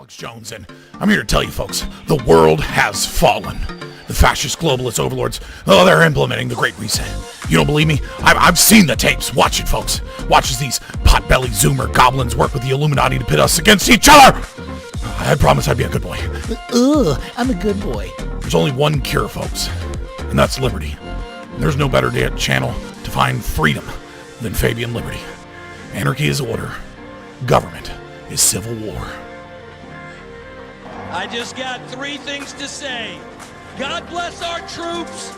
Alex Jones, and I'm here to tell you folks, the world has fallen. The fascist globalist overlords, they're implementing the Great Reset. You don't believe me? I've seen the tapes. Watch it, folks. Watch as these pot-bellied Zoomer goblins work with the Illuminati to pit us against each other. I promise I'd be a good boy. I'm a good boy. There's only one cure, folks, and that's liberty. And there's no better channel to find freedom than Fabian Liberty. Anarchy is order. Government is civil war. I just got three things to say. God bless our troops.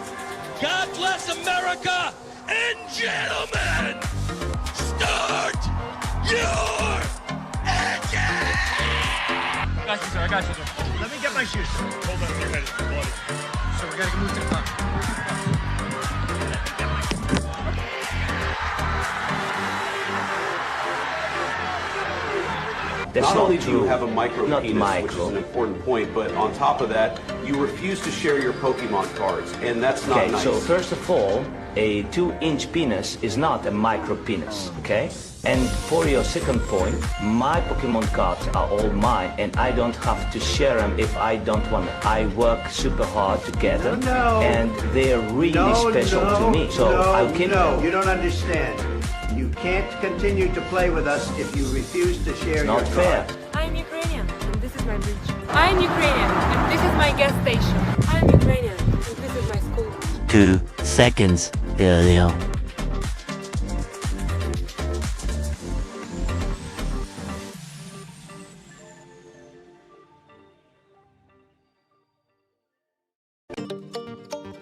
God bless America. And gentlemen, start your engine! I got you, sir. Let me get my shoes. Hold on, you're ready. So we gotta move to the front. Not only do you have a micro penis, which is an important point, but on top of that, you refuse to share your Pokemon cards, and that's not nice. So first of all, a 2-inch penis is not a micro penis, okay? And for your second point, my Pokemon cards are all mine, and I don't have to share them if I don't want them. I work super hard together, and they're really special to me. So I'll keep them. You don't understand. You can't continue to play with us if you refuse to share your Not fair. I'm Ukrainian, and this is my bridge. I'm Ukrainian, and this is my gas station. I'm Ukrainian, and this is my school. 2 seconds earlier.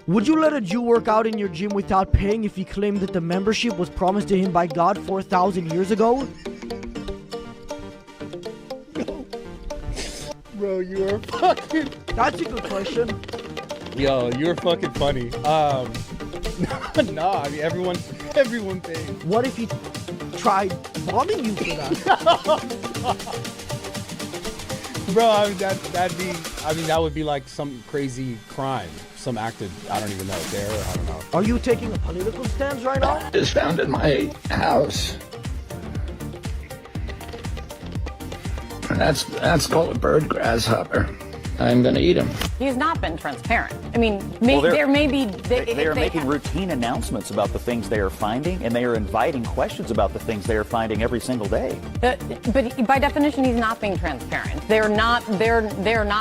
Would you let a Jew work out in your gym without paying if he claimed that the membership was promised to him by God 4,000 years ago? No. Bro, you are fucking... That's a good question. Yo, you're fucking funny. No, I mean, everyone pays. What if he tried bombing you for that? Bro, I mean, that would be like some crazy crime. Some acted, I don't even know, there, I don't know. Are you taking a political stance right now? It's found in my house. And that's called a bird grasshopper. I'm gonna eat him. He's not been transparent. I mean, there may be... They are making routine announcements about the things they are finding, and they are inviting questions about the things they are finding every single day. But by definition, he's not being transparent. They're not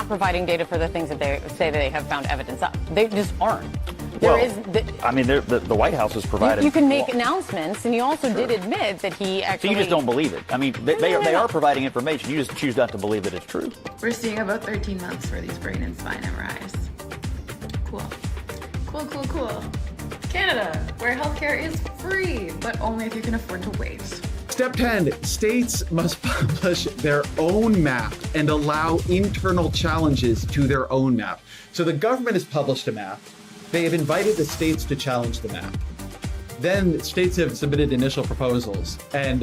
providing data for the things that they say they have found evidence of. They just aren't. The White House has provided... You can make announcements, and he also did admit that he actually... So you just don't believe it. I mean, they are providing information. You just choose not to believe that it's true. We're seeing about 13 months for these brain and spine MRIs. Cool. Canada, where healthcare is free, but only if you can afford to wait. Step 10, states must publish their own map and allow internal challenges to their own map. So the government has published a map. They have invited the states to challenge the map. Then states have submitted initial proposals, and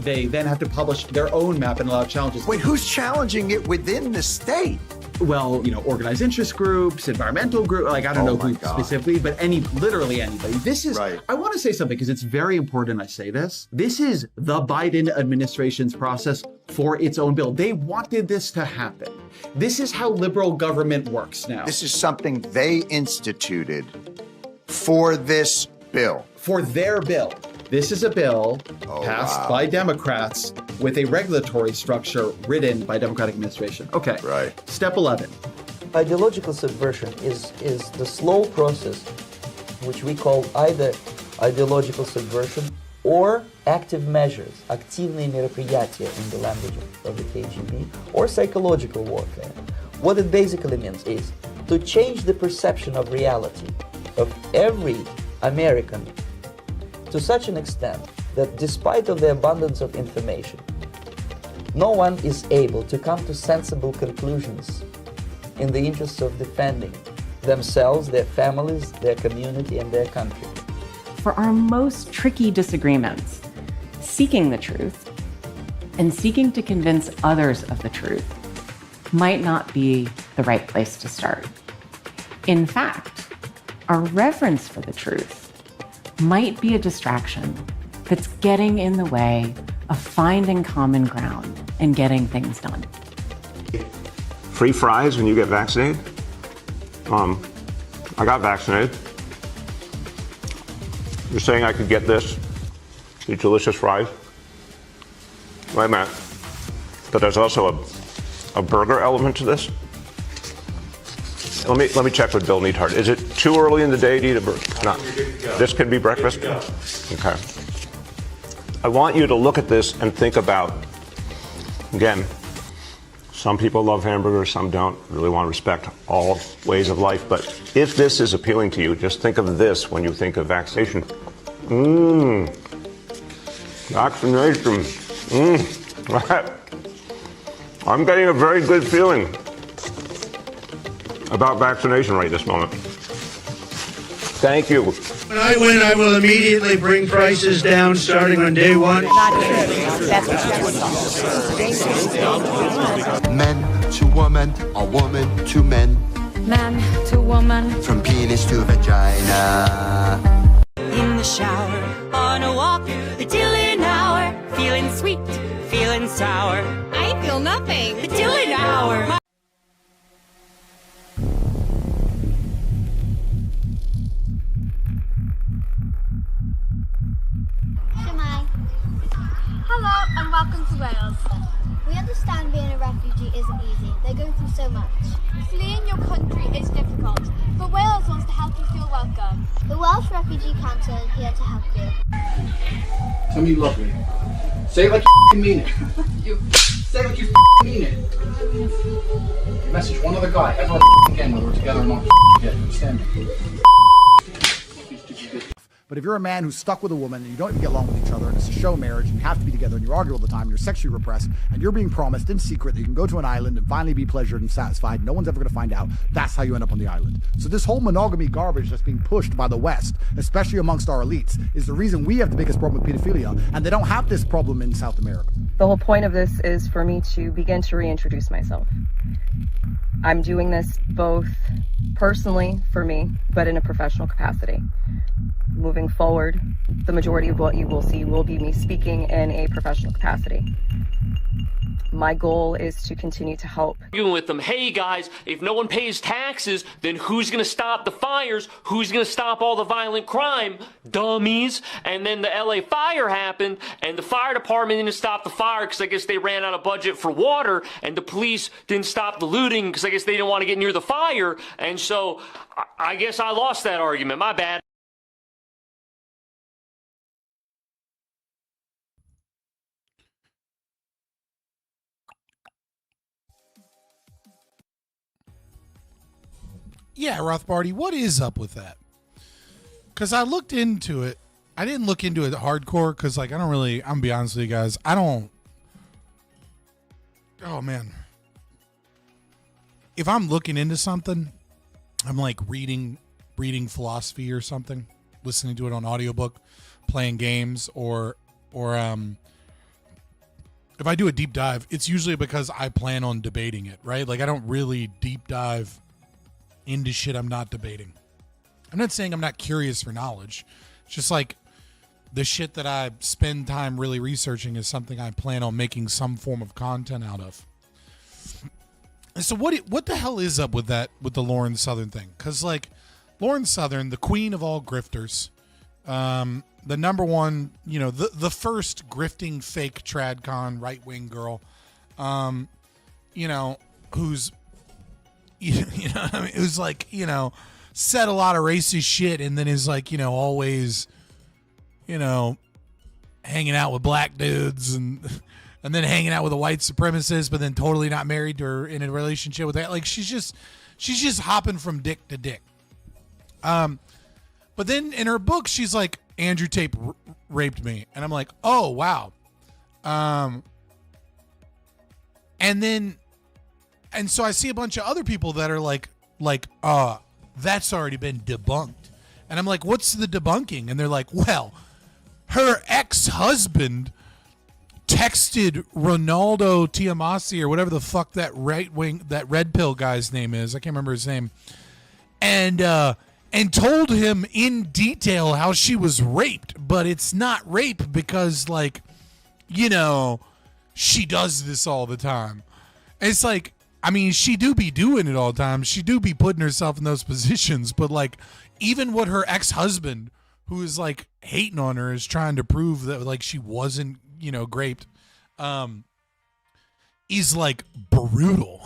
they then have to publish their own map and allow challenges. Wait, who's challenging it within the state? Well, organized interest groups, environmental groups, like I don't know who specifically, but literally anybody. This is, right. I want to say something because it's very important I say this. This is the Biden administration's process for its own bill. They wanted this to happen. This is how liberal government works now. This is something they instituted for this bill. For their bill. This is a bill passed by Democrats with a regulatory structure written by Democratic administration. Okay. Right. Step 11. Ideological subversion is the slow process which we call either ideological subversion or active measures, активные мероприятия in the language of the KGB, or psychological warfare. What it basically means is to change the perception of reality of every American to such an extent that despite of the abundance of information, no one is able to come to sensible conclusions in the interests of defending themselves, their families, their community, and their country. For our most tricky disagreements, seeking the truth and seeking to convince others of the truth might not be the right place to start. In fact, our reverence for the truth might be a distraction that's getting in the way of finding common ground and getting things done. free fries when you get vaccinated? I got vaccinated. You're saying I could get this, these delicious fries? Wait a minute. But there's also a burger element to this? Let me check with Bill Neathart. Is it too early in the day to eat a burger? No. This can be breakfast? Okay. I want you to look at this and think about, again, some people love hamburgers, some don't. Really want to respect all ways of life. But if this is appealing to you, just think of this when you think of vaccination. Vaccination. Right. I'm getting a very good feeling about vaccination right this moment. Thank you. When I win, I will immediately bring prices down starting on day one. Men to woman, or woman to men. Man to woman. From penis to vagina. In the shower, on a walk, the Dylan hour. Feeling sweet, feeling sour. I feel nothing. The Dylan hour. Hello and welcome to Wales. We understand being a refugee isn't easy. They go through so much. Fleeing your country is difficult, but Wales wants to help you feel welcome. The Welsh Refugee Council is here to help you. Tell me you love me. Say it like you mean it. Say it like you mean it. You message one other guy ever again whether we're together or not. You understand me? But if you're a man who's stuck with a woman and you don't even get along with each other and it's a show marriage and you have to be together and you argue all the time and you're sexually repressed and you're being promised in secret that you can go to an island and finally be pleasured and satisfied, no one's ever going to find out, that's how you end up on the island. So this whole monogamy garbage that's being pushed by the West, especially amongst our elites, is the reason we have the biggest problem with pedophilia, and they don't have this problem in South America. The whole point of this is for me to begin to reintroduce myself. I'm doing this both personally for me, but in a professional capacity. Moving forward, the majority of what you will see will be me speaking in a professional capacity. My goal is to continue to help. Arguing with them, hey guys, if no one pays taxes, then who's going to stop the fires? Who's going to stop all the violent crime? Dummies. And then the LA fire happened, and the fire department didn't stop the fire because I guess they ran out of budget for water, and the police didn't stop the looting because I guess they didn't want to get near the fire, and so I guess I lost that argument. My bad. Yeah, Rothbardy, what is up with that? Because I looked into it. I didn't look into it hardcore because, like, I'm gonna be honest with you guys. Oh, man. If I'm looking into something, I'm like reading philosophy or something, listening to it on audiobook, playing games, or if I do a deep dive, it's usually because I plan on debating it, right? Like, I don't really deep dive into shit I'm not debating. I'm not saying I'm not curious for knowledge. It's just like the shit that I spend time really researching is something I plan on making some form of content out of. And so what the hell is up with that, with the Lauren Southern thing? Because, like, Lauren Southern, the queen of all grifters, the number one, you know, the first grifting fake tradcon right-wing girl, you know, who's you know, I mean, it was like, you know, said a lot of racist shit and then is like, you know, always, you know, hanging out with black dudes and then hanging out with a white supremacist, but then totally not married or in a relationship with that. Like, she's just hopping from dick to dick. But then in her book, she's like, Andrew Tate raped me. And I'm like, oh, wow. And so I see a bunch of other people that are like, that's already been debunked. And I'm like, what's the debunking? And they're like, well, her ex-husband texted Ronaldo Tiamasi or whatever the fuck that that red pill guy's name is. I can't remember his name. And told him in detail how she was raped, but it's not rape because, like, you know, she does this all the time. And it's like, I mean, she do be doing it all the time. She do be putting herself in those positions. But, like, even what her ex-husband, who is, like, hating on her, is trying to prove that, like, she wasn't, you know, raped, is, like, brutal.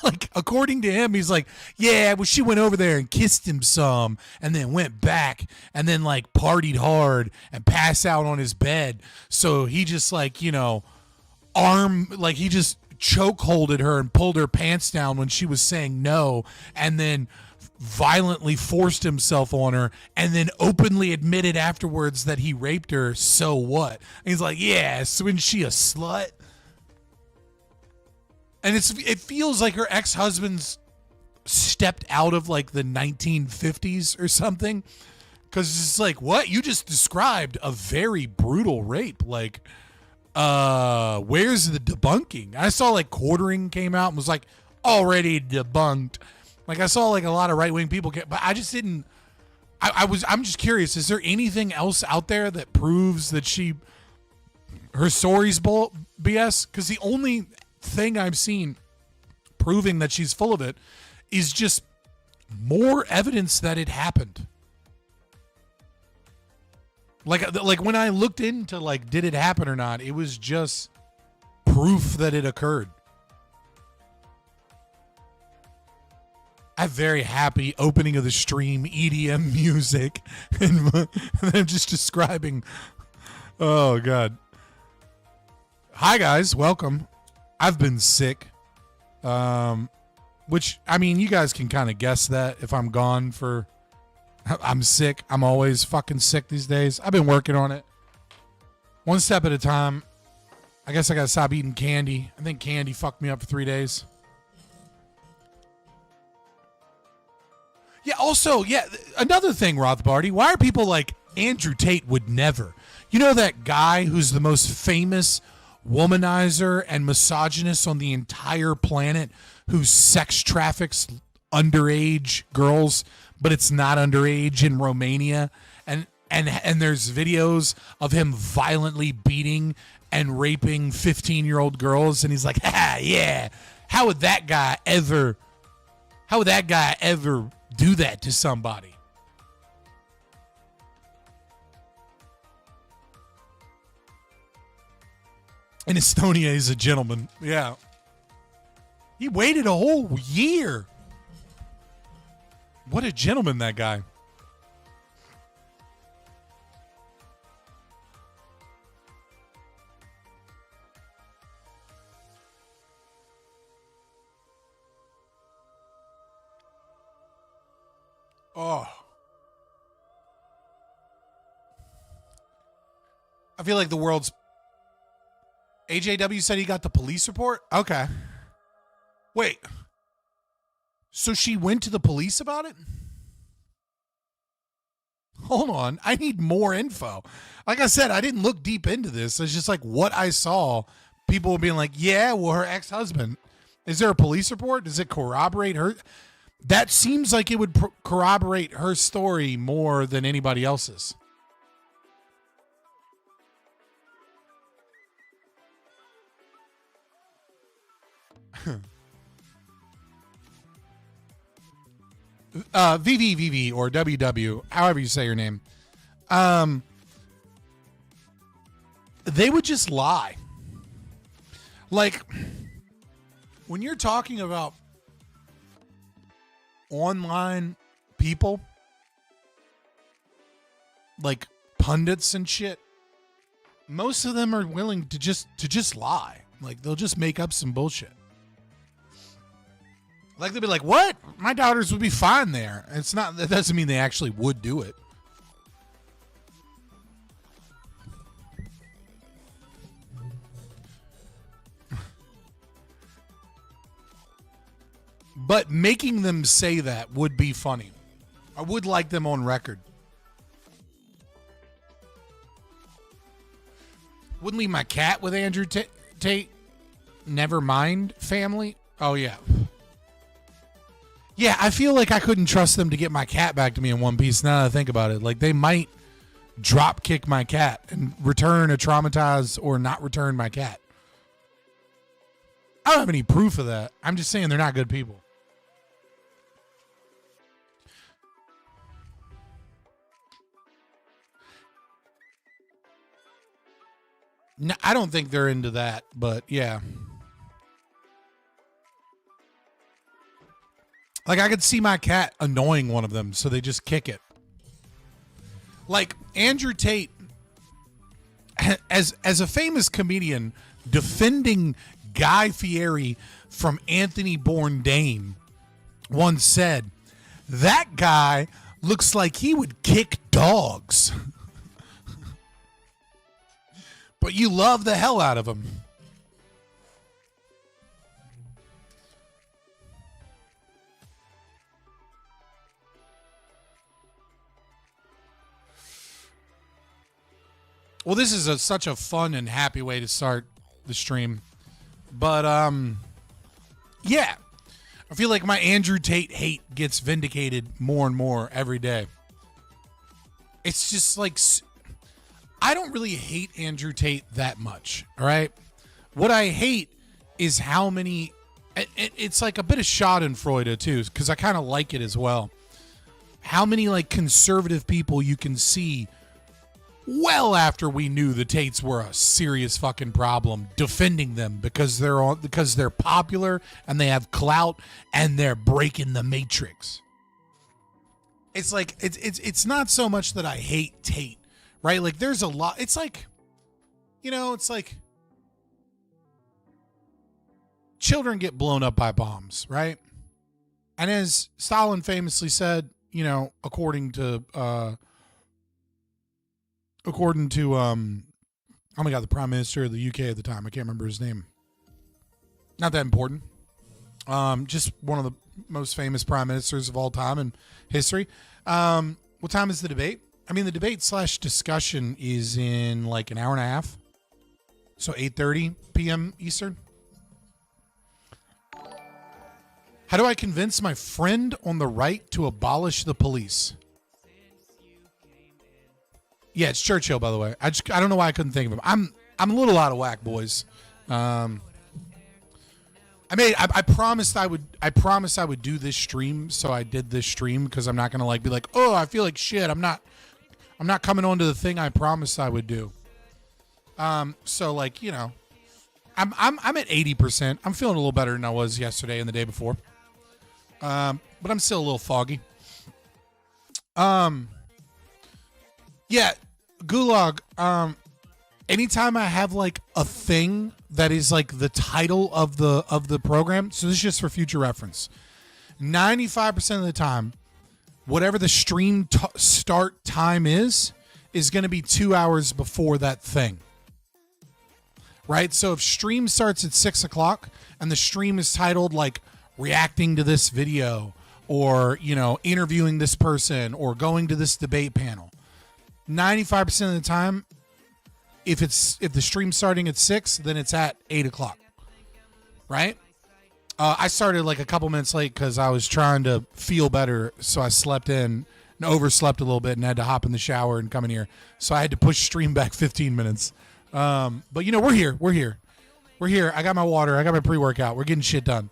Like, according to him, he's like, yeah, well, she went over there and kissed him some and then went back and then, like, partied hard and passed out on his bed. So he just, like, you know, he just chokeholded her and pulled her pants down when she was saying no, and then violently forced himself on her, and then openly admitted afterwards that he raped her. So what? And he's like, yeah, so isn't she a slut? And it feels like her ex-husband's stepped out of, like, the 1950s or something, because it's like, what? You just described a very brutal rape. Like, where's the debunking? I saw, like, Quartering came out and was like, already debunked. Like, I saw, like, a lot of right-wing people but I just didn't. I'm just curious, is there anything else out there that proves that her story's BS? Because the only thing I've seen proving that she's full of it is just more evidence that it happened. Like when I looked into, like, did it happen or not, it was just proof that it occurred. I have very happy opening of the stream, EDM music, and I'm just describing. Oh God. Hi guys, welcome. I've been sick, which, I mean, you guys can kind of guess that if I'm gone for, I'm sick. I'm always fucking sick these days. I've been working on it. One step at a time. I guess I got to stop eating candy. I think candy fucked me up for 3 days. Yeah, also, another thing, Rothbardy. Why are people like Andrew Tate would never? You know that guy who's the most famous womanizer and misogynist on the entire planet, who sex traffics underage girls, but it's not underage in Romania, and there's videos of him violently beating and raping 15-year-old girls, and he's like, yeah, how would that guy ever do that to somebody? In Estonia, he's a gentleman. Yeah. He waited a whole year. What a gentleman, that guy. Oh. I feel like the world's... AJW said he got the police report? Okay. Wait. So she went to the police about it? Hold on. I need more info. Like I said, I didn't look deep into this. It's just like what I saw. People were being like, yeah, well, her ex-husband. Is there a police report? Does it corroborate her? That seems like it would corroborate her story more than anybody else's. VV or WW, however you say your name. They would just lie. Like, when you're talking about online people, like pundits and shit, most of them are willing to just lie. Like, they'll just make up some bullshit. Like, they'll be like, what? My daughters would be fine there. It's not, that doesn't mean they actually would do it. But making them say that would be funny. I would like them on record. Wouldn't leave my cat with Andrew Tate. Never mind, family. Oh, yeah. Yeah, I feel like I couldn't trust them to get my cat back to me in one piece now that I think about it. Like, they might drop kick my cat and return a traumatized or not return my cat. I don't have any proof of that. I'm just saying they're not good people. No, I don't think they're into that, but yeah. Like, I could see my cat annoying one of them, so they just kick it. Like, Andrew Tate, as a famous comedian defending Guy Fieri from Anthony Bourdain, once said, that guy looks like he would kick dogs. But you love the hell out of him. Well, this is such a fun and happy way to start the stream. But, yeah. I feel like my Andrew Tate hate gets vindicated more and more every day. It's just like, I don't really hate Andrew Tate that much, all right? What I hate is how many, it's like a bit of Schadenfreude too, because I kind of like it as well. How many like conservative people you can see well after we knew the Tates were a serious fucking problem, defending them because they're popular and they have clout and they're breaking the matrix. It's like it's not so much that I hate Tate, right? Like there's a lot. It's like, you know, it's like children get blown up by bombs, right? And as Stalin famously said, you know, according to oh my God, the Prime Minister of the UK at the time, I can't remember his name. Not that important. Just one of the most famous prime ministers of all time in history. What time is the debate? I mean, the debate / discussion is in like an hour and a half. So 8:30 p.m. Eastern. How do I convince my friend on the right to abolish the police? Yeah, it's Churchill, by the way. I don't know why I couldn't think of him. I'm a little out of whack, boys. I promised I would do this stream, so I did this stream because I'm not gonna like be like, oh, I feel like shit. I'm not coming on to the thing I promised I would do. So like, you know, I'm at 80%. I'm feeling a little better than I was yesterday and the day before. But I'm still a little foggy. Yeah, Gulag, anytime I have like a thing that is like the title of the program, so this is just for future reference, 95% of the time, whatever the stream start time is going to be 2 hours before that thing. Right? So if stream starts at 6 o'clock and the stream is titled like reacting to this video or, you know, interviewing this person or going to this debate panel, 95% of the time, if the stream's starting at 6, then it's at 8 o'clock, right? I started like a couple minutes late because I was trying to feel better, so I slept in and overslept a little bit and had to hop in the shower and come in here. So I had to push stream back 15 minutes. But you know, we're here. I got my water. I got my pre-workout. We're getting shit done.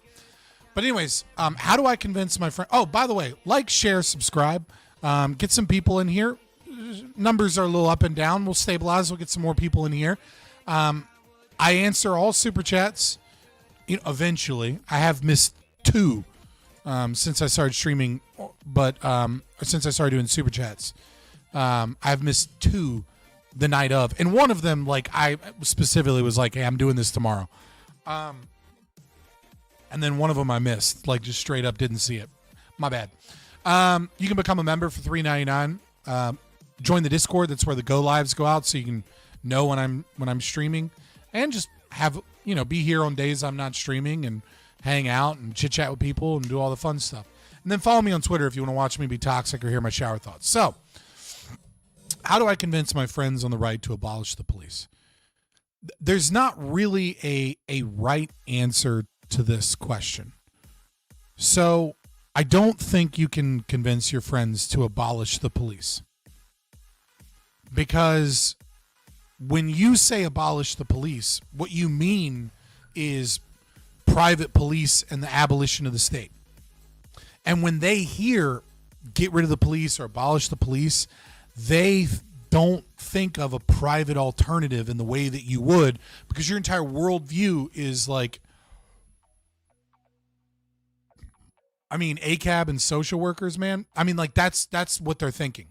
But anyways, how do I convince my friend? Oh, by the way, like, share, subscribe. Get some people in here. Numbers are a little up and down. We'll stabilize. We'll get some more people in here. I answer all super chats. You know, eventually, I have missed 2 since I started streaming, but since I started doing super chats, I've missed 2 the night of, and one of them, like I specifically was like, "Hey, I'm doing this tomorrow," and then one of them I missed, like just straight up didn't see it. My bad. You can become a member for $3.99. Join the Discord. That's where the go lives go out, so you can know when I'm streaming, and just have, you know, be here on days I'm not streaming and hang out and chit chat with people and do all the fun stuff. And then follow me on Twitter if you want to watch me be toxic or hear my shower thoughts. So, how do I convince my friends on the right to abolish the police? There's not really a right answer to this question. So, I don't think you can convince your friends to abolish the police. Because when you say abolish the police, what you mean is private police and the abolition of the state. And when they hear get rid of the police or abolish the police, they don't think of a private alternative in the way that you would, because your entire worldview is like, I mean, ACAB and social workers, man. I mean, like that's what they're thinking.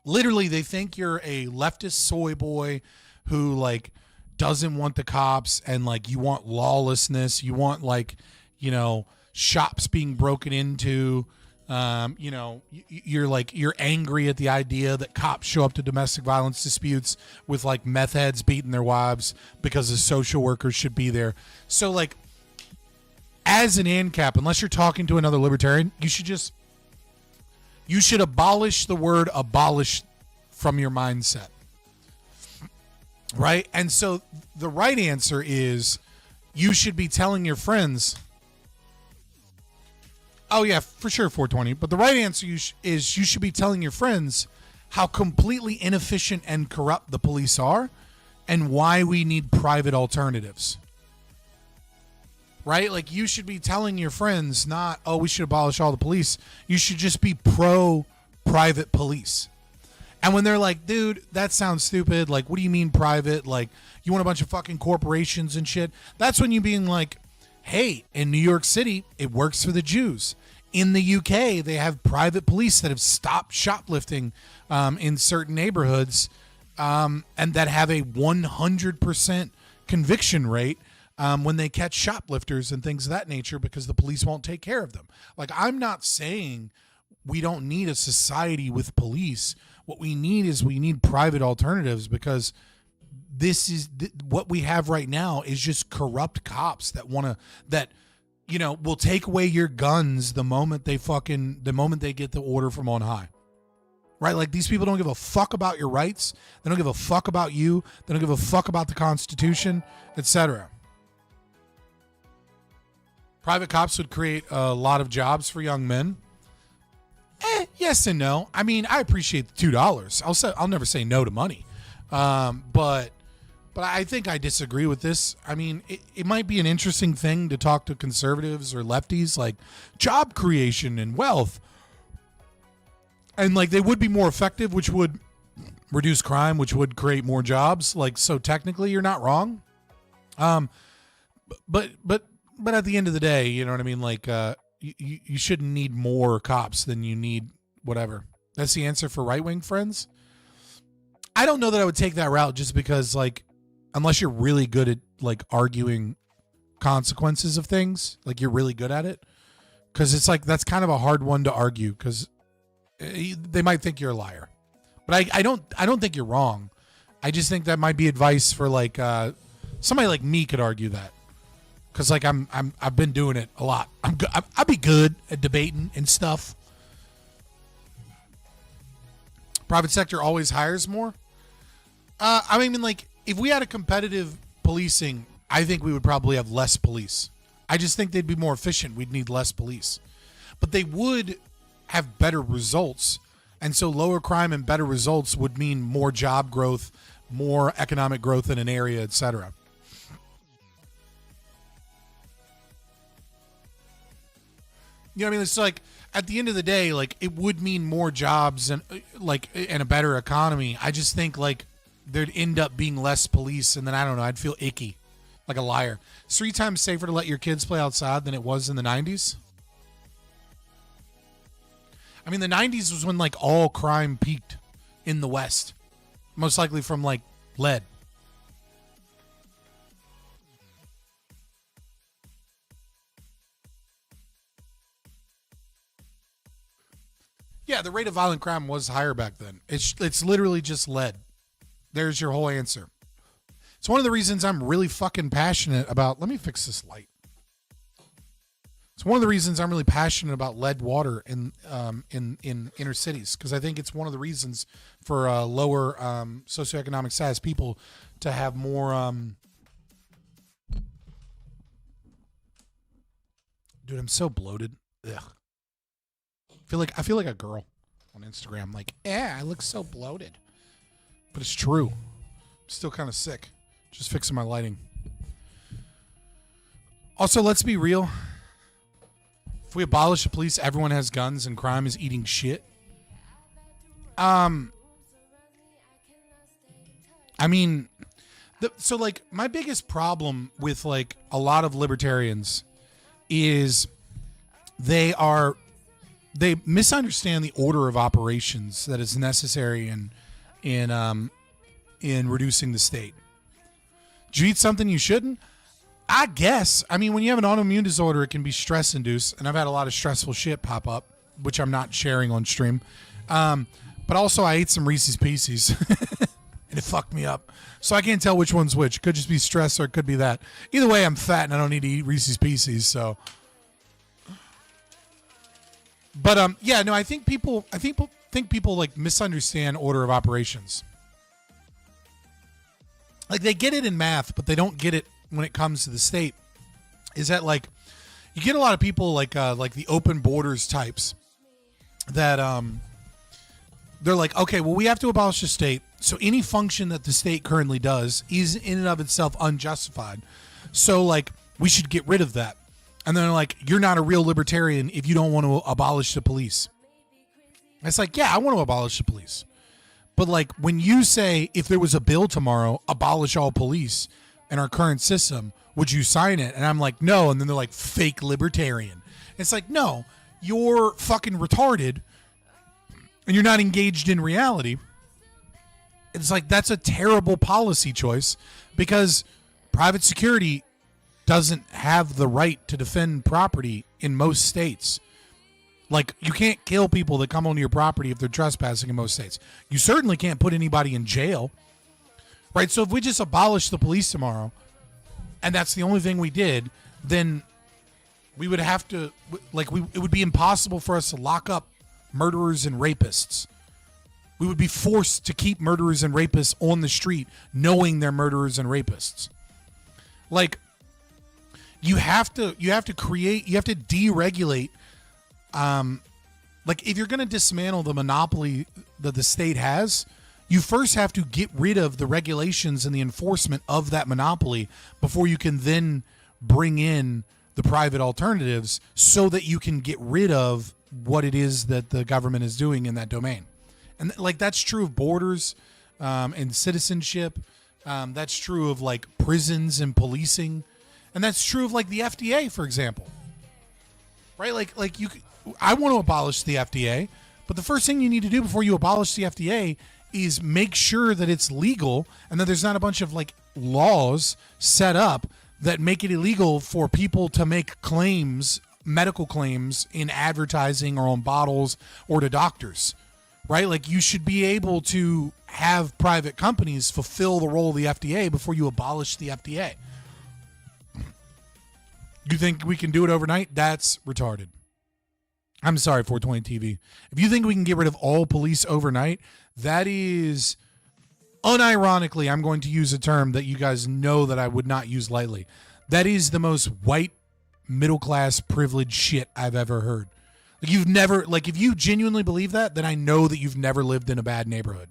Literally, they think you're a leftist soy boy who like doesn't want the cops, and like you want lawlessness. You want like, you know, shops being broken into. You know, you're angry at the idea that cops show up to domestic violence disputes with like meth heads beating their wives because the social workers should be there. So like, as an ANCAP, unless you're talking to another libertarian, you should abolish the word abolish from your mindset. Right? And so the right answer is you should be telling your friends, oh yeah, for sure 420, but the right answer is you should be telling your friends how completely inefficient and corrupt the police are and why we need private alternatives. Right? Like, you should be telling your friends not, oh, we should abolish all the police. You should just be pro-private police. And when they're like, dude, that sounds stupid. Like, what do you mean private? Like, you want a bunch of fucking corporations and shit? That's when you being like, hey, in New York City, it works for the Jews. In the UK, they have private police that have stopped shoplifting in certain neighborhoods and that have a 100% conviction rate when they catch shoplifters and things of that nature, because the police won't take care of them. Like, I'm not saying we don't need a society with police. What we need private alternatives, because this is what we have right now is just corrupt cops that will take away your guns the moment they get the order from on high. Right? Like, these people don't give a fuck about your rights. They don't give a fuck about you. They don't give a fuck about the Constitution, etc. Private cops would create a lot of jobs for young men. Yes and no. I mean, I appreciate the $2. I'll never say no to money. But I think I disagree with this. I mean, it might be an interesting thing to talk to conservatives or lefties, like job creation and wealth. And like, they would be more effective, which would reduce crime, which would create more jobs. Like, so technically you're not wrong. But at the end of the day, you know what I mean? Like, you shouldn't need more cops than you need whatever. That's the answer for right-wing friends. I don't know that I would take that route, just because, like, unless you're really good at like arguing consequences of things, like you're really good at it, because it's like, that's kind of a hard one to argue, because they might think you're a liar. But I don't think you're wrong. I just think that might be advice for like somebody like me could argue that, because like I've been doing it a lot. I'll be good at debating and stuff. Private sector always hires more. I mean, like, if we had a competitive policing, I think we would probably have less police. I just think they'd be more efficient. We'd need less police. But they would have better results. And so lower crime and better results would mean more job growth, more economic growth in an area, etc. You know what I mean? It's like, at the end of the day, like, it would mean more jobs and like, and a better economy. I just think like there'd end up being less police, and then I don't know, I'd feel icky, like a liar. It's 3 times safer to let your kids play outside than it was in the 90s. I mean, the 90s was when like all crime peaked in the West, most likely from like lead. Yeah, the rate of violent crime was higher back then. It's literally just lead. There's your whole answer. It's one of the reasons I'm really fucking passionate about. Let me fix this light. It's one of the reasons I'm really passionate about lead water in inner cities, because I think it's one of the reasons for lower socioeconomic status people to have more. Dude, I'm so bloated. Ugh. I feel like a girl on Instagram. Like, I look so bloated. But it's true. I'm still kind of sick. Just fixing my lighting. Also, let's be real. If we abolish the police, everyone has guns and crime is eating shit. I mean, so like my biggest problem with like a lot of libertarians is they misunderstand the order of operations that is necessary in reducing the state. Did you eat something you shouldn't? I guess. I mean, when you have an autoimmune disorder, it can be stress induced, and I've had a lot of stressful shit pop up, which I'm not sharing on stream. But also, I ate some Reese's Pieces, and it fucked me up. So I can't tell which one's which. It could just be stress, or it could be that. Either way, I'm fat, and I don't need to eat Reese's Pieces. So, but yeah, no, I think people like misunderstand order of operations. Like they get it in math, but they don't get it when it comes to the state. Is that like you get a lot of people like the open borders types that they're like, okay, well, we have to abolish the state, so any function that the state currently does is in and of itself unjustified, so like we should get rid of that. And then they're like, you're not a real libertarian if you don't want to abolish the police. It's like, yeah, I want to abolish the police, but like when you say, if there was a bill tomorrow, abolish all police in our current system, would you sign it? And I'm like, no. And then they're like, fake libertarian. It's like, no, you're fucking retarded and you're not engaged in reality. It's like, that's a terrible policy choice because private security doesn't have the right to defend property in most states. Like, you can't kill people that come onto your property if they're trespassing in most states. You certainly can't put anybody in jail. Right, so if we just abolish the police tomorrow, and that's the only thing we did, then we would have to, like, it would be impossible for us to lock up murderers and rapists. We would be forced to keep murderers and rapists on the street, knowing they're murderers and rapists. Like, you have to deregulate. Like, if you're going to dismantle the monopoly that the state has, you first have to get rid of the regulations and the enforcement of that monopoly before you can then bring in the private alternatives so that you can get rid of what it is that the government is doing in that domain. And like, that's true of borders and citizenship. That's true of like prisons and policing. And that's true of like the FDA, for example. Right? I want to abolish the FDA, but the first thing you need to do before you abolish the FDA is make sure that it's legal and that there's not a bunch of like laws set up that make it illegal for people to make claims, medical claims in advertising or on bottles or to doctors, right? Like, you should be able to have private companies fulfill the role of the FDA before you abolish the FDA. You think we can do it overnight? That's retarded. I'm sorry, 420 TV. If you think we can get rid of all police overnight, that is, unironically, I'm going to use a term that you guys know that I would not use lightly. That is the most white, middle-class, privileged shit I've ever heard. Like, you've never, like, if you genuinely believe that, then I know that you've never lived in a bad neighborhood.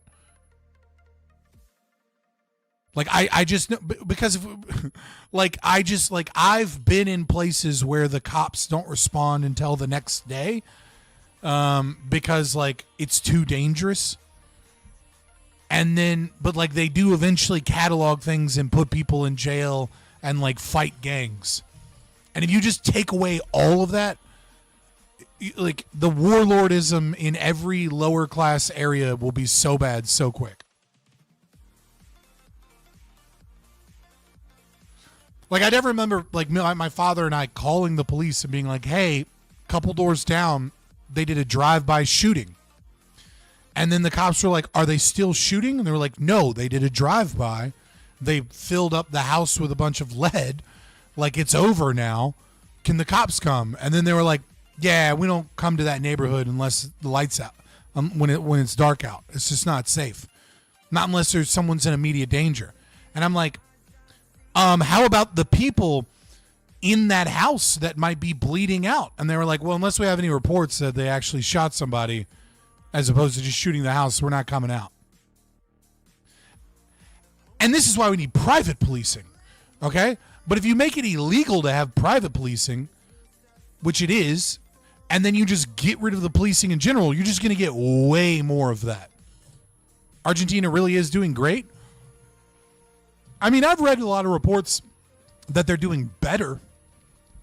Like, I just know, because, I've been in places where the cops don't respond until the next day because, like, it's too dangerous. And then, but, like, they do eventually catalog things and put people in jail and, like, fight gangs. And if you just take away all of that, like, the warlordism in every lower class area will be so bad so quick. Like, I never remember, like, my father and I calling the police and being like, hey, couple doors down, they did a drive-by shooting. And then the cops were like, are they still shooting? And they were like, no, they did a drive-by. They filled up the house with a bunch of lead. Like, it's over now. Can the cops come? And then they were like, yeah, we don't come to that neighborhood unless the light's out, when it's dark out. It's just not safe. Not unless someone's in immediate danger. And I'm like, how about the people in that house that might be bleeding out? And they were like, well, unless we have any reports that they actually shot somebody as opposed to just shooting the house, we're not coming out. And this is why we need private policing, okay? But if you make it illegal to have private policing, which it is, and then you just get rid of the policing in general, you're just going to get way more of that. Argentina really is doing great. I mean, I've read a lot of reports that they're doing better.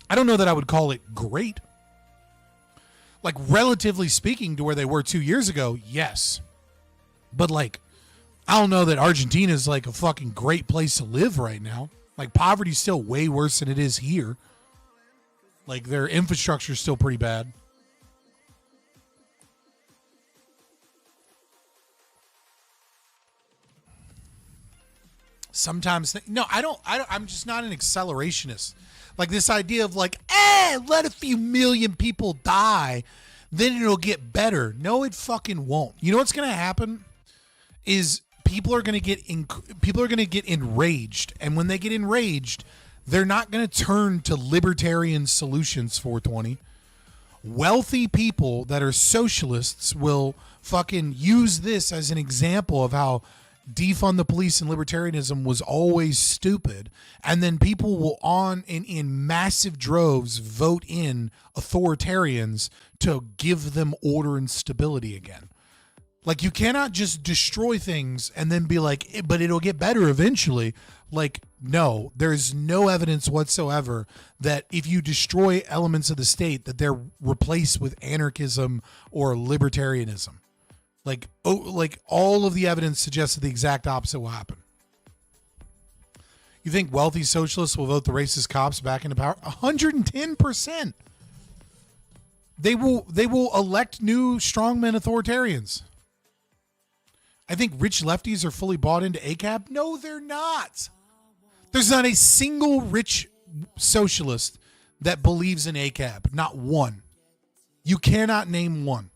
I don't know that I would call it great. Like, relatively speaking to where they were 2 years ago, yes. But, like, I don't know that Argentina is, like, a fucking great place to live right now. Like, poverty's still way worse than it is here. Like, their infrastructure is still pretty bad. Sometimes, I'm just not an accelerationist. Like, this idea of, like, let a few million people die, then it'll get better. No, it fucking won't. You know what's going to happen is people are going to get enraged, and when they get enraged, they're not going to turn to libertarian solutions. 420. Wealthy people that are socialists will fucking use this as an example of how defund the police and libertarianism was always stupid, and then people will in massive droves vote in authoritarians to give them order and stability again. Like, you cannot just destroy things and then be like, but it'll get better eventually. Like, no, there's no evidence whatsoever that if you destroy elements of the state that they're replaced with anarchism or libertarianism. Like all of the evidence suggests that the exact opposite will happen. You think wealthy socialists will vote the racist cops back into power? 110%. They will elect new strongmen authoritarians. I think rich lefties are fully bought into ACAB. No, they're not. There's not a single rich socialist that believes in ACAB. Not one. You cannot name one.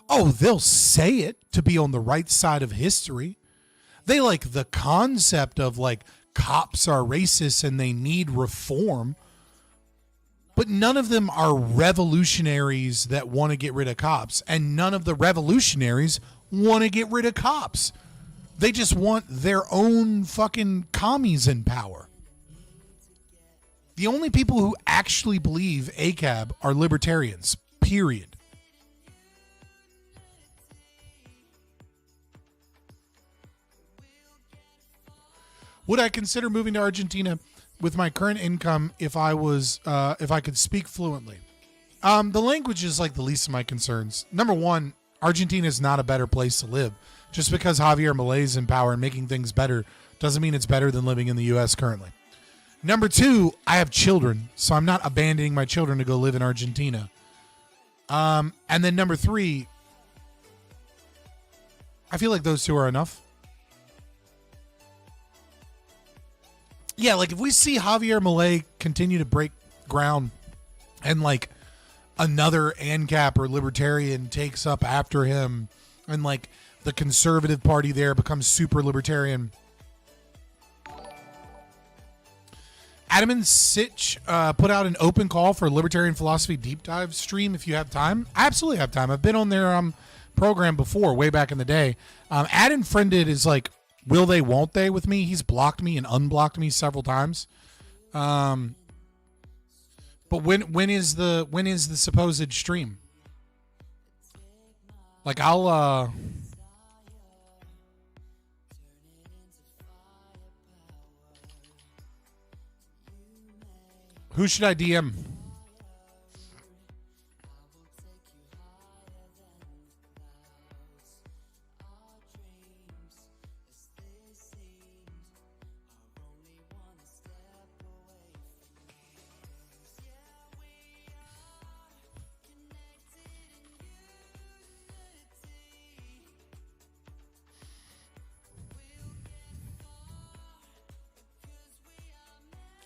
Oh, they'll say it to be on the right side of history. They like the concept of, like, cops are racist and they need reform. But none of them are revolutionaries that want to get rid of cops. And none of the revolutionaries want to get rid of cops. They just want their own fucking commies in power. The only people who actually believe ACAB are libertarians, period. Would I consider moving to Argentina with my current income if I could speak fluently? The language is like the least of my concerns. Number one, Argentina is not a better place to live. Just because Javier Milei is in power and making things better doesn't mean it's better than living in the U.S. currently. Number two, I have children, so I'm not abandoning my children to go live in Argentina. And then number three, I feel like those two are enough. Yeah, like if we see Javier Milei continue to break ground and like another ANCAP or libertarian takes up after him and like the conservative party there becomes super libertarian. Adam and Sitch put out an open call for a libertarian philosophy deep dive stream if you have time. I absolutely have time. I've been on their program before, way back in the day. Adam friended is like will they, won't they with me. He's blocked me and unblocked me several times. But when is the supposed stream? Like I'll who should I DM?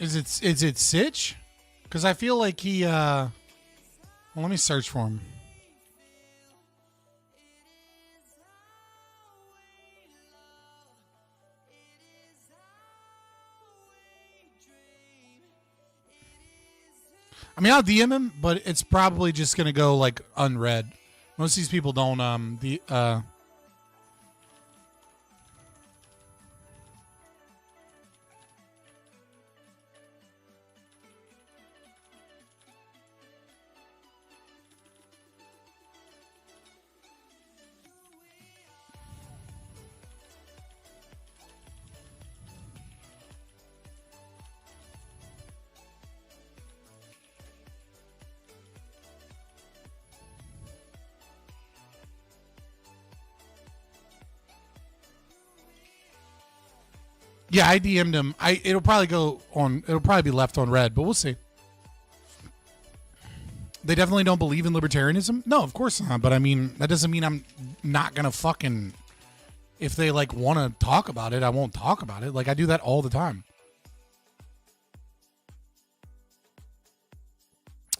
Is it Sitch? Because I feel like he well, let me search for him. I mean, I'll DM him, but it's probably just gonna go like unread. Most of these people don't Yeah, I DM'd him. It'll probably be left on red, but we'll see. They definitely don't believe in libertarianism? No, of course not. But I mean, that doesn't mean I'm not gonna fucking, if they like want to talk about it, I won't talk about it. Like I do that all the time.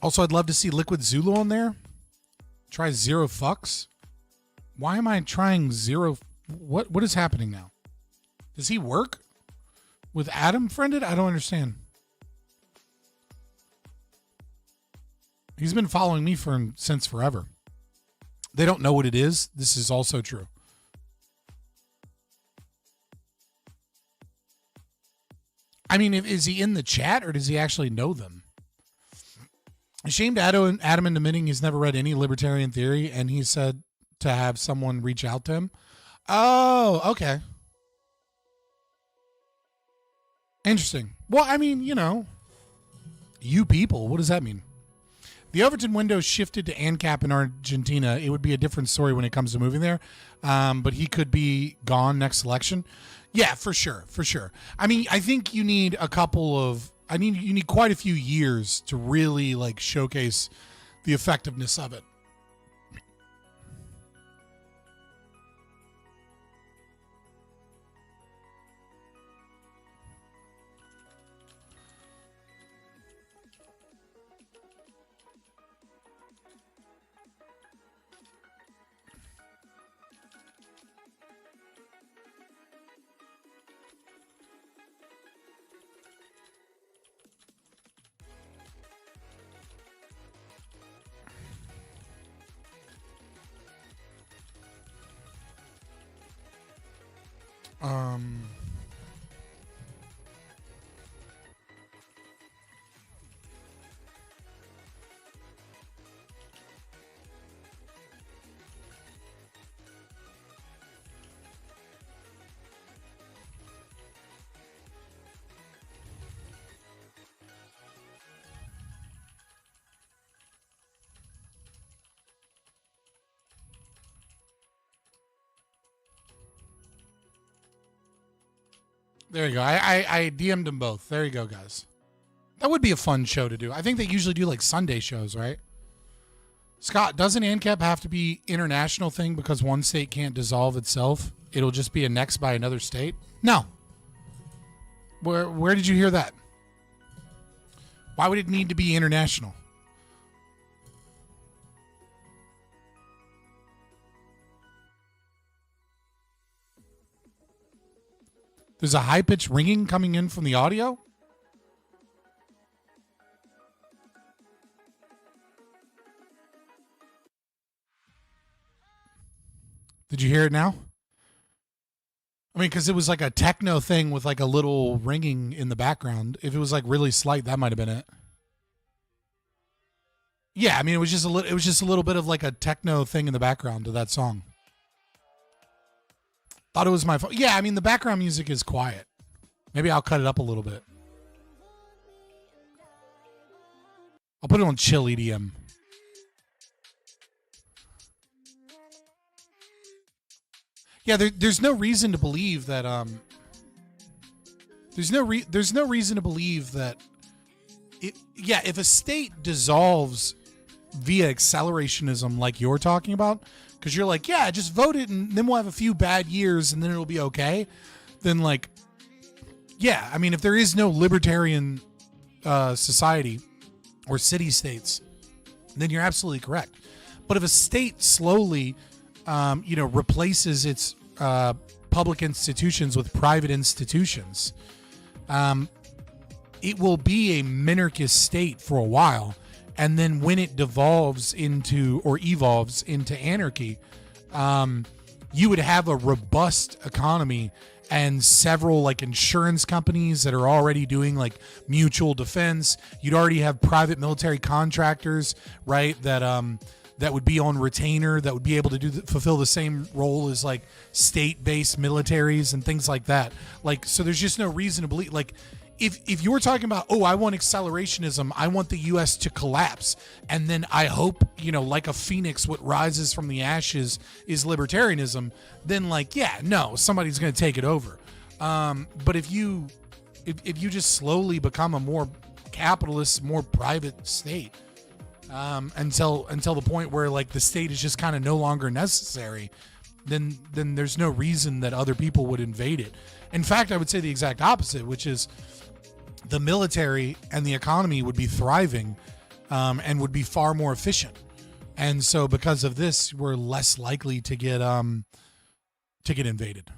Also, I'd love to see Liquid Zulu on there. Try zero fucks. Why am I trying zero? What is happening now? Does he work with Adam friended? I don't understand. He's been following me since forever. They don't know what it is. This is also true. I mean, is he in the chat or does he actually know them? Ashamed Adam in admitting he's never read any libertarian theory, and he said to have someone reach out to him. Oh, okay. Interesting. Well, I mean, you people, what does that mean? The Overton window shifted to ANCAP in Argentina. It would be a different story when it comes to moving there. But he could be gone next election. Yeah, for sure. For sure. I mean, I think you need you need quite a few years to really like showcase the effectiveness of it. There you go. I DM'd them both. There you go, guys. That would be a fun show to do. I think they usually do like Sunday shows, right? Scott, doesn't ANCAP have to be international thing because one state can't dissolve itself? It'll just be annexed by another state? No. Where did you hear that? Why would it need to be international? There's a high-pitched ringing coming in from the audio? Did you hear it now? I mean, because it was like a techno thing with like a little ringing in the background. If it was like really slight, that might have been it. Yeah, I mean, it was just a little bit of like a techno thing in the background to that song. Thought it was my fault. Yeah, I mean, the background music is quiet. Maybe I'll cut it up a little bit. I'll put it on chill EDM. Yeah, there's no reason to believe that there's no reason to believe that if a state dissolves via accelerationism like you're talking about, because you're like, yeah, just vote it and then we'll have a few bad years and then it'll be okay. Then like, yeah, I mean, if there is no libertarian society or city states, then you're absolutely correct. But if a state slowly, replaces its public institutions with private institutions, it will be a minarchist state for a while. And then when it evolves into anarchy, you would have a robust economy and several like insurance companies that are already doing like mutual defense. You'd already have private military contractors, right? That would be on retainer, that would be able to fulfill the same role as like state-based militaries and things like that. Like, so there's just no reason to believe, like, if you're talking about, oh, I want accelerationism, I want the U.S. to collapse, and then I hope, like a phoenix, what rises from the ashes is libertarianism, then like, yeah, no, somebody's going to take it over. But if you just slowly become a more capitalist, more private state, until the point where like the state is just kind of no longer necessary, then there's no reason that other people would invade it. In fact, I would say the exact opposite, which is the military and the economy would be thriving, and would be far more efficient. And so because of this, we're less likely to get invaded.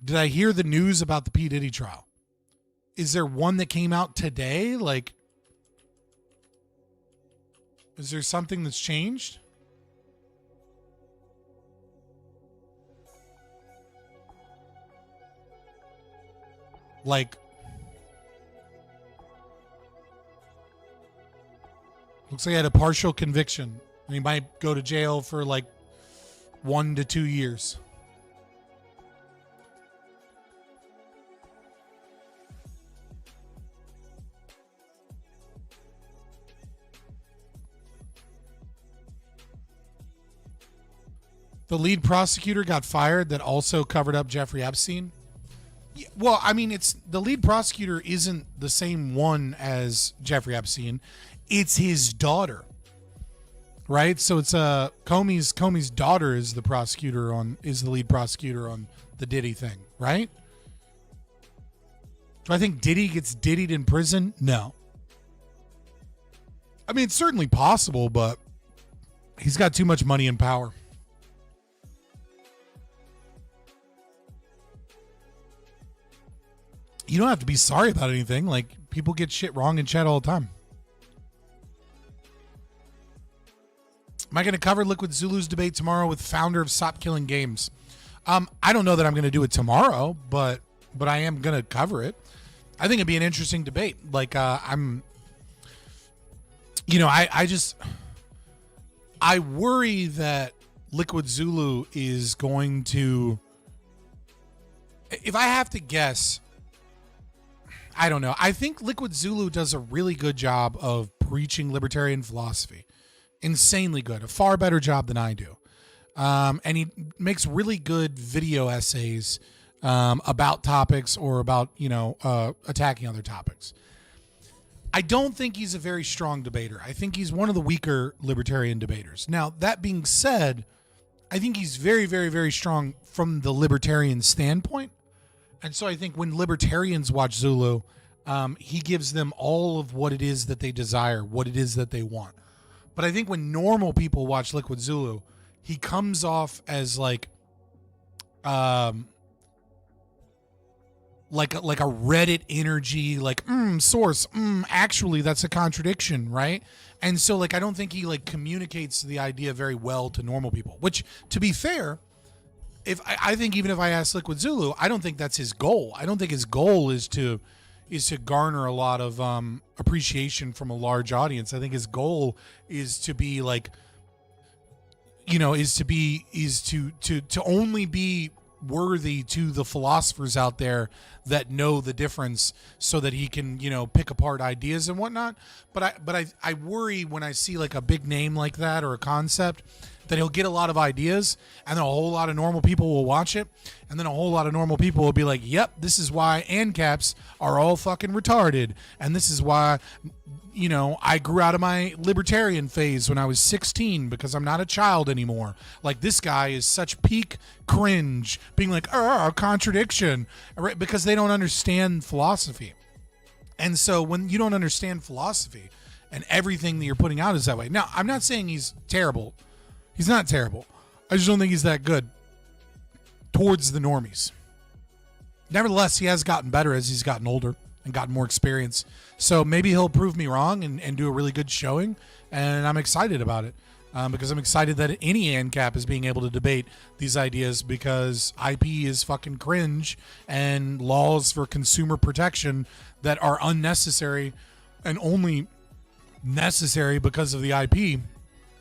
Did I hear the news about the P. Diddy trial? Is there one that came out today? Like, is there something that's changed? Like, looks like he had a partial conviction and he might go to jail for like 1 to 2 years. The lead prosecutor got fired that also covered up Jeffrey Epstein. Yeah, well, I mean, it's the lead prosecutor isn't the same one as Jeffrey Epstein. It's his daughter, right? So it's Comey's daughter is the lead prosecutor on the Diddy thing, right? Do I think Diddy gets diddied in prison? No. I mean, it's certainly possible, but he's got too much money and power. You don't have to be sorry about anything. Like, people get shit wrong in chat all the time. Am I going to cover Liquid Zulu's debate tomorrow with founder of Stop Killing Games? I don't know that I'm going to do it tomorrow, but I am going to cover it. I think it'd be an interesting debate. Like, I worry that Liquid Zulu is going to, if I have to guess, I don't know. I think Liquid Zulu does a really good job of preaching libertarian philosophy. Insanely good. A far better job than I do. And he makes really good video essays about topics or about, attacking other topics. I don't think he's a very strong debater. I think he's one of the weaker libertarian debaters. Now, that being said, I think he's very, very, very strong from the libertarian standpoint. And so I think when libertarians watch Zulu, he gives them all of what it is that they desire, what it is that they want. But I think when normal people watch Liquid Zulu, he comes off as like a Reddit energy, like, source, actually that's a contradiction, right? And so like I don't think he like communicates the idea very well to normal people, which, to be fair, I think even if I ask Liquid Zulu, I don't think that's his goal. I don't think his goal is to garner a lot of appreciation from a large audience. I think his goal is to be like, is to only be worthy to the philosophers out there that know the difference, so that he can pick apart ideas and whatnot. But I worry when I see like a big name like that or a concept, that he'll get a lot of ideas and then a whole lot of normal people will watch it, and then a whole lot of normal people will be like, yep, this is why ANCAPs are all fucking retarded, and this is why I grew out of my libertarian phase when I was 16 because I'm not a child anymore. Like, this guy is such peak cringe, being like, contradiction, right? Because they don't understand philosophy. And so when you don't understand philosophy and everything that you're putting out is that way. Now, I'm not saying he's terrible. He's not terrible. I just don't think he's that good towards the normies. Nevertheless, he has gotten better as he's gotten older and gotten more experience. So maybe he'll prove me wrong and do a really good showing. And I'm excited about it because I'm excited that any ANCAP is being able to debate these ideas, because IP is fucking cringe, and laws for consumer protection that are unnecessary and only necessary because of the IP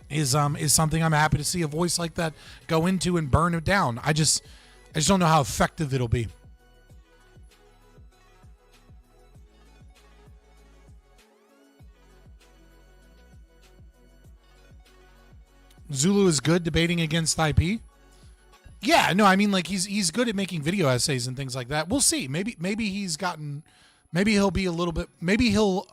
is something I'm happy to see a voice like that go into and burn it down. I just don't know how effective it'll be. Zulu is good debating against IP. Yeah, no, I mean, like he's good at making video essays and things like that. We'll see. Maybe he'll be a little bit. Maybe he'll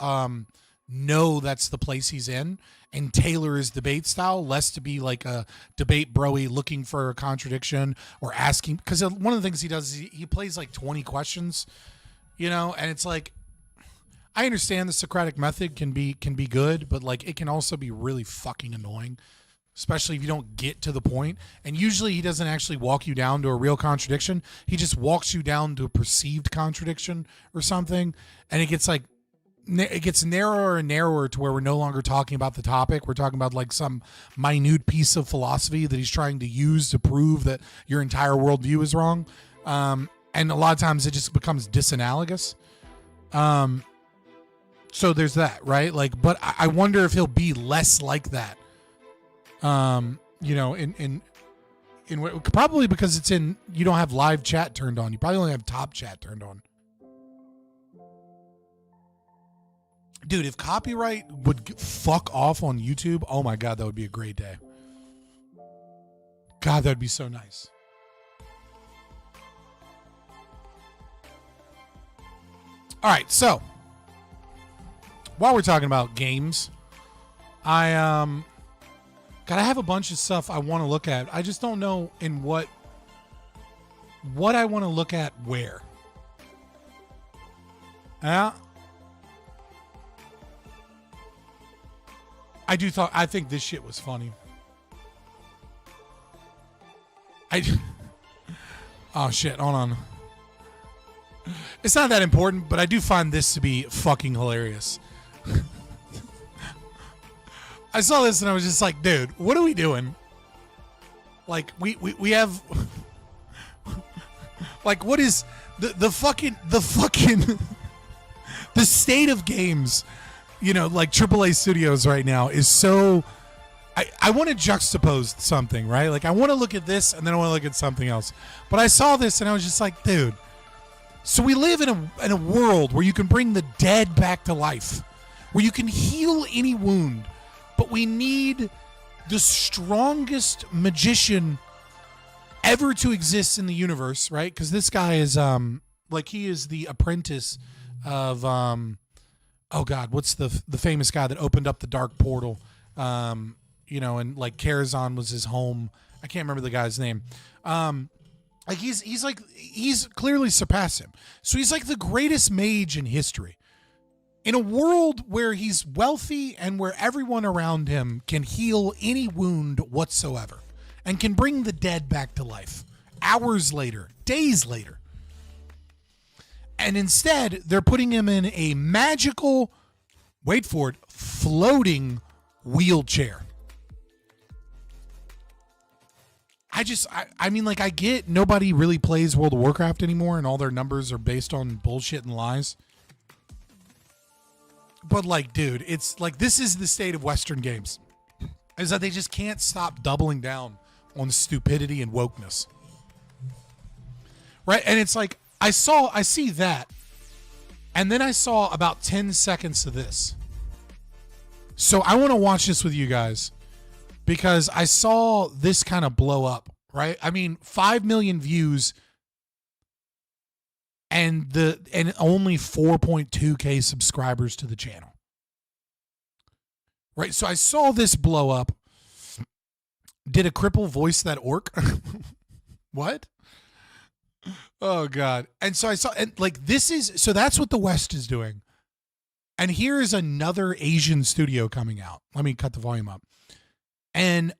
know that's the place he's in and tailor his debate style less to be like a debate broy looking for a contradiction or asking. Because one of the things he does is he plays like 20 questions, and it's like, I understand the Socratic method can be good, but like it can also be really fucking annoying. Especially if you don't get to the point. And usually he doesn't actually walk you down to a real contradiction. He just walks you down to a perceived contradiction or something. And it gets narrower and narrower to where we're no longer talking about the topic. We're talking about like some minute piece of philosophy that he's trying to use to prove that your entire worldview is wrong. And a lot of times it just becomes disanalogous. So there's that, right? Like, but I wonder if he'll be less like that. In probably because you don't have live chat turned on. You probably only have top chat turned on. Dude, if copyright would fuck off on YouTube, oh my God, that would be a great day. God, that'd be so nice. All right, so while we're talking about games, God, I have a bunch of stuff I want to look at. I just don't know in what I want to look at where. I think this shit was funny. Oh shit, hold on. It's not that important, but I do find this to be fucking hilarious. I saw this and I was just like, dude, what are we doing? Like, we have like, what is the fucking the state of games, like AAA studios right now is so, I want to juxtapose something, right? Like I want to look at this and then I want to look at something else. But I saw this and I was just like, dude, so we live in a world where you can bring the dead back to life, where you can heal any wound. But we need the strongest magician ever to exist in the universe, right? Because this guy is he is the apprentice of oh God, what's the famous guy that opened up the dark portal? And like Karazhan was his home. I can't remember the guy's name. He's clearly surpassed him. So he's like the greatest mage in history. In a world where he's wealthy and where everyone around him can heal any wound whatsoever and can bring the dead back to life hours later, days later. And instead, they're putting him in a magical, wait for it, floating wheelchair. I mean, like, I get nobody really plays World of Warcraft anymore and all their numbers are based on bullshit and lies. But like, dude, it's like, this is the state of Western games, is that they just can't stop doubling down on stupidity and wokeness. Right. And it's like, I see that. And then I saw about 10 seconds of this. So I want to watch this with you guys because I saw this kind of blow up, right? I mean, 5 million views and only 4.2K subscribers to the channel. Right, so I saw this blow up. Did a cripple voice that orc? What? Oh God. And so I saw, and like, so that's what the West is doing. And here is another Asian studio coming out. Let me cut the volume up. And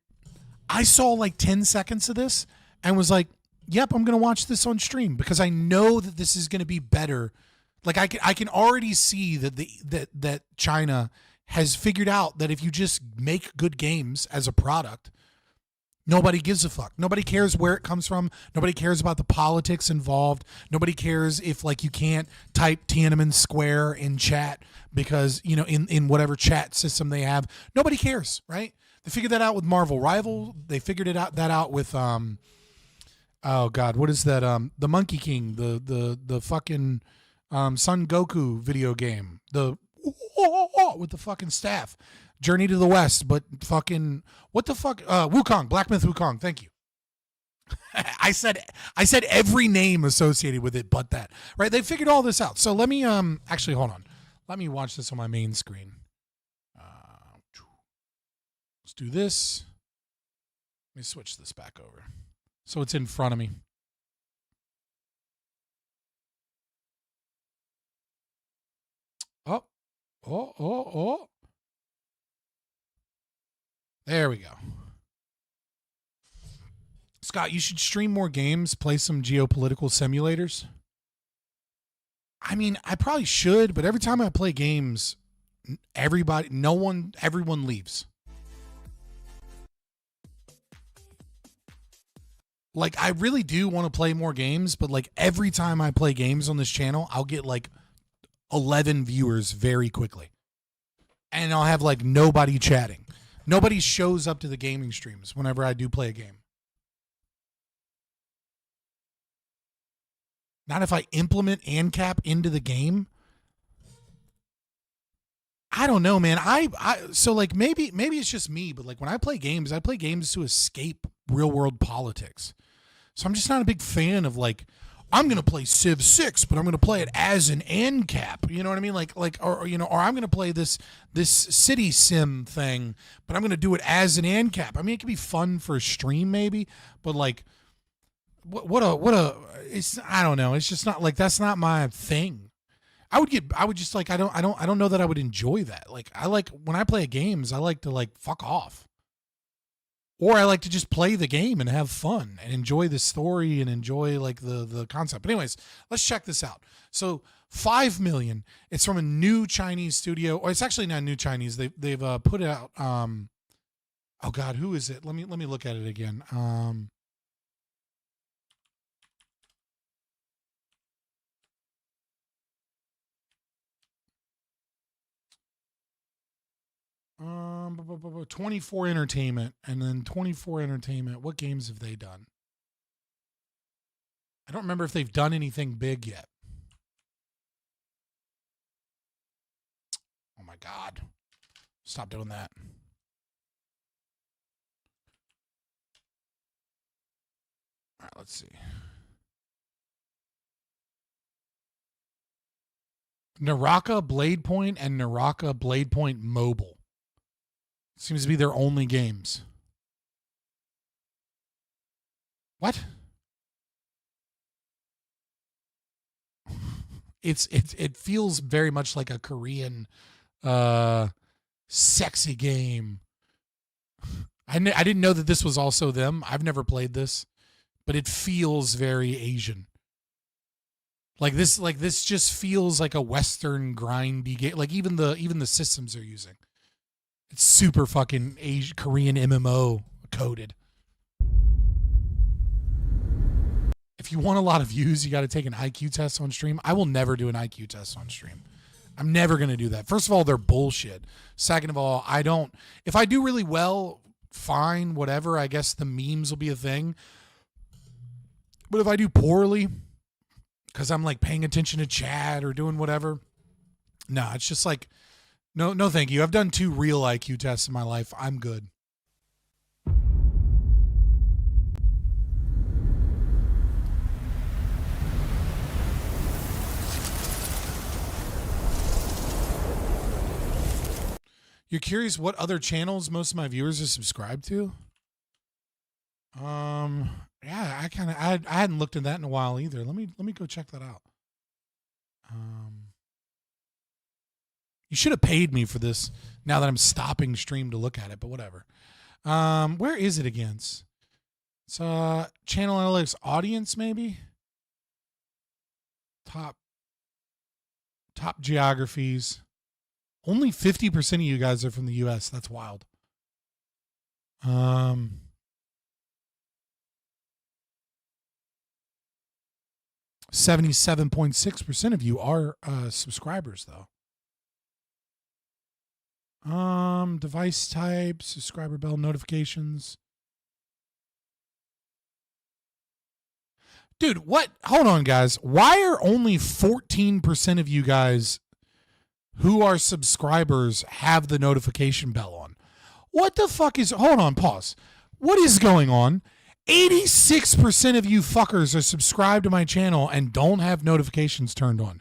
I saw like 10 seconds of this and was like, yep, I'm going to watch this on stream because I know that this is going to be better. Like I can already see that that China has figured out that if you just make good games as a product, nobody gives a fuck. Nobody cares where it comes from. Nobody cares about the politics involved. Nobody cares if like you can't type Tiananmen Square in chat because, in whatever chat system they have. Nobody cares, right? They figured that out with Marvel Rival. They figured that out with oh God, what is that? The Monkey King, the fucking Son Goku video game. With the fucking staff. Journey to the West, but fucking what the fuck? Wukong, Black Myth Wukong. Thank you. I said every name associated with it but that. Right? They figured all this out. So let me actually hold on. Let me watch this on my main screen. Let's do this. Let me switch this back over. So it's in front of me. Oh. There we go. Scott, you should stream more games, play some geopolitical simulators. I mean, I probably should, but every time I play games, everyone leaves. Like, I really do want to play more games, but like every time I play games on this channel, I'll get like 11 viewers very quickly. And I'll have like nobody chatting. Nobody shows up to the gaming streams whenever I do play a game. Not if I implement ANCAP into the game. I don't know, man. So like maybe it's just me, but like when I play games to escape real world politics. So I'm just not a big fan of like, I'm going to play Civ 6, but I'm going to play it as an ANCAP. You know what I mean? Or I'm going to play this city sim thing, but I'm going to do it as an ANCAP. I mean, it could be fun for a stream maybe, but like, I don't know. It's just not like, that's not my thing. I don't know that I would enjoy that. Like, when I play games, I like to like fuck off. Or I like to just play the game and have fun and enjoy the story and enjoy like the concept. But anyways, let's check this out. So 5 million. It's from a new Chinese studio, or it's actually not new Chinese. They've put it out. Oh God, who is it? Let me look at it again. Um, 24 Entertainment, and then 24 Entertainment. What games have they done? I don't remember if they've done anything big yet. Oh my God. Stop doing that. All right, let's see. Naraka Blade Point and Naraka Blade Point Mobile. Seems to be their only games. What? It feels very much like a Korean sexy game. I didn't know that this was also them. I've never played this, but it feels very Asian. Like this just feels like a Western grindy game. Like even the systems they're using. It's super fucking Asian, Korean MMO coded. If you want a lot of views, you got to take an IQ test on stream. I will never do an IQ test on stream. I'm never going to do that. First of all, they're bullshit. Second of all, if I do really well, fine, whatever. I guess the memes will be a thing. But if I do poorly, because I'm like paying attention to chat or doing whatever, no, it's just like, no, thank you. I've done 2 real IQ tests in my life. I'm good. You're curious what other channels most of my viewers are subscribed to? Yeah, I hadn't looked at that in a while either. Let me go check that out. You should have paid me for this now that I'm stopping stream to look at it, but whatever. Where is it against? It's channel analytics audience, maybe? Top geographies. Only 50% of you guys are from the US. That's wild. 77.6% of you are subscribers though. Device type, subscriber bell notifications. Dude, what? Hold on, guys. Why are only 14% of you guys who are subscribers have the notification bell on? What the fuck is... Hold on, pause. What is going on? 86% of you fuckers are subscribed to my channel and don't have notifications turned on.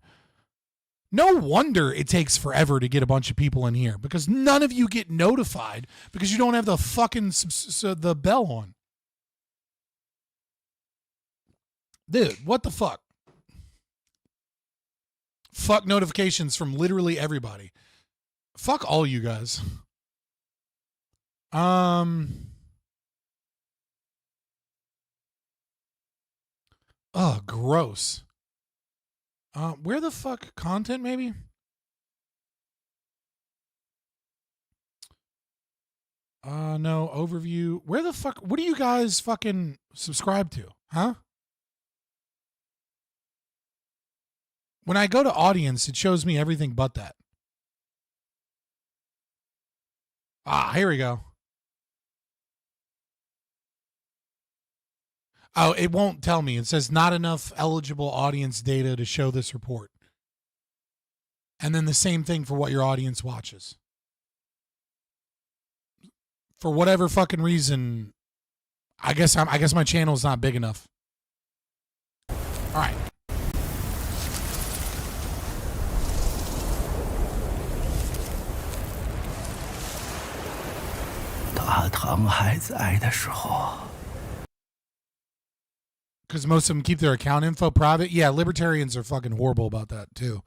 No wonder it takes forever to get a bunch of people in here, because none of you get notified because you don't have the fucking the bell on. Dude, what the fuck? Fuck notifications from literally everybody. Fuck all you guys. Oh, gross. Where the fuck? Content, maybe? No, overview. Where the fuck? What do you guys fucking subscribe to? Huh? When I go to audience, it shows me everything but that. Here we go. Oh, it won't tell me. It says not enough eligible audience data to show this report. And then the same thing for what your audience watches. For whatever fucking reason, I guess my channel's not big enough. All right. Because most of them keep their account info private. Yeah, libertarians are fucking horrible about that too.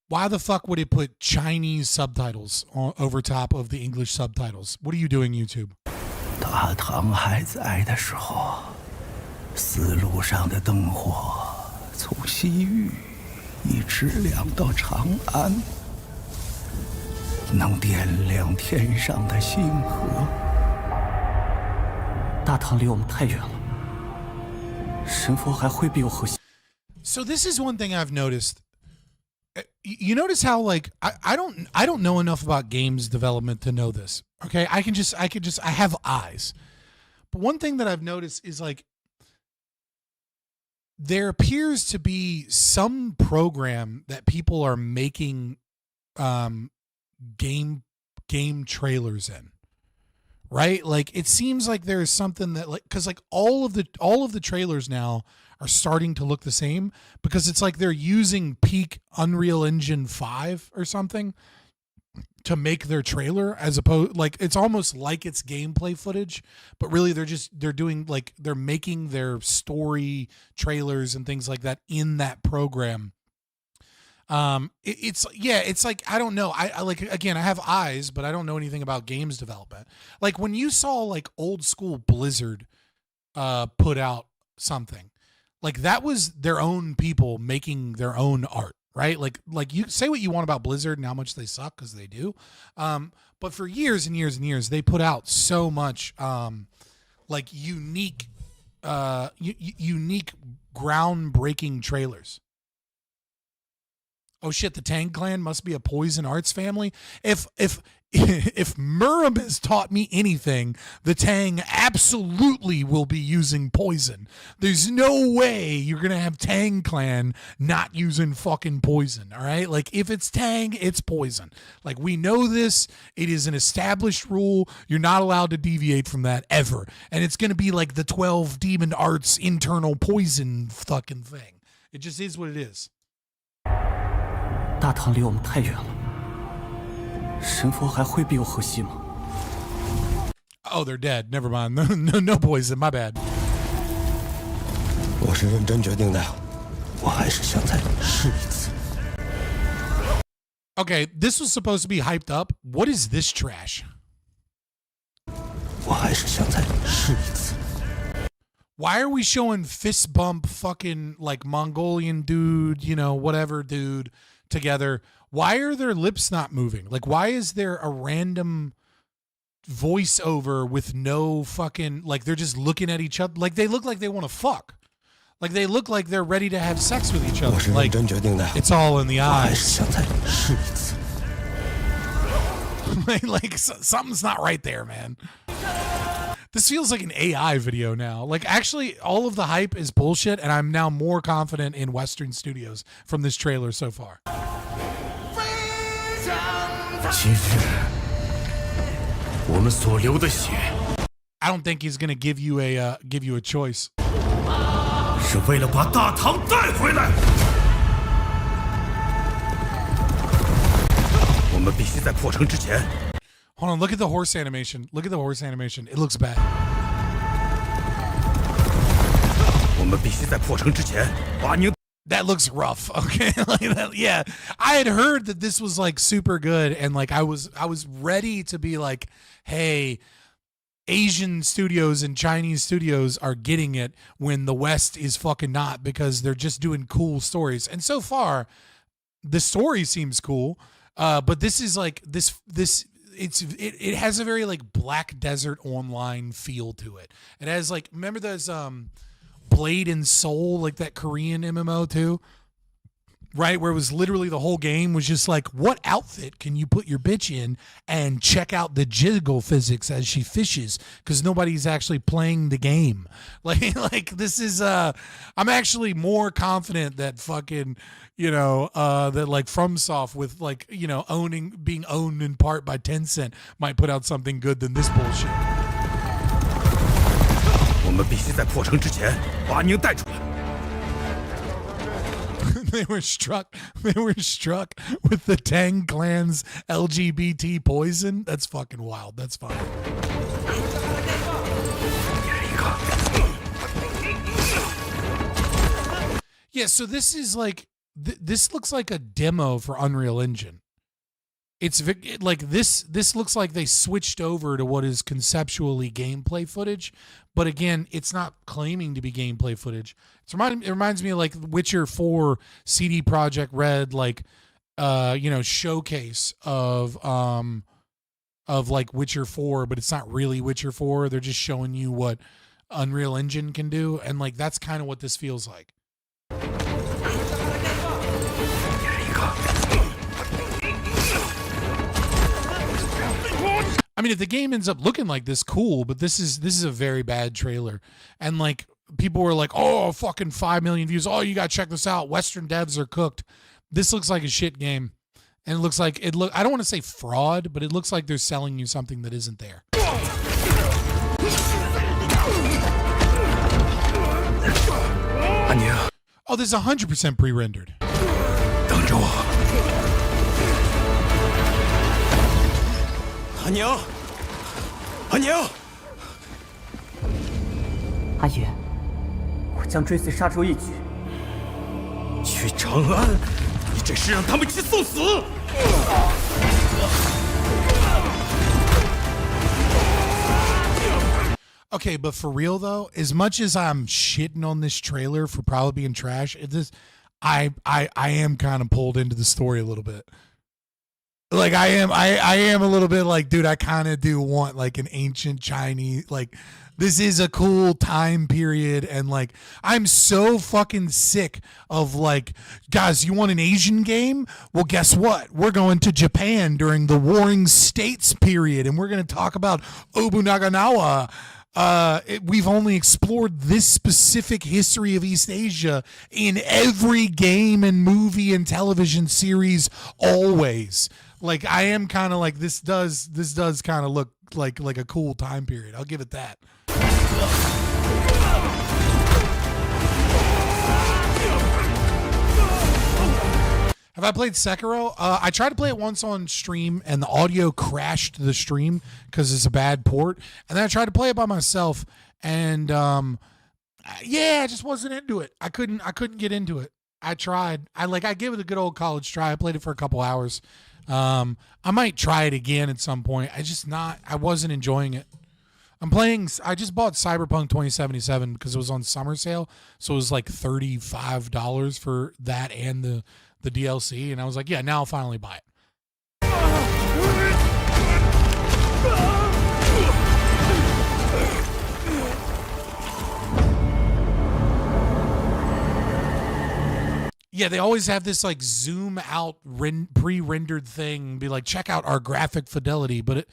Why the fuck would it put Chinese subtitles over top of the English subtitles? What are you doing, YouTube? So this is one thing I've noticed. You notice how like I don't know enough about games development to know this. Okay, I have eyes. But one thing that I've noticed is like there appears to be some program that people are making game trailers in, right? Like it seems like there is something that like, because like all of the trailers now are starting to look the same, because it's like they're using peak Unreal Engine 5 or something to make their trailer, as opposed like it's almost like it's gameplay footage, but really they're making their story trailers and things like that in that program. It's like, I don't know. I like, again, I have eyes, but I don't know anything about games development. Like when you saw like old school Blizzard, put out something like that, was their own people making their own art, right? Like you say what you want about Blizzard and how much they suck, 'cause they do. But for years and years and years, they put out so much, like unique groundbreaking trailers. Oh shit, the Tang clan must be a Poison Arts family. If Muram has taught me anything, the Tang absolutely will be using poison. There's no way you're going to have Tang clan not using fucking poison, all right? Like if it's Tang, it's poison. Like we know this, it is an established rule. You're not allowed to deviate from that ever. And it's going to be like the 12 Demon Arts internal poison fucking thing. It just is what it is. 大唐离我们太远了，神佛还会庇佑河西吗？ Oh, they're dead. Never mind. No poison. My bad. 我是认真决定的，我还是想再试一次。 Okay, this was supposed to be hyped up. What is this trash? 我还是想再试一次。 Why are we showing fist bump fucking like Mongolian dude, you know, whatever dude together? Why are their lips not moving? Like, why is there a random voiceover with no fucking, like, they're just looking at each other? Like, they look like they want to fuck. Like, they look like they're ready to have sex with each other. Like, it's all in the eyes. like something's not right there, man. This feels like an AI video now. Like, actually, all of the hype is bullshit, and I'm now more confident in Western studios from this trailer so far. Freedom! I don't think he's gonna give you a choice. 是为了把大唐带回来。我们必须在破城之前。Hold on, look at the horse animation. Look at the horse animation. It looks bad. 我们必须在破城之前把你。 That looks rough. Okay, like that, yeah. I had heard that this was like super good, and like I was ready to be like, hey, Asian studios and Chinese studios are getting it when the West is fucking not, because they're just doing cool stories. And so far, the story seems cool, but this is like this. It has a very like Black Desert Online feel to it. It has like, remember those Blade and Soul, like that Korean MMO too, right? Where it was literally the whole game was just like, what outfit can you put your bitch in and check out the jiggle physics as she fishes, because nobody's actually playing the game. Like this is I'm actually more confident that fucking, you know, that like FromSoft with like, you know, being owned in part by Tencent might put out something good than this bullshit. 我们必须在破城之前把您带出来。They were struck with the Tang Clan's LGBT poison. That's fucking wild. That's fine. Yeah, so this is like this looks like a demo for Unreal Engine. It's like this looks like they switched over to what is conceptually gameplay footage, but again, it's not claiming to be gameplay footage. It reminds me of like Witcher 4 CD Projekt Red, like you know, showcase of like Witcher 4, but it's not really Witcher 4. They're just showing you what Unreal Engine can do, and like that's kind of what this feels like. I mean, if the game ends up looking like this, cool, but this is a very bad trailer. And like people were like, "Oh, fucking 5 million views. Oh, you got to check this out. Western devs are cooked." This looks like a shit game. And it looks like I don't want to say fraud, but it looks like they're selling you something that isn't there. Oh, this is 100% pre-rendered. 等着我。阿娘，阿娘，阿爷，我将追随杀出一举。去长安，你这是让他们去送死！ Okay, but for real though, as much as I'm shitting on this trailer for probably being trash, I am kind of pulled into the story a little bit. Like I am a little bit like, dude, I kind of do want like an ancient Chinese, like this is a cool time period. And like, I'm so fucking sick of like, guys, you want an Asian game? Well, guess what? We're going to Japan during the Warring States period. And we're going to talk about Obunaganawa. We've only explored this specific history of East Asia in every game and movie and television series always. Like I am kind of like this does kind of look like a cool time period. I'll give it that. Have I played Sekiro? I tried to play it once on stream and the audio crashed the stream because it's a bad port. And then I tried to play it by myself and yeah, I just wasn't into it. I couldn't get into it. I tried. I gave it a good old college try. I played it for a couple hours. I might try it again at some point. I wasn't enjoying it. I just bought Cyberpunk 2077 because it was on summer sale. So it was like $35 for that and the DLC. And I was like, yeah, now I'll finally buy it. Yeah, they always have this like zoom out pre-rendered thing and be like, check out our graphic fidelity, but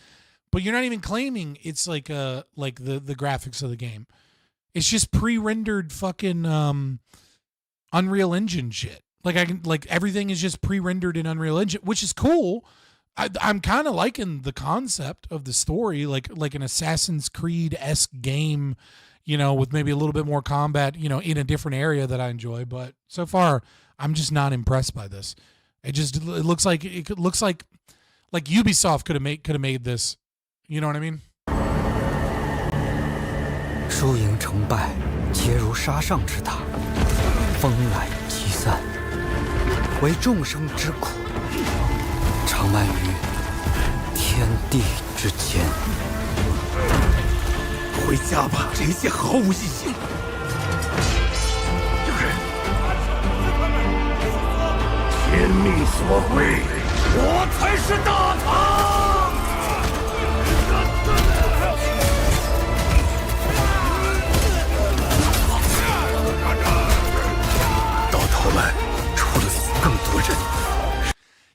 you're not even claiming it's like the graphics of the game. It's just pre-rendered fucking Unreal Engine shit. Like everything is just pre-rendered in Unreal Engine, which is cool, I'm kind of liking the concept of the story, like an Assassin's Creed-esque game, with maybe a little bit more combat, in a different area that I enjoy. But so far, I'm just not impressed by this. It looks like Ubisoft could have made this. You know what I mean? 输赢成败，皆如沙上之塔，风来即散，为众生之苦，长漫于天地之间。回家吧，这一切毫无意义。天命所归，我才是大唐。到头来，除了死更多人。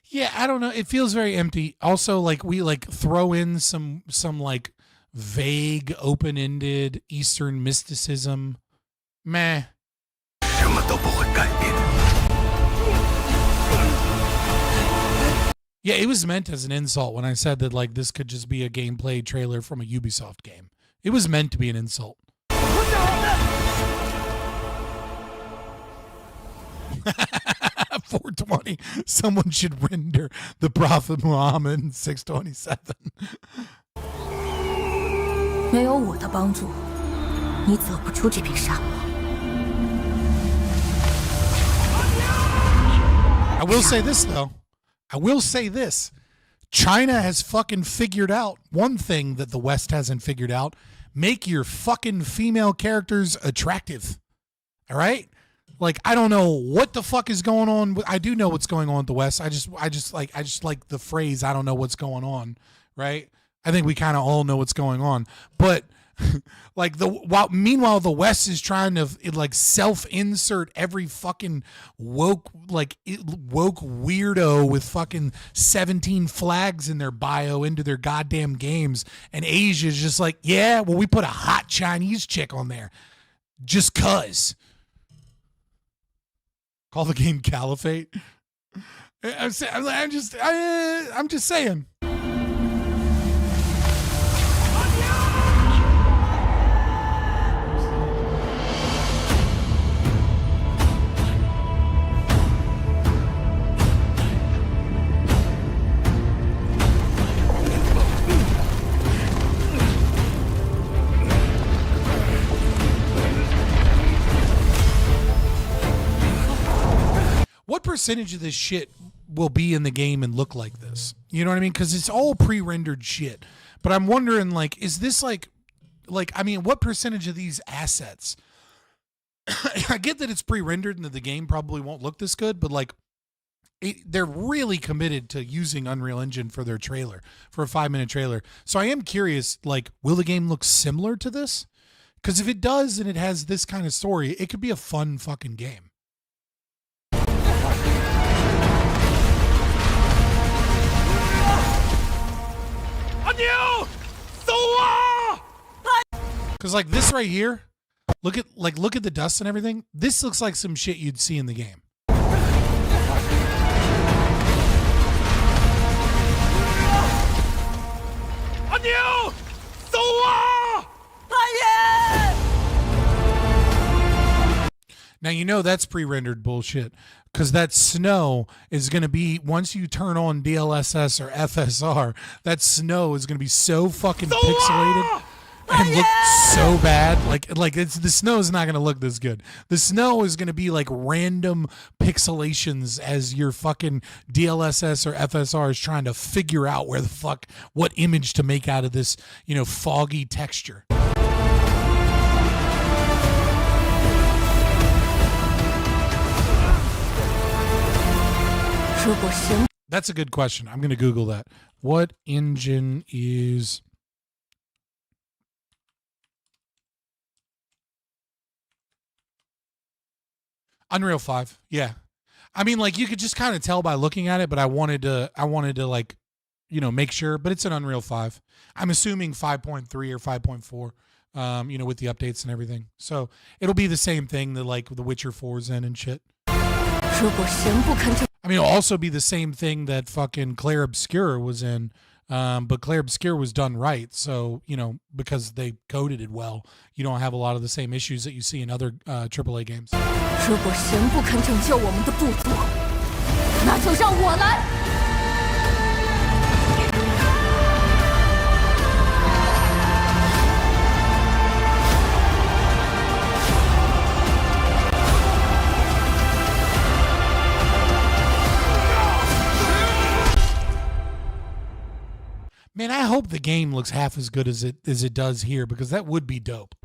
Yeah, I don't know. It feels very empty. Also, we throw in some vague, open-ended Eastern mysticism. Meh. 什么都不会改变。Yeah, it was meant as an insult when I said that this could just be a gameplay trailer from a Ubisoft game. It was meant to be an insult. 420. Someone should render the Prophet Muhammad in 627. 没有我的帮助，你走不出这片沙漠。I will say this though. I will say this. China has fucking figured out one thing that the West hasn't figured out. Make your fucking female characters attractive. All right? I don't know what the fuck is going on. I do know what's going on with the West. I just like the phrase, I don't know what's going on, right? I think we kind of all know what's going on. But meanwhile the West is trying to self-insert every fucking woke weirdo with fucking 17 flags in their bio into their goddamn games, and Asia's just yeah, well, we put a hot Chinese chick on there just cuz. Call the game Caliphate. I'm just saying. What percentage of this shit will be in the game and look like this? You know what I mean? Because it's all pre-rendered shit. But I'm wondering, is this what percentage of these assets? I get that it's pre-rendered and that the game probably won't look this good, but they're really committed to using Unreal Engine for their trailer, for a 5-minute trailer. So I am curious, will the game look similar to this? Because if it does and it has this kind of story, it could be a fun fucking game. Because this right here, look at the dust and everything. This looks like some shit you'd see in the game. Now that's pre-rendered bullshit, because that snow is going to be, once you turn on DLSS or FSR, that snow is going to be so fucking pixelated and look so bad. The snow is not going to look this good. The snow is going to be random pixelations as your fucking DLSS or FSR is trying to figure out what image to make out of this, foggy texture. That's a good question. I'm going to Google that. What engine is Unreal 5? Yeah. I mean, you could just kind of tell by looking at it, but I wanted to make sure, but it's an Unreal 5. I'm assuming 5.3 or 5.4, with the updates and everything. So it'll be the same thing that The Witcher 4's in and shit. I mean, it'll also be the same thing that fucking Claire Obscure was in, but Claire Obscure was done right. So, you know, because they coded it well, you don't have a lot of the same issues that you see in other AAA games. 如果神不肯拯救我们的部族，那就让我来。Man, I hope the game looks half as good as it does here, because that would be dope.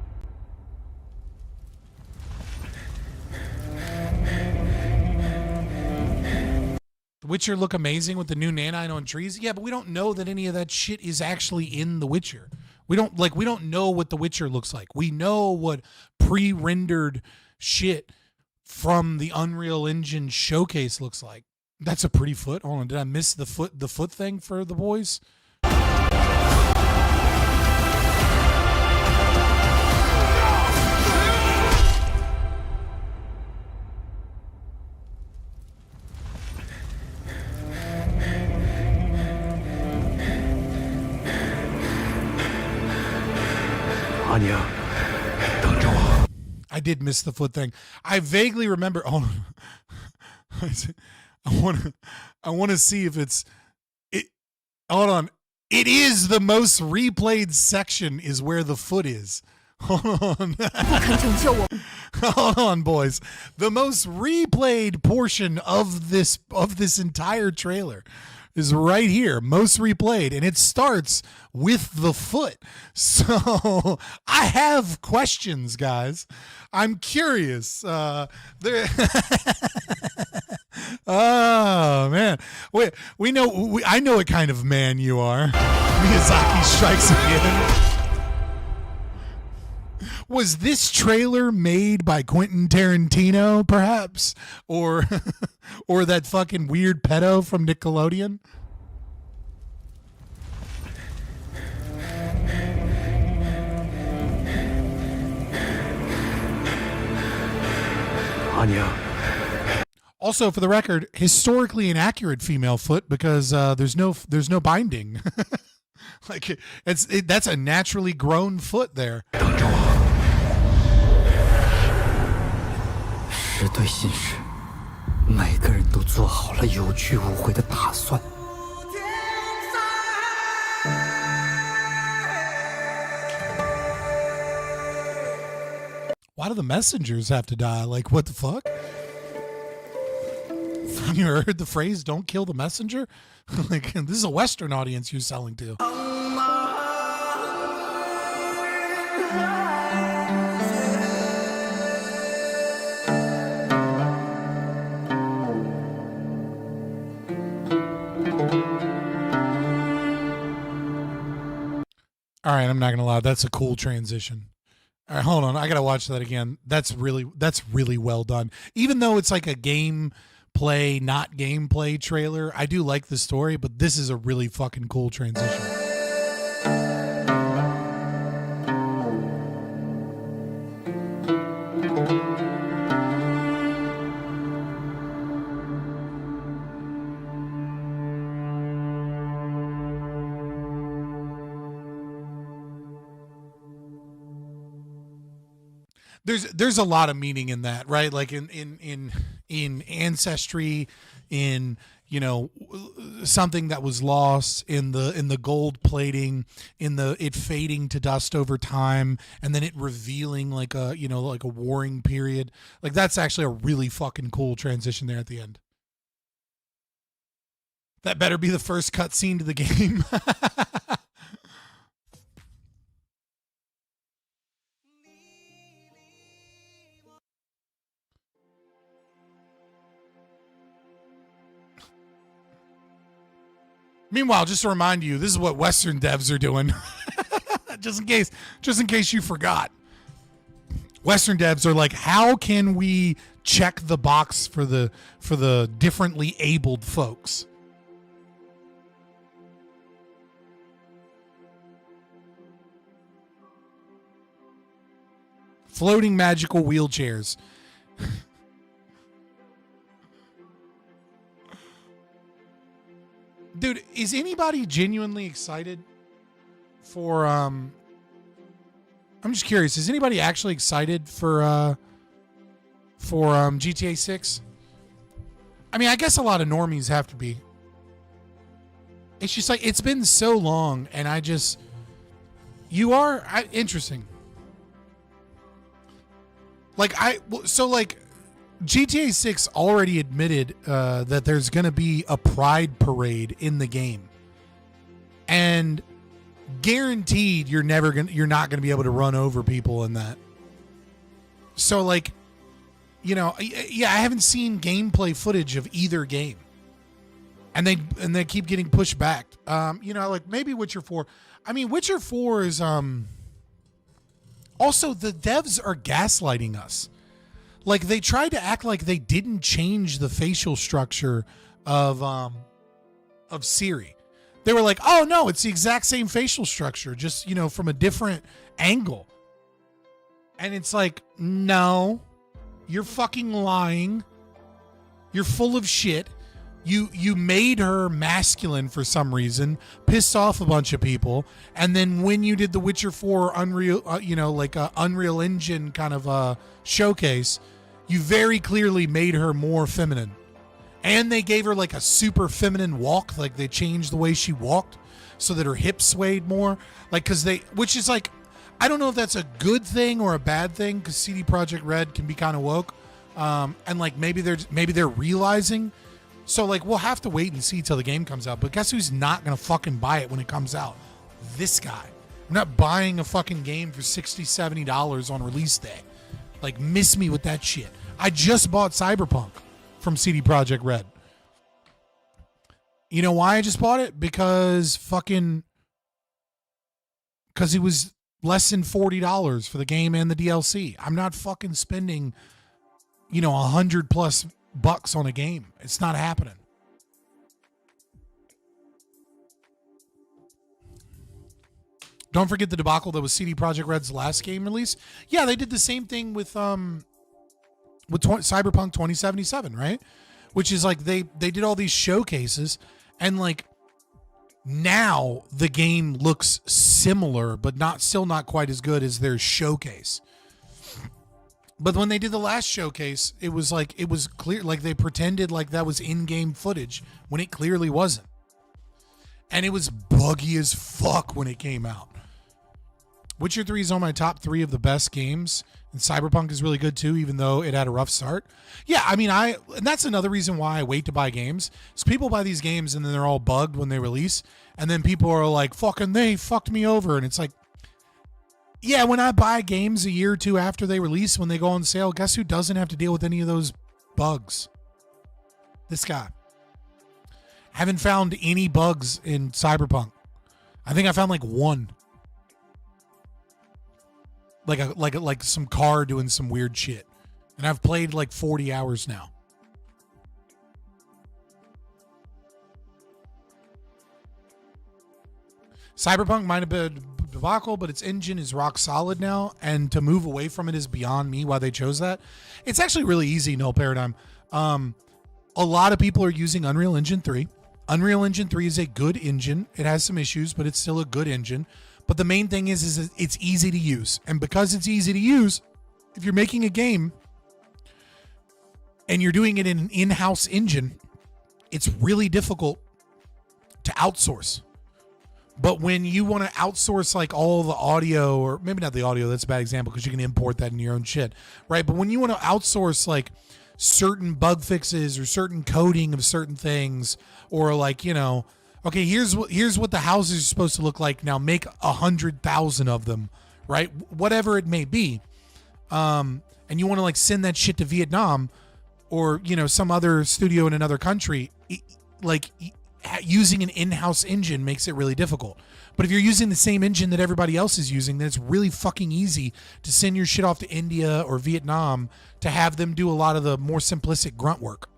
The Witcher look amazing with the new nanite on trees. Yeah, but we don't know that any of that shit is actually in The Witcher. We don't know what The Witcher looks like. We know what pre-rendered shit from the Unreal Engine showcase looks like. That's a pretty foot. Hold on, did I miss the foot thing for the boys? Anya, 等着我。 I did miss the foot thing. I vaguely remember. Oh, I want to see if it's it. Hold on. It is the most replayed section is where the foot is. Hold on. Hold on, boys. The most replayed portion of this entire trailer is right here, most replayed, and it starts with the foot. So I have questions, guys. I'm curious. Oh man, I know what kind of man you are. Miyazaki strikes again. Was this trailer made by Quentin Tarantino, perhaps? Or or that fucking weird pedo from Nickelodeon? Anya. Also, for the record, historically inaccurate female foot, because there's no binding. Like that's a naturally grown foot there. 是对信使，每个人都做好了有去无回的打算。Why do the messengers have to die? Like, what the fuck? You heard the phrase, don't kill the messenger? Like, this is a Western audience you're selling to. All right, I'm not gonna lie, that's a cool transition. All right, hold on, I gotta watch that again. That's really well done. Even though it's like a gameplay, not gameplay trailer, I do like the story, but this is a really fucking cool transition. There's a lot of meaning in that, right? Like in ancestry, in, you know, something that was lost, in the gold plating, in it fading to dust over time, and then it revealing like a, you know, like a warring period. Like, that's actually a really fucking cool transition there at the end. That better be the first cutscene to the game. Meanwhile, just to remind you, this is what Western devs are doing. just in case you forgot. Western devs are like, how can we check the box for the differently abled folks? Floating magical wheelchairs. Dude, is anybody genuinely excited for I'm just curious, is anybody actually excited for GTA 6? I mean, I guess a lot of normies have to be. It's just like, it's been so long, and interesting. Like, GTA 6 already admitted that there's going to be a pride parade in the game. And guaranteed you're not going to be able to run over people in that. So, like, you know, yeah, I haven't seen gameplay footage of either game. And they keep getting pushed back. You know, like maybe Witcher 4. I mean, Witcher 4 is also, the devs are gaslighting us. Like, they tried to act like they didn't change the facial structure of Ciri. They were like, "Oh no, it's the exact same facial structure, just, you know, from a different angle." And it's like, "No, you're fucking lying. You're full of shit. You made her masculine for some reason, pissed off a bunch of people, and then when you did the Witcher 4 Unreal, Unreal Engine kind of showcase, you very clearly made her more feminine, and they gave her like a super feminine walk, like they changed the way she walked so that her hips swayed more, like which is like, I don't know if that's a good thing or a bad thing, because CD Projekt Red can be kind of woke, and like maybe they're realizing. So, like, we'll have to wait and see till the game comes out. But guess who's not going to fucking buy it when it comes out? This guy. I'm not buying a fucking game for $60, $70 on release day. Like, miss me with that shit. I just bought Cyberpunk from CD Projekt Red. You know why I just bought it? Because it was less than $40 for the game and the DLC. I'm not fucking spending, you know, $100+ bucks on a game. It's not happening. Don't forget the debacle that was CD Projekt Red's last game release. Yeah, they did the same thing with Cyberpunk 2077, right? Which is like they did all these showcases, and like now the game looks similar, but still not quite as good as their showcase. But when they did the last showcase, it was clear, like they pretended like that was in-game footage when it clearly wasn't. And it was buggy as fuck when it came out. Witcher 3 is on my top 3 of the best games, and Cyberpunk is really good too, even though it had a rough start. Yeah, I mean, and that's another reason why I wait to buy games. Is people buy these games and then they're all bugged when they release, and then people are like, "Fucking, they fucked me over," and it's like, yeah, when I buy games a year or two after they release, when they go on sale, guess who doesn't have to deal with any of those bugs? This guy. Haven't found any bugs in Cyberpunk. I think I found like one. Like some car doing some weird shit. And I've played like 40 hours now. Cyberpunk might have been debacle, but its engine is rock solid now, and to move away from it is beyond me why they chose that. It's actually really easy, Null Paradigm. A lot of people are using Unreal Engine 3. Unreal Engine 3 is a good engine. It has some issues, but it's still a good engine. But the main thing is it's easy to use. And because it's easy to use, if you're making a game and you're doing it in an in-house engine, it's really difficult to outsource. But when you want to outsource like all the audio, or maybe not the audio, that's a bad example because you can import that in your own shit, right? But when you want to outsource like certain bug fixes or certain coding of certain things, or like, you know, okay, here's what the houses are supposed to look like. Now make 100,000 of them, right? Whatever it may be. And you want to like send that shit to Vietnam or, you know, some other studio in another country, using an in-house engine makes it really difficult. But if you're using the same engine that everybody else is using, then it's really fucking easy to send your shit off to India or Vietnam to have them do a lot of the more simplistic grunt work.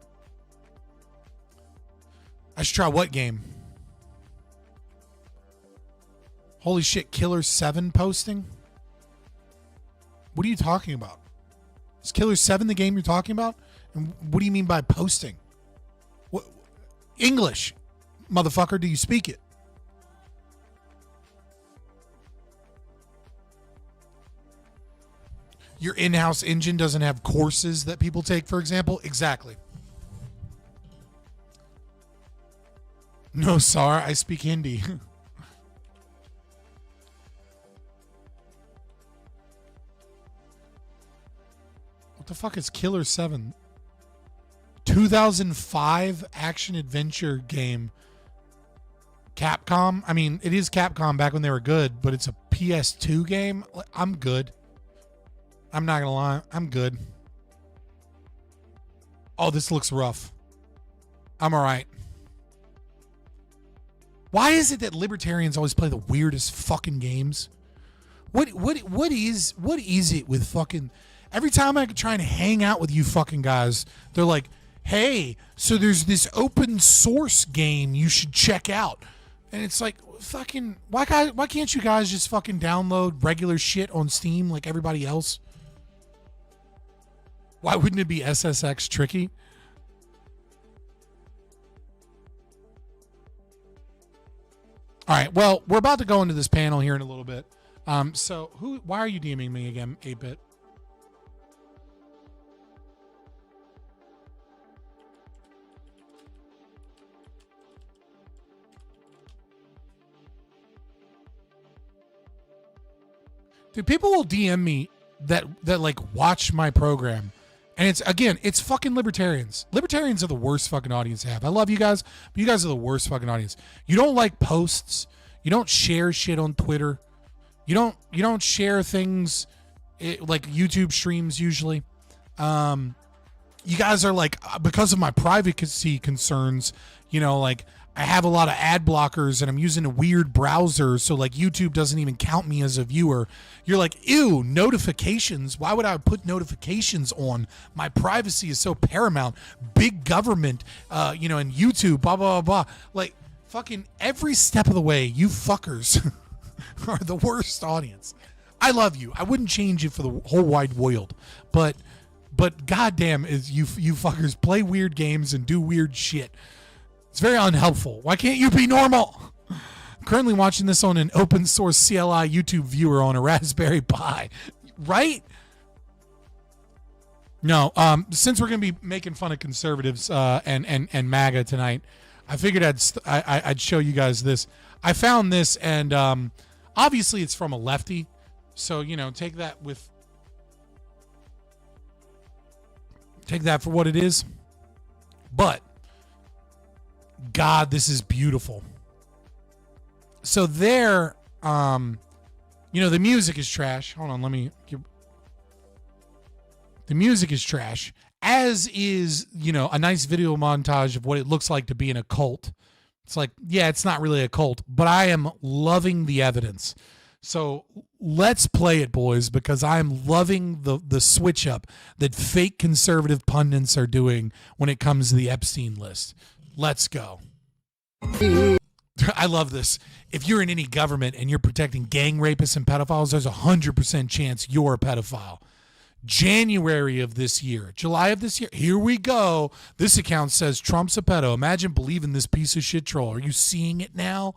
I should try what game? Holy shit, Killer 7 posting? What are you talking about? Is Killer 7 the game you're talking about? And what do you mean by posting? What? English. motherfucker, do you speak it? Your in-house engine doesn't have courses that people take, for example? Exactly. No, sir, I speak Hindi. What the fuck is Killer 7? 2005 action-adventure game. Capcom? I mean, it is Capcom back when they were good, but it's a PS2 game? I'm good. I'm not gonna lie. I'm good. Oh, this looks rough. I'm alright. Why is it that libertarians always play the weirdest fucking games? What is it with fucking... Every time I try and hang out with you fucking guys, they're like, hey, so there's this open source game you should check out. And it's like, fucking... Why can't you guys just fucking download regular shit on Steam like everybody else? Why wouldn't it be SSX tricky? All right, well, we're about to go into this panel here in a little bit. So, why are you DMing me again, 8-Bit? Dude, people will DM me that like watch my program. And it's fucking libertarians. Libertarians are the worst fucking audience to have. I love you guys, but you guys are the worst fucking audience. You don't like posts. You don't share shit on Twitter. You don't share things like YouTube streams usually. You guys are like, because of my privacy concerns, you know, like I have a lot of ad blockers and I'm using a weird browser, so like YouTube doesn't even count me as a viewer. You're like, ew, notifications. Why would I put notifications on? My privacy is so paramount. Big government, you know, and YouTube, blah, blah, blah, blah. Like, fucking every step of the way, you fuckers are the worst audience. I love you. I wouldn't change it for the whole wide world. But goddamn, is you fuckers play weird games and do weird shit. It's very unhelpful. Why can't you be normal? I'm currently watching this on an open source CLI YouTube viewer on a Raspberry Pi. Right? No, since we're going to be making fun of conservatives and MAGA tonight, I figured I'd show you guys this. I found this, and obviously it's from a lefty, so, you know, take that for what it is. But God, this is beautiful. So there, you know, the music is trash. Hold on, the music is trash, as is, you know, a nice video montage of what it looks like to be in a cult. It's like, yeah, it's not really a cult, but I am loving the evidence. So let's play it, boys, because I'm loving the switch up that fake conservative pundits are doing when it comes to the Epstein list. Let's go. I love this. If you're in any government and you're protecting gang rapists and pedophiles, there's 100% chance you're a pedophile. January of this year, July of this year, here we go. This account says Trump's a pedo. Imagine believing this piece of shit troll. Are you seeing it now?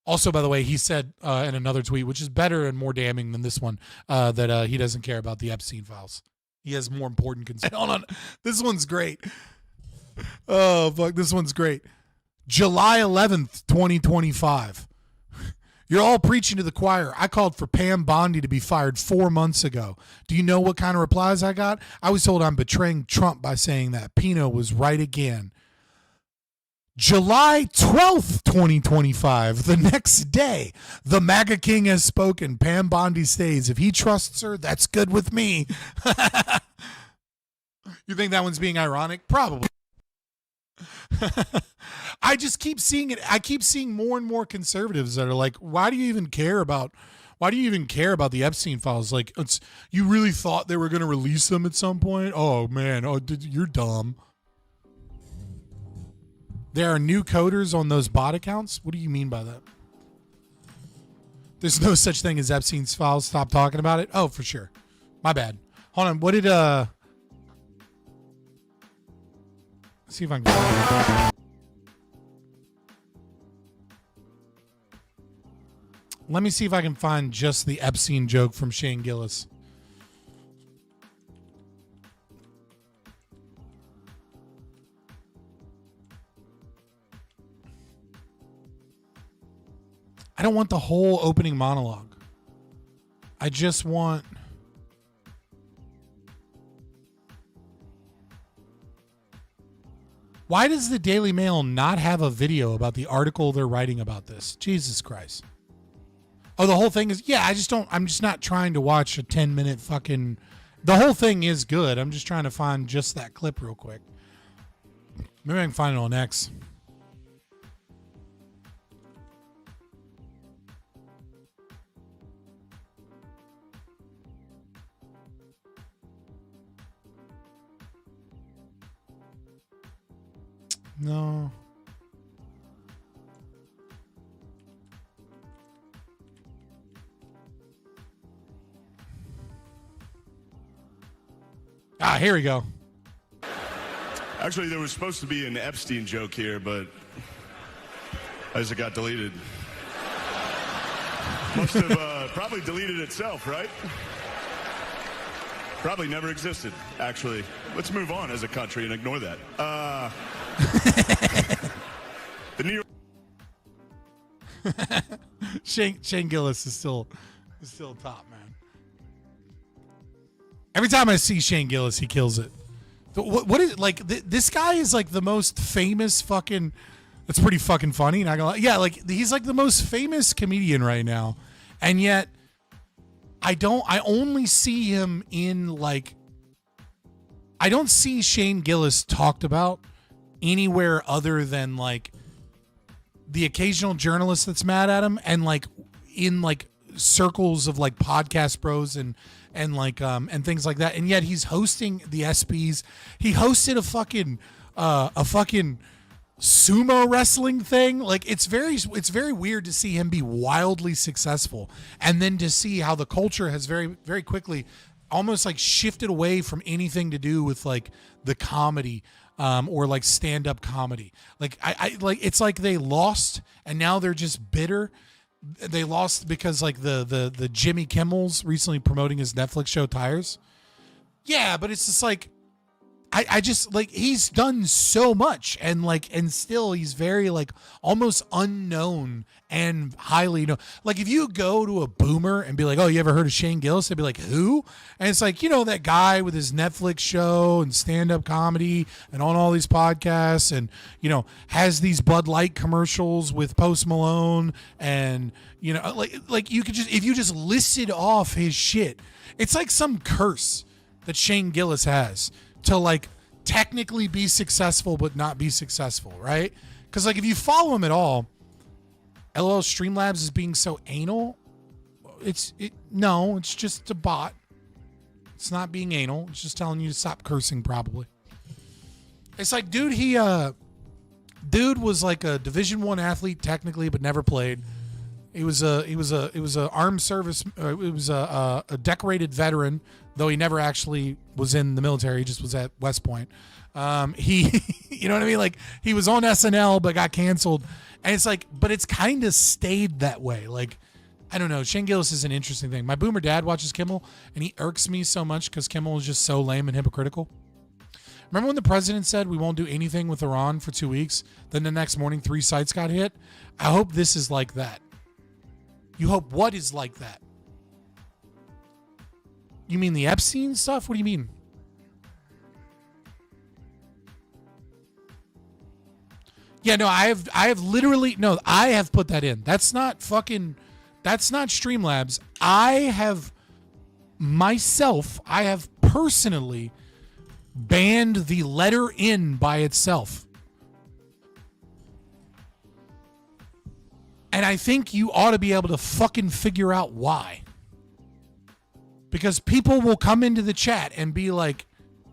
Also, by the way, he said in another tweet, which is better and more damning than this one, that he doesn't care about the Epstein files. He has more important concerns. Hold on. This one's great. Oh, fuck. This one's great. July 11th, 2025. You're all preaching to the choir. I called for Pam Bondi to be fired 4 months ago. Do you know what kind of replies I got? I was told I'm betraying Trump by saying that. Pino was right again. July 12th, 2025, the next day, the MAGA king has spoken. Pam Bondi stays. If he trusts her, that's good with me. You think that one's being ironic? Probably. I just keep seeing it. I keep seeing more and more conservatives that are like, why do you even care about the Epstein files? Like, you really thought they were going to release them at some point? Oh, man. Oh, you're dumb. There are new coders on those bot accounts? What do you mean by that? There's no such thing as Epstein's files. Stop talking about it. Oh, for sure. My bad. Hold on. What did See if I can. Let me see if I can find just the Epstein joke from Shane Gillis. I don't want the whole opening monologue. I just want... Why does the Daily Mail not have a video about the article they're writing about this? Jesus Christ. Oh, the whole thing is... Yeah, I'm just not trying to watch a 10-minute fucking... The whole thing is good. I'm just trying to find just that clip real quick. Maybe I can find it on X. No. Ah, here we go. Actually, there was supposed to be an Epstein joke here, but as it got deleted. Must have probably deleted itself, right? Probably never existed, actually. Let's move on as a country and ignore that. The New York... Shane Gillis is still top, man. Every time I see Shane Gillis, he kills it. What is like? This guy is like the most famous fucking. It's pretty fucking funny. Not gonna lie. Yeah, like he's like the most famous comedian right now, and yet I only see him in like. I don't see Shane Gillis talked about anywhere other than like the occasional journalist that's mad at him, and like in like circles of like podcast bros and like and things like that. And yet he's hosting the ESPYs. He hosted a fucking sumo wrestling thing. Like it's very weird to see him be wildly successful, and then to see how the culture has very, very quickly almost like shifted away from anything to do with like the comedy or like stand-up comedy. Like I like it's like they lost and now they're just bitter. They lost because like the Jimmy Kimmel's recently promoting his Netflix show Tires. Yeah, but it's just like I just like he's done so much and still he's very like almost unknown and highly known. Like if you go to a boomer and be like, "Oh, you ever heard of Shane Gillis?" They'd be like, "Who?" And it's like, you know, that guy with his Netflix show and stand-up comedy and on all these podcasts and, you know, has these Bud Light commercials with Post Malone and, you know, like you could just, if you just listed off his shit, it's like some curse that Shane Gillis has to like technically be successful but not be successful, right? Because like if you follow him at all, LOL Streamlabs is being so anal. It's just a bot. It's not being anal. It's just telling you to stop cursing. Probably. It's like, dude was like a Division I athlete technically, but never played. It was a armed service. It was a decorated veteran, though he never actually was in the military. He just was at West Point. He, you know what I mean? Like he was on SNL, but got canceled. And it's like, but it's kind of stayed that way. Like, I don't know. Shane Gillis is an interesting thing. My boomer dad watches Kimmel, and he irks me so much because Kimmel is just so lame and hypocritical. Remember when the president said we won't do anything with Iran for 2 weeks? Then the next morning, 3 sites got hit. I hope this is like that. You hope what is like that? You mean the Epstein stuff? What do you mean? Yeah, no, I have literally, no, I have put that in. That's not Streamlabs. I have personally banned the letter N by itself. And I think you ought to be able to fucking figure out why. Because people will come into the chat and be like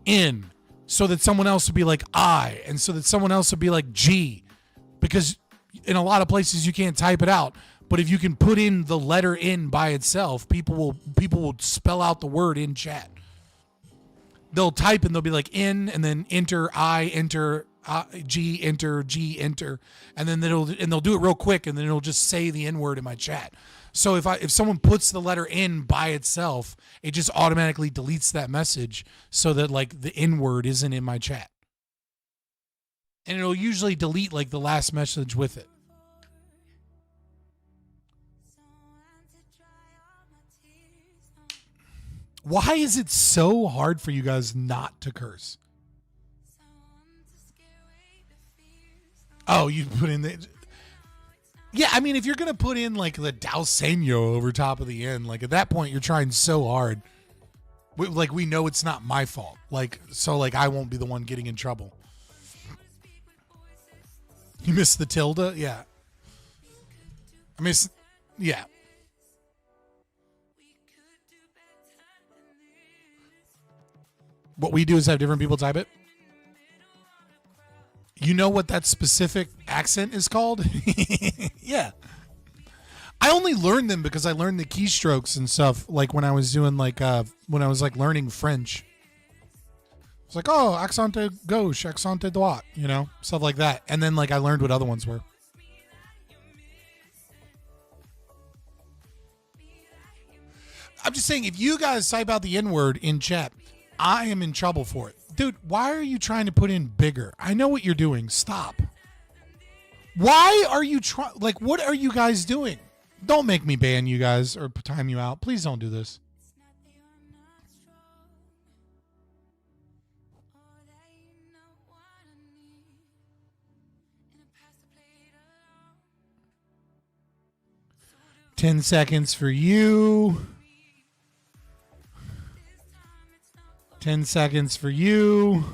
N, so that someone else would be like I, and so that someone else would be like G. Because in a lot of places you can't type it out. But if you can put in the letter N by itself, people will spell out the word in chat. They'll type and they'll be like N and then enter I, enter G enter, and then they'll do it real quick, and then it'll just say the N-word in my chat. So if someone puts the letter N by itself, it just automatically deletes that message so that like the N-word isn't in my chat. And it'll usually delete like the last message with it. Why is it so hard for you guys not to curse? Oh, you put in the... Yeah, I mean, if you're going to put in like the Dalsenio over top of the end, like at that point, you're trying so hard. We know it's not my fault. So I won't be the one getting in trouble. You missed the tilde? Yeah. Yeah. What we do is have different people type it. You know what that specific accent is called? Yeah. I only learned them because I learned the keystrokes and stuff like when I was doing learning French. It's like, oh, accent gauche, accent droite, stuff like that. And then I learned what other ones were. I'm just saying, if you guys type out the N-word in chat, I am in trouble for it. Dude, why are you trying to put in bigger? I know what you're doing. Stop. Why are you trying? What are you guys doing? Don't make me ban you guys or time you out. Please don't do this. $10 seconds for you. 10 seconds for you.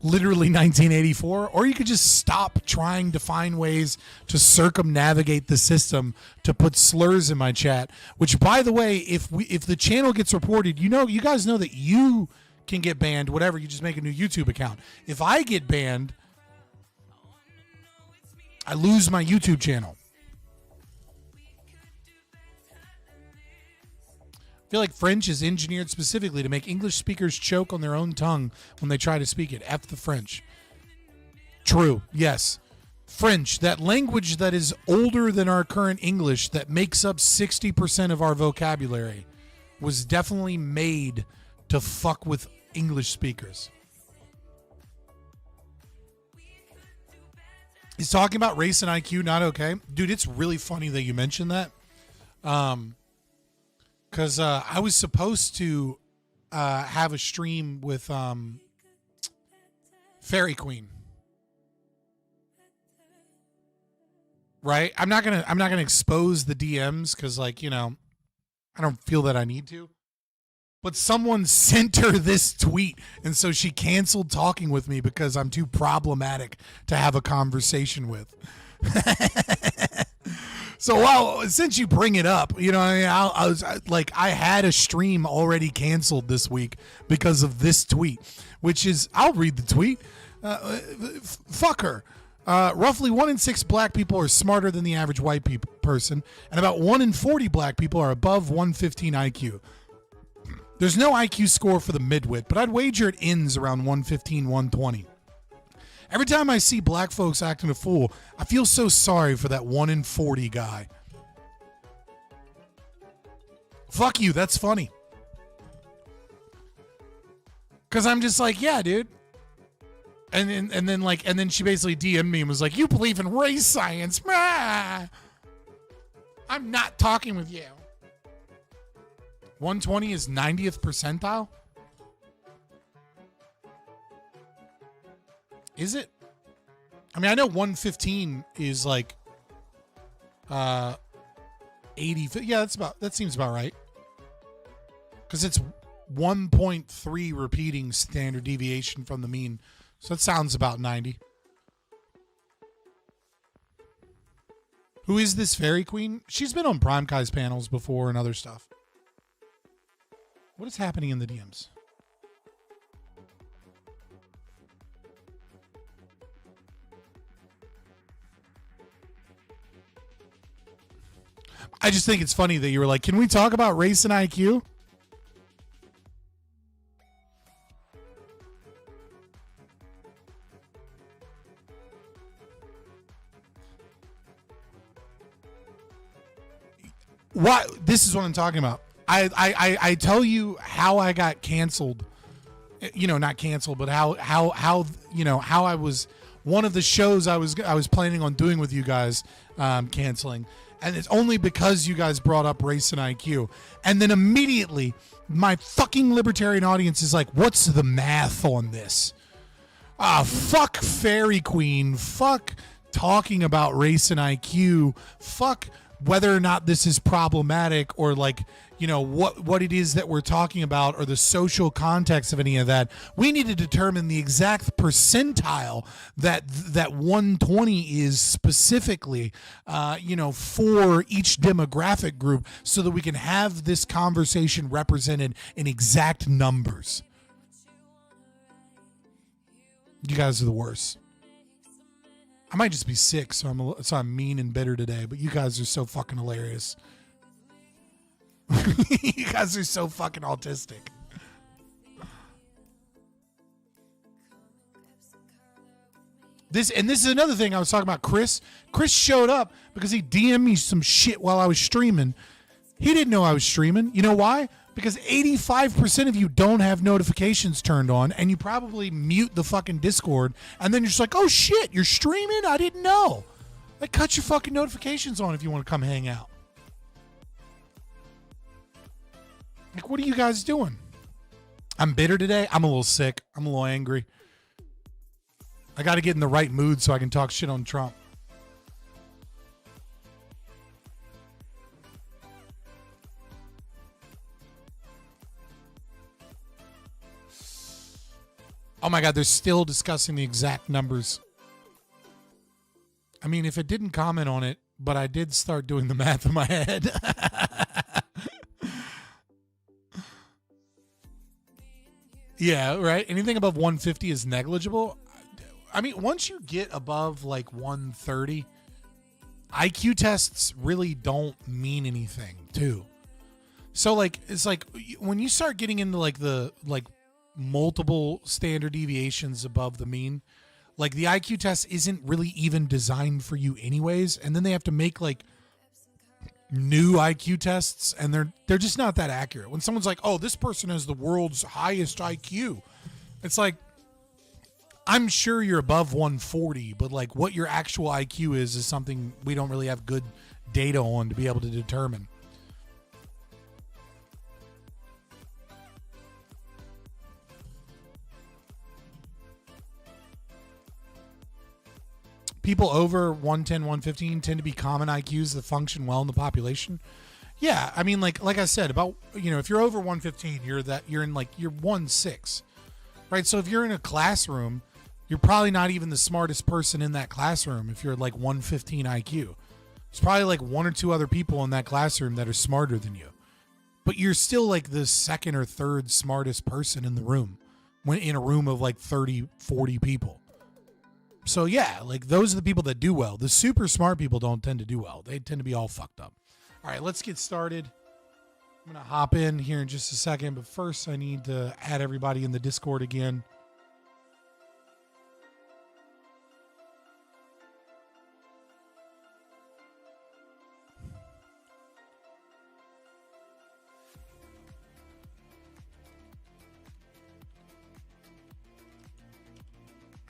Literally 1984. Or you could just stop trying to find ways to circumnavigate the system to put slurs in my chat. Which, by the way, if the channel gets reported, you guys know that you can get banned. Whatever, you just make a new YouTube account. If I get banned, I lose my YouTube channel. I feel like French is engineered specifically to make English speakers choke on their own tongue when they try to speak it. F the French. True, yes. French, that language that is older than our current English, that makes up 60% of our vocabulary, was definitely made to fuck with English speakers. He's talking about race and IQ not okay. Dude, it's really funny that you mentioned that. Because I was supposed to have a stream with Fairy Queen, right? I'm not gonna expose the DMs because I don't feel that I need to. But someone sent her this tweet, and so she canceled talking with me because I'm too problematic to have a conversation with. So, well, since you bring it up, I had a stream already canceled this week because of this tweet, which is, I'll read the tweet. Fuck her. Roughly 1 in 6 black people are smarter than the average white person, and about 1 in 40 black people are above 115 IQ. There's no IQ score for the midwit, but I'd wager it ends around 115, 120. Every time I see black folks acting a fool, I feel so sorry for that 1 in 40 guy. Fuck you, that's funny. Cause I'm just like, yeah, dude. And then she basically DM'd me and was like, you believe in race science. I'm not talking with you. 120 is 90th percentile? Is it? I mean, I know 115 is 80. Yeah, that seems about right. Because it's 1.3 repeating standard deviation from the mean. So that sounds about 90. Who is this Fairy Queen? She's been on Prime Kai's panels before and other stuff. What is happening in the DMs? I just think it's funny that you were like, can we talk about race and IQ? What? This is what I'm talking about. I tell you how I got canceled. You know, not canceled, but how you know how I was one of the shows I was planning on doing with you guys canceling, and it's only because you guys brought up race and IQ, and then immediately my fucking libertarian audience is like, "What's the math on this?" Fuck Fairy Queen. Fuck talking about race and IQ. Fuck whether or not this is problematic, or like, you know, what it is that we're talking about, or the social context of any of that. We need to determine the exact percentile that 120 is specifically, you know, for each demographic group, so that we can have this conversation represented in exact numbers. You guys are the worst. I might just be sick, so I'm mean and bitter today, but you guys are so fucking hilarious. You guys are so fucking autistic. This is another thing I was talking about. Chris showed up because he DM'd me some shit while I was streaming. He didn't know I was streaming. You know why? Because 85% of you don't have notifications turned on, and you probably mute the fucking Discord, and then you're just like, oh shit, you're streaming? I didn't know. Like, cut your fucking notifications on if you want to come hang out. Like, what are you guys doing? I'm bitter today. I'm a little sick. I'm a little angry. I got to get in the right mood so I can talk shit on Trump. Oh my God, they're still discussing the exact numbers. I mean, if it didn't comment on it, but I did start doing the math in my head. Yeah, right? Anything above 150 is negligible. I mean, once you get above like 130, IQ tests really don't mean anything too. So like, it's like when you start getting into like the multiple standard deviations above the mean, like the IQ test isn't really even designed for you anyways, and then they have to make like new IQ tests, and they're just not that accurate. When someone's like, oh, this person has the world's highest IQ, it's like, I'm sure you're above 140, but like what your actual IQ is something we don't really have good data on to be able to determine. People over 110, 115 tend to be common IQs that function well in the population. Yeah, I mean, like I said, about, you know, if you're over 115, you're in 1.6, right? So if you're in a classroom, you're probably not even the smartest person in that classroom. If you're like 115 IQ, there's probably like one or two other people in that classroom that are smarter than you, but you're still like the second or third smartest person in the room, when in a room of like 30, 40 people. So yeah, like those are the people that do well. The super smart people don't tend to do well. They tend to be all fucked up. All right, let's get started. I'm going to hop in here in just a second, but first I need to add everybody in the Discord again.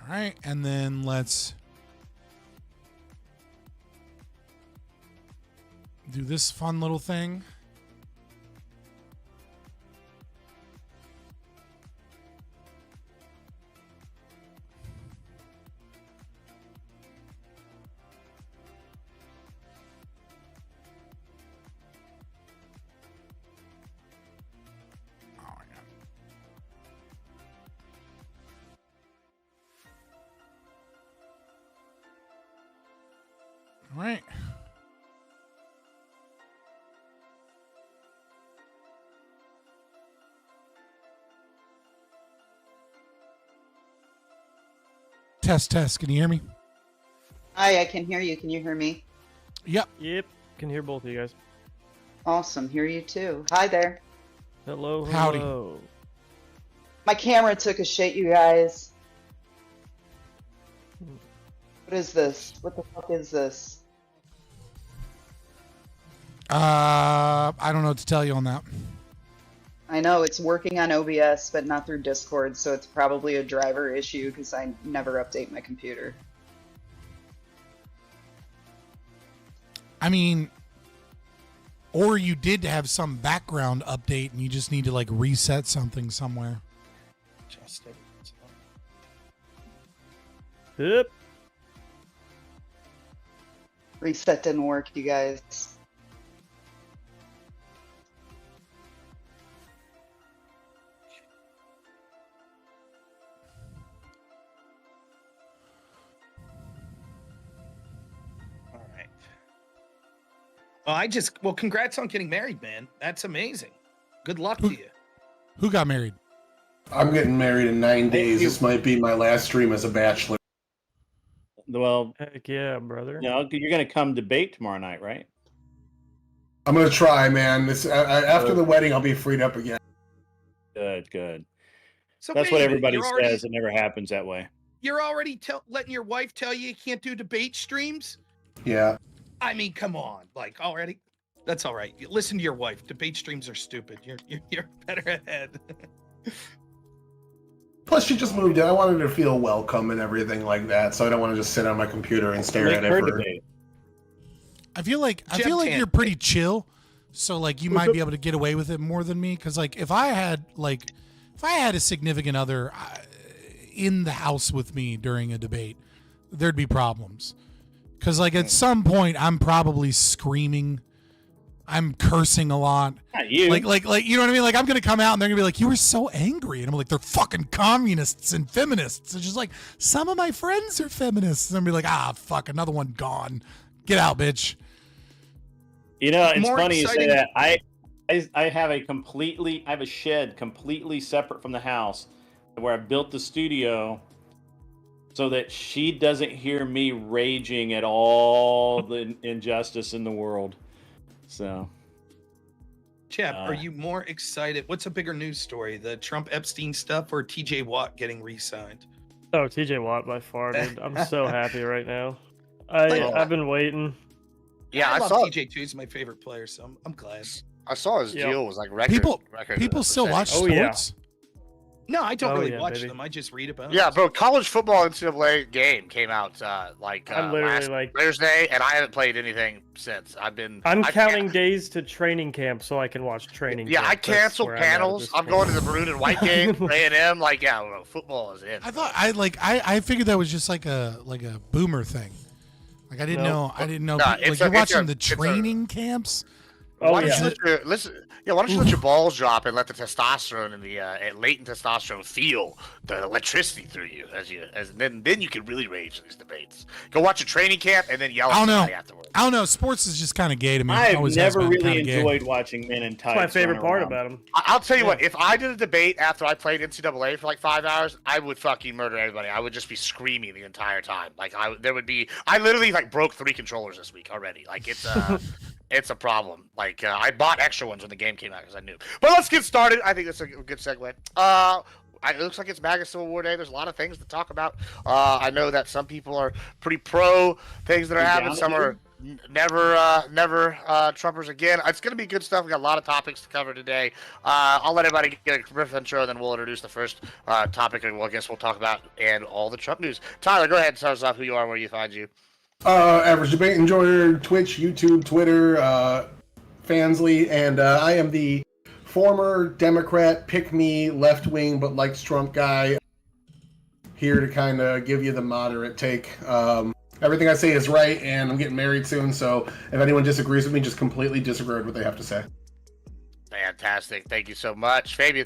All right, and then let's do this fun little thing. All right. Test. Can you hear me? Hi, I can hear you. Can you hear me? Yep. Yep. Can hear both of you guys. Awesome. Hear you too. Hi there. Hello. Howdy. Hello. My camera took a shit, you guys. What is this? What the fuck is this? I don't know what to tell you on that. I know it's working on OBS, but not through Discord, so it's probably a driver issue because I never update my computer. I mean, or you did have some background update and you just need to like reset something somewhere. Just Yep. Reset didn't work, you guys. Well, congrats on getting married, man. That's amazing. Good luck to you. Who got married? I'm getting married in 9 days. This might be my last stream as a bachelor. Well, heck yeah, brother. No, you're going to come debate tomorrow night, right? I'm gonna try, man. After the wedding, I'll be freed up again. Good. So That's wait what a minute, everybody you're already- says. It never happens that way. You're already letting your wife tell you can't do debate streams? Yeah. I mean, come on. Like, already? That's all right. Listen to your wife. Debate streams are stupid. You're better ahead. Plus, she just moved in. I wanted her to feel welcome and everything like that, so I don't want to just sit on my computer and stare at it for. I feel like you're pretty chill, so like you might be able to get away with it more than me. Because like if I had a significant other in the house with me during a debate, there'd be problems. Because like at some point I'm probably screaming, I'm cursing a lot. Not you. Like you know what I mean? Like I'm gonna come out and they're gonna be like, "You were so angry," and I'm like, "They're fucking communists and feminists." It's just like some of my friends are feminists, and I'm be like, "Ah, fuck, another one gone. Get out, bitch." You know, it's More funny exciting- you say that. I have a shed completely separate from the house where I built the studio so that she doesn't hear me raging at all the injustice in the world. So, Jeff, are you more excited? What's a bigger news story, the Trump Epstein stuff or TJ Watt getting re-signed? Oh, TJ Watt by far, dude. I'm so happy right now. I've been waiting. Yeah, I I love saw- TJ too. He's my favorite player, so I'm glad. I saw his deal was like record. People still watch sports. No, I don't Oh, really yeah, watch baby. them. I just read about Yeah, it. bro, college football NCAA game came out I'm literally last like- Thursday, and I haven't played anything since. I'm counting days to training camp so I can watch training Yeah, camp. I That's canceled where I'm at at panels. this I'm point. going to the maroon and white game for A&M. Like, yeah, bro, football is in. I thought I figured that was just like a boomer thing. Like I didn't know. No, Like it's you're a- watching the it's a- training camps. Why don't you let your why don't you let your balls drop and let the testosterone and the latent testosterone feel the electricity through you then you can really rage in these debates. Go watch a training camp and then yell I at don't know. somebody afterwards. I don't know. Sports is just kind of gay to me. I've Always has never been really kinda gay. enjoyed watching men in tights. my favorite run part around. about him. I'll tell you what, if I did a debate after I played NCAA for like 5 hours, I would fucking murder everybody. I would just be screaming the entire time. Like I literally like broke 3 controllers this week already. Like it's it's a problem. Like I bought extra ones when the game came out because I knew. But let's get started. I think that's a good segue. It looks like it's MAGA Civil War Day. There's a lot of things to talk about. I know that some people are pretty pro things that are happening. Some are never Trumpers again. It's going to be good stuff. We got a lot of topics to cover today. I'll let everybody get a brief intro, then we'll introduce the first topic, and I guess we'll talk about and all the Trump news. Tyler, go ahead and tell us off who you are and where you find you. Average debate enjoyer, Twitch, YouTube, Twitter, Fansly, and I am the former Democrat, pick-me, left-wing, but likes Trump guy. Here to kind of give you the moderate take. Everything I say is right, and I'm getting married soon, so if anyone disagrees with me, just completely disregard what they have to say. Fantastic. Thank you so much. Fabian.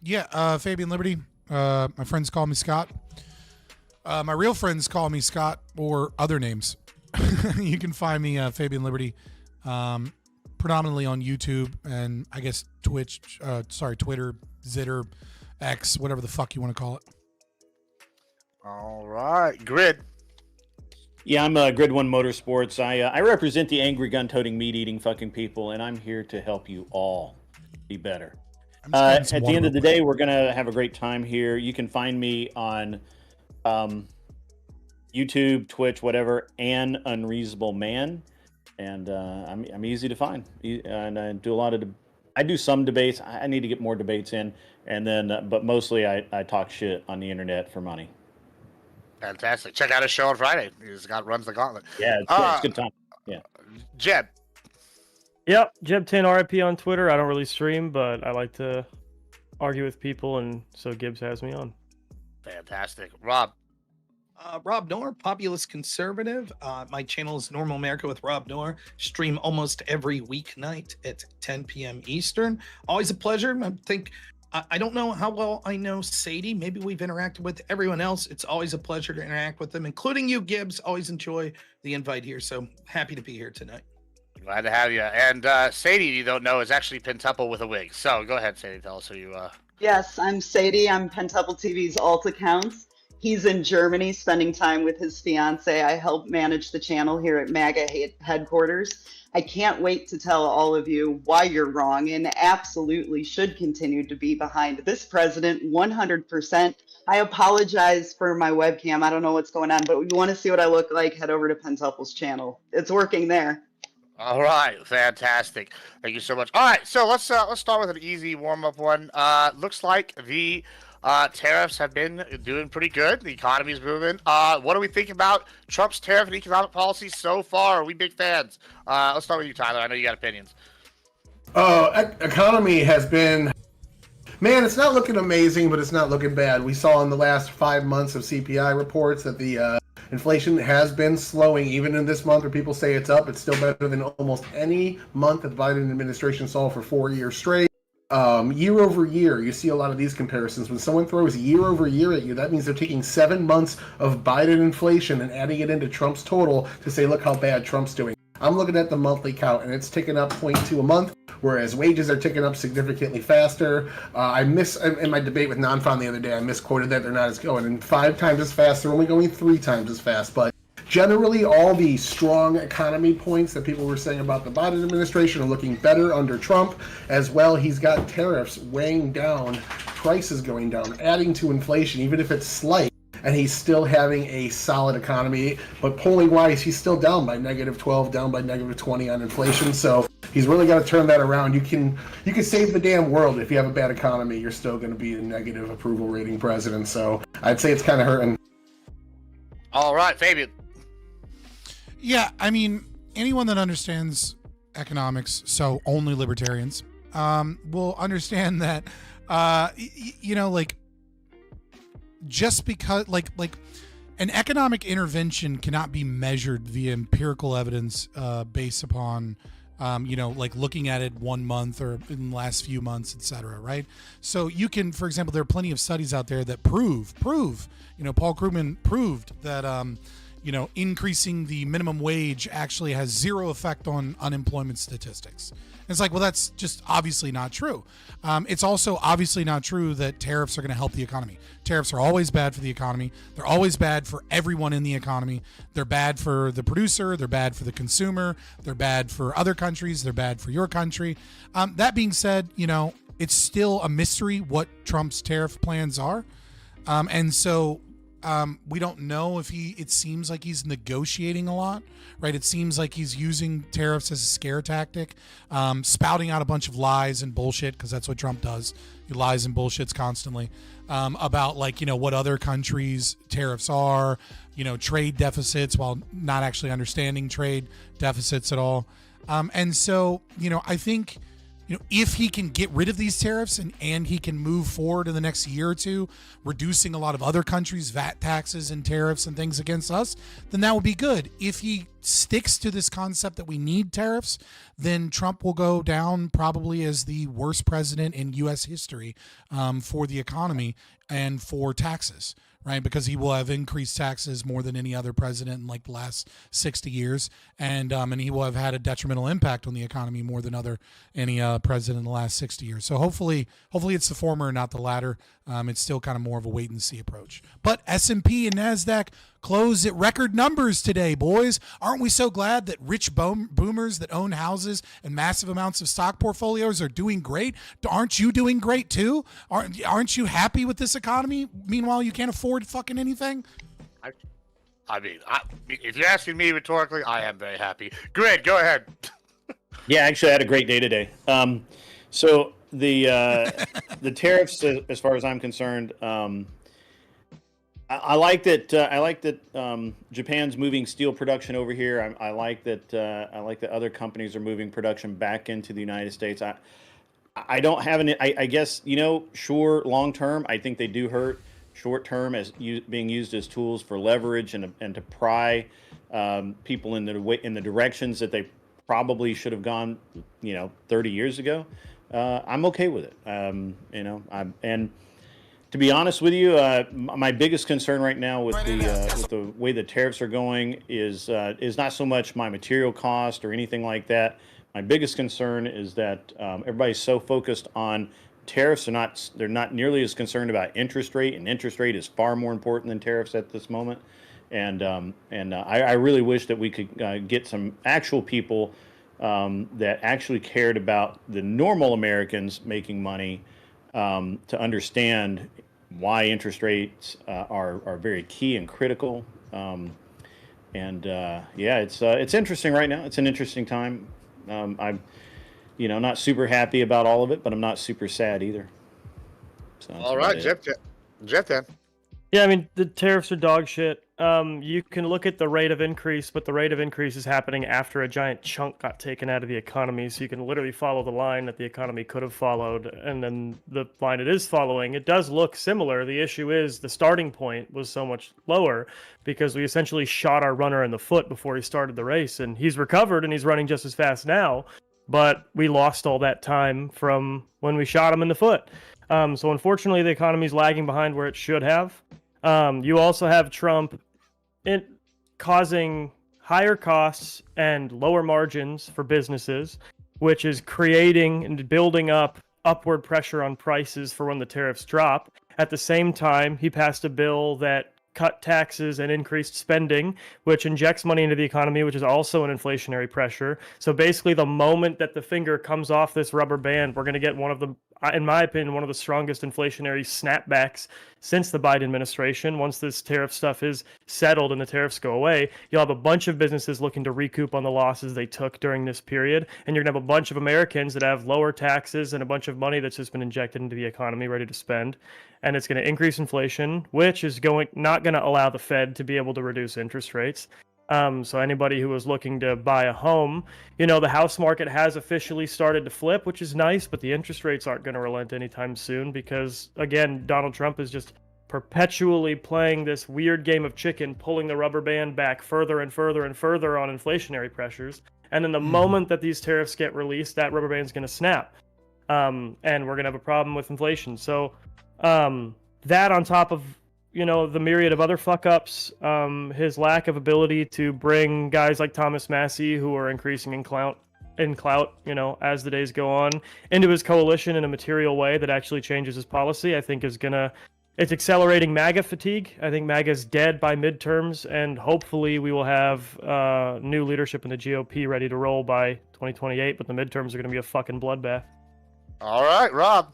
Yeah, Fabian Liberty. My friends call me Scott. My real friends call me Scott or other names. You can find me Fabian Liberty, predominantly on YouTube and I guess Twitch, Twitter, Zitter, X, whatever the fuck you want to call it. All right. Grid. Yeah, I'm Grid One Motorsports. I represent the angry gun-toting, meat-eating fucking people, and I'm here to help you all be better. At the end of the day, we're gonna have a great time here. You can find me on YouTube, Twitch, whatever, and Unreasonable Man, and I'm easy to find. And I do a lot of I do some debates. I need to get more debates in, and then but mostly I talk shit on the internet for money. Fantastic. Check out his show on Friday. He's got runs the gauntlet. Yeah, it's good time. Yeah. Jeb. Yep, Jeb10 RIP on Twitter. I don't really stream, but I like to argue with people, and so Gibbs has me on. Fantastic. Rob. Rob Noerr, Populist Conservative. My channel is Normal America with Rob Noerr. Stream almost every weeknight at 10 p.m. Eastern. Always a pleasure. I don't know how well I know Sadie. Maybe we've interacted with everyone else. It's always a pleasure to interact with them, including you, Gibbs. Always enjoy the invite here. So happy to be here tonight. Glad to have you. And Sadie, you don't know, is actually Pentuple with a wig. So go ahead, Sadie. Tell us who you are. Yes, I'm Sadie. I'm Pentuple TV's alt accounts. He's in Germany spending time with his fiance. I help manage the channel here at MAGA headquarters. I can't wait to tell all of you why you're wrong and absolutely should continue to be behind this president 100%. I apologize for my webcam. I don't know what's going on, but if you want to see what I look like, head over to Pentuple's channel. It's working there. All right, fantastic. Thank you so much. All right, so let's start with an easy warm-up one. Looks like the tariffs have been doing pretty good. The economy's moving. What do we think about Trump's tariff and economic policy so far? Are we big fans? Let's start with you, Tyler. I know you got opinions. Economy has been, man, it's not looking amazing, but it's not looking bad. We saw in the last 5 months of CPI reports that the inflation has been slowing. Even in this month where people say it's up, it's still better than almost any month that the Biden administration saw for 4 years straight. Year over year, you see a lot of these comparisons. When someone throws year over year at you, that means they're taking 7 months of Biden inflation and adding it into Trump's total to say, look how bad Trump's doing. I'm looking at the monthly count, and it's ticking up 0.2 a month, whereas wages are ticking up significantly faster. In my debate with Nonfon the other day, I misquoted that they're not as going 5 times as fast. They're only going 3 times as fast, but generally, all the strong economy points that people were saying about the Biden administration are looking better under Trump. As well, he's got tariffs weighing down, prices going down, adding to inflation, even if it's slight. And he's still having a solid economy. But polling-wise, he's still down by -12, down by -20 on inflation. So he's really got to turn that around. You can save the damn world. If you have a bad economy, you're still going to be a negative approval rating president. So I'd say it's kind of hurting. All right, Fabian. Yeah, I mean, anyone that understands economics, so only libertarians, will understand that, just because, an economic intervention cannot be measured via empirical evidence based upon, looking at it 1 month or in the last few months, et cetera, right? So you can, for example, there are plenty of studies out there that prove, Paul Krugman proved that, increasing the minimum wage actually has 0 effect on unemployment statistics. And it's like, well, that's just obviously not true. It's also obviously not true that tariffs are going to help the economy. Tariffs are always bad for the economy. They're always bad for everyone in the economy. They're bad for the producer. They're bad for the consumer. They're bad for other countries. They're bad for your country. That being said, it's still a mystery what Trump's tariff plans are. And so we don't know if it seems like he's negotiating a lot, right? It seems like he's using tariffs as a scare tactic, spouting out a bunch of lies and bullshit, because that's what Trump does. He lies and bullshits constantly about what other countries' tariffs are, trade deficits, while not actually understanding trade deficits at all. And so, I think, if he can get rid of these tariffs and he can move forward in the next year or two, reducing a lot of other countries' VAT taxes and tariffs and things against us, then that would be good. If he sticks to this concept that we need tariffs, then Trump will go down probably as the worst president in U.S. history for the economy and for taxes. Right, because he will have increased taxes more than any other president in the last 60 years, and he will have had a detrimental impact on the economy more than any president in the last 60 years. So hopefully it's the former, not the latter. It's still kind of more of a wait and see approach. But S&P and Nasdaq close at record numbers today, boys. Aren't we so glad that rich boomers that own houses and massive amounts of stock portfolios are doing great? Aren't you doing great too? Aren't you happy with this economy? Meanwhile, you can't afford fucking anything? I mean, if you're asking me rhetorically, I am very happy. Grid, go ahead. Yeah, actually, I had a great day today. So the tariffs, as far as I'm concerned, I like that. Japan's moving steel production over here. I like that. I like that other companies are moving production back into the United States. I don't have any. I guess sure. Long term, I think they do hurt. Short term, as being used as tools for leverage and to pry people in the directions that they probably should have gone, 30 years ago. I'm okay with it. And to be honest with you, my biggest concern right now with the way the tariffs are going is not so much my material cost or anything like that. My biggest concern is that everybody's so focused on tariffs. They're not nearly as concerned about interest rate, and interest rate is far more important than tariffs at this moment. And I really wish that we could get some actual people that actually cared about the normal Americans making money to understand why interest rates are very key and critical. It's interesting right now. It's an interesting time. I'm not super happy about all of it, but I'm not super sad either. So all right, Jeff then. Yeah, I mean, the tariffs are dog shit. You can look at the rate of increase, but the rate of increase is happening after a giant chunk got taken out of the economy. So you can literally follow the line that the economy could have followed, and then the line it is following, it does look similar. The issue is the starting point was so much lower because we essentially shot our runner in the foot before he started the race, and he's recovered and he's running just as fast now. But we lost all that time from when we shot him in the foot. So unfortunately, the economy is lagging behind where it should have. You also have Trump causing higher costs and lower margins for businesses, which is creating and building up upward pressure on prices for when the tariffs drop. At the same time, he passed a bill that cut taxes and increased spending, which injects money into the economy, which is also an inflationary pressure. So basically, the moment that the finger comes off this rubber band, we're going to get in my opinion, one of the strongest inflationary snapbacks since the Biden administration. Once this tariff stuff is settled and the tariffs go away, you'll have a bunch of businesses looking to recoup on the losses they took during this period. And you're going to have a bunch of Americans that have lower taxes and a bunch of money that's just been injected into the economy ready to spend. And it's going to increase inflation, which is not going to allow the Fed to be able to reduce interest rates. So anybody who was looking to buy a home, the house market has officially started to flip, which is nice, but the interest rates aren't going to relent anytime soon because, again, Donald Trump is just perpetually playing this weird game of chicken, pulling the rubber band back further and further and further on inflationary pressures. And then the moment that these tariffs get released, that rubber band's going to snap. And we're going to have a problem with inflation. So that on top of the myriad of other fuck-ups, his lack of ability to bring guys like Thomas Massie, who are increasing in clout, as the days go on, into his coalition in a material way that actually changes his policy, I think it's accelerating MAGA fatigue. I think MAGA's dead by midterms, and hopefully we will have new leadership in the GOP ready to roll by 2028, but the midterms are going to be a fucking bloodbath. All right, Rob.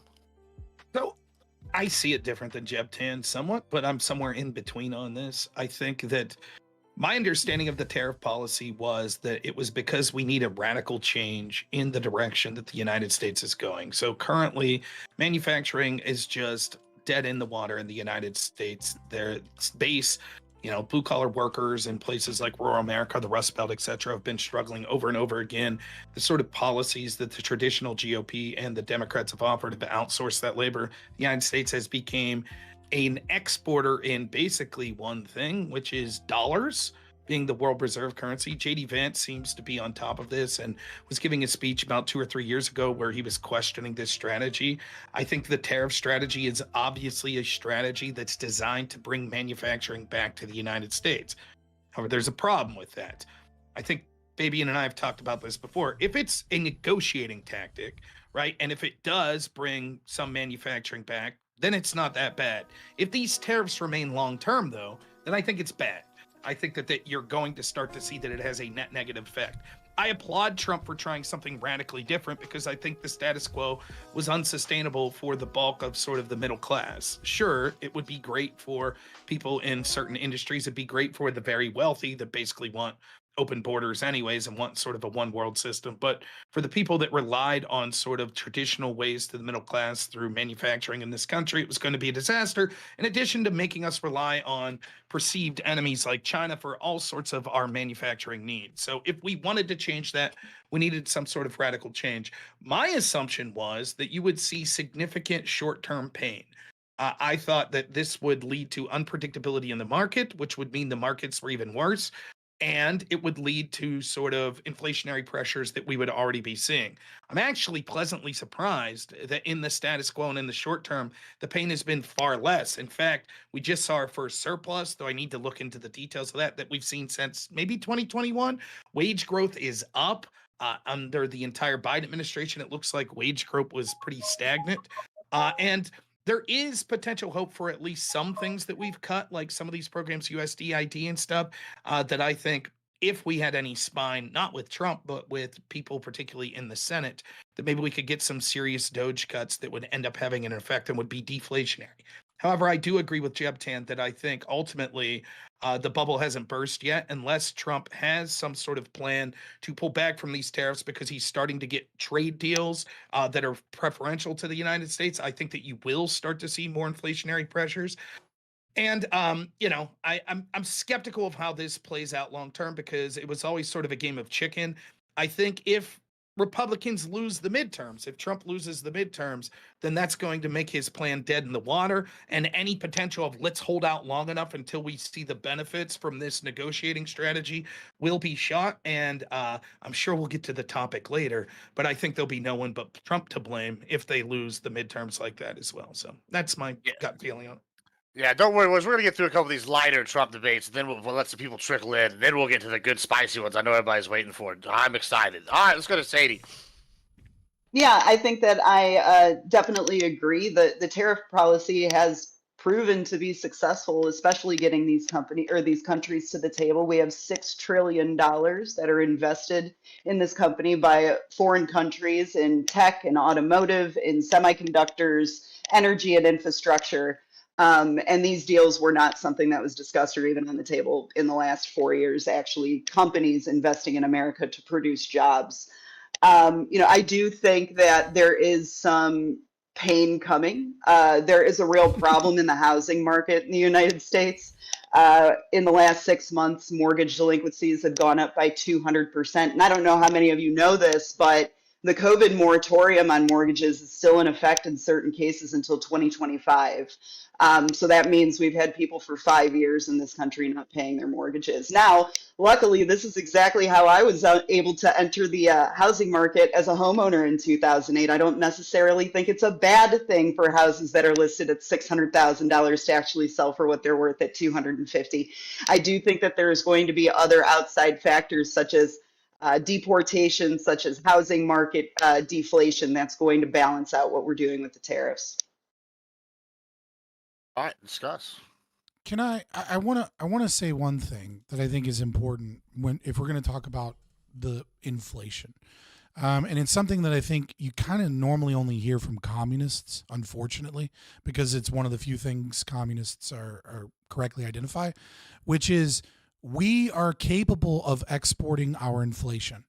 So I see it different than Jeb Tan somewhat, but I'm somewhere in between on this. I think that my understanding of the tariff policy was that it was because we need a radical change in the direction that the United States is going. So currently, manufacturing is just dead in the water in the United States. Their base, blue collar workers in places like rural America, the Rust Belt, etc., have been struggling over and over again. The sort of policies that the traditional GOP and the Democrats have offered to outsource that labor, the United States has become an exporter in basically one thing, which is dollars being the world reserve currency. J.D. Vance seems to be on top of this and was giving a speech about 2 or 3 years ago where he was questioning this strategy. I think the tariff strategy is obviously a strategy that's designed to bring manufacturing back to the United States. However, there's a problem with that. I think Fabian and I have talked about this before. If it's a negotiating tactic, right, and if it does bring some manufacturing back, then it's not that bad. If these tariffs remain long-term, though, then I think it's bad. I think that you're going to start to see that it has a net negative effect. I applaud Trump for trying something radically different because I think the status quo was unsustainable for the bulk of sort of the middle class. Sure, it would be great for people in certain industries. It'd be great for the very wealthy that basically want open borders anyways and want sort of a one world system. But for the people that relied on sort of traditional ways to the middle class through manufacturing in this country, it was going to be a disaster, in addition to making us rely on perceived enemies like China for all sorts of our manufacturing needs. So if we wanted to change that, we needed some sort of radical change. My assumption was that you would see significant short-term pain. I thought that this would lead to unpredictability in the market, which would mean the markets were even worse. And it would lead to sort of inflationary pressures that we would already be seeing. I'm actually pleasantly surprised that in the status quo and in the short term, the pain has been far less. In fact, we just saw our first surplus, though I need to look into the details of that we've seen since maybe 2021. Wage growth is up. Under the entire Biden administration, it looks like wage growth was pretty stagnant. And there is potential hope for at least some things that we've cut, like some of these programs, USDID and stuff, that I think if we had any spine, not with Trump, but with people particularly in the Senate, that maybe we could get some serious Doge cuts that would end up having an effect and would be deflationary. However, I do agree with Jebtan that I think ultimately the bubble hasn't burst yet unless Trump has some sort of plan to pull back from these tariffs because he's starting to get trade deals that are preferential to the United States. I think that you will start to see more inflationary pressures. And, I'm skeptical of how this plays out long term because it was always sort of a game of chicken. I think if Republicans lose the midterms, if Trump loses the midterms, then that's going to make his plan dead in the water. And any potential of let's hold out long enough until we see the benefits from this negotiating strategy will be shot. And I'm sure we'll get to the topic later, but I think there'll be no one but Trump to blame if they lose the midterms like that as well. So that's my gut feeling on it. Yeah, don't worry, boys. We're going to get through a couple of these lighter Trump debates, and then we'll let some people trickle in, and then we'll get to the good, spicy ones I know everybody's waiting for. I'm excited. All right, let's go to Sadie. Yeah, I think that I definitely agree that the tariff policy has proven to be successful, especially getting these countries to the table. We have $6 trillion that are invested in this company by foreign countries in tech and automotive, in semiconductors, energy and infrastructure. And these deals were not something that was discussed or even on the table in the last 4 years, actually companies investing in America to produce jobs. I do think that there is some pain coming. There is a real problem in the housing market in the United States. In the last 6 months, mortgage delinquencies have gone up by 200%. And I don't know how many of you know this, but the COVID moratorium on mortgages is still in effect in certain cases until 2025. So that means we've had people for 5 years in this country not paying their mortgages. Now, luckily, this is exactly how I was able to enter the housing market as a homeowner in 2008. I don't necessarily think it's a bad thing for houses that are listed at $600,000 to actually sell for what they're worth at $250,000. I do think that there is going to be other outside factors such as deportation, such as housing market deflation, that's going to balance out what we're doing with the tariffs. All right, discuss. Can I want to say one thing that I think is important if we're going to talk about the inflation. And it's something that I think you kind of normally only hear from communists, unfortunately, because it's one of the few things communists are correctly identify, which is we are capable of exporting our inflation,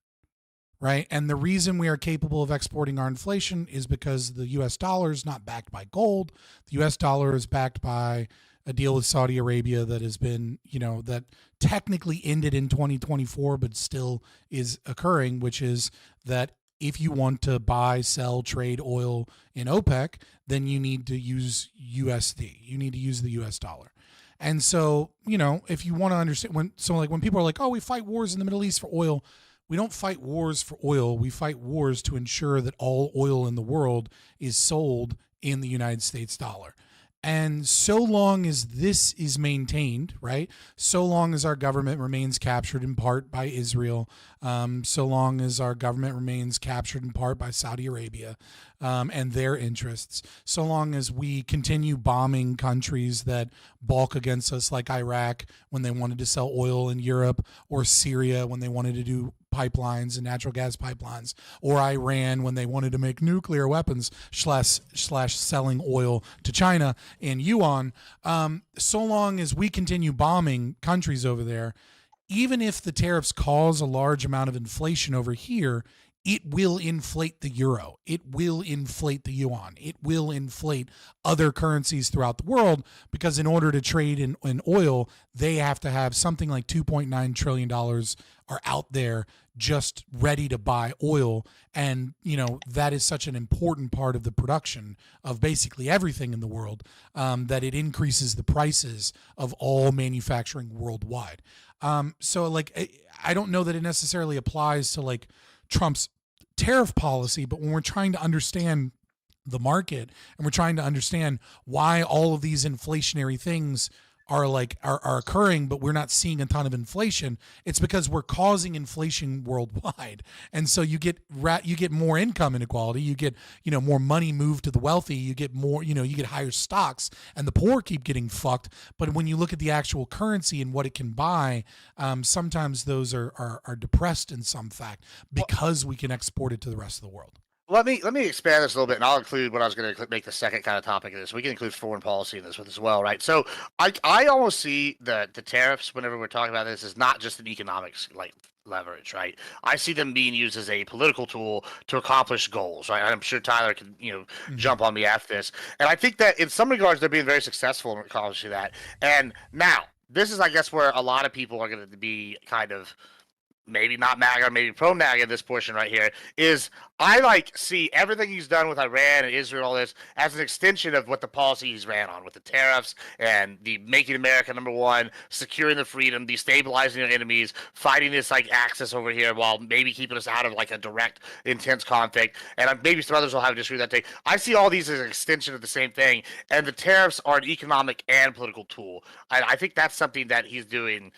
right? And the reason we are capable of exporting our inflation is because the U.S. dollar is not backed by gold. The U.S. dollar is backed by a deal with Saudi Arabia that has been, that technically ended in 2024, but still is occurring, which is that if you want to buy, sell, trade oil in OPEC, then you need to use USD. You need to use the U.S. dollar. And so, if you want to understand when people are like, oh, we fight wars in the Middle East for oil, we don't fight wars for oil. We fight wars to ensure that all oil in the world is sold in the United States dollar. And so long as this is maintained, right, so long as our government remains captured in part by Israel, so long as our government remains captured in part by Saudi Arabia and their interests, so long as we continue bombing countries that balk against us, like Iraq when they wanted to sell oil in Europe, or Syria when they wanted to do pipelines and natural gas pipelines, or Iran when they wanted to make nuclear weapons slash selling oil to China in yuan, so long as we continue bombing countries over there, even if the tariffs cause a large amount of inflation over here, it will inflate the euro. It will inflate the yuan. It will inflate other currencies throughout the world, because in order to trade in oil, they have to have something like $2.9 trillion are out there just ready to buy oil. And, that is such an important part of the production of basically everything in the world, that it increases the prices of all manufacturing worldwide. So I don't know that it necessarily applies to Trump's tariff policy, but when we're trying to understand the market and we're trying to understand why all of these inflationary things are occurring, but we're not seeing a ton of inflation, it's because we're causing inflation worldwide. And so you get more income inequality, you get more money moved to the wealthy, you get more, you get higher stocks, and the poor keep getting fucked. But when you look at the actual currency and what it can buy, sometimes those are depressed in some fact, because we can export it to the rest of the world. Let me expand this a little bit, and I'll include what I was going to make the second kind of topic of this. We can include foreign policy in this as well, right? So I almost see the tariffs, whenever we're talking about this, is not just an economics leverage, right? I see them being used as a political tool to accomplish goals, right? I'm sure Tyler can jump on me after this, and I think that in some regards they're being very successful in accomplishing that. And now this is, I guess, where a lot of people are going to be kind of maybe not MAGA, maybe pro-MAGA, this portion right here, is I see everything he's done with Iran and Israel, all this, as an extension of what the policy he's ran on with the tariffs and the making America number one, securing the freedom, destabilizing our enemies, fighting this axis over here while maybe keeping us out of a direct, intense conflict. And maybe some others will have disagree with that thing. I see all these as an extension of the same thing, and the tariffs are an economic and political tool. I think that's something that he's doing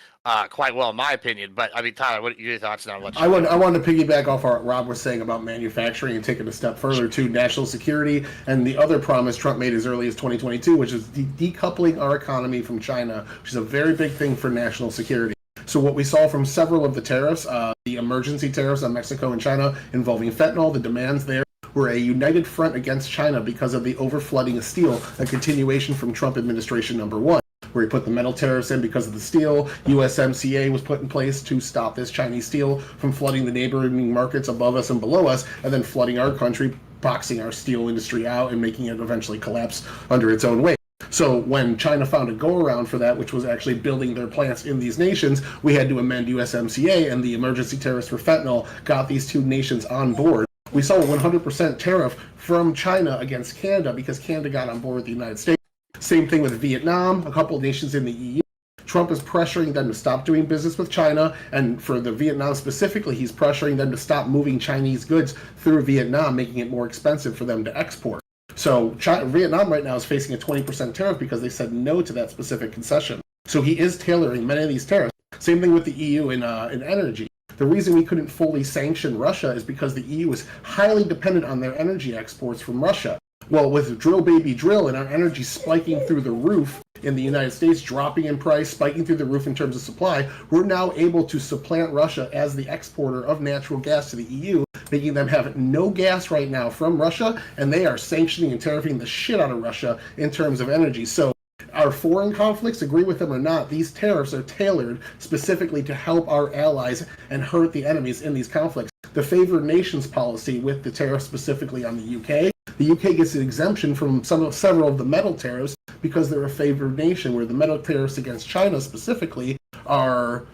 quite well, in my opinion. But I mean, Tyler, what are your thoughts on what? I wanted to piggyback off what Rob was saying about manufacturing and take it a step further to national security and the other promise Trump made as early as 2022, which is decoupling our economy from China, which is a very big thing for national security. So what we saw from several of the tariffs, the emergency tariffs on Mexico and China involving fentanyl, the demands there were a united front against China because of the overflooding of steel, a continuation from Trump administration number one, where he put the metal tariffs in because of the steel. USMCA was put in place to stop this Chinese steel from flooding the neighboring markets above us and below us, and then flooding our country, boxing our steel industry out and making it eventually collapse under its own weight. So when China found a go-around for that, which was actually building their plants in these nations, we had to amend USMCA, and the emergency tariffs for fentanyl got these two nations on board. We saw a 100% tariff from China against Canada because Canada got on board with the United States. Same thing with Vietnam, a couple of nations in the EU. Trump is pressuring them to stop doing business with China, and for the Vietnam specifically, he's pressuring them to stop moving Chinese goods through Vietnam, making it more expensive for them to export. So Vietnam right now is facing a 20% tariff because they said no to that specific concession. So he is tailoring many of these tariffs. Same thing with the EU in energy. The reason we couldn't fully sanction Russia is because the EU is highly dependent on their energy exports from Russia. Well, with drill baby drill and our energy spiking through the roof in the United States, dropping in price, spiking through the roof in terms of supply, we're now able to supplant Russia as the exporter of natural gas to the EU, making them have no gas right now from Russia, and they are sanctioning and tariffing the shit out of Russia in terms of energy. So our foreign conflicts, agree with them or not, these tariffs are tailored specifically to help our allies and hurt the enemies in these conflicts. The favored nations policy with the tariff specifically on the UK, the UK gets an exemption from several of the metal tariffs because they're a favored nation, where the metal tariffs against China specifically are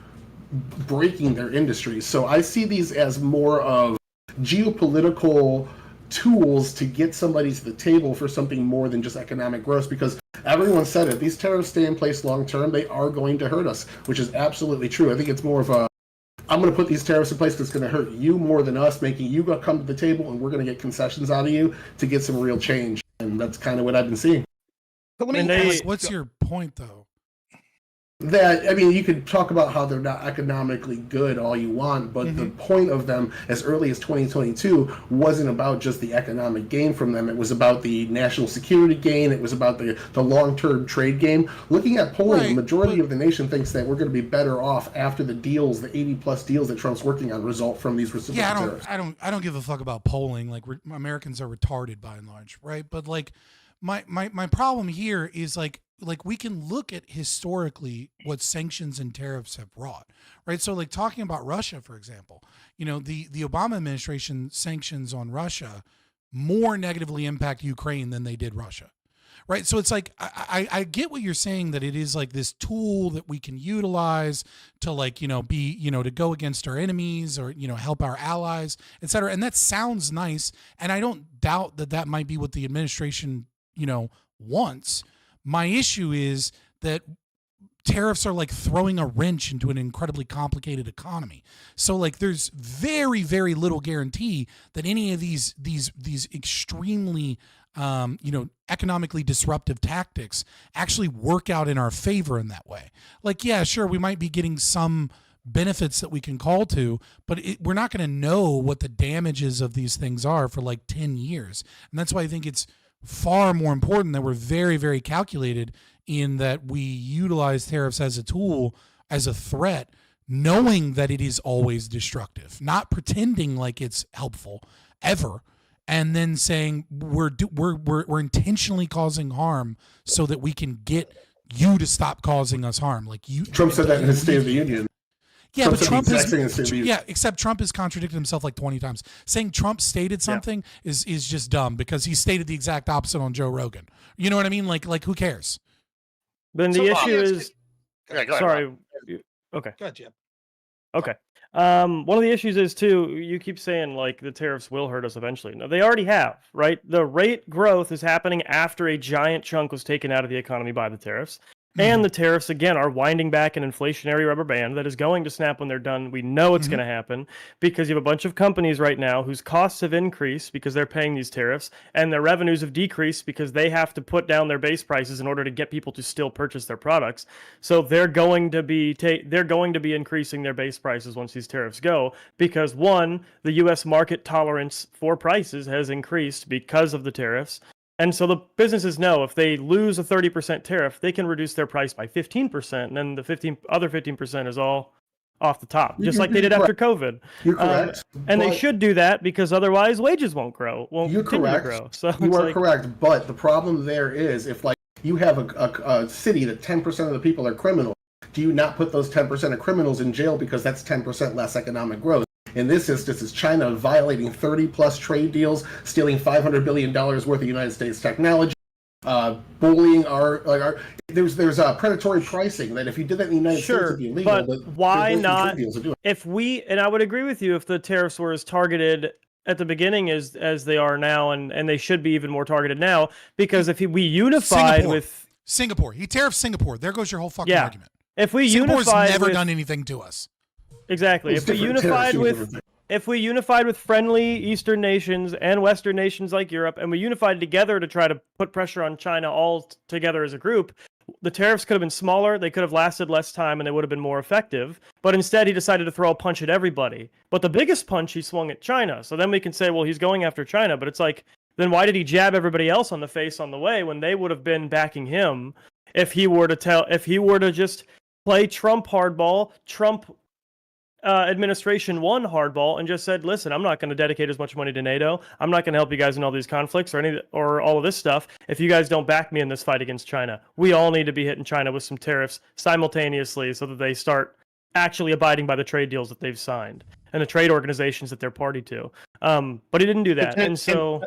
breaking their industries. So I see these as more of geopolitical tools to get somebody to the table for something more than just economic growth, because everyone said it. These tariffs stay in place long term, they are going to hurt us, which is absolutely true. I think it's more of a, I'm going to put these tariffs in place because it's going to hurt you more than us, making you come to the table, and we're going to get concessions out of you to get some real change. And that's kind of what I've been seeing. But let me what's your point, though? That, I mean, you could talk about how they're not economically good all you want, but the point of them as early as 2022 wasn't about just the economic gain from them. It was about the national security gain. It was about the long-term trade gain. Looking at polling, the majority of the nation thinks that we're going to be better off after the deals, the 80-plus deals that Trump's working on, result from these reciprocal tariffs. I don't give a fuck about polling. Like, Americans are retarded by and large, right? But like, my problem here is like we can look at historically what sanctions and tariffs have brought, right? So like talking about Russia, for example, the Obama administration sanctions on Russia more negatively impact Ukraine than they did Russia, right? So it's like, I get what you're saying, that it is like this tool that we can utilize to like, to go against our enemies or, help our allies, et cetera. And that sounds nice. And I don't doubt that might be what the administration, wants. My issue is that tariffs are like throwing a wrench into an incredibly complicated economy. So like there's very, very little guarantee that any of these extremely economically disruptive tactics actually work out in our favor in that way. Like, yeah, sure, we might be getting some benefits that we can call to, but we're not going to know what the damages of these things are for like 10 years. And that's why I think it's far more important that we're very, very calculated in that we utilize tariffs as a tool, as a threat, knowing that it is always destructive, not pretending like it's helpful ever, and then saying we're intentionally causing harm so that we can get you to stop causing us harm. Like Trump said that in his State of the Union. Yeah, but Trump except Trump has contradicted himself like 20 times. Saying Trump stated something is just dumb because he stated the exact opposite on Joe Rogan. You know what I mean? Like who cares? Then the issue is, go ahead, sorry. Rob. Okay. Go ahead, Jim. Okay. One of the issues is too, you keep saying like the tariffs will hurt us eventually. No, they already have, right? The rate growth is happening after a giant chunk was taken out of the economy by the tariffs. And the tariffs, again, are winding back an inflationary rubber band that is going to snap when they're done. We know it's going to happen because you have a bunch of companies right now whose costs have increased because they're paying these tariffs, and their revenues have decreased because they have to put down their base prices in order to get people to still purchase their products. So they're going to be increasing their base prices once these tariffs go because, one, the U.S. market tolerance for prices has increased because of the tariffs. And so the businesses know if they lose a 30% tariff, they can reduce their price by 15%, and then the other 15% is all off the top, just like they did after COVID. You're correct. And they should do that because otherwise wages won't grow. You're correct. So you are correct, but the problem there is if like you have a city that 10% of the people are criminals, do you not put those 10% of criminals in jail because that's 10% less economic growth? In this instance, is China violating 30-plus trade deals, stealing $500 billion worth of United States technology, bullying there's predatory pricing that if you did that in the United States, it'd be illegal. But why not? And I would agree with you if the tariffs were as targeted at the beginning as they are now, and they should be even more targeted now, because if we unified with Singapore, he tariffed Singapore. There goes your whole fucking argument. If we Singapore's unified never done anything to us. Exactly. If we unified with friendly Eastern nations and Western nations like Europe, and we unified together to try to put pressure on China all together as a group, the tariffs could have been smaller, they could have lasted less time, and they would have been more effective. But instead, he decided to throw a punch at everybody. But the biggest punch he swung at China. So then we can say, well, he's going after China. But it's like, then why did he jab everybody else on the face on the way when they would have been backing him if he were to just play Trump hardball, Trump administration won hardball and just said, listen, I'm not going to dedicate as much money to NATO. I'm not going to help you guys in all these conflicts or all of this stuff if you guys don't back me in this fight against China. We all need to be hitting China with some tariffs simultaneously so that they start actually abiding by the trade deals that they've signed and the trade organizations that they're party to. But he didn't do that. And so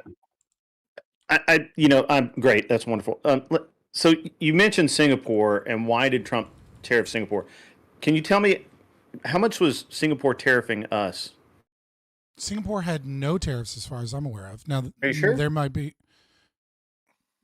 I'm great. That's wonderful. So you mentioned Singapore and why did Trump tariff Singapore? Can you tell me how much was Singapore tariffing us? Singapore had no tariffs as far as I'm aware of. Now, are you sure? There might be.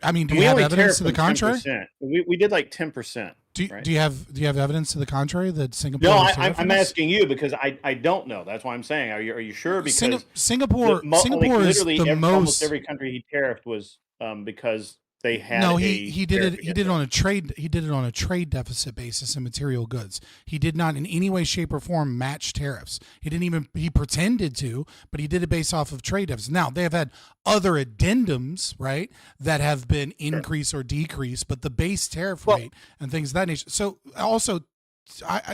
I mean, do you have evidence to the contrary? 10%. We did like 10%. Do you have evidence to the contrary that Singapore? No, I'm asking you because I don't know. That's why I'm saying. Are you sure? Because Singapore is literally the most. Almost every country he tariffed was because they had. No, he did it. He did it on a trade. He did it on a trade deficit basis in material goods. He did not in any way, shape, or form match tariffs. He didn't even. He pretended to, but he did it based off of trade deficits. Now they have had other addendums, right, that have been increase or decrease, but the base tariff rate and things of that nature. So also,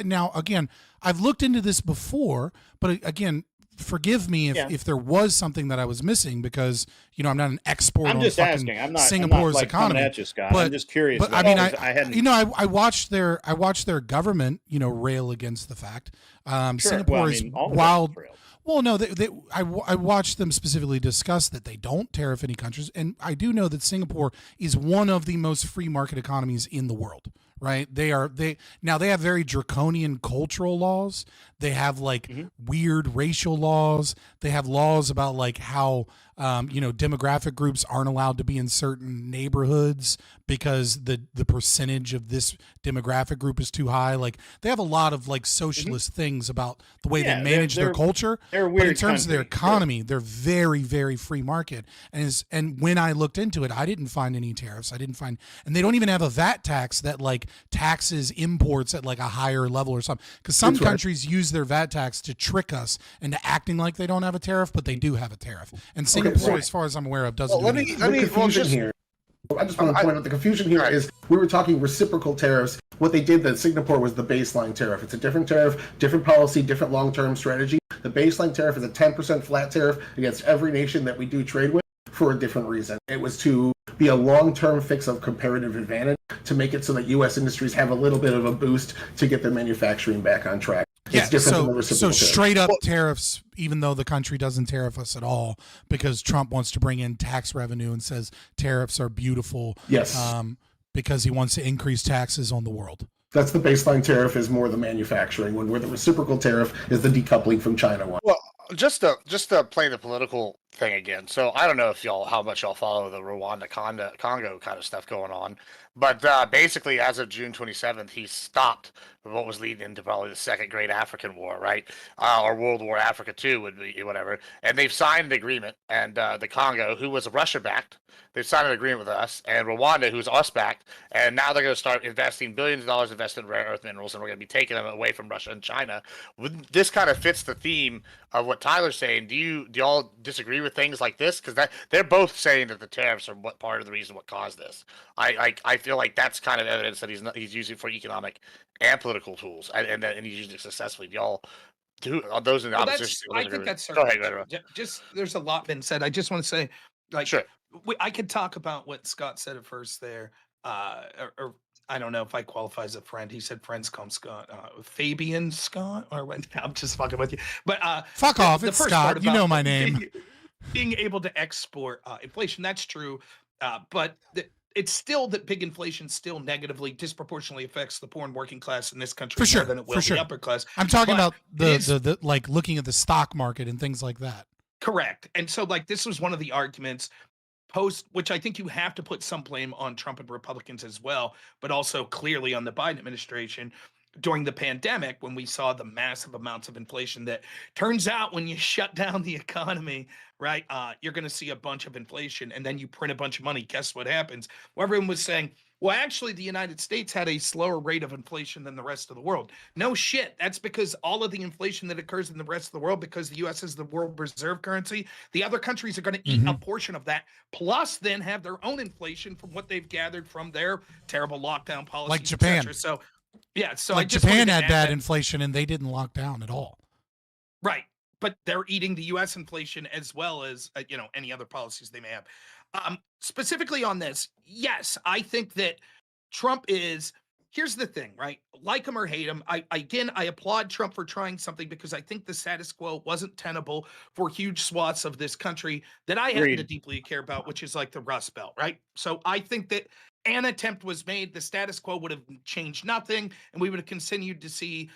now again, I've looked into this before, but again, forgive me if there was something that I was missing, because I'm not an expert I'm on just fucking asking. I'm not Singapore's like economy. Coming at you, Scott. I'm just curious. But I mean, I hadn't. I watched their government rail against the fact. Singapore is wild. Well, no, I watched them specifically discuss that they don't tariff any countries, and I do know that Singapore is one of the most free market economies in the world. Right? They have very draconian cultural laws. They have weird racial laws. They have laws about how demographic groups aren't allowed to be in certain neighborhoods because the percentage of this demographic group is too high. They have a lot of socialist things about the way they manage their culture. They're but weird in terms of their country. economy, they're very, very free market. And when I looked into it, I didn't find any tariffs. And they don't even have a VAT tax that taxes imports at a higher level or something. Because some countries use their VAT tax to trick us into acting like they don't have a tariff, but they do have a tariff. And Singapore, as far as I'm aware of, doesn't do anything. I just want to point out the confusion here is we were talking reciprocal tariffs. What they did, that Singapore was the baseline tariff. It's a different tariff, different policy, different long-term strategy. The baseline tariff is a 10% flat tariff against every nation that we do trade with for a different reason. It was to be a long-term fix of comparative advantage to make it so that U.S. industries have a little bit of a boost to get their manufacturing back on track. It's different than the reciprocal tariff. Straight up tariffs, even though the country doesn't tariff us at all, because Trump wants to bring in tax revenue and says tariffs are beautiful. Yes. Because he wants to increase taxes on the world. That's the baseline tariff, is more the manufacturing one, where the reciprocal tariff is the decoupling from China one. Well, just to play the political thing again. So I don't know if how much y'all follow the Rwanda Congo kind of stuff going on, but basically as of June 27th, he stopped what was leading into probably the Second Great African War, right? Or World War Africa 2 would be whatever. And they've signed an agreement, and the Congo, who was Russia-backed, they've signed an agreement with us, and Rwanda, who's us-backed, and now they're going to start investing billions of dollars invested in rare earth minerals, and we're going to be taking them away from Russia and China. This kind of fits the theme of what Tyler's saying. Do y'all disagree with things like this? Because they're both saying that the tariffs are part of the reason what caused this. I feel like that's kind of evidence that he's using for economic and political tools, and he's using it successfully. Do y'all those in the opposition? I think that's go ahead. Just there's a lot been said. I just want to say, sure. I could talk about what Scott said at first there, or I don't know if I qualify as a friend. He said friends call him Scott, Fabian Scott, or what? I'm just fucking with you. But fuck off, it's Scott. You know my name. Being able to export inflation, that's true, but it's still that big inflation still negatively, disproportionately affects the poor and working class in this country more than it will the upper class. I'm talking about the looking at the stock market and things like that. Correct. And so this was one of the arguments which I think you have to put some blame on Trump and Republicans as well, but also clearly on the Biden administration during the pandemic, when we saw the massive amounts of inflation that turns out when you shut down the economy, right, you're going to see a bunch of inflation, and then you print a bunch of money. Guess what happens? Well, everyone was saying, well, actually, the United States had a slower rate of inflation than the rest of the world. No shit. That's because all of the inflation that occurs in the rest of the world, because the U.S. is the world reserve currency, the other countries are going to eat a portion of that, plus then have their own inflation from what they've gathered from their terrible lockdown policies, like Japan. So, yeah. So like Japan had bad inflation and they didn't lock down at all. Right. But they're eating the U.S. inflation as well as, any other policies they may have. Specifically on this, yes, I think that Trump is, here's the thing, right? Like him or hate him, I applaud Trump for trying something, because I think the status quo wasn't tenable for huge swaths of this country that I happen to deeply care about, which is like the Rust Belt, right? So I think that an attempt was made, the status quo would have changed nothing, and we would have continued to see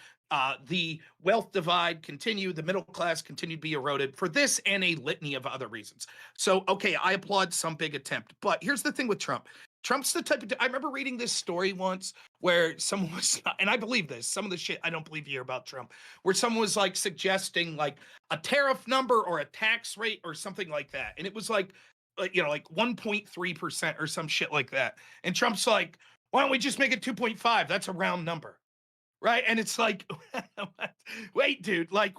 the wealth divide continue, the middle class continue to be eroded for this and a litany of other reasons. So, okay, I applaud some big attempt. But here's the thing with Trump. Trump's the type of, I remember reading this story once where someone was, and I believe this, some of the shit I don't believe here about Trump, where someone was suggesting a tariff number or a tax rate or something like that. And it was like 1.3% or some shit like that. And Trump's like, why don't we just make it 2.5? That's a round number. Right. And it's like, wait, dude, like,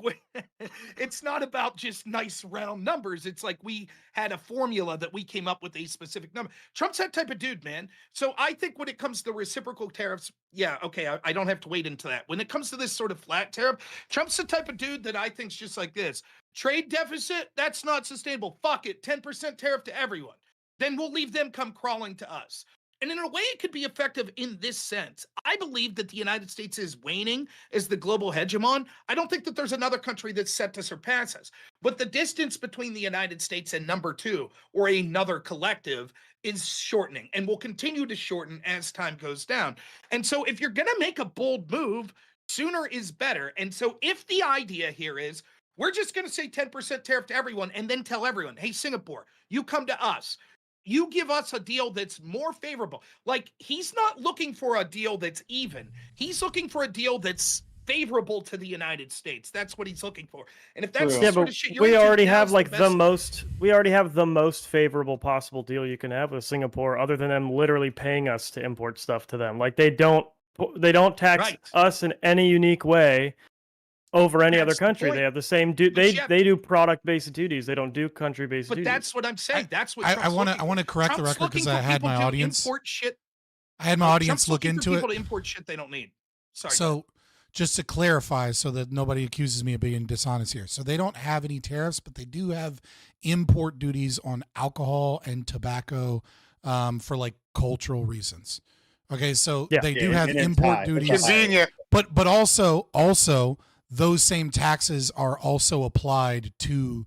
it's not about just nice round numbers. It's like we had a formula that we came up with a specific number. Trump's that type of dude, man. So I think when it comes to reciprocal tariffs, yeah, okay, I don't have to wait into that. When it comes to this sort of flat tariff, Trump's the type of dude that I think's just like this. Trade deficit, that's not sustainable. Fuck it, 10% tariff to everyone. Then we'll leave them come crawling to us. And in a way, it could be effective in this sense. I believe that the United States is waning as the global hegemon. I don't think that there's another country that's set to surpass us. But the distance between the United States and number two or another collective is shortening and will continue to shorten as time goes down. And so if you're going to make a bold move, sooner is better. And so if the idea here is we're just going to say 10% tariff to everyone and then tell everyone, hey, Singapore, you come to us. You give us a deal that's more favorable. Like, he's not looking for a deal that's even. He's looking for a deal that's favorable to the United States. That's what he's looking for. And if that's the sort of shit we already have like we already have the most favorable possible deal you can have with Singapore, other than them literally paying us to import stuff to them. Like, they don't tax us in any unique way over any other country. They have the same they do product-based duties. They don't do country-based duties. But that's what I'm saying. That's what I want to correct the record because I had my audience. I had my audience look into it. People to import shit they don't need. Sorry. So, just to clarify, so that nobody accuses me of being dishonest here. So they don't have any tariffs, but they do have import duties on alcohol and tobacco for like cultural reasons. Okay, so they do have import duties. But also those same taxes are also applied to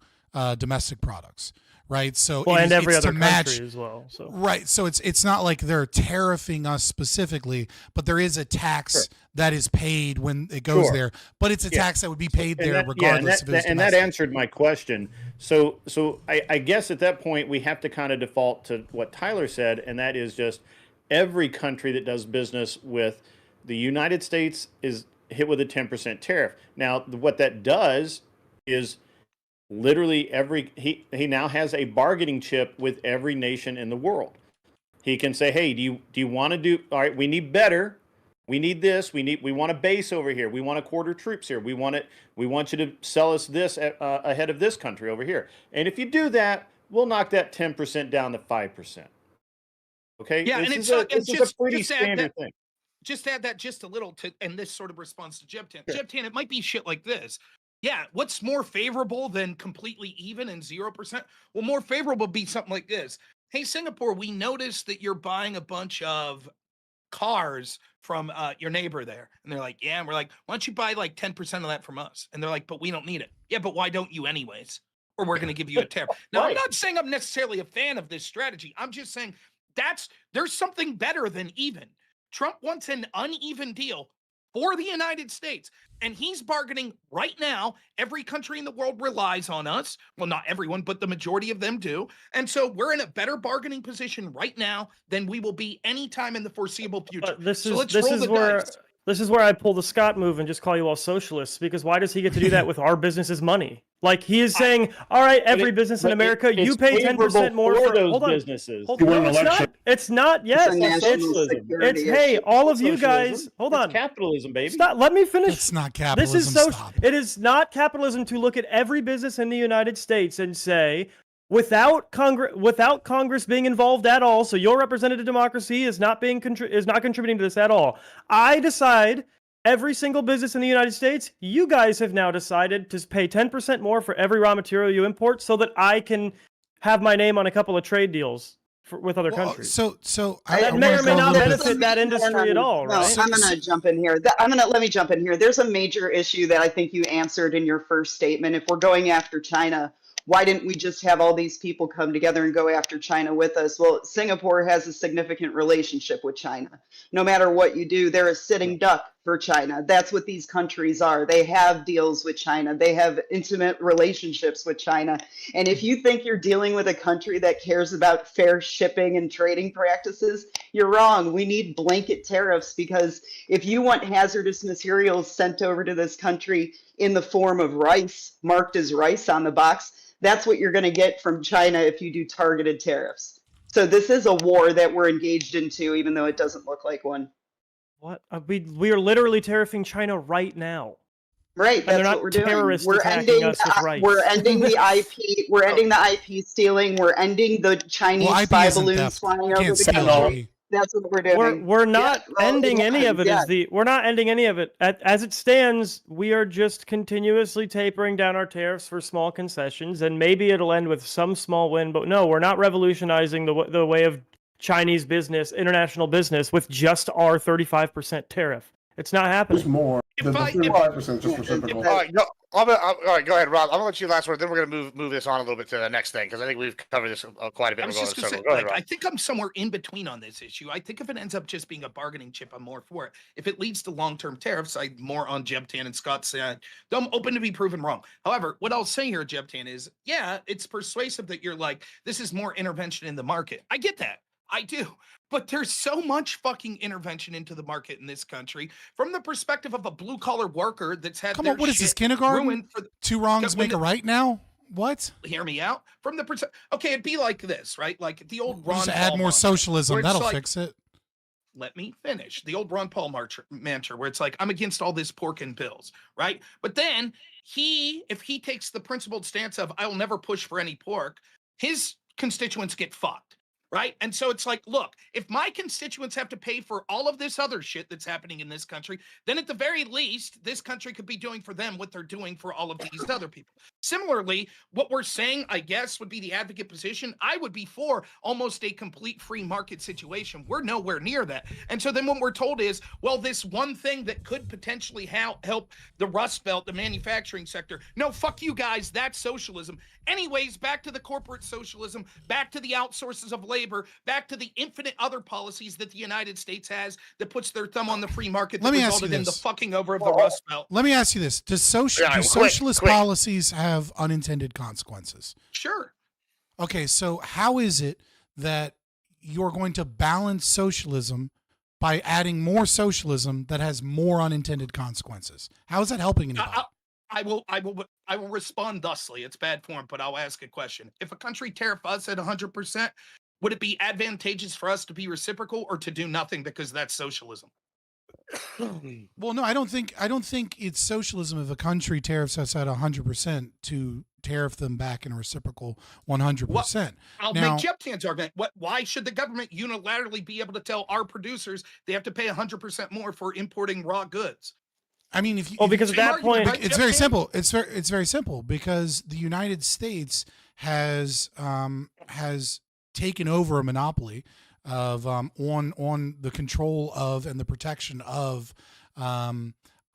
domestic products, right? So and every other country as well. So right, so it's not like they're tariffing us specifically, but there is a tax that is paid when it goes there. But it's a tax that would be paid there regardless if it was domestic. And that answered my question. So I guess at that point we have to kind of default to what Tyler said, and that is just every country that does business with the United States is hit with a 10% tariff. Now, what that does is literally he now has a bargaining chip with every nation in the world. He can say, hey, do you want to do, all right, we need better. We need this. We want a base over here. We want to quarter troops here. We want you to sell us this ahead of this country over here. And if you do that, we'll knock that 10% down to 5%. Okay? Yeah, this and is a pretty standard thing. Just add that just a little to, and this sort of response to Jebtan. Jebtan, it might be shit like this. Yeah, what's more favorable than completely even and 0%? Well, more favorable would be something like this. Hey, Singapore, we noticed that you're buying a bunch of cars from your neighbor there. And they're like, yeah. And we're like, why don't you buy like 10% of that from us? And they're like, but we don't need it. Yeah, but why don't you anyways? Or we're going to give you a tariff. Now, I'm not saying I'm necessarily a fan of this strategy. I'm just saying there's something better than even. Trump wants an uneven deal for the United States, and he's bargaining right now. Every country in the world relies on us. Well, not everyone, but the majority of them do. And so we're in a better bargaining position right now than we will be anytime in the foreseeable future. This is where I pull the Scott move and just call you all socialists, because why does he get to do that with our business's money? Like, he is saying, all right, every business in America, you pay 10% more for those businesses. It's not. Yes, it's hey, all of you guys. Hold on. It's capitalism, baby. Stop. Let me finish. It's not capitalism. This is It is not capitalism to look at every business in the United States and say, without Congress being involved at all, so your representative democracy is not contributing to this at all. I decide. Every single business in the United States, you guys have now decided to pay 10% more for every raw material you import so that I can have my name on a couple of trade deals with other countries. So that may or may not benefit that industry at all, right? I'm going to jump in here. Let me jump in here. There's a major issue that I think you answered in your first statement. If we're going after China, why didn't we just have all these people come together and go after China with us? Well, Singapore has a significant relationship with China. No matter what you do, they're a sitting duck for China. That's what these countries are. They have deals with China. They have intimate relationships with China. And if you think you're dealing with a country that cares about fair shipping and trading practices, you're wrong. We need blanket tariffs, because if you want hazardous materials sent over to this country in the form of rice, marked as rice on the box, that's what you're going to get from China if you do targeted tariffs. So this is a war that we're engaged into, even though it doesn't look like one. What? We are literally tariffing China right now. Right, And they're that's not what we're doing. terrorists We're attacking ending, us with rice. we're ending the IP. We're ending the IP stealing. We're ending the Chinese Well, IP spy isn't balloons theft. flying You over can't the steal country. IP. That's what we're doing. We're not ending any of it. Yeah. We're not ending any of it. As it stands, we are just continuously tapering down our tariffs for small concessions, and maybe it'll end with some small win. But no, we're not revolutionizing the way of Chinese business, international business, with just our 35% tariff. It's not happening. There's more. The 35% just reciprocal. All right, all right, go ahead, Rob. I'm gonna let you last word. Then we're gonna move this on a little bit to the next thing, because I think we've covered this quite a bit. I was We're just going going in to a say, circle. Go ahead, like, Rob. I think I'm somewhere in between on this issue. I think if it ends up just being a bargaining chip, I'm more for it. If it leads to long-term tariffs, I'm more on Jebtan and Scott's side. Though I'm open to be proven wrong. However, what I'll say here, Jebtan, is, yeah, it's persuasive that you're like, this is more intervention in the market. I get that. I do. But there's so much fucking intervention into the market in this country from the perspective of a blue-collar worker that's had their What is shit this, kindergarten? ruined for Two wrongs make a right now? What? Hear me out. From the okay, it'd be like this, right? Like the old Ron Just Paul add more mantra, socialism. where it's That'll like, fix it. let me finish. The old Ron Paul mantra, where it's like, I'm against all this pork and pills, right? But then if he takes the principled stance of, I will never push for any pork, his constituents get fucked. Right. And so it's like, look, if my constituents have to pay for all of this other shit that's happening in this country, then at the very least, this country could be doing for them what they're doing for all of these other people. Similarly, what we're saying, I guess, would be the advocate position. I would be for almost a complete free market situation. We're nowhere near that. And so then what we're told is, well, this one thing that could potentially help the Rust Belt, the manufacturing sector. No, fuck you guys. That's socialism. Anyways, back to the corporate socialism, back to the outsources of labor, back to the infinite other policies that the United States has that puts their thumb on the free market that resulted in the fucking over of the Rust Belt. Let me ask you this. Do socialist policies have unintended consequences? Sure. Okay, so how is it that you're going to balance socialism by adding more socialism that has more unintended consequences? How is that helping anybody? I will respond thusly. It's bad form, but I'll ask a question. If a country tariff us at 100%, would it be advantageous for us to be reciprocal or to do nothing because that's socialism? Well, no, I don't think it's socialism if a country tariffs us at 100% to tariff them back in a reciprocal 100%. I'll make Jebtan's argument. Why should the government unilaterally be able to tell our producers they have to pay 100% more for importing raw goods? I mean, because at that point, it's very simple. It's very simple because the United States has taken over a monopoly of on the control of and the protection of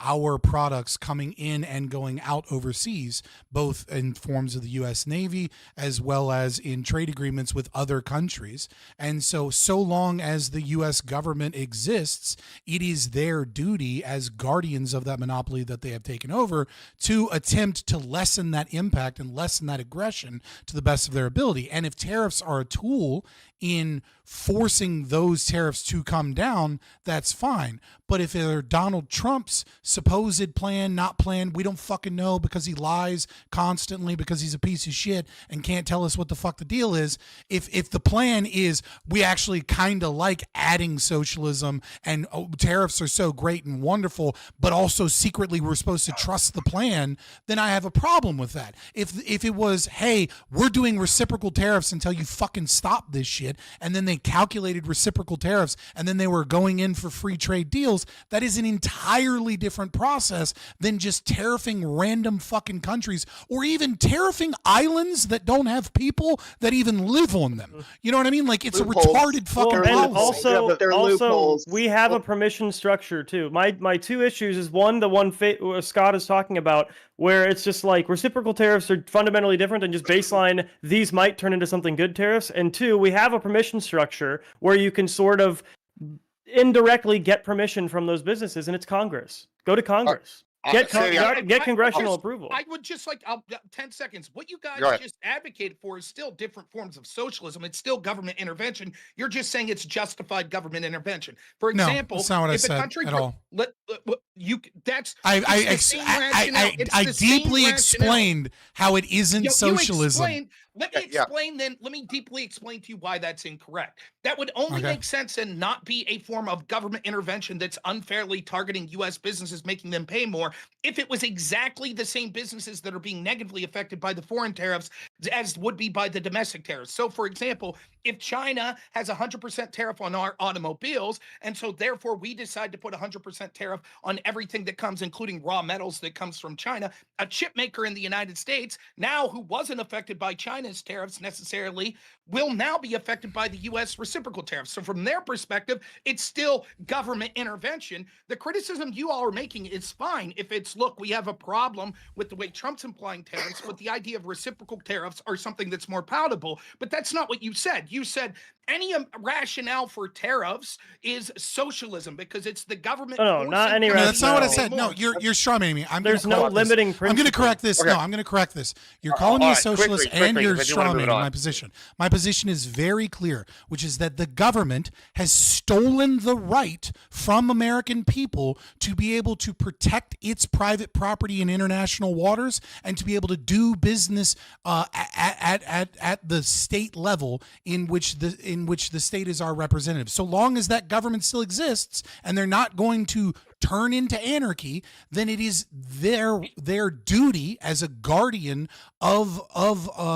our products coming in and going out overseas, both in forms of the U.S. Navy as well as in trade agreements with other countries. And so long as the U.S. government exists, it is their duty as guardians of that monopoly that they have taken over to attempt to lessen that impact and lessen that aggression to the best of their ability. And if tariffs are a tool in forcing those tariffs to come down, that's fine. But if they're Donald Trump's supposed plan, not plan, we don't fucking know because he lies constantly because he's a piece of shit and can't tell us what the fuck the deal is. If the plan is we actually kind of like adding socialism and tariffs are so great and wonderful, but also secretly we're supposed to trust the plan, then I have a problem with that. If it was, hey, we're doing reciprocal tariffs until you fucking stop this shit, and then they calculated reciprocal tariffs, and then they were going in for free trade deals, that is an entirely different process than just tariffing random fucking countries or even tariffing islands that don't have people that even live on them. You know what I mean? Like, it's loopholes. A retarded fucking policy. Also, we have a permission structure too. My two issues is one, the one Scott is talking about, where it's just like reciprocal tariffs are fundamentally different than just baseline, these might turn into something good tariffs. And two, we have a permission structure where you can sort of indirectly get permission from those businesses, and it's Congress. Go to Congress. Get congressional approval. I would just 10 seconds. What you guys just advocated for is still different forms of socialism. It's still government intervention. You're just saying it's justified government intervention. For example, that's not what I said at all. I deeply explained how it isn't socialism. Let me deeply explain to you why that's incorrect. That would only make sense and not be a form of government intervention that's unfairly targeting U.S. businesses, making them pay more, if it was exactly the same businesses that are being negatively affected by the foreign tariffs as would be by the domestic tariffs. So, for example, if China has 100% tariff on our automobiles, and so therefore we decide to put 100% tariff on everything that comes, including raw metals that comes from China, a chip maker in the United States, now who wasn't affected by China's tariffs necessarily, will now be affected by the U.S. reciprocal tariffs. So from their perspective, it's still government intervention. The criticism you all are making is fine if it's, look, we have a problem with the way Trump's implying tariffs, but the idea of reciprocal tariffs are something that's more palatable. But that's not what you said. You said any rationale for tariffs is socialism because it's the government. No, not any rationale. No, that's not what I said. No, you're strawmanning me. There's no limiting principle. I'm going to correct this. Okay. No, I'm going to correct this. You're calling me a socialist and you're strawmanning my position. My position is very clear, which is that the government has stolen the right from American people to be able to protect its private property in international waters and to be able to do business at the state level in which the state is our representative. So long as that government still exists and they're not going to turn into anarchy, then it is their duty as a guardian of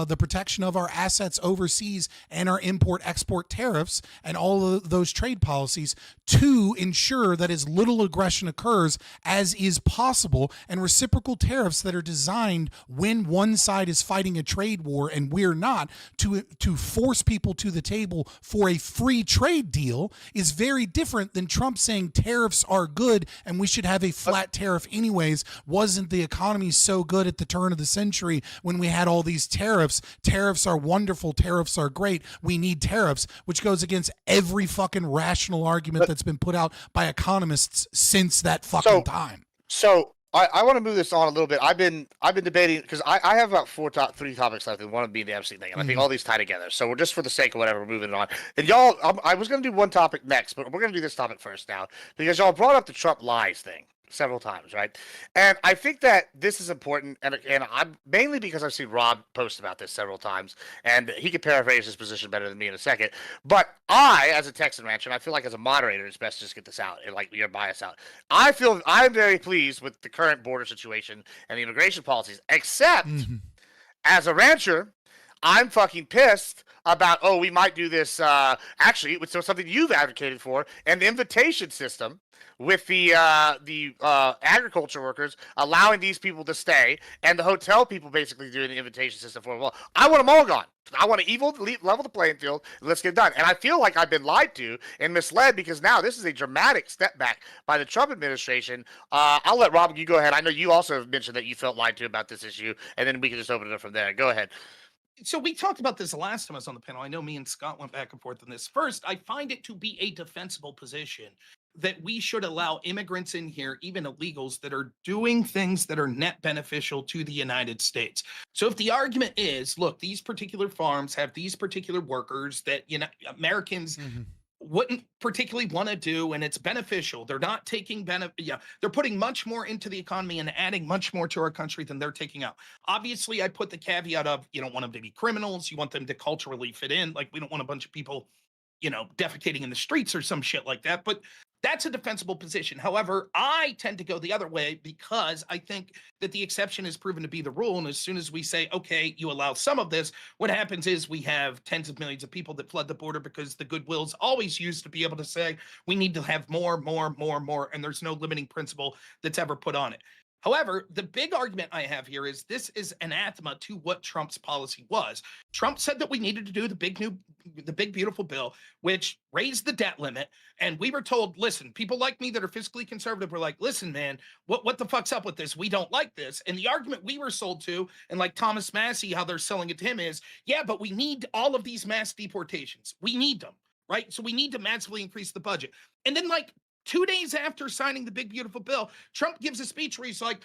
the protection of our assets overseas and our import-export tariffs and all of those trade policies to ensure that as little aggression occurs as is possible, and reciprocal tariffs that are designed when one side is fighting a trade war and we're not, to force people to the table for a free trade deal is very different than Trump saying tariffs are good and we should have a flat tariff anyways. Wasn't the economy so good at the turn of the century when we had all these tariffs? Tariffs are wonderful. Tariffs are great. We need tariffs, which goes against every fucking rational argument that's been put out by economists since that fucking time. So I want to move this on a little bit. I've been debating because I have about three topics left, and one of them being the Epstein thing, and I think all these tie together. So we're just for the sake of whatever, we're moving on. And y'all, I was going to do one topic next, but we're going to do this topic first now because y'all brought up the Trump lies thing several times, right? And I think that this is important, and I'm mainly because I've seen Rob post about this several times, and he could paraphrase his position better than me in a second. But I, as a Texan rancher, and I feel like as a moderator, it's best to just get this out and like your bias out. I feel I'm very pleased with the current border situation and the immigration policies, except as a rancher, I'm fucking pissed about, we might do this, actually, it's something you've advocated for, an invitation system with the agriculture workers allowing these people to stay and the hotel people basically doing the invitation system for them. Well, I want them all gone. I want to level the playing field. Let's get it done. And I feel like I've been lied to and misled because now this is a dramatic step back by the Trump administration. I'll let Rob, you go ahead. I know you also have mentioned that you felt lied to about this issue, and then we can just open it up from there. Go ahead. So we talked about this the last time I was on the panel. I know me and Scott went back and forth on this. First, I find it to be a defensible position that we should allow immigrants in here, even illegals, that are doing things that are net beneficial to the United States. So if the argument is, look, these particular farms have these particular workers that, Americans wouldn't particularly want to do, and it's beneficial. They're not taking they're putting much more into the economy and adding much more to our country than they're taking out. Obviously, I put the caveat of you don't want them to be criminals. You want them to culturally fit in. Like, we don't want a bunch of people, defecating in the streets or some shit like that. But that's a defensible position. However, I tend to go the other way because I think that the exception is proven to be the rule. And as soon as we say, okay, you allow some of this, what happens is we have tens of millions of people that flood the border because the goodwill is always used to be able to say, we need to have more, and there's no limiting principle that's ever put on it. However, the big argument I have here is this is anathema to what Trump's policy was. Trump said that we needed to do the big beautiful bill, which raised the debt limit. And we were told, listen, people like me that are fiscally conservative were like, listen, man, what the fuck's up with this? We don't like this. And the argument we were sold to, and like Thomas Massey, how they're selling it to him is, yeah, but we need all of these mass deportations. We need them. right? So we need to massively increase the budget. And then like 2 days after signing the big, beautiful bill, Trump gives a speech where he's like,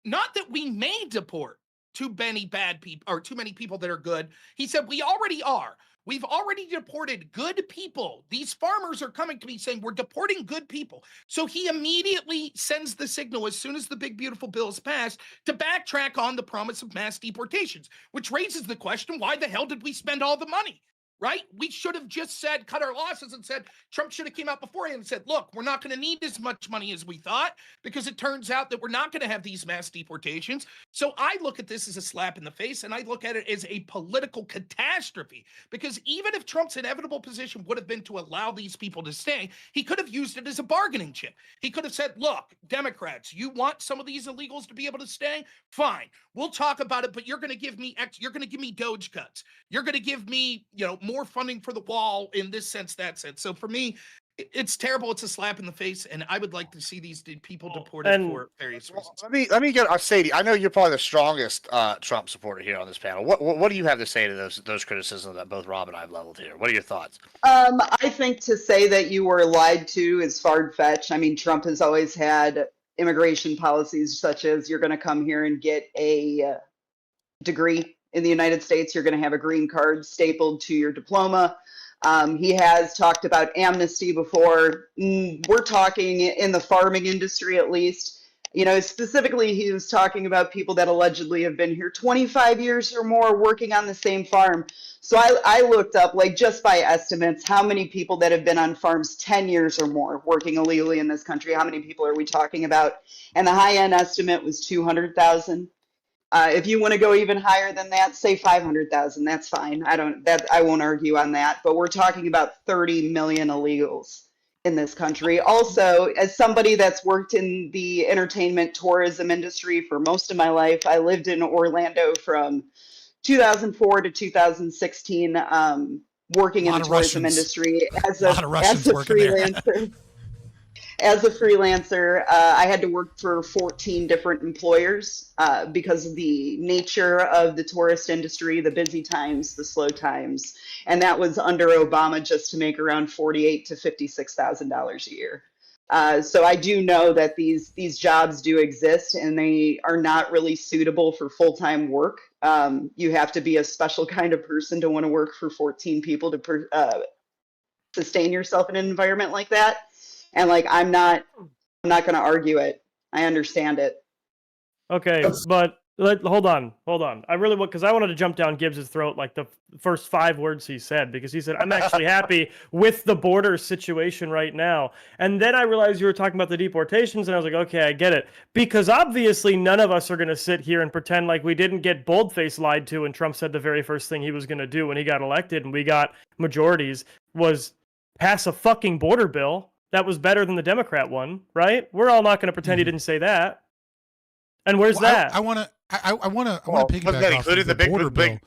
not that we may deport too many bad people or too many people that are good. He said, we already are. We've already deported good people. These farmers are coming to me saying we're deporting good people. So he immediately sends the signal as soon as the big, beautiful bill is passed to backtrack on the promise of mass deportations, which raises the question, why the hell did we spend all the money? Right? We should have just said, cut our losses and said, Trump should have came out beforehand and said, look, we're not going to need as much money as we thought because it turns out that we're not going to have these mass deportations. So I look at this as a slap in the face and I look at it as a political catastrophe because even if Trump's inevitable position would have been to allow these people to stay, he could have used it as a bargaining chip. He could have said, look, Democrats, you want some of these illegals to be able to stay? Fine. We'll talk about it, but you're going to give me you're going to give me Doge cuts. You're going to give me, more funding for the wall in this sense, that sense. So for me, it's terrible. It's a slap in the face, and I would like to see these people deported for various reasons. Let me get Sadie. I know you're probably the strongest Trump supporter here on this panel. What do you have to say to those criticisms that both Rob and I have leveled here? What are your thoughts? I think to say that you were lied to is far-fetched. I mean, Trump has always had immigration policies such as you're going to come here and get a degree in the United States, you're going to have a green card stapled to your diploma. He has talked about amnesty before. We're talking in the farming industry, at least. Specifically, he was talking about people that allegedly have been here 25 years or more working on the same farm. So I looked up, just by estimates, how many people that have been on farms 10 years or more working illegally in this country. How many people are we talking about? And the high-end estimate was 200,000. If you want to go even higher than that, say 500,000. That's fine. I won't argue on that. But we're talking about 30 million illegals in this country. Also, as somebody that's worked in the entertainment tourism industry for most of my life, I lived in Orlando from 2004 to 2016, working in the tourism industry as a freelancer. As a freelancer, I had to work for 14 different employers because of the nature of the tourist industry, the busy times, the slow times, and that was under Obama just to make around $48,000 to $56,000 a year. So I do know that these jobs do exist, and they are not really suitable for full-time work. You have to be a special kind of person to want to work for 14 people to sustain yourself in an environment like that. And I'm not going to argue it. I understand it. Okay, but hold on. I really want, because I wanted to jump down Gibbs's throat like the first 5 words he said, because he said, I'm actually happy with the border situation right now. And then I realized you were talking about the deportations, and I was like, okay, I get it. Because obviously none of us are going to sit here and pretend like we didn't get boldface lied to, and Trump said the very first thing he was going to do when he got elected and we got majorities was pass a fucking border bill. That was better than the Democrat one, right? We're all not going to pretend he didn't say that. And where's that? I want to piggyback off of the border bill.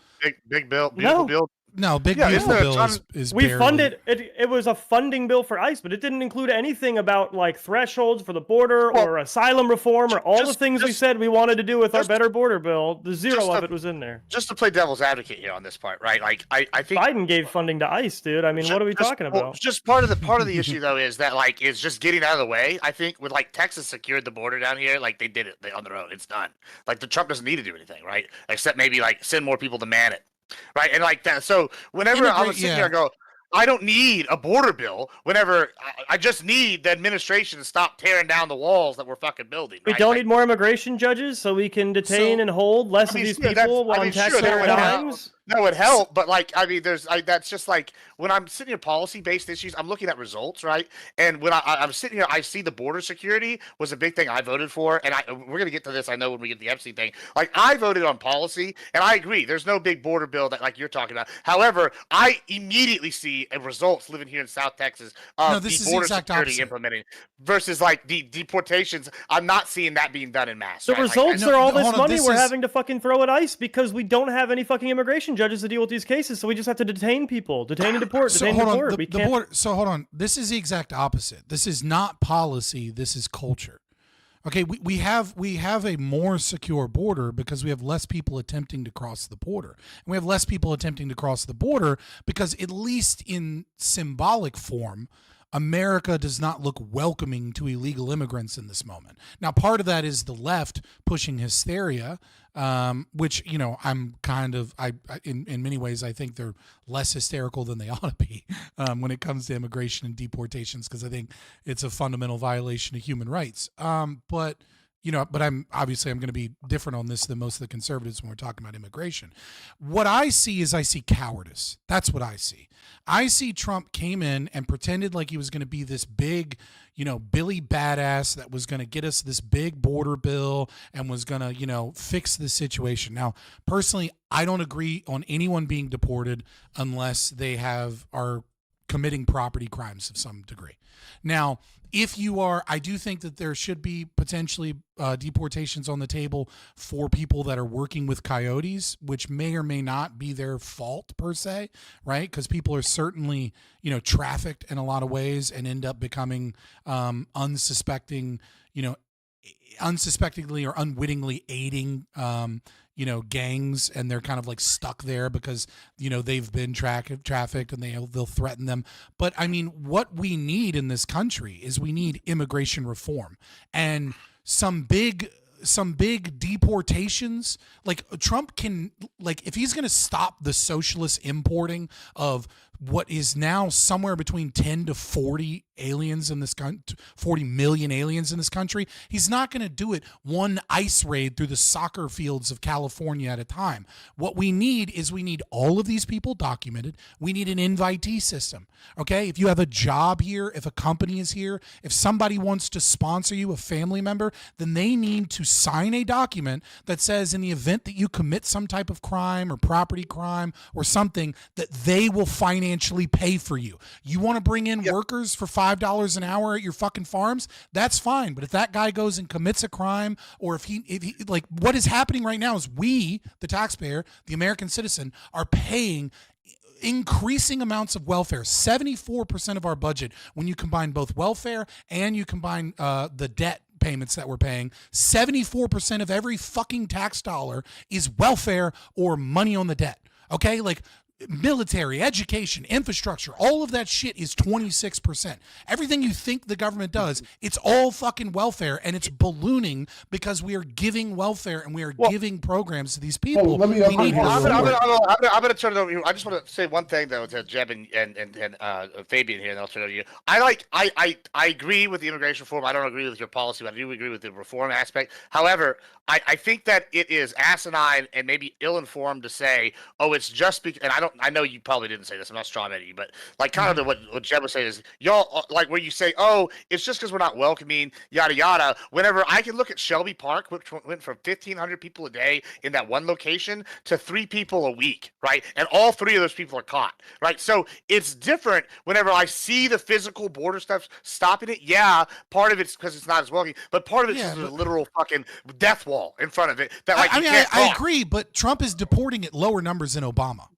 Big bill, no. bill. No, big beautiful bill is we barely. funded it. It was a funding bill for ICE, but it didn't include anything about thresholds for the border or asylum reform or all the things we said we wanted to do with our better border bill. The zero of it was in there. Just to play devil's advocate here on this part, right? I think Biden gave funding to ICE, dude. I mean, what are we talking about? Just part of the issue though is that is just getting out of the way. I think with Texas secured the border down here, they did it on their own. It's done. The Trump doesn't need to do anything, right? Except maybe send more people to man it. Right, and that. So whenever I was sitting there, I go, I don't need a border bill. Whenever I just need the administration to stop tearing down the walls that we're fucking building. We don't need more immigration judges so we can detain and hold less of these people on taxpayer dimes. That would help, but that's just when I'm sitting here policy-based issues, I'm looking at results, right? And when I'm sitting here, I see the border security was a big thing I voted for, and we're gonna get to this. I know when we get the Epstein thing, I voted on policy, and I agree. There's no big border bill that you're talking about. However, I immediately see results living here in South Texas of the border security implementing versus the deportations. I'm not seeing that being done in mass. The results are all this money we're having to fucking throw at ICE because we don't have any fucking immigration judges to deal with these cases, so we just have to detain people, detain and deport, detain and deport. So hold on, this is the exact opposite. This is not policy, this is culture. Okay, we have a more secure border because we have less people attempting to cross the border. And we have less people attempting to cross the border because, at least in symbolic form, America does not look welcoming to illegal immigrants in this moment. Now, part of that is the left pushing hysteria, which, you know, I'm kind of, in many ways, I think they're less hysterical than they ought to be when it comes to immigration and deportations, because I think it's a fundamental violation of human rights. But I'm going to be different on this than most of the conservatives when we're talking about immigration. What I see is cowardice. That's what I see. I see Trump came in and pretended like he was going to be this big, Billy badass that was going to get us this big border bill and was going to, fix the situation. Now, personally, I don't agree on anyone being deported unless they are committing property crimes of some degree. Now, if you are, I do think that there should be potentially deportations on the table for people that are working with coyotes, which may or may not be their fault per se, right? Because people are certainly, trafficked in a lot of ways and end up becoming unsuspectingly or unwittingly aiding gangs, and they're kind of like stuck there because they've been trafficked and they'll threaten them. But I mean, what we need in this country is we need immigration reform and some big deportations. Like, Trump can, like, if he's going to stop the socialist importing of what is now somewhere between 10 to 40 aliens in this 40 million aliens in this country, he's not going to do it one ice raid through the soccer fields of California at a time. What we need is all of these people documented. We need an invitee system. Okay, if you have a job here, if a company is here, if somebody wants to sponsor you, a family member, then they need to sign a document that says, in the event that you commit some type of crime or property crime or something, that they will financially pay for you. You want to bring in workers for $5 an hour at your fucking farms? That's fine. But if that guy goes and commits a crime, or if he like, what is happening right now is we, the taxpayer, the American citizen, are paying increasing amounts of welfare. 74% of our budget, when you combine both welfare and you combine the debt payments that we're paying, 74% of every fucking tax dollar is welfare or money on the debt. Okay, like, military, education, infrastructure, all of that shit is 26%. Everything you think the government does, it's all fucking welfare, and it's ballooning because we are giving welfare and we are giving programs to these people. I'm going to turn it over to you. I just want to say one thing, though, to Jeb and Fabian here, and I'll turn it over to you. I agree with the immigration reform. I don't agree with your policy, but I do agree with the reform aspect. However, I think that it is asinine and maybe ill-informed to say, oh, it's just because, and I know you probably didn't say this, I'm not strawmanning you, but like kind of what Jeb was saying is, y'all, like, where you say, oh, it's just because we're not welcoming, yada yada. Whenever I can look at Shelby Park, which went from 1,500 people a day in that one location to 3 people a week, right? And all 3 of those people are caught, right? So it's different whenever I see the physical border stuff stopping it. Yeah, part of it's because it's not as welcoming, but part of it's just a literal fucking death wall in front of it. That, like, I agree, but Trump is deporting at lower numbers than Obama.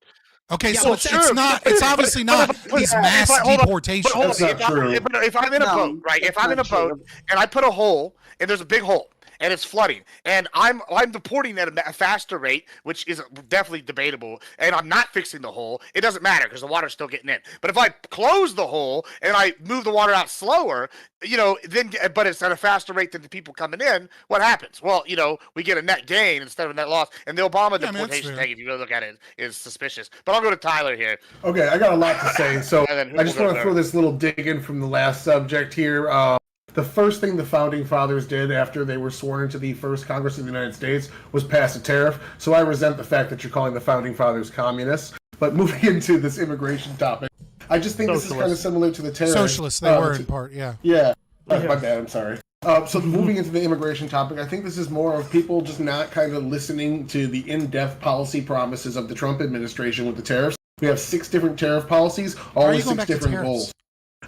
Okay, yeah, so it's obviously not these mass deportations. If I'm in a boat, right? If I'm in a boat and I put a hole and there's a big hole and it's flooding and I'm deporting at a faster rate, which is definitely debatable, and I'm not fixing the hole, it doesn't matter because the water's still getting in. But if I close the hole and I move the water out slower, but it's at a faster rate than the people coming in, what happens? Well, we get a net gain instead of a net loss. And the Obama deportation thing, if you really look at it, is suspicious. But I'll go to Tyler here. Okay, I got a lot to say. So I just want to throw this little dig in from the last subject here. The first thing the Founding Fathers did after they were sworn into the first Congress of the United States was pass a tariff. So I resent the fact that you're calling the Founding Fathers communists. But moving into this immigration topic, I just think this is kind of similar to the tariff. Socialists, they were in part, yeah. Yeah. My bad, I'm sorry. So moving into the immigration topic, I think this is more of people just not kind of listening to the in-depth policy promises of the Trump administration with the tariffs. We have 6 different tariff policies, all with 6 different goals.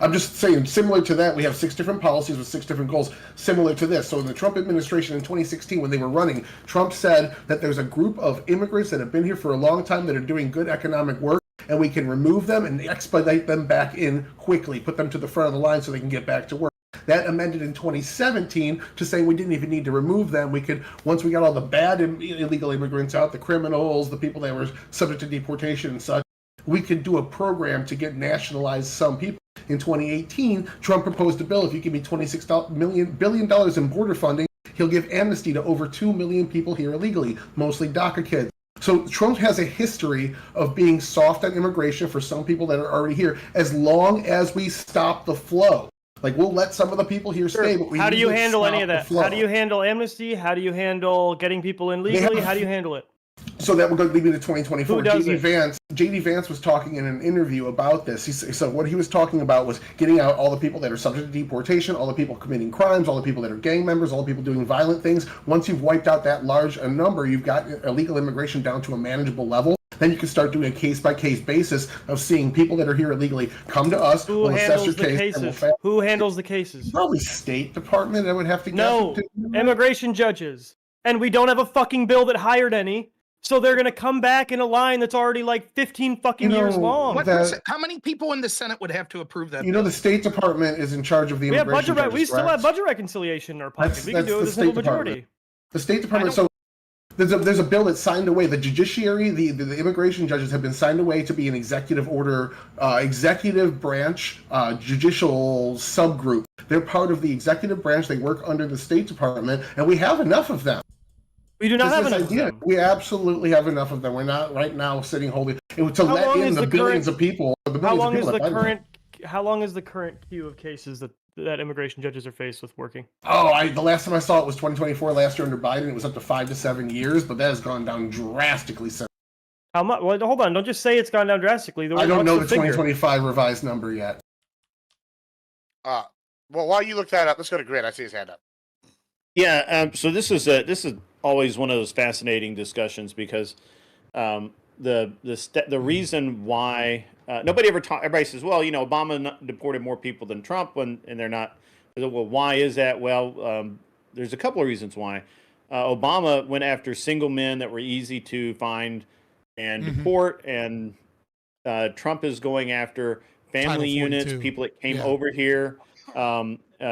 I'm just saying, similar to that, we have 6 different policies with 6 different goals, similar to this. So in the Trump administration in 2016, when they were running, Trump said that there's a group of immigrants that have been here for a long time that are doing good economic work, and we can remove them and expedite them back in quickly, put them to the front of the line so they can get back to work. That amended in 2017 to say we didn't even need to remove them. We could, once we got all the bad illegal immigrants out, the criminals, the people that were subject to deportation and such, we could do a program to get nationalized some people. In 2018, Trump proposed a bill. If you give me $26 billion in border funding, he'll give amnesty to over 2 million people here illegally, mostly DACA kids. So Trump has a history of being soft on immigration for some people that are already here, as long as we stop the flow. Like, we'll let some of the people here stay, but we How do need you to handle stop any of the that? flow. How do you handle amnesty? How do you handle getting people in legally? How do you handle it? So that we're going to lead me to 2024. Who does JD Vance was talking in an interview about this. So what he was talking about was getting out all the people that are subject to deportation, all the people committing crimes, all the people that are gang members, all the people doing violent things. Once you've wiped out that large a number, you've got illegal immigration down to a manageable level. Then you can start doing a case-by-case basis of seeing people that are here illegally come to us. Who we'll assess handles your the case. cases? Who handles the cases? Probably State Department. I would have to guess. No, immigration judges. And we don't have a fucking bill that hired any. So they're going to come back in a line that's already like 15 fucking years long. How many people in the Senate would have to approve that? You know, the State Department is in charge of the immigration judges, we still have budget reconciliation in our pocket. We can do it with a simple majority. The State Department. So there's a bill that's signed away. The judiciary, the immigration judges have been signed away to be an executive order, executive branch, judicial subgroup. They're part of the executive branch. They work under the State Department, and we have enough of them. We do not have enough of them. We absolutely have enough of them. We're not right now sitting holding to let in the billions of people. How long is the current queue of cases that immigration judges are faced with working? The last time I saw it was 2024. Last year under Biden, it was up to 5 to 7 years, but that has gone down drastically since. How much? Well, hold on. Don't just say it's gone down drastically. I don't know the 2025 revised number yet. Well, while you look that up, let's go to Grit. I see his hand up. Yeah. So this is always one of those fascinating discussions because the reason why nobody ever everybody says, well, you know, Obama deported more people than Trump, and they're not. Well, why is that? Well, there's a couple of reasons why. Obama went after single men that were easy to find and deport, and Trump is going after family units, people that came over here.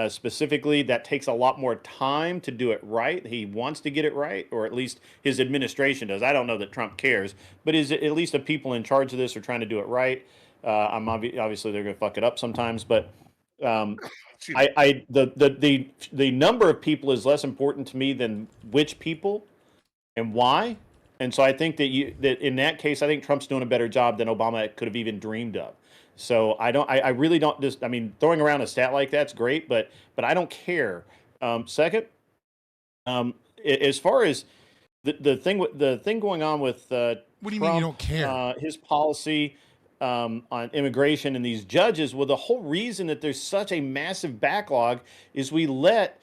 Specifically, that takes a lot more time to do it right. He wants to get it right, or at least his administration does. I don't know that Trump cares, but at least the people in charge of this are trying to do it right. Obviously they're going to fuck it up sometimes, but the number of people is less important to me than which people and why. And so I think that in that case, I think Trump's doing a better job than Obama could have even dreamed of. So I really don't just, I mean, throwing around a stat like that's great, but I don't care. Second, as far as the thing going on with what do you mean you don't care? His policy on immigration and these judges, well, the whole reason that there's such a massive backlog is we let,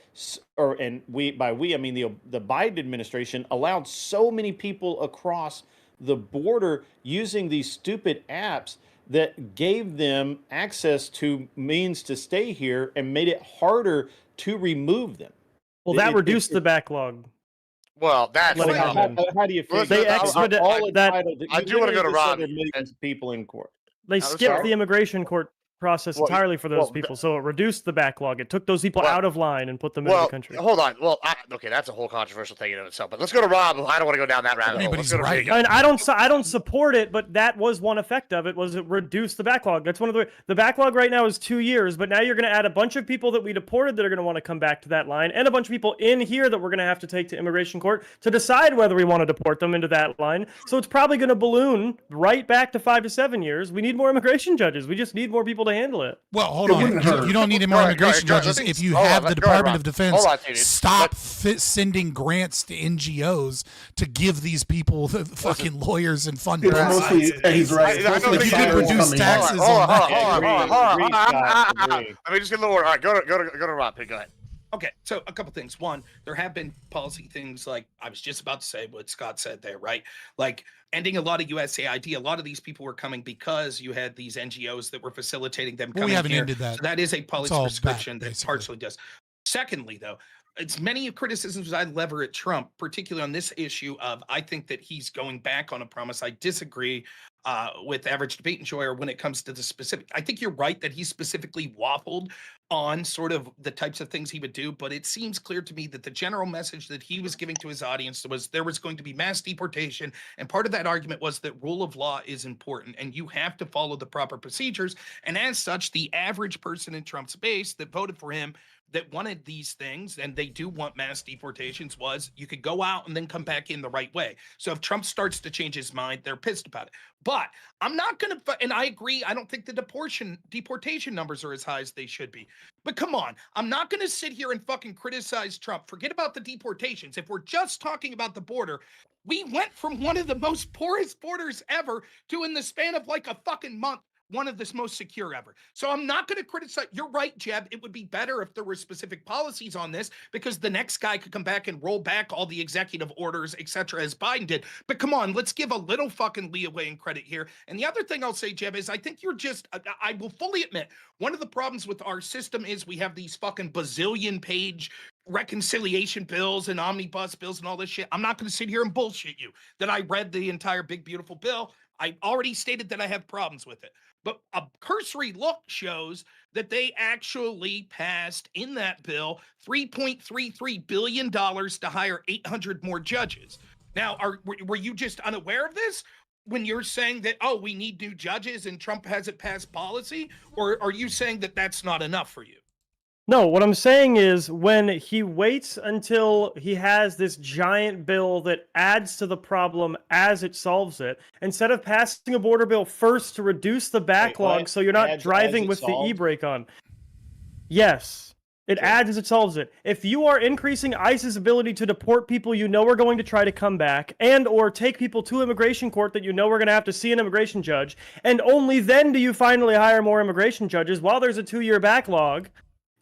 I mean the Biden administration allowed so many people across the border using these stupid apps that gave them access to means to stay here and made it harder to remove them. Well, that reduced the backlog. Well, that's how do you feel? They expedited that. I do want to go to Rob. Millions of people in court. They skipped the immigration court process entirely for those people, so it reduced the backlog. It took those people out of line and put them into the country. Hold on. Well, okay, that's a whole controversial thing in itself. But let's go to Rob. I don't want to go down that rabbit hole. Let's go to Reagan. And I don't support it, but that was one effect of it. Was it reduced the backlog? That's one of the backlog right now is 2 years, but now you're going to add a bunch of people that we deported that are going to want to come back to that line, and a bunch of people in here that we're going to have to take to immigration court to decide whether we want to deport them into that line. So it's probably going to balloon right back to 5 to 7 years. We need more immigration judges. We just need more people to handle it. Well, hold on. You don't need more immigration judges if you have the Department of Defense stop sending grants to NGOs to give these people the fucking lawyers and funders. He's right. You could reduce taxes on that. Let me just get a little word. All right, go to Rob. Go ahead. Okay, so a couple things. One, there have been policy things like I was just about to say what Scott said there, right? Like ending a lot of USAID. A lot of these people were coming because you had these NGOs that were facilitating them coming we haven't here. ended that. So that is a policy prescription that partially does. Secondly, though, as many criticisms as I lever at Trump, particularly on this issue of, I think that he's going back on a promise. I disagree with average debate enjoyer when it comes to the specific. I think you're right that he specifically waffled on sort of the types of things he would do, but it seems clear to me that the general message that he was giving to his audience was there was going to be mass deportation, and part of that argument was that rule of law is important and you have to follow the proper procedures, and as such, the average person in Trump's base that voted for him that wanted these things, and they do want mass deportations, was you could go out and then come back in the right way. So if Trump starts to change his mind, they're pissed about it. But I'm not going to, and I agree, I don't think the deportation numbers are as high as they should be. But come on, I'm not going to sit here and fucking criticize Trump. Forget about the deportations. If we're just talking about the border, we went from one of the most porous borders ever to, in the span of like a fucking month, one of the most secure ever. So I'm not going to criticize. You're right, Jeb. It would be better if there were specific policies on this, because the next guy could come back and roll back all the executive orders, etc., as Biden did. But come on, let's give a little fucking leeway and credit here. And the other thing I'll say, Jeb, is I think you're just, I will fully admit, one of the problems with our system is we have these fucking bazillion page reconciliation bills and omnibus bills and all this shit. I'm not going to sit here and bullshit you that I read the entire big, beautiful bill. I already stated that I have problems with it. But a cursory look shows that they actually passed in that bill $3.33 billion to hire 800 more judges. Now, were you just unaware of this when you're saying that, oh, we need new judges and Trump hasn't passed policy? Or are you saying that that's not enough for you? No, what I'm saying is when he waits until he has this giant bill that adds to the problem as it solves it, instead of passing a border bill first to reduce the backlog so you're not driving with the e-brake on. Yes, it adds as it solves it. If you are increasing ICE's ability to deport people you know are going to try to come back, and or take people to immigration court that you know are going to have to see an immigration judge, and only then do you finally hire more immigration judges while there's a 2-year backlog,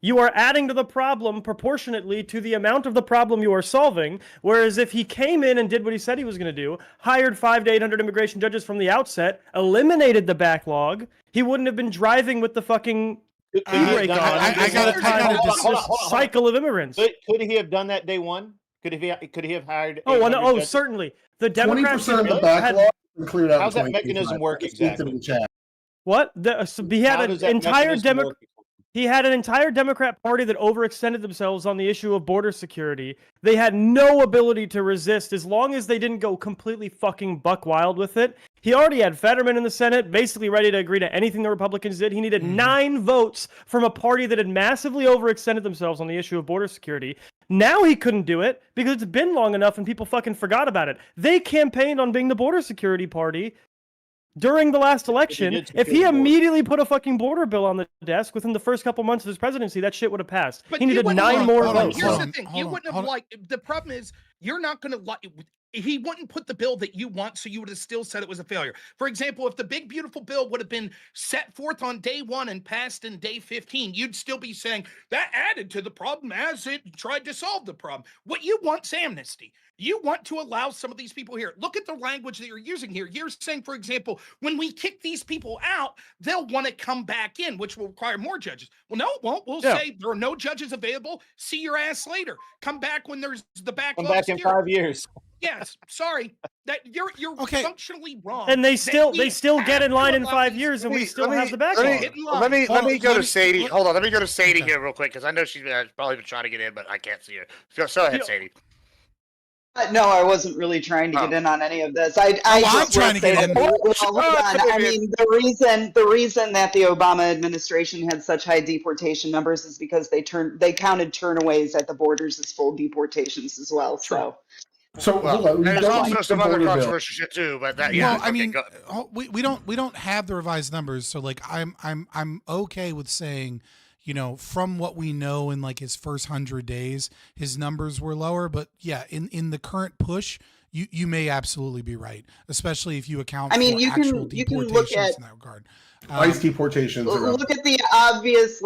you are adding to the problem proportionately to the amount of the problem you are solving, whereas if he came in and did what he said he was going to do, hired 500 to 800 immigration judges from the outset, eliminated the backlog, he wouldn't have been driving with the fucking e-brake on. I got cycle of immigrants. Could he have done that day one? Could he have hired? Certainly. The Democrats 20% of the backlog cleared out. How's that mechanism work exactly? What? He had an entire He had an entire Democrat Party that overextended themselves on the issue of border security. They had no ability to resist as long as they didn't go completely fucking buck wild with it. He already had Fetterman in the Senate, basically ready to agree to anything the Republicans did. He needed 9 votes from a party that had massively overextended themselves on the issue of border security. Now he couldn't do it because it's been long enough and people fucking forgot about it. They campaigned on being the border security party during the last election. If he immediately put a fucking border bill on the desk within the first couple months of his presidency, that shit would have passed. But he needed 9 more votes. Here's the thing. You wouldn't have liked. The problem is you're not going to like. He wouldn't put the bill that you want, so you would have still said it was a failure. For example, if the big, beautiful bill would have been set forth on day 1 and passed in day 15, you'd still be saying that added to the problem as it tried to solve the problem. What you want is amnesty. You want to allow some of these people here. Look at the language that you're using here. You're saying, for example, when we kick these people out, they'll want to come back in, which will require more judges. Well, no, it won't. We'll say there are no judges available. See your ass later. Come back when there's the backlog. Come back in 5 years. Yes, sorry. That you're functionally wrong. And they still get in line in 5 years, and we still have the backlog. Let me go to Sadie. Hold on, let me go to Sadie here real quick because I know she's probably been trying to get in, but I can't see her. Go ahead, Sadie. No, I wasn't really trying to get in on any of this. I'm trying to get in. Well, hold on. I mean, the reason that the Obama administration had such high deportation numbers is because they counted turnaways at the borders as full deportations as well. So hold on. There's also some other controversial shit too, but that Well, I mean, we don't have the revised numbers, so like I'm okay with saying, you know, from what we know in like his first 100 days, his numbers were lower. But yeah, in the current push, you may absolutely be right, especially if you account for actual deportations in that regard. ICE deportations. Look at the obvious,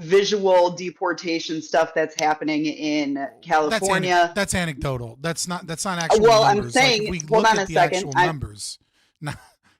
visual deportation stuff that's happening in California. That's anecdotal. That's not actual well, numbers. I'm saying, like, we hold look on at a the second. actual numbers.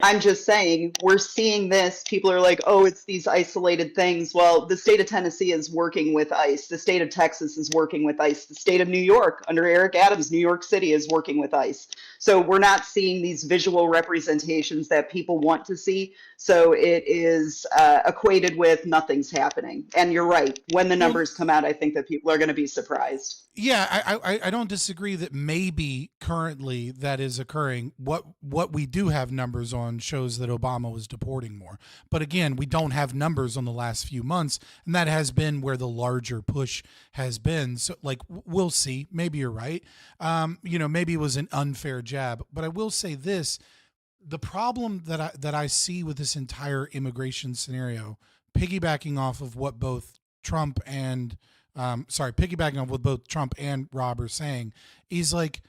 I'm just saying, we're seeing this. People are like, oh, it's these isolated things. Well, the state of Tennessee is working with ICE. The state of Texas is working with ICE. The state of New York, under Eric Adams, New York City is working with ICE. So we're not seeing these visual representations that people want to see. So it is equated with nothing's happening. And you're right. When the numbers come out, I think that people are going to be surprised. Yeah, I don't disagree that maybe currently that is occurring. What we do have numbers on shows that Obama was deporting more. But again, we don't have numbers on the last few months, and that has been where the larger push has been. So like, we'll see. Maybe you're right. Maybe it was an unfair jab. But I will say this, the problem that I see with this entire immigration scenario, piggybacking off of what both Trump and piggybacking on what both Trump and Rob are saying, is like,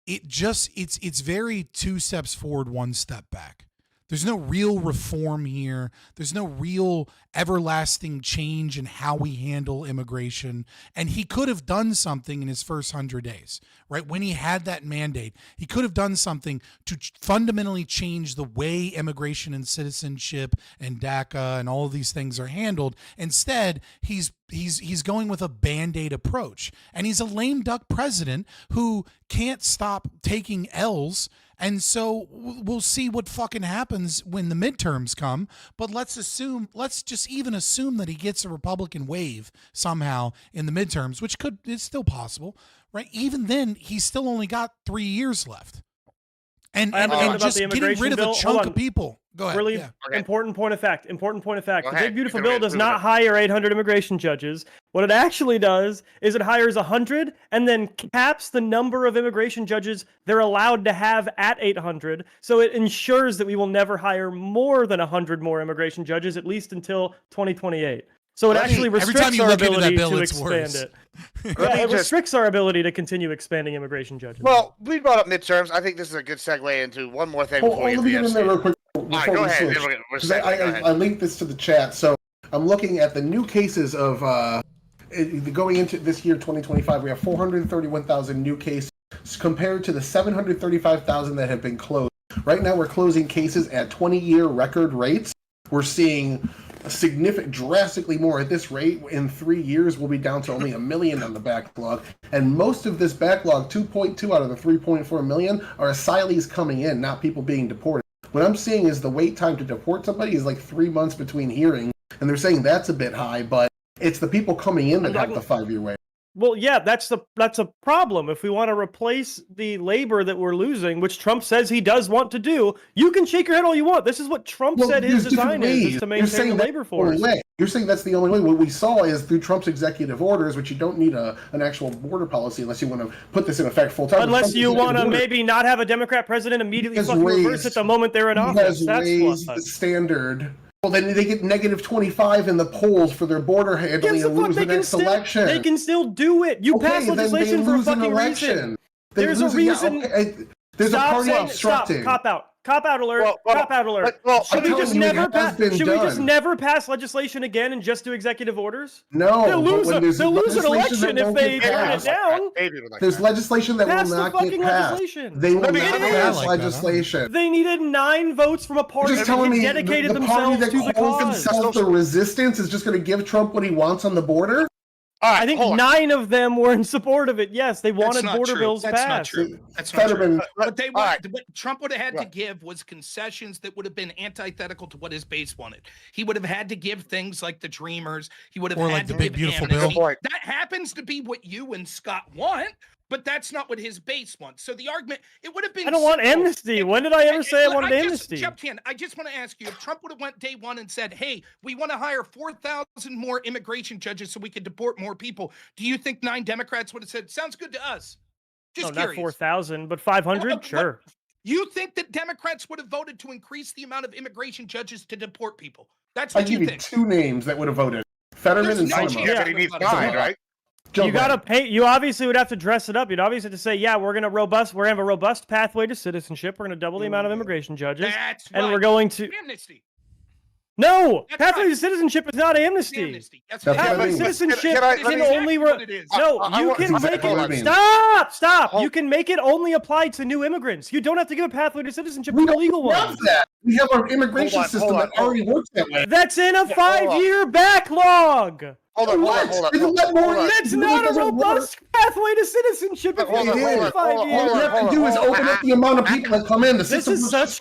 it's very 2 steps forward, 1 step back. There's no real reform here. There's no real everlasting change in how we handle immigration. And he could have done something in his first 100 days, right? When he had that mandate, he could have done something to fundamentally change the way immigration and citizenship and DACA and all of these things are handled. Instead, he's going with a Band-Aid approach. And he's a lame duck president who can't stop taking L's. And so we'll see what fucking happens when the midterms come. But let's just even assume that he gets a Republican wave somehow in the midterms, which is still possible, right? Even then, he's still only got 3 years left. And just getting rid of a chunk of people. Go ahead. Really important point of fact. The Big Beautiful Bill does not hire hire 800 immigration judges. What it actually does is it hires 100 and then caps the number of immigration judges they're allowed to have at 800. So it ensures that we will never hire more than 100 more immigration judges, at least until 2028. So it actually restricts our ability to expand it. It restricts our ability to continue expanding immigration judges. Well, we brought up midterms. I think this is a good segue into one more thing before let me get in there real quick. Go ahead. I linked this to the chat. So I'm looking at the new cases of going into this year, 2025. We have 431,000 new cases compared to the 735,000 that have been closed. Right now, we're closing cases at 20-year record rates. We're seeing drastically more at this rate. In 3 years, we'll be down to only 1 million on the backlog. And most of this backlog, 2.2 out of the 3.4 million, are asylees coming in, not people being deported. What I'm seeing is the wait time to deport somebody is like 3 months between hearings, and they're saying that's a bit high, but it's the people coming in that have the 5-year wait. Well, yeah, that's a problem. If we want to replace the labor that we're losing, which Trump says he does want to do, you can shake your head all you want. This is what Trump said his design is to maintain the labor force. You're saying that's the only way. What we saw is through Trump's executive orders, which you don't need an actual border policy unless you want to put this in effect full time. Unless you want to maybe not have a Democrat president immediately fucking reverse it the moment they're in office. That's the standard. Well, then they get negative 25 in the polls for their border handling and lose the next election. They can still do it. You pass legislation for a fucking reason. There's a reason. There's a party obstructing. Stop. Cop out alert. Cop out alert. Should we just never pass legislation again and just do executive orders? No. They'll lose an election if they turn it down. There's legislation that will not get passed. They will not pass legislation. They needed 9 votes from a party that dedicated themselves to the cause. The resistance is just going to give Trump what he wants on the border? I think 9 of them were in support of it. Yes, they wanted border bills passed. That's not true. That's not true. What Trump would have had to give was concessions that would have been antithetical to what his base wanted. He would have had to give things like the Dreamers. He would have had to give amnesty. That happens to be what you and Scott want, but that's not what his base wants. So the argument, it would have been. I don't want amnesty. When did I ever say I wanted amnesty? I just want to ask you, if Trump would have went day one and said, hey, we want to hire 4,000 more immigration judges so we could deport more people, do you think 9 Democrats would have said, sounds good to us? Just curious. Not 4,000, but 500? Sure. You think that Democrats would have voted to increase the amount of immigration judges to deport people? That's what you think. I give you 2 names that would have voted. Fetterman and Sinema. He needs 9, right? You gotta pay. You obviously would have to dress it up. You'd obviously have to say, "Yeah, we're gonna have a robust pathway to citizenship. We're gonna double the amount of immigration judges, and we're going to." Amnesty. No, pathway to citizenship is not amnesty. That's what I Pathway to mean. citizenship Can I- can only no. You can make it. Stop. You can make it only apply to new immigrants. You don't have to give a pathway to citizenship to illegal ones. That. We have our immigration system that already works that way. That's in a 5-year backlog. Hold on. That's not a robust pathway to citizenship. If All you you have to do is open up the amount of people that come in. The This system is such.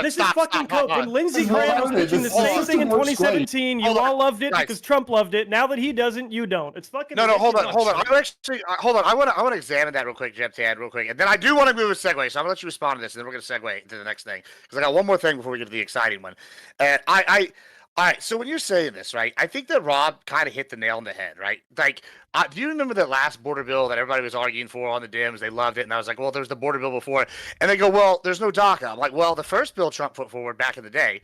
This is fucking coke. When Lindsey Graham was pitching the same thing in 2017, you all loved it because Trump loved it. Now that he doesn't, you don't. It's fucking. No, hold on. I want to examine that real quick, Jeff Tad, real quick, and then I do want to move a segue. So I'm gonna let you respond to this, and then we're gonna segue to the next thing because I got one more thing before we get to the exciting one. And all right, so when you're saying this, right, I think that Rob kind of hit the nail on the head, right? Like, do you remember that last border bill that everybody was arguing for on the Dems? They loved it, and I was like, well, there's the border bill before. And they go, well, there's no DACA. I'm like, well, the first bill Trump put forward back in the day,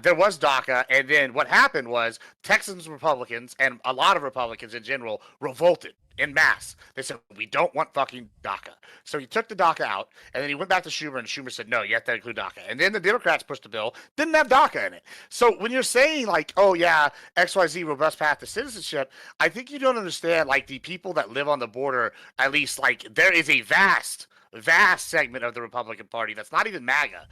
there was DACA, and then what happened was Texans, Republicans, and a lot of Republicans in general revolted en masse. They said, we don't want fucking DACA. So he took the DACA out, and then he went back to Schumer, and Schumer said, no, you have to include DACA. And then the Democrats pushed the bill, didn't have DACA in it. So when you're saying, like, oh, yeah, XYZ, robust path to citizenship, I think you don't understand, like, the people that live on the border, at least, like, there is a vast segment of the Republican Party that's not even MAGA,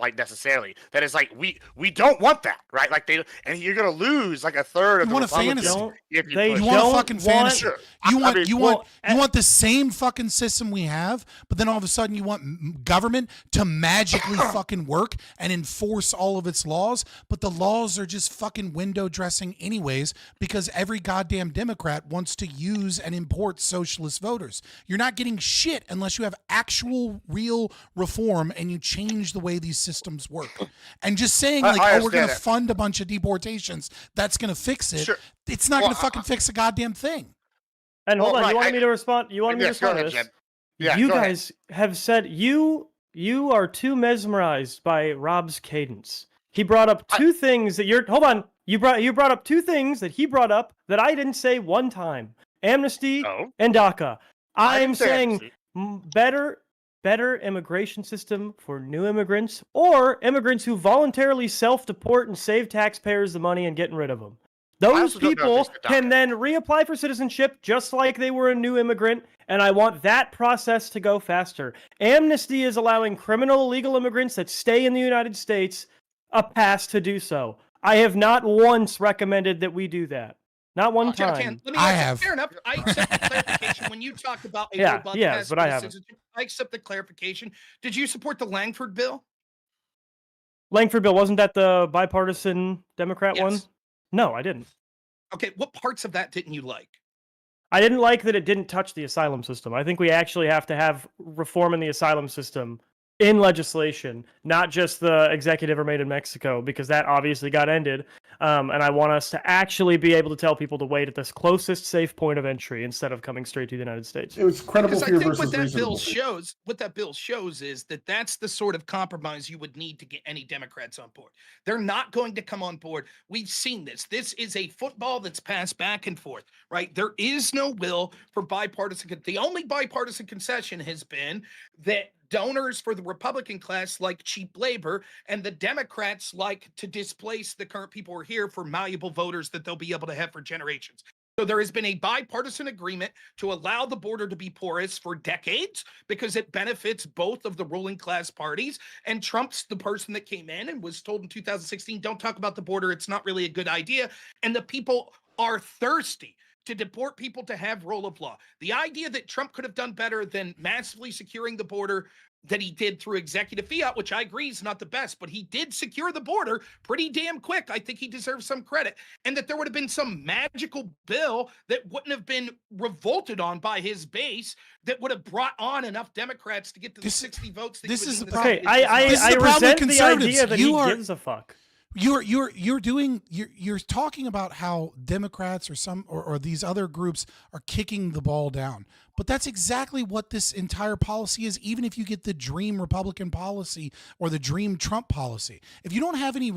like necessarily. That is like we don't want that, right? Like and you're gonna lose like a third of the Republicans. You want a fucking fantasy. You want the same fucking system we have, but then all of a sudden you want government to magically fucking work and enforce all of its laws, but the laws are just fucking window dressing anyways because every goddamn Democrat wants to use and import socialist voters. You're not getting shit unless you have actual real reform and you change the way these systems work. And just saying like, we're going to fund a bunch of deportations, that's going to fix it. Sure. It's not going to fucking fix a goddamn thing. And hold on, you wanted me to respond? You wanted me to respond to this? Yeah, you guys have said you are too mesmerized by Rob's cadence. He brought up two things that You brought up two things that he brought up that I didn't say one time: amnesty and DACA. I'm saying better immigration system for new immigrants or immigrants who voluntarily self-deport and save taxpayers the money and getting rid of them. Those people can then reapply for citizenship just like they were a new immigrant, and I want that process to go faster. Amnesty is allowing criminal illegal immigrants that stay in the United States a pass to do so. I have not once recommended that we do that. Not one time. I have. Fair enough. I accept the clarification. When you talk about a robust pass but I haven't. citizenship, I accept the clarification. Did you support the Langford bill? Langford bill, wasn't that the bipartisan Democrat one? No, I didn't. Okay, what parts of that didn't you like? I didn't like that it didn't touch the asylum system. I think we actually have to have reform in the asylum system in legislation, not just the executive or made in Mexico, because that obviously got ended. And I want us to actually be able to tell people to wait at this closest safe point of entry instead of coming straight to the United States. It was credible fear versus what that bill shows is that that's the sort of compromise you would need to get any Democrats on board. They're not going to come on board. We've seen this. This is a football that's passed back and forth, right? There is no will for bipartisan. The only bipartisan concession has been that donors for the Republican class like cheap labor, and the Democrats like to displace the current people who are here for malleable voters that they'll be able to have for generations. So there has been a bipartisan agreement to allow the border to be porous for decades because it benefits both of the ruling class parties. And Trump's the person that came in and was told in 2016, don't talk about the border. It's not really a good idea. And the people are thirsty to deport people to have rule of law. The idea that Trump could have done better than massively securing the border that he did through executive fiat, which I agree is not the best, but he did secure the border pretty damn quick. I think he deserves some credit. And that there would have been some magical bill that wouldn't have been revolted on by his base that would have brought on enough Democrats to get to the 60 votes. That this is the problem. Okay, I resent the idea that he gives a fuck. You're talking about how Democrats or these other groups are kicking the ball down, but that's exactly what this entire policy is. Even if you get the dream Republican policy or the dream Trump policy, if you don't have any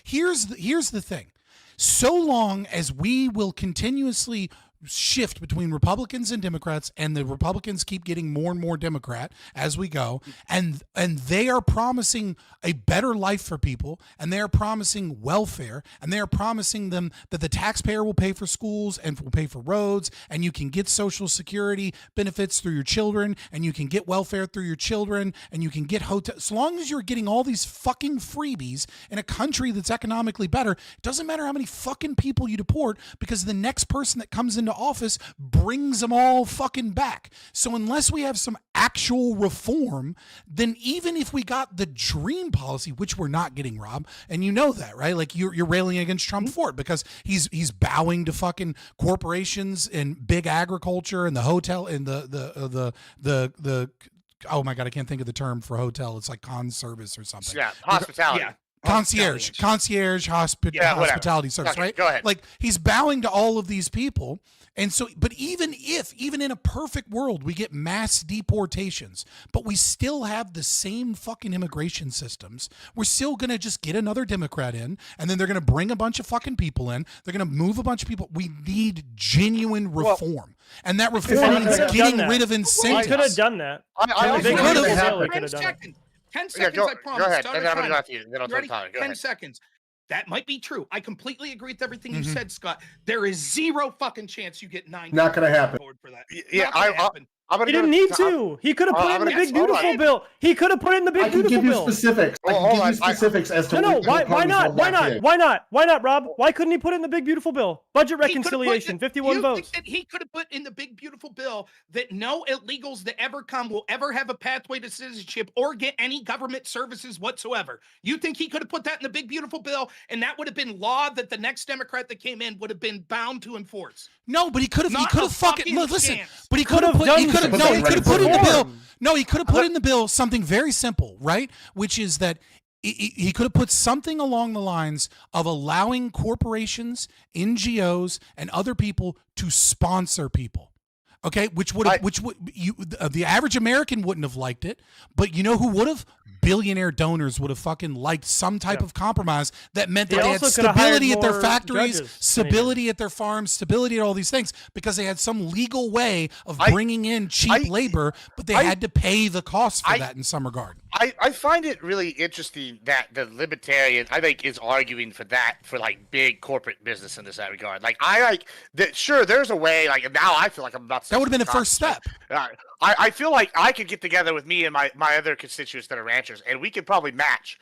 here's the thing: so long as we will continuously shift between Republicans and Democrats, and the Republicans keep getting more and more Democrat as we go, and they are promising a better life for people, and they are promising welfare, and they are promising them that the taxpayer will pay for schools and will pay for roads, and you can get Social Security benefits through your children, and you can get welfare through your children, and you can get hotel. As long as you're getting all these fucking freebies in a country that's economically better, it doesn't matter how many fucking people you deport, because the next person that comes into office brings them all fucking back. So unless we have some actual reform, then even if we got the dream policy, which we're not getting, Rob, and you know that, right? Like you're railing against Trump for it because he's bowing to fucking corporations and big agriculture and the hotel and the oh my God, I can't think of the term for hotel. It's like conservice or something. Yeah, hospitality. Yeah. Concierge hospitality service, Okay, right? go ahead. Like he's bowing to all of these people. And so, but even in a perfect world, we get mass deportations, but we still have the same fucking immigration systems. We're still going to just get another Democrat in, and then they're going to bring a bunch of fucking people in. They're going to move a bunch of people. We need genuine reform. And that reform means getting rid of incentives. They could have done that. They could have 10 seconds. 10 seconds, I promise. Go ahead. Start And our then I'm going to time. go after you. Then I'll Ready? tell Tyler. Go 10 ahead. seconds. That might be true. I completely agree with everything you said, Scott. There is zero fucking chance you get 9. Not going to happen. For that. Yeah, He didn't need to. He could have put it in the big beautiful bill. He could have put it in the big beautiful bill. I can give you specifics. I can give you specifics as to No, which why parties not? will Why back not? in. Why not? Why not, Rob? Why couldn't he put it in the big beautiful bill? Budget reconciliation, 51 votes. That he could have put in the big beautiful bill that no illegals that ever come will ever have a pathway to citizenship or get any government services whatsoever. You think he could have put that in the big beautiful bill, and that would have been law that the next Democrat that came in would have been bound to enforce? No, but he could have. He could have fucking listen. chance. But he could have put. He could have. No, he could have put in the bill. No, he could have put in the bill something very simple, right? Which is that he could have put something along the lines of allowing corporations, NGOs, and other people to sponsor people. Okay, the average American wouldn't have liked it, but you know who would have? Billionaire donors would have fucking liked some type of compromise that meant that they had stability at their factories, stability at their farms, stability at all these things, because they had some legal way of bringing in cheap labor, but they had to pay the cost for that in some regard. I find it really interesting that the Libertarian, I think, is arguing for that, for like big corporate business in this regard. Like, I like that. Sure, there's a way. Like now, I feel like I'm about to. That would have been the first step. I feel like I could get together with me and my other constituents that are ranchers, and we could probably match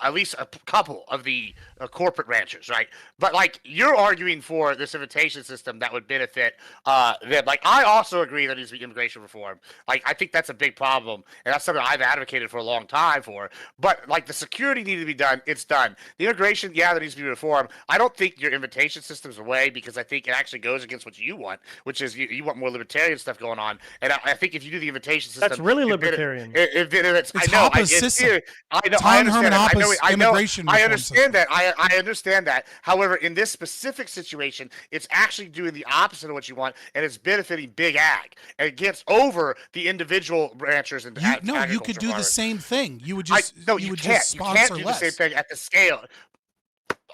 at least a couple of the corporate ranchers, right? But like you're arguing for this invitation system that would benefit them. Like I also agree that needs to be immigration reform. Like I think that's a big problem, and that's something I've advocated for a long time for. But like the security needed to be done, it's done. The immigration, yeah, that needs to be reformed. I don't think your invitation system's away because I think it actually goes against what you want, which is you want more libertarian stuff going on. And I think if you do the invitation system, that's really libertarian. It's Hoppe's system. I understand. I understand that. I understand that. However, in this specific situation, it's actually doing the opposite of what you want, and it's benefiting big ag. And it gets over the individual ranchers and you could do the same thing. You would just you can't do the same thing at the scale.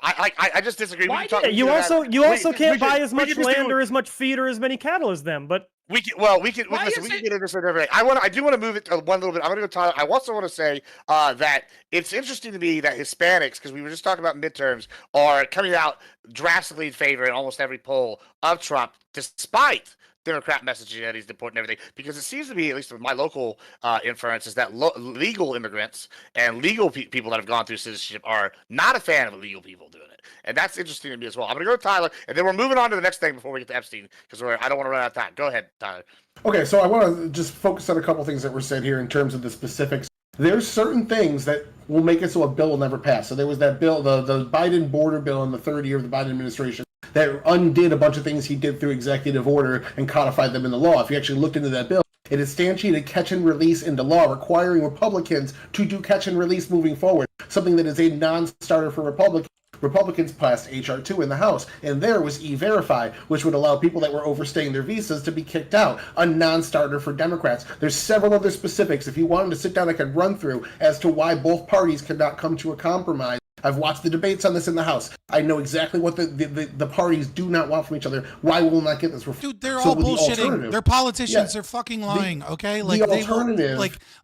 I just disagree. You also can't buy as much land or as much feed or as many cattle as them, but. We can get into this another day. I do want to move it one little bit. I'm going to go Tyler. I also want to say that it's interesting to me that Hispanics, because we were just talking about midterms, are coming out drastically in favor in almost every poll of Trump, despite Democrat messaging that he's deporting everything. Because it seems to be, at least with my local inference, is that legal immigrants and legal people that have gone through citizenship are not a fan of illegal people doing it. And that's interesting to me as well. I'm going to go to Tyler, and then we're moving on to the next thing before we get to Epstein, because I don't want to run out of time. Go ahead, Tyler. Okay, so I want to just focus on a couple things that were said here in terms of the specifics. There's certain things that will make it so a bill will never pass. So there was that bill, the Biden border bill in the third year of the Biden administration, that undid a bunch of things he did through executive order and codified them in the law. If you actually looked into that bill, it instantiated catch and release into law, requiring Republicans to do catch and release moving forward, something that is a non-starter for Republicans. Republicans passed H.R. 2 in the House, and there was E-Verify, which would allow people that were overstaying their visas to be kicked out, a non-starter for Democrats. There's several other specifics. If you wanted to sit down, I could run through as to why both parties could not come to a compromise I've watched the debates on this in the House. I know exactly what the parties do not want from each other. Why will we not get this reform? Dude, they're all bullshitting. They're politicians. They're fucking lying. Okay, like the alternative,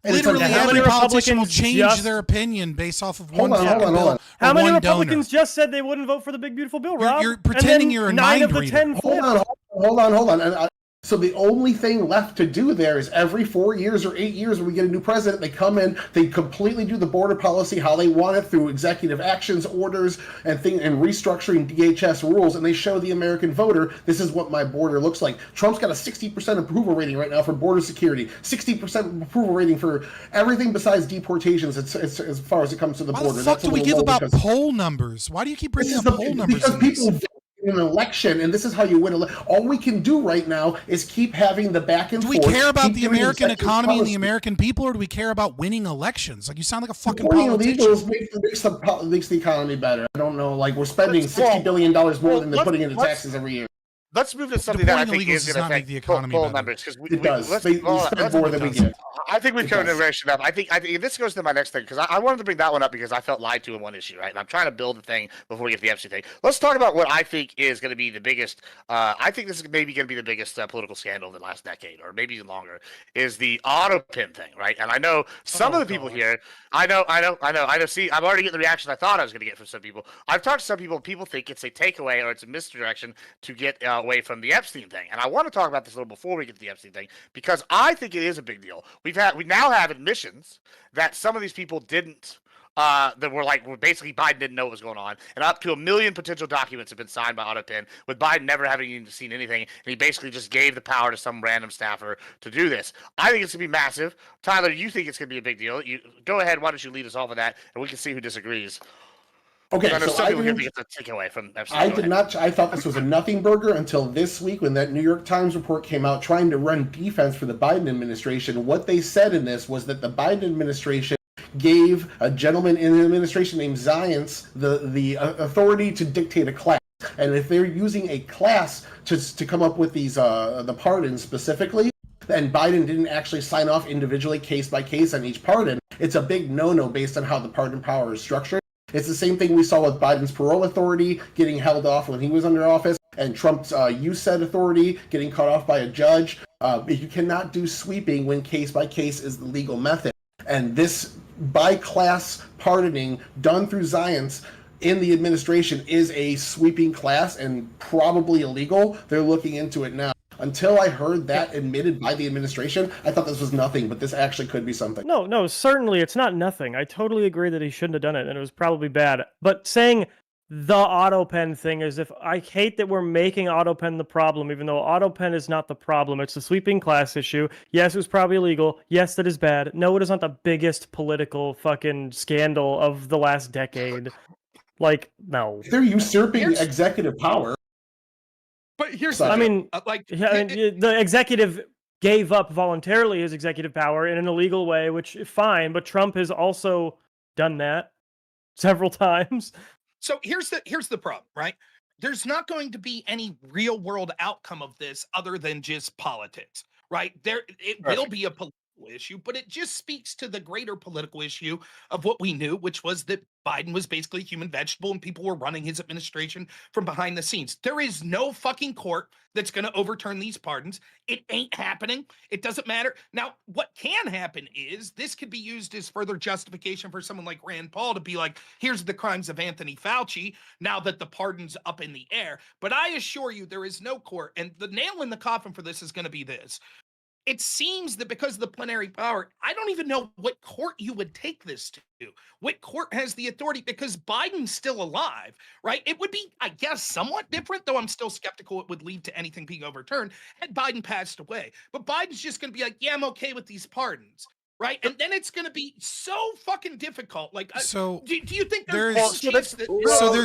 literally every politician will change their opinion based off of one fucking bill. How many Republicans just said they wouldn't vote for the big beautiful bill, Rob? You're pretending you're a mind reader. Hold on. And so the only thing left to do there is every 4 years or 8 years when we get a new president, they come in, they completely do the border policy how they want it through executive actions, orders, and restructuring DHS rules, and they show the American voter, this is what my border looks like. Trump's got a 60% approval rating right now for border security, 60% approval rating for everything besides deportations as far as it comes to the border. Why the fuck do we give about poll numbers? Why do you keep bringing up poll numbers? Because people vote in an election, and this is how you win. All we can do right now is keep having the back and forth. Do we care about the American economy and the American people, or do we care about winning elections? Like, you sound like a fucking politician. Illegals makes the economy better. I don't know. Like, we're spending $60 billion more than they're putting into taxes every year. Let's move to something that I think is going to affect the economy poll numbers, because it does. They spend more than we get. I think we've covered information up. I think this goes to my next thing, because I wanted to bring that one up because I felt lied to in one issue, right? And I'm trying to build the thing before we get to the Epstein thing. Let's talk about what I think is going to be the biggest. I think this is maybe going to be the biggest political scandal of the last decade, or maybe even longer. Is the Autopen thing, right? And I know some of the people here. I know. See, I'm already getting the reaction I thought I was going to get from some people. I've talked to some people. People think it's a takeaway or it's a misdirection to get away from the Epstein thing. And I want to talk about this a little before we get to the Epstein thing, because I think it is a big deal. We now have admissions that some of these people didn't. That were basically Biden didn't know what was going on, and up to 1 million potential documents have been signed by Autopen, with Biden never having even seen anything, and he basically just gave the power to some random staffer to do this. I think it's gonna be massive. Tyler, you think it's gonna be a big deal? You go ahead. Why don't you lead us off of that, and we can see who disagrees. Okay, I know so some people here think it's a takeaway from Epstein. I did not. I thought this was a nothing burger until this week when that New York Times report came out trying to run defense for the Biden administration. What they said in this was that the Biden administration gave a gentleman in the administration named Zients the authority to dictate a class. And if they're using a class to come up with these the pardons specifically, and Biden didn't actually sign off individually case by case on each pardon, it's a big no-no based on how the pardon power is structured. It's the same thing we saw with Biden's parole authority getting held off when he was under office, and Trump's USAID authority getting cut off by a judge. You cannot do sweeping when case by case is the legal method. And this by-class pardoning done through Zients in the administration is a sweeping class and probably illegal. They're looking into it now. Until I heard that admitted by the administration, I thought this was nothing, but this actually could be something. No, certainly it's not nothing. I totally agree that he shouldn't have done it, and it was probably bad. But saying the Autopen thing is, if I hate that we're making Autopen the problem, even though Autopen is not the problem. It's a sweeping class issue. Yes, it was probably illegal. Yes, that is bad. No, it is not the biggest political fucking scandal of the last decade. Like, no. They're usurping executive power. But here's the executive gave up voluntarily his executive power in an illegal way, which fine, but Trump has also done that several times. So here's the problem, right? There's not going to be any real world outcome of this other than just politics, right? It will be a political issue, but it just speaks to the greater political issue of what we knew, which was that Biden was basically a human vegetable and people were running his administration from behind the scenes. There is no fucking court that's going to overturn these pardons. It ain't happening. It doesn't matter. Now, what can happen is this could be used as further justification for someone like Rand Paul to be like, here's the crimes of Anthony Fauci, now that the pardon's up in the air. But I assure you, there is no court. And the nail in the coffin for this is going to be this. It seems that because of the plenary power, I don't even know what court you would take this to. What court has the authority? Because Biden's still alive, right? It would be, I guess, somewhat different, though I'm still skeptical it would lead to anything being overturned had Biden passed away. But Biden's just going to be like, yeah, I'm okay with these pardons. Right, and then it's going to be so fucking difficult. Like, so do you think there's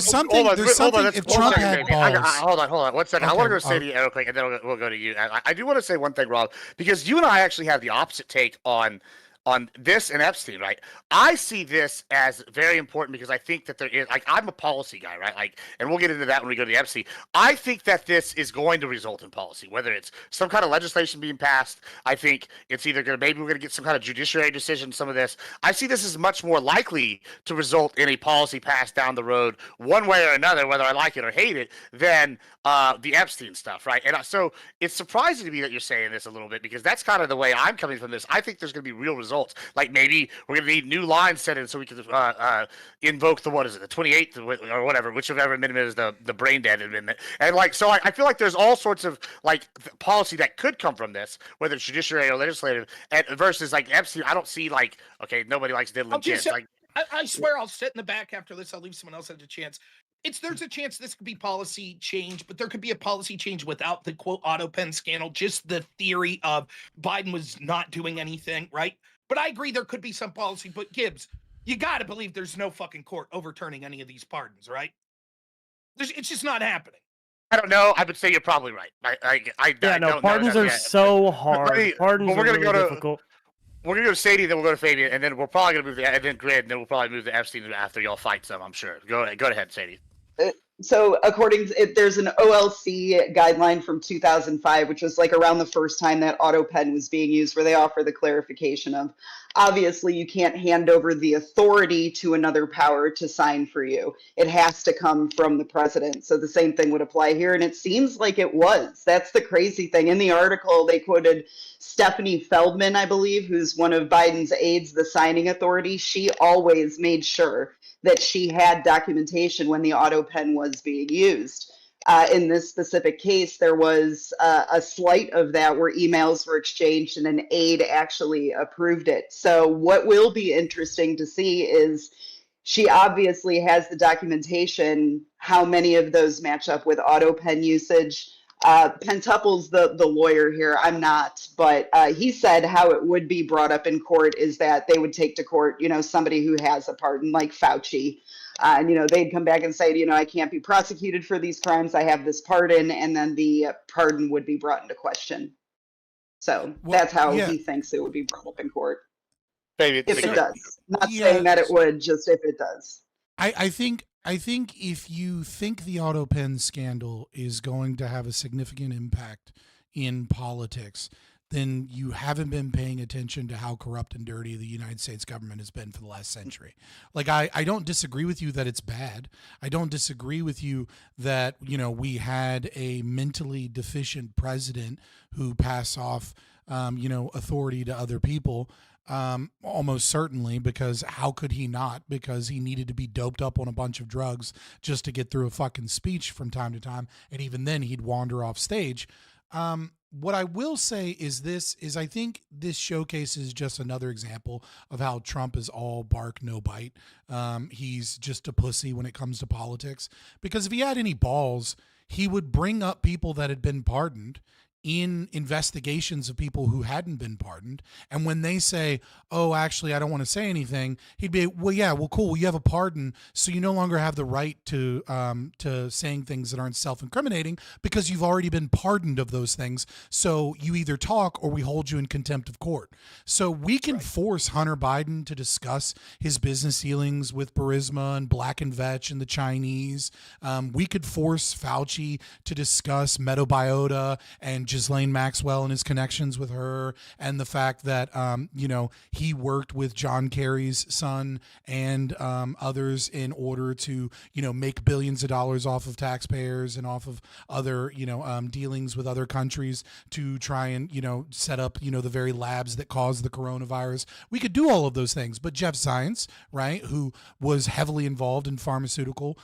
something? If Trump had balls, hold on, 1 second. I want to go say to you real quick, and then we'll go to you. I do want to say one thing, Rob, because you and I actually have the opposite take on on this and Epstein, right? I see this as very important because I think that there is, like, I'm a policy guy, right? Like, and we'll get into that when we go to the Epstein. I think that this is going to result in policy, whether it's some kind of legislation being passed. I think it's either going to, maybe we're going to get some kind of judiciary decision, some of this. I see this as much more likely to result in a policy passed down the road, one way or another, whether I like it or hate it, than the Epstein stuff, right? And so it's surprising to me that you're saying this a little bit, because that's kind of the way I'm coming from this. I think there's going to be real results. Like, maybe we're going to need new lines set in so we can invoke the 28th or whatever, whichever amendment is the brain dead amendment. And like, so I feel like there's all sorts of like policy that could come from this, whether it's judiciary or legislative, and versus like Epstein. I don't see like, okay, nobody likes diddling kids. Like, I swear I'll sit in the back after this. I'll leave someone else have a chance. There's a chance this could be policy change, but there could be a policy change without the quote Autopen scandal, just the theory of Biden was not doing anything, right? But I agree there could be some policy, but Gibbs, you got to believe there's no fucking court overturning any of these pardons, right? It's just not happening. I don't know. I would say you're probably right. Pardons are so hard. Pardons are really difficult. We're going to go to Sadie, then we'll go to Fabian, and then we're probably going to move and then Grid, and then we'll probably move to Epstein after y'all fight some, I'm sure. Go ahead, Sadie. So according to there's an OLC guideline from 2005, which was like around the first time that Autopen was being used, where they offer the clarification of, obviously you can't hand over the authority to another power to sign for you. It has to come from the president. So the same thing would apply here. And it seems like it was. That's the crazy thing. In the article, they quoted Stephanie Feldman, I believe, who's one of Biden's aides, the signing authority. She always made sure that she had documentation when the Autopen was being used. In this specific case, there was a slight of that where emails were exchanged and an aide actually approved it. So what will be interesting to see is she obviously has the documentation, how many of those match up with Autopen usage. Pentuple's the lawyer here. I'm not, but he said how it would be brought up in court is that they would take to court, somebody who has a pardon, like Fauci. And, they'd come back and say, I can't be prosecuted for these crimes. I have this pardon. And then the pardon would be brought into question. So that's how he thinks it would be brought up in court. Maybe if it does. Not saying that it would, just if it does. I think if you think the Autopen scandal is going to have a significant impact in politics, then you haven't been paying attention to how corrupt and dirty the United States government has been for the last century. Like, I don't disagree with you that it's bad. I don't disagree with you that, we had a mentally deficient president who passed off, authority to other people. Almost certainly, because how could he not? Because he needed to be doped up on a bunch of drugs just to get through a fucking speech from time to time. And even then he'd wander off stage. What I will say is I think this showcases just another example of how Trump is all bark, no bite. He's just a pussy when it comes to politics, because if he had any balls, he would bring up people that had been pardoned in investigations of people who hadn't been pardoned. And when they say, oh, actually, I don't want to say anything, he'd be, well, yeah, well, cool. Well, you have a pardon. So you no longer have the right to saying things that aren't self-incriminating because you've already been pardoned of those things. So you either talk or we hold you in contempt of court. So we can force Hunter Biden to discuss his business dealings with Burisma and Black and Vetch and the Chinese. We could force Fauci to discuss Metabiota and Ghislaine Maxwell and his connections with her, and the fact that, he worked with John Kerry's son and others in order to, make billions of dollars off of taxpayers and off of other, dealings with other countries to try and, set up, the very labs that caused the coronavirus. We could do all of those things. But Jeff Zients, right, who was heavily involved in pharmaceutical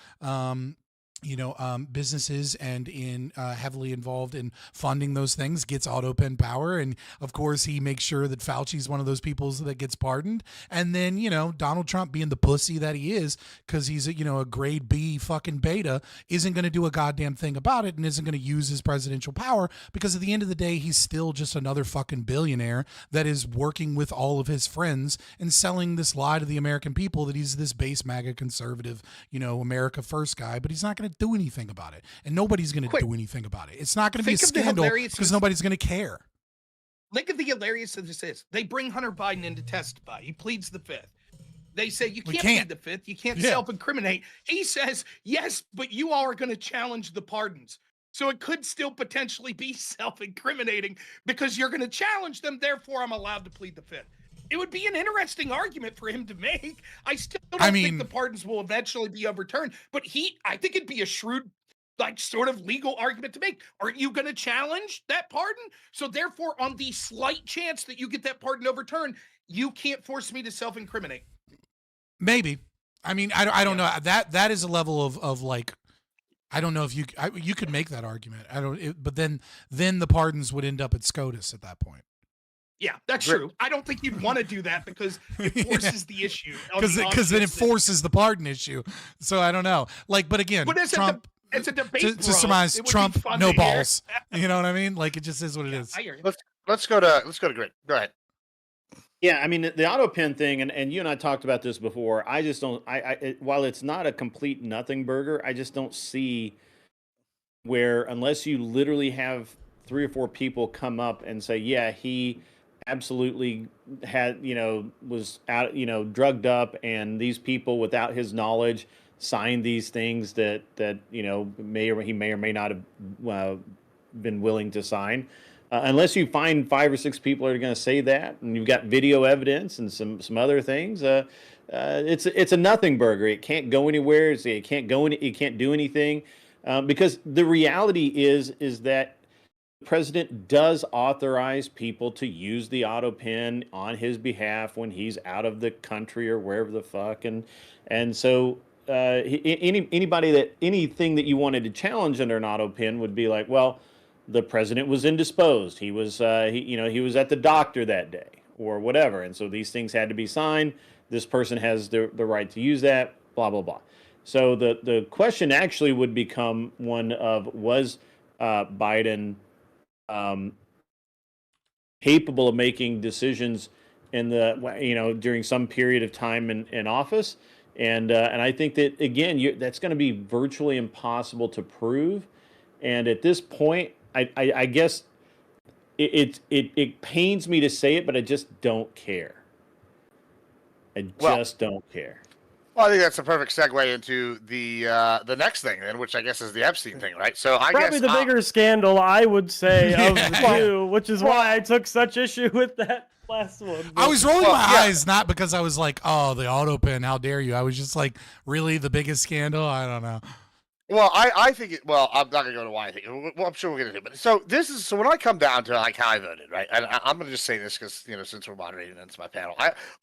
businesses and in heavily involved in funding those things, gets Autopen power. And of course, he makes sure that Fauci's one of those people that gets pardoned. And then, Donald Trump, being the pussy that he is, because he's a grade B fucking beta, isn't going to do a goddamn thing about it and isn't going to use his presidential power, because at the end of the day, he's still just another fucking billionaire that is working with all of his friends and selling this lie to the American people that he's this base MAGA conservative, America first guy, but he's not going to do anything about it, and nobody's going to do anything about it. It's not going to be a scandal because nobody's going to care. Look at the hilarious of this is. They bring Hunter Biden in to testify. He pleads the fifth. They say, you can't plead the fifth. You can't self-incriminate. He says, yes, but you all are going to challenge the pardons. So it could still potentially be self-incriminating because you're going to challenge them. Therefore, I'm allowed to plead the fifth. It would be an interesting argument for him to make. I still don't think the pardons will eventually be overturned. But I think it'd be a shrewd, like, sort of legal argument to make. Aren't you going to challenge that pardon? So therefore, on the slight chance that you get that pardon overturned, you can't force me to self-incriminate. Maybe. I mean, I don't know. That is a level of like, I don't know if you could make that argument. But then the pardons would end up at SCOTUS at that point. Yeah, that's true. I don't think you'd want to do that because it forces the issue. Because then it forces the pardon issue. So I don't know. Like, but again, Trump. It's a debate. To surmise, Trump, no balls. You know what I mean? Like, it just is what it is. I hear you. Let's go to Greg. Go ahead. Yeah, I mean, the Autopen thing, and you and I talked about this before. I just don't. While it's not a complete nothing burger, I just don't see where, unless you literally have 3 or 4 people come up and say, yeah, he absolutely had, was out, drugged up, and these people without his knowledge signed these things that he may or may not have been willing to sign. Unless you find 5 or 6 people are going to say that, and you've got video evidence and some other things, it's a nothing burger. It can't go anywhere. It can't do anything, because the reality is that the president does authorize people to use the Autopen on his behalf when he's out of the country or wherever the fuck, and so anything that you wanted to challenge under an Autopen would be like, well, the president was indisposed. He was, he was at the doctor that day or whatever. And so these things had to be signed. This person has the right to use that, blah, blah, blah. So the question actually would become one of, was Biden capable of making decisions in during some period of time in office? And I think that, again, that's going to be virtually impossible to prove. And at this point, I guess it pains me to say it, but I just don't care. I just don't care. Well, I think that's a perfect segue into the next thing, then, which I guess is the Epstein thing, right? So I probably guess the bigger scandal, I would say, of the two, which is why I took such issue with that last one. I was rolling my eyes, not because I was like, oh, the Autopen, how dare you? I was just like, really, the biggest scandal? I don't know. Well, I think I'm not gonna go to why I think. Well, I'm sure we're gonna do. But so when I come down to like how I voted, right? And I'm gonna just say this because since we're moderating and it's my panel,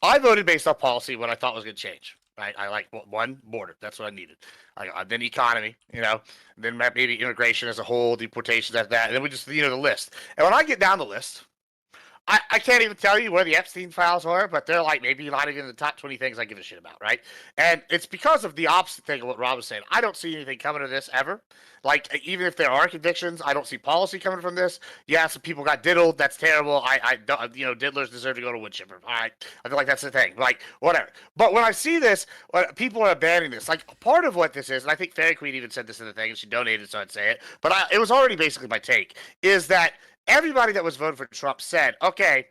I voted based on policy what I thought was gonna change. Right? I like one, border. That's what I needed. Then economy, then maybe immigration as a whole, deportations at that, and then we just the list. And when I get down the list, I can't even tell you where the Epstein files are, but they're like maybe not even in the top 20 things I give a shit about, right? And it's because of the opposite thing of what Rob was saying. I don't see anything coming to this ever. Like, even if there are convictions, I don't see policy coming from this. Yeah, some people got diddled. That's terrible. I don't, diddlers deserve to go to wood chipper. All right. I feel like that's the thing. Like, whatever. But when I see this, people are abandoning this. Like, part of what this is, and I think Fairy Queen even said this in the thing, and she donated, so I'd say it. But it was already basically my take, is that everybody that was voting for Trump said, okay,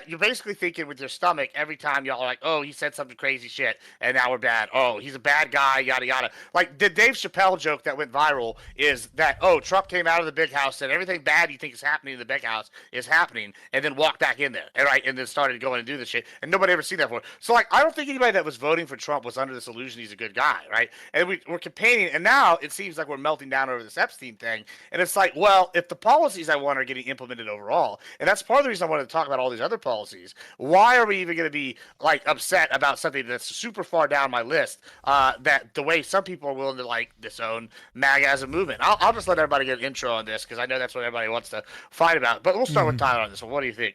you're basically thinking with your stomach every time y'all are like, oh, he said something crazy shit, and now we're bad. Oh, he's a bad guy, yada, yada. Like, the Dave Chappelle joke that went viral is that, oh, Trump came out of the big house, said everything bad you think is happening in the big house is happening, and then walked back in there, and then started going and do this shit, and nobody ever seen that before. So, like, I don't think anybody that was voting for Trump was under this illusion he's a good guy, right? And we're campaigning, and now it seems like we're melting down over this Epstein thing, and it's like, well, if the policies I want are getting implemented overall, and that's part of the reason I wanted to talk about all these other policies. Why are we even going to be like upset about something that's super far down my list? That the way some people are willing to like disown MAGA as a movement. I'll just let everybody get an intro on this because I know that's what everybody wants to fight about. But we'll start with Tyler on this one. What do you think?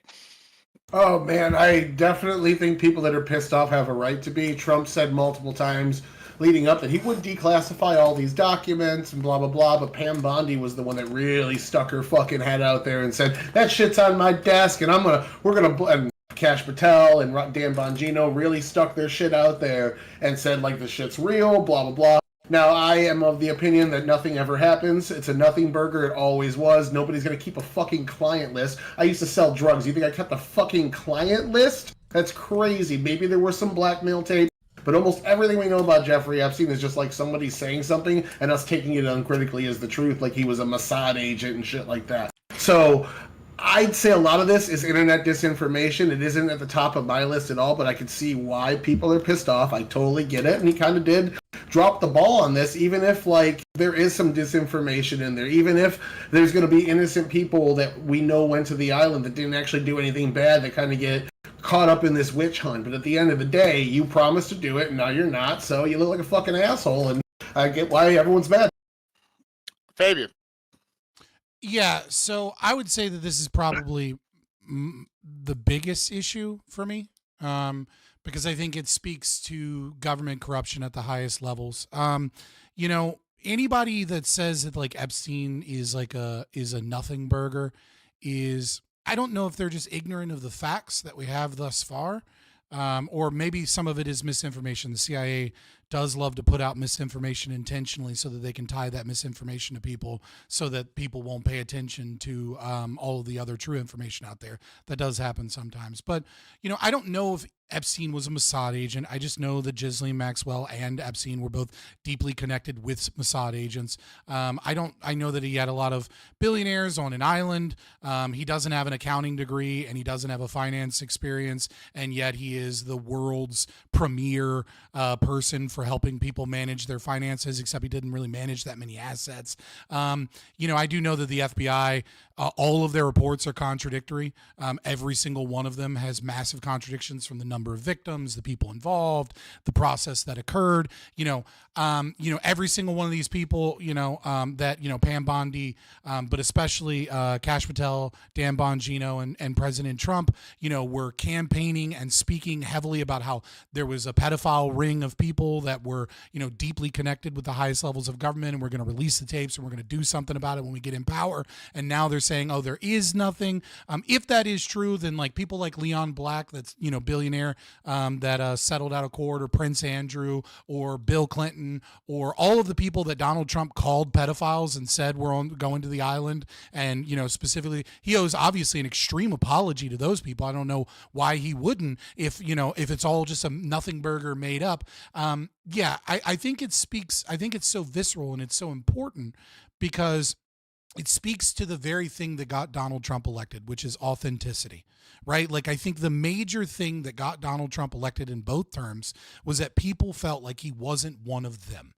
Oh man, I definitely think people that are pissed off have a right to be. Trump said multiple times leading up that he would declassify all these documents and blah, blah, blah. But Pam Bondi was the one that really stuck her fucking head out there and said, that shit's on my desk and and Kash Patel and Dan Bongino really stuck their shit out there and said, like, the shit's real, blah, blah, blah. Now, I am of the opinion that nothing ever happens. It's a nothing burger. It always was. Nobody's going to keep a fucking client list. I used to sell drugs. You think I kept a fucking client list? That's crazy. Maybe there were some blackmail tapes, but almost everything we know about Jeffrey Epstein is just like somebody saying something and us taking it uncritically as the truth, like he was a Mossad agent and shit like that. So I'd say a lot of this is internet disinformation. It isn't at the top of my list at all, but I could see why people are pissed off. I totally get it. And he kind of did drop the ball on this, even if, like, there is some disinformation in there, even if there's going to be innocent people that we know went to the island that didn't actually do anything bad, that kind of get caught up in this witch hunt. But at the end of the day, you promised to do it, and now you're not, so you look like a fucking asshole, and I get why everyone's mad. Fabian. Yeah, so I would say that this is probably the biggest issue for me, because I think it speaks to government corruption at the highest levels. You know, anybody that says that like Epstein is like a nothing burger is, I don't know if they're just ignorant of the facts that we have thus far, or maybe some of it is misinformation. The CIA does love to put out misinformation intentionally so that they can tie that misinformation to people so that people won't pay attention to all of the other true information out there. That does happen sometimes. But, you know, I don't know if Epstein was a Mossad agent. I just know that Ghislaine Maxwell and Epstein were both deeply connected with Mossad agents. I know that he had a lot of billionaires on an island. He doesn't have an accounting degree and he doesn't have a finance experience, and yet he is the world's premier person for helping people manage their finances, except he didn't really manage that many assets. You know, I do know that the FBI, all of their reports are contradictory. Every single one of them has massive contradictions from the number of victims, the people involved, the process that occurred. Every single one of these people, that, Pam Bondi, but especially Kash Patel, Dan Bongino, and President Trump, were campaigning and speaking heavily about how there was a pedophile ring of people that were, deeply connected with the highest levels of government, and we're going to release the tapes and we're going to do something about it when we get in power. And now they're saying, oh, there is nothing. If that is true, then like people like Leon Black, that's, billionaire, that settled out of court, or Prince Andrew, or Bill Clinton, or all of the people that Donald Trump called pedophiles and said we're going to the island. And, specifically, he owes obviously an extreme apology to those people. I don't know why he wouldn't if it's all just a nothing burger made up. I think it speaks, I think it's so visceral and it's so important because it speaks to the very thing that got Donald Trump elected, which is authenticity, right? Like, I think the major thing that got Donald Trump elected in both terms was that people felt like he wasn't one of them.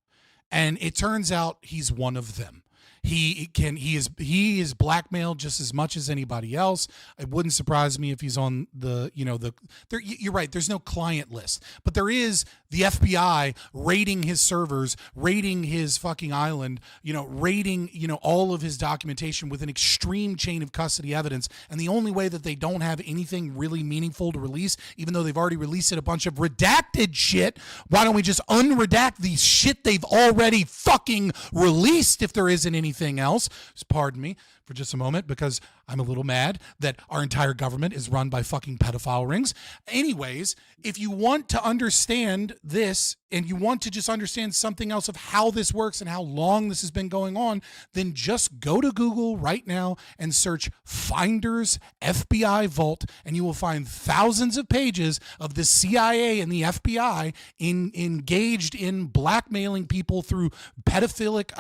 And it turns out he's one of them. He is blackmailed just as much as anybody else. It wouldn't surprise me if he's on you're right, there's no client list, but there is the FBI raiding his servers, raiding his fucking island, raiding, all of his documentation with an extreme chain of custody evidence. And the only way that they don't have anything really meaningful to release, even though they've already released a bunch of redacted shit, why don't we just unredact the shit they've already fucking released if there isn't anything else? Pardon me for just a moment, because I'm a little mad that our entire government is run by fucking pedophile rings. Anyways, if you want to understand this and you want to just understand something else of how this works and how long this has been going on, then just go to Google right now and search Finders FBI Vault, and you will find thousands of pages of the CIA and the FBI engaged in blackmailing people through pedophilic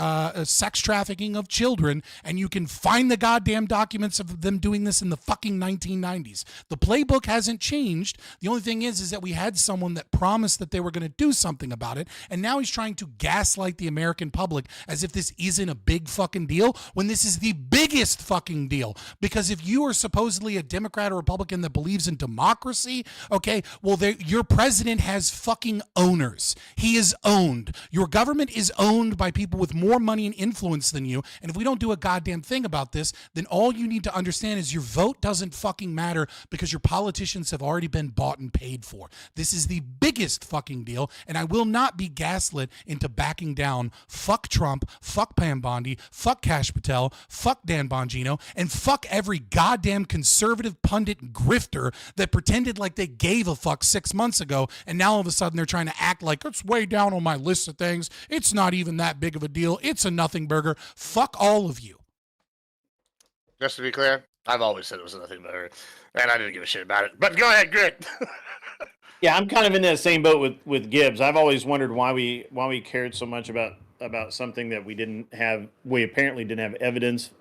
sex trafficking of children, and you can find the goddamn documents of them doing this in the fucking 1990s. The playbook hasn't changed. The only thing is that we had someone that promised that they were going to do something about it, and now he's trying to gaslight the American public as if this isn't a big fucking deal, when this is the biggest fucking deal. Because if you are supposedly a Democrat or Republican that believes in democracy, okay, well, your president has fucking owners. He is owned. Your government is owned by people with more money and influence than you, and if we don't do a goddamn thing about about this, then all you need to understand is your vote doesn't fucking matter because your politicians have already been bought and paid for. This is the biggest fucking deal, and I will not be gaslit into backing down. Fuck Trump, fuck Pam Bondi, fuck Kash Patel, fuck Dan Bongino, and fuck every goddamn conservative pundit grifter that pretended like they gave a fuck 6 months ago, and now all of a sudden they're trying to act like it's way down on my list of things. It's not even that big of a deal. It's a nothing burger. Fuck all of you. Just to be clear, I've always said it was a nothing burger, and I didn't give a shit about it. But go ahead, Grit. Yeah, I'm kind of in that same boat with Gibbs. I've always wondered why we cared so much about something that we apparently didn't have evidence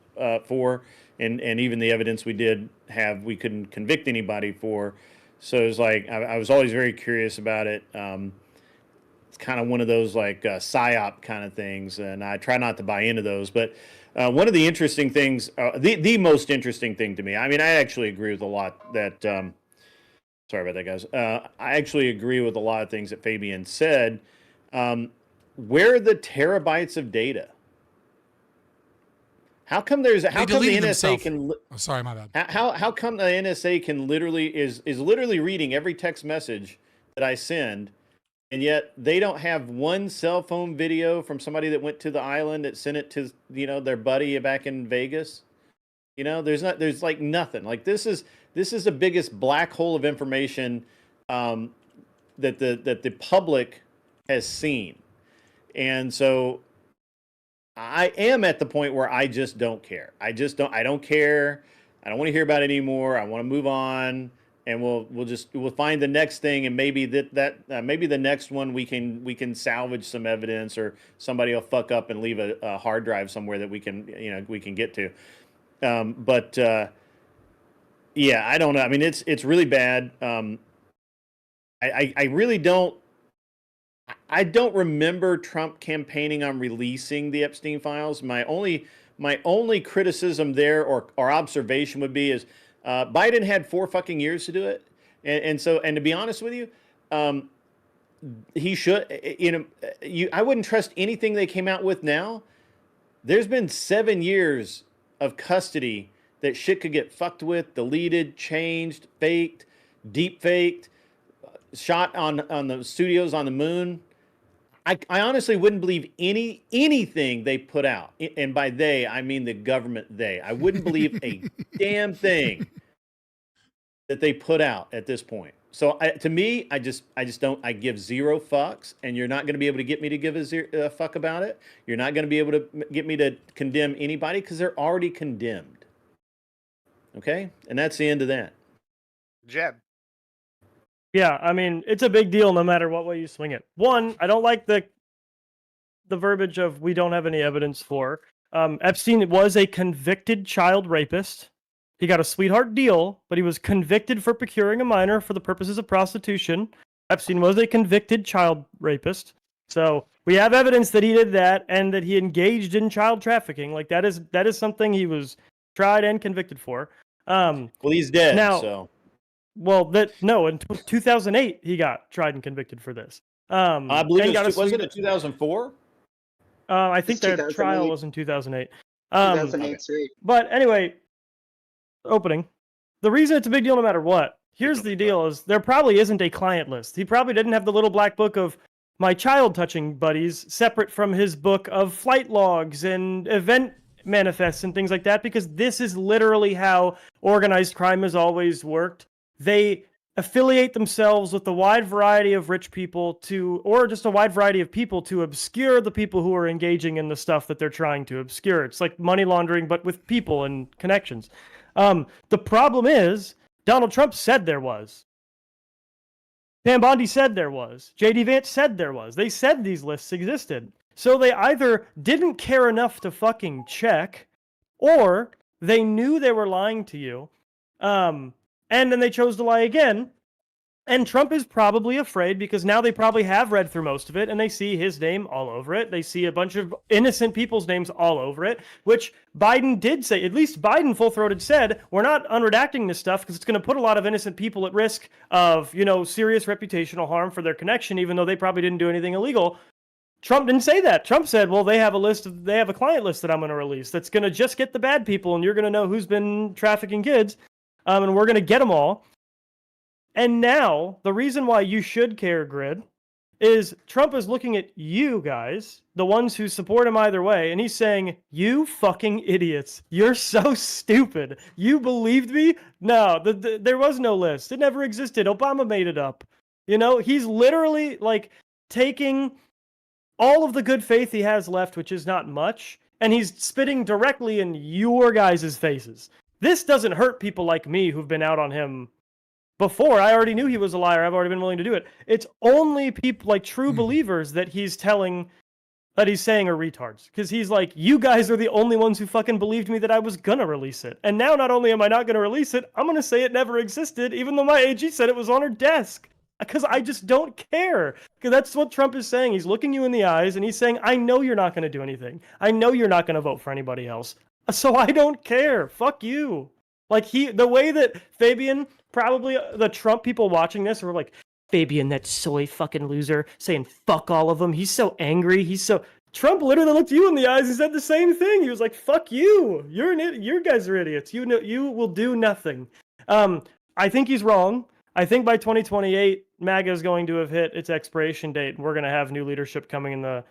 for, and even the evidence we did have, we couldn't convict anybody for. So it's like I was always very curious about it. It's kind of one of those like psyop kind of things, and I try not to buy into those. But one of the interesting things, the most interesting thing to me, I mean, I actually agree with a lot that. Sorry about that, guys. I actually agree with a lot of things that Fabian said. Where are the terabytes of data? How come the NSA can? Oh, sorry, my bad. How come the NSA can is literally reading every text message that I send, and yet they don't have one cell phone video from somebody that went to the island that sent it to their buddy back in Vegas? There's like nothing. Like this is the biggest black hole of information that the public has seen, and so I am at the point where I just don't care. I don't care. I don't want to hear about it anymore. I want to move on, and we'll find the next thing, and maybe maybe the next one we can salvage some evidence, or somebody will fuck up and leave a hard drive somewhere that we can get to. Yeah, I don't know. I mean, it's really bad. I really don't. I don't remember Trump campaigning on releasing the Epstein files. My only criticism there or observation would be is Biden had 4 fucking years to do it, and to be honest with you, he should. I wouldn't trust anything they came out with now. There's been 7 years of custody that shit could get fucked with, deleted, changed, faked, deep faked, shot on the studios on the moon. I honestly wouldn't believe anything they put out, and by they I mean the government. I wouldn't believe a damn thing that they put out at this point. So to me, I just don't. I give 0 fucks, and you're not going to be able to get me to give a fuck about it. You're not going to be able to get me to condemn anybody because they're already condemned. Okay, and that's the end of that. Jeb. Yeah, I mean, it's a big deal no matter what way you swing it. One, I don't like the verbiage of we don't have any evidence for. Epstein was a convicted child rapist. He got a sweetheart deal, but he was convicted for procuring a minor for the purposes of prostitution. Epstein was a convicted child rapist. So we have evidence that he did that and that he engaged in child trafficking. Like that is something he was tried and convicted for. Well, he's dead now. So. Well, in 2008 he got tried and convicted for this. I believe was it in 2004? I think their trial was in 2008. 2008, okay. But anyway, opening. The reason it's a big deal no matter what. Here's the deal: is there probably isn't a client list. He probably didn't have the little black book of my child touching buddies separate from his book of flight logs and event manifests and things like that, because this is literally how organized crime has always worked. They affiliate themselves with a wide variety of rich people or just a wide variety of people to obscure the people who are engaging in the stuff that they're trying to obscure. It's like money laundering, but with people and connections. The problem is Donald Trump said there was. Pam Bondi said there was. J.D. Vance said there was. They said these lists existed. So they either didn't care enough to fucking check, or they knew they were lying to you, and then they chose to lie again. And Trump is probably afraid because now they probably have read through most of it and they see his name all over it. They see a bunch of innocent people's names all over it, which Biden did say. At least Biden full-throated said, we're not unredacting this stuff because it's going to put a lot of innocent people at risk of, serious reputational harm for their connection, even though they probably didn't do anything illegal. Trump didn't say that. Trump said, well, they have a client list that I'm going to release that's going to just get the bad people, and you're going to know who's been trafficking kids, and we're going to get them all. And now, the reason why you should care, Grid, is Trump is looking at you guys, the ones who support him either way, and he's saying, you fucking idiots. You're so stupid. You believed me? No, there was no list. It never existed. Obama made it up. You know, he's literally, like, taking all of the good faith he has left, which is not much, and he's spitting directly in your guys' faces. This doesn't hurt people like me who've been out on him before. I already knew he was a liar. I've already been willing to do it. It's only people like true believers that he's saying are retards. Because he's like, you guys are the only ones who fucking believed me that I was gonna release it. And now not only am I not gonna release it, I'm gonna say it never existed, even though my AG said it was on her desk. Because I just don't care. Because that's what Trump is saying. He's looking you in the eyes and he's saying, I know you're not going to do anything. I know you're not going to vote for anybody else. So I don't care. Fuck you. Like the way that Fabian, probably the Trump people watching this were like, Fabian, that soy fucking loser, saying fuck all of them. He's so angry. Trump literally looked you in the eyes and said the same thing. He was like, fuck you. You guys are idiots. You will do nothing. I think he's wrong. I think by 2028, MAGA is going to have hit its expiration date, and we're going to have new leadership coming in the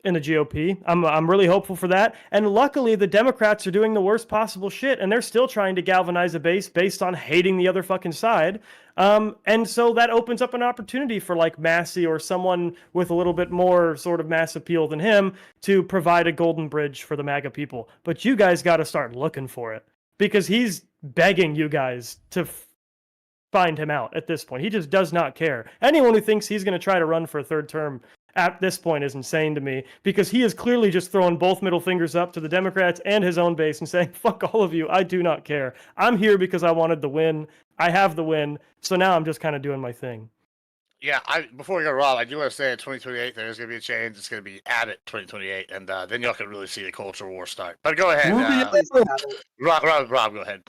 GOP. I'm really hopeful for that. And luckily, the Democrats are doing the worst possible shit, and they're still trying to galvanize a base based on hating the other fucking side. And so that opens up an opportunity for like Massey or someone with a little bit more sort of mass appeal than him to provide a golden bridge for the MAGA people. But you guys got to start looking for it because he's begging you guys to find him out at this point. He just does not care. Anyone who thinks he's going to try to run for a third term at this point is insane to me because he is clearly just throwing both middle fingers up to the Democrats and his own base and saying, fuck all of you. I do not care. I'm here because I wanted the win. I have the win. So now I'm just kind of doing my thing. Yeah, before we go, Rob, I do want to say in 2028 there's going to be a change. It's going to be added 2028, and then y'all can really see the cultural war start. But go ahead, Rob, go ahead.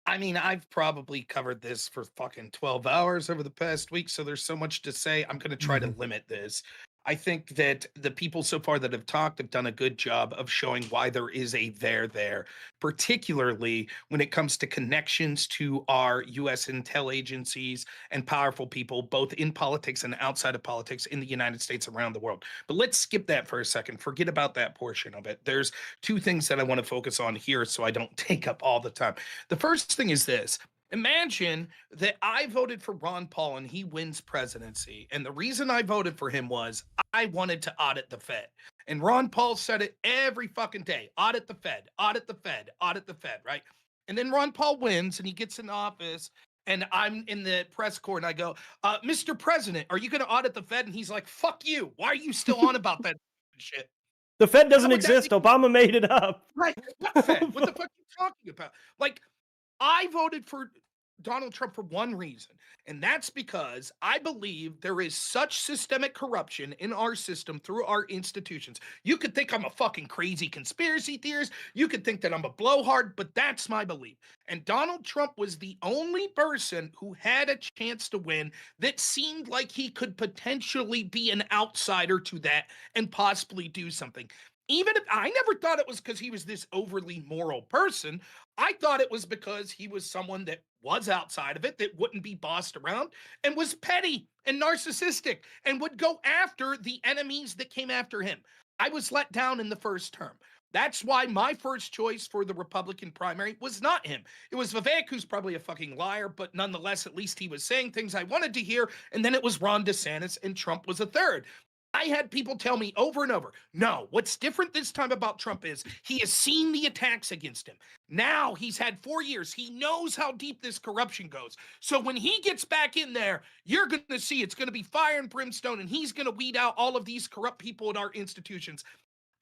I mean, I've probably covered this for fucking 12 hours over the past week, so there's so much to say. I'm going to try to limit this. I think that the people so far that have talked have done a good job of showing why there is a there, particularly when it comes to connections to our U.S. intel agencies and powerful people, both in politics and outside of politics in the United States, around the world. But let's skip that for a second. Forget about that portion of it. There's two things that I want to focus on here so I don't take up all the time. The first thing is this. Imagine that I voted for Ron Paul and he wins presidency. And the reason I voted for him was I wanted to audit the Fed. And Ron Paul said it every fucking day. Audit the Fed, audit the Fed, audit the Fed, right? And then Ron Paul wins and he gets in office and I'm in the press corps and I go, Mr. President, are you going to audit the Fed? And he's like, fuck you. Why are you still on about that shit? The Fed doesn't exist. Obama made it up. Right. What Fed? What the fuck are you talking about? Like, I voted for Donald Trump for one reason, and that's because I believe there is such systemic corruption in our system through our institutions. You could think I'm a fucking crazy conspiracy theorist. You could think that I'm a blowhard, but that's my belief. And Donald Trump was the only person who had a chance to win that seemed like he could potentially be an outsider to that and possibly do something. Even if I never thought it was because he was this overly moral person, I thought it was because he was someone that was outside of it, that wouldn't be bossed around and was petty and narcissistic and would go after the enemies that came after him. I was let down in the first term. That's why my first choice for the Republican primary was not him. It was Vivek, who's probably a fucking liar, but nonetheless, at least he was saying things I wanted to hear. And then it was Ron DeSantis and Trump was a third. I had people tell me over and over, no, what's different this time about Trump is he has seen the attacks against him. Now he's had 4 years. He knows how deep this corruption goes. So when he gets back in there, you're going to see it's going to be fire and brimstone, and he's going to weed out all of these corrupt people in our institutions.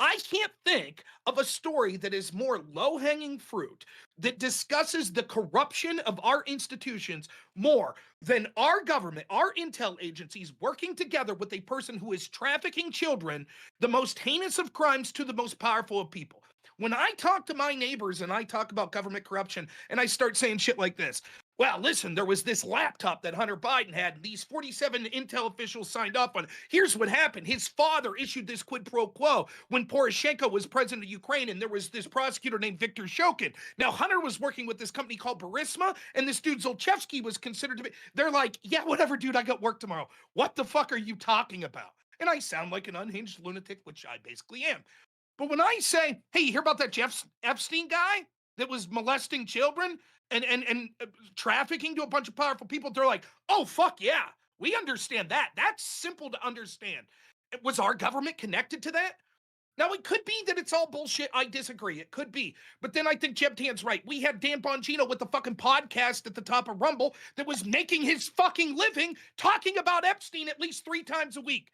I can't think of a story that is more low-hanging fruit that discusses the corruption of our institutions more than our government, our intel agencies working together with a person who is trafficking children, the most heinous of crimes to the most powerful of people. When I talk to my neighbors and I talk about government corruption and I start saying shit like this, well, listen, there was this laptop that Hunter Biden had, and these 47 Intel officials signed off on it. Here's what happened. His father issued this quid pro quo when Poroshenko was president of Ukraine, and there was this prosecutor named Viktor Shokin. Now, Hunter was working with this company called Burisma, and this dude Zolchevsky was considered to be, they're like, yeah, whatever, dude, I got work tomorrow. What the fuck are you talking about? And I sound like an unhinged lunatic, which I basically am. But when I say, hey, you hear about that Epstein guy that was molesting children and trafficking to a bunch of powerful people, they're like, oh, fuck yeah, we understand that. That's simple to understand. Was our government connected to that? Now, it could be that it's all bullshit. I disagree. It could be. But then I think Jeb Tan's right. We had Dan Bongino with the fucking podcast at the top of Rumble that was making his fucking living talking about Epstein at least 3 times a week.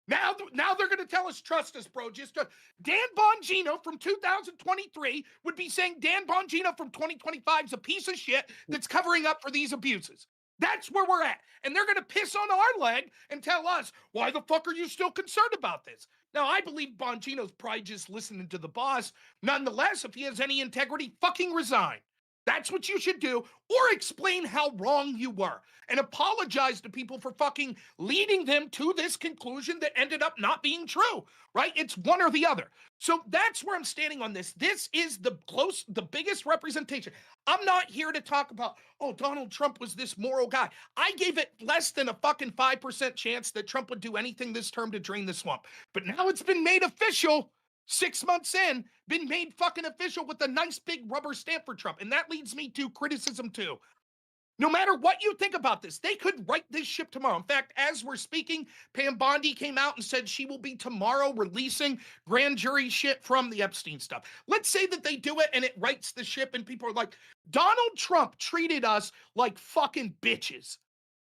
Now they're going to tell us, trust us, bro. Just trust. Dan Bongino from 2023 would be saying Dan Bongino from 2025 is a piece of shit that's covering up for these abuses. That's where we're at. And they're going to piss on our leg and tell us, why the fuck are you still concerned about this? Now, I believe Bongino's probably just listening to the boss. Nonetheless, if he has any integrity, fucking resign. That's what you should do, or explain how wrong you were and apologize to people for fucking leading them to this conclusion that ended up not being true, right? It's one or the other. So that's where I'm standing on this. This is the biggest representation. I'm not here to talk about, oh, Donald Trump was this moral guy. I gave it less than a fucking 5% chance that Trump would do anything this term to drain the swamp. But now it's been made official. 6 months in, been made fucking official with a nice big rubber stamp for Trump. And that leads me to criticism too. No matter what you think about this, they could right this ship tomorrow. In fact, as we're speaking, Pam Bondi came out and said she will be tomorrow releasing grand jury shit from the Epstein stuff. Let's say that they do it and it rights the ship and people are like, Donald Trump treated us like fucking bitches.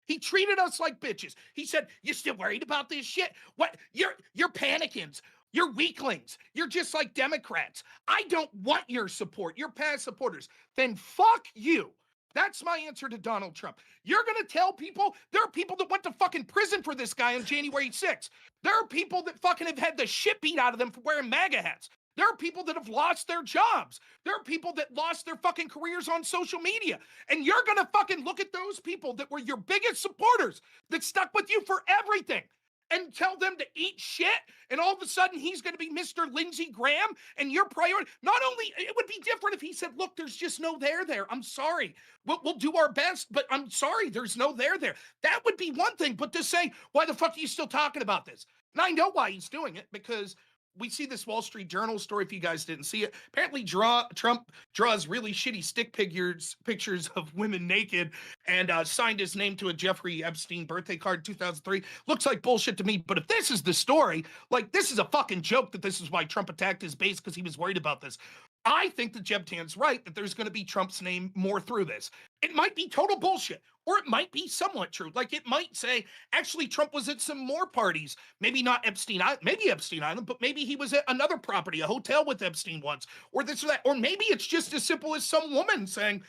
He treated us like bitches. He said, you still worried about this shit? What? You're panicking. You're weaklings. You're just like Democrats. I don't want your support. You're past supporters. Then fuck you. That's my answer to Donald Trump. You're going to tell people, there are people that went to fucking prison for this guy on January 6th. There are people that fucking have had the shit beat out of them for wearing MAGA hats. There are people that have lost their jobs. There are people that lost their fucking careers on social media. And you're going to fucking look at those people that were your biggest supporters that stuck with you for everything and tell them to eat shit, and all of a sudden he's going to be Mr. Lindsey Graham, and your priority. Not only, it would be different if he said, look, there's just no there. I'm sorry. We'll do our best, but I'm sorry, there's no there. That would be one thing, but to say, why the fuck are you still talking about this? And I know why he's doing it, because we see this Wall Street Journal story, if you guys didn't see it. Apparently Trump draws really shitty stick pictures of women naked and signed his name to a Jeffrey Epstein birthday card in 2003. Looks like bullshit to me, but if this is the story, like, this is a fucking joke that this is why Trump attacked his base, because he was worried about this. I think that Jeb Tan's right, that there's going to be Trump's name more through this. It might be total bullshit, or it might be somewhat true. Like, it might say, actually, Trump was at some more parties. Maybe not Epstein Island, maybe Epstein Island, but maybe he was at another property, a hotel with Epstein once, or this or that. Or maybe it's just as simple as some woman saying,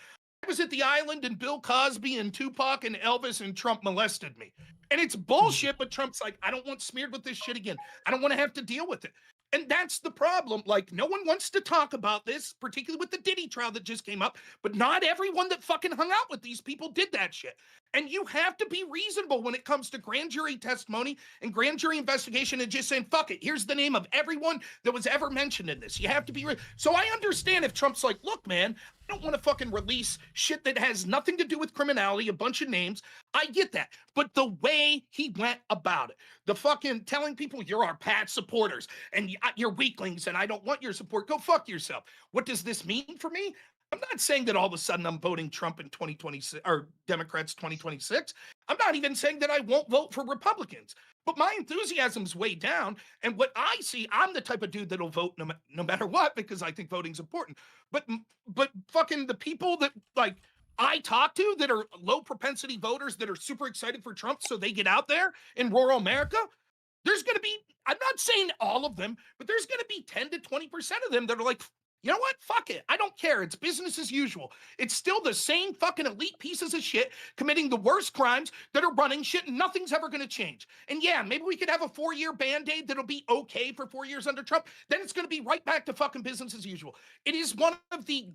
I was at the island and Bill Cosby and Tupac and Elvis and Trump molested me. And it's bullshit, but Trump's like, I don't want smeared with this shit again. I don't want to have to deal with it. And that's the problem. Like, no one wants to talk about this, particularly with the Diddy trial that just came up, but not everyone that fucking hung out with these people did that shit. And you have to be reasonable when it comes to grand jury testimony and grand jury investigation and just saying, fuck it, here's the name of everyone that was ever mentioned in this. You have to be so I understand if Trump's like, look, man, I don't want to fucking release shit that has nothing to do with criminality, a bunch of names. I get that. But the way he went about it, the fucking telling people you're our Pat supporters and you're weaklings and I don't want your support, go fuck yourself. What does this mean for me? I'm not saying that all of a sudden I'm voting Trump in 2026 or Democrats 2026. I'm not even saying that I won't vote for Republicans, but my enthusiasm's way down. And what I see, I'm the type of dude that'll vote no matter what, because I think voting's important. But fucking the people that like I talk to that are low propensity voters that are super excited for Trump, so they get out there in rural America. There's going to be, I'm not saying all of them, but there's going to be 10 to 20% of them that are like, You know what? Fuck it. I don't care. It's business as usual. It's still the same fucking elite pieces of shit committing the worst crimes that are running shit, and nothing's ever going to change. And yeah, maybe we could have a 4-year band-aid that'll be okay for 4 years under Trump. Then it's going to be right back to fucking business as usual. It is one of the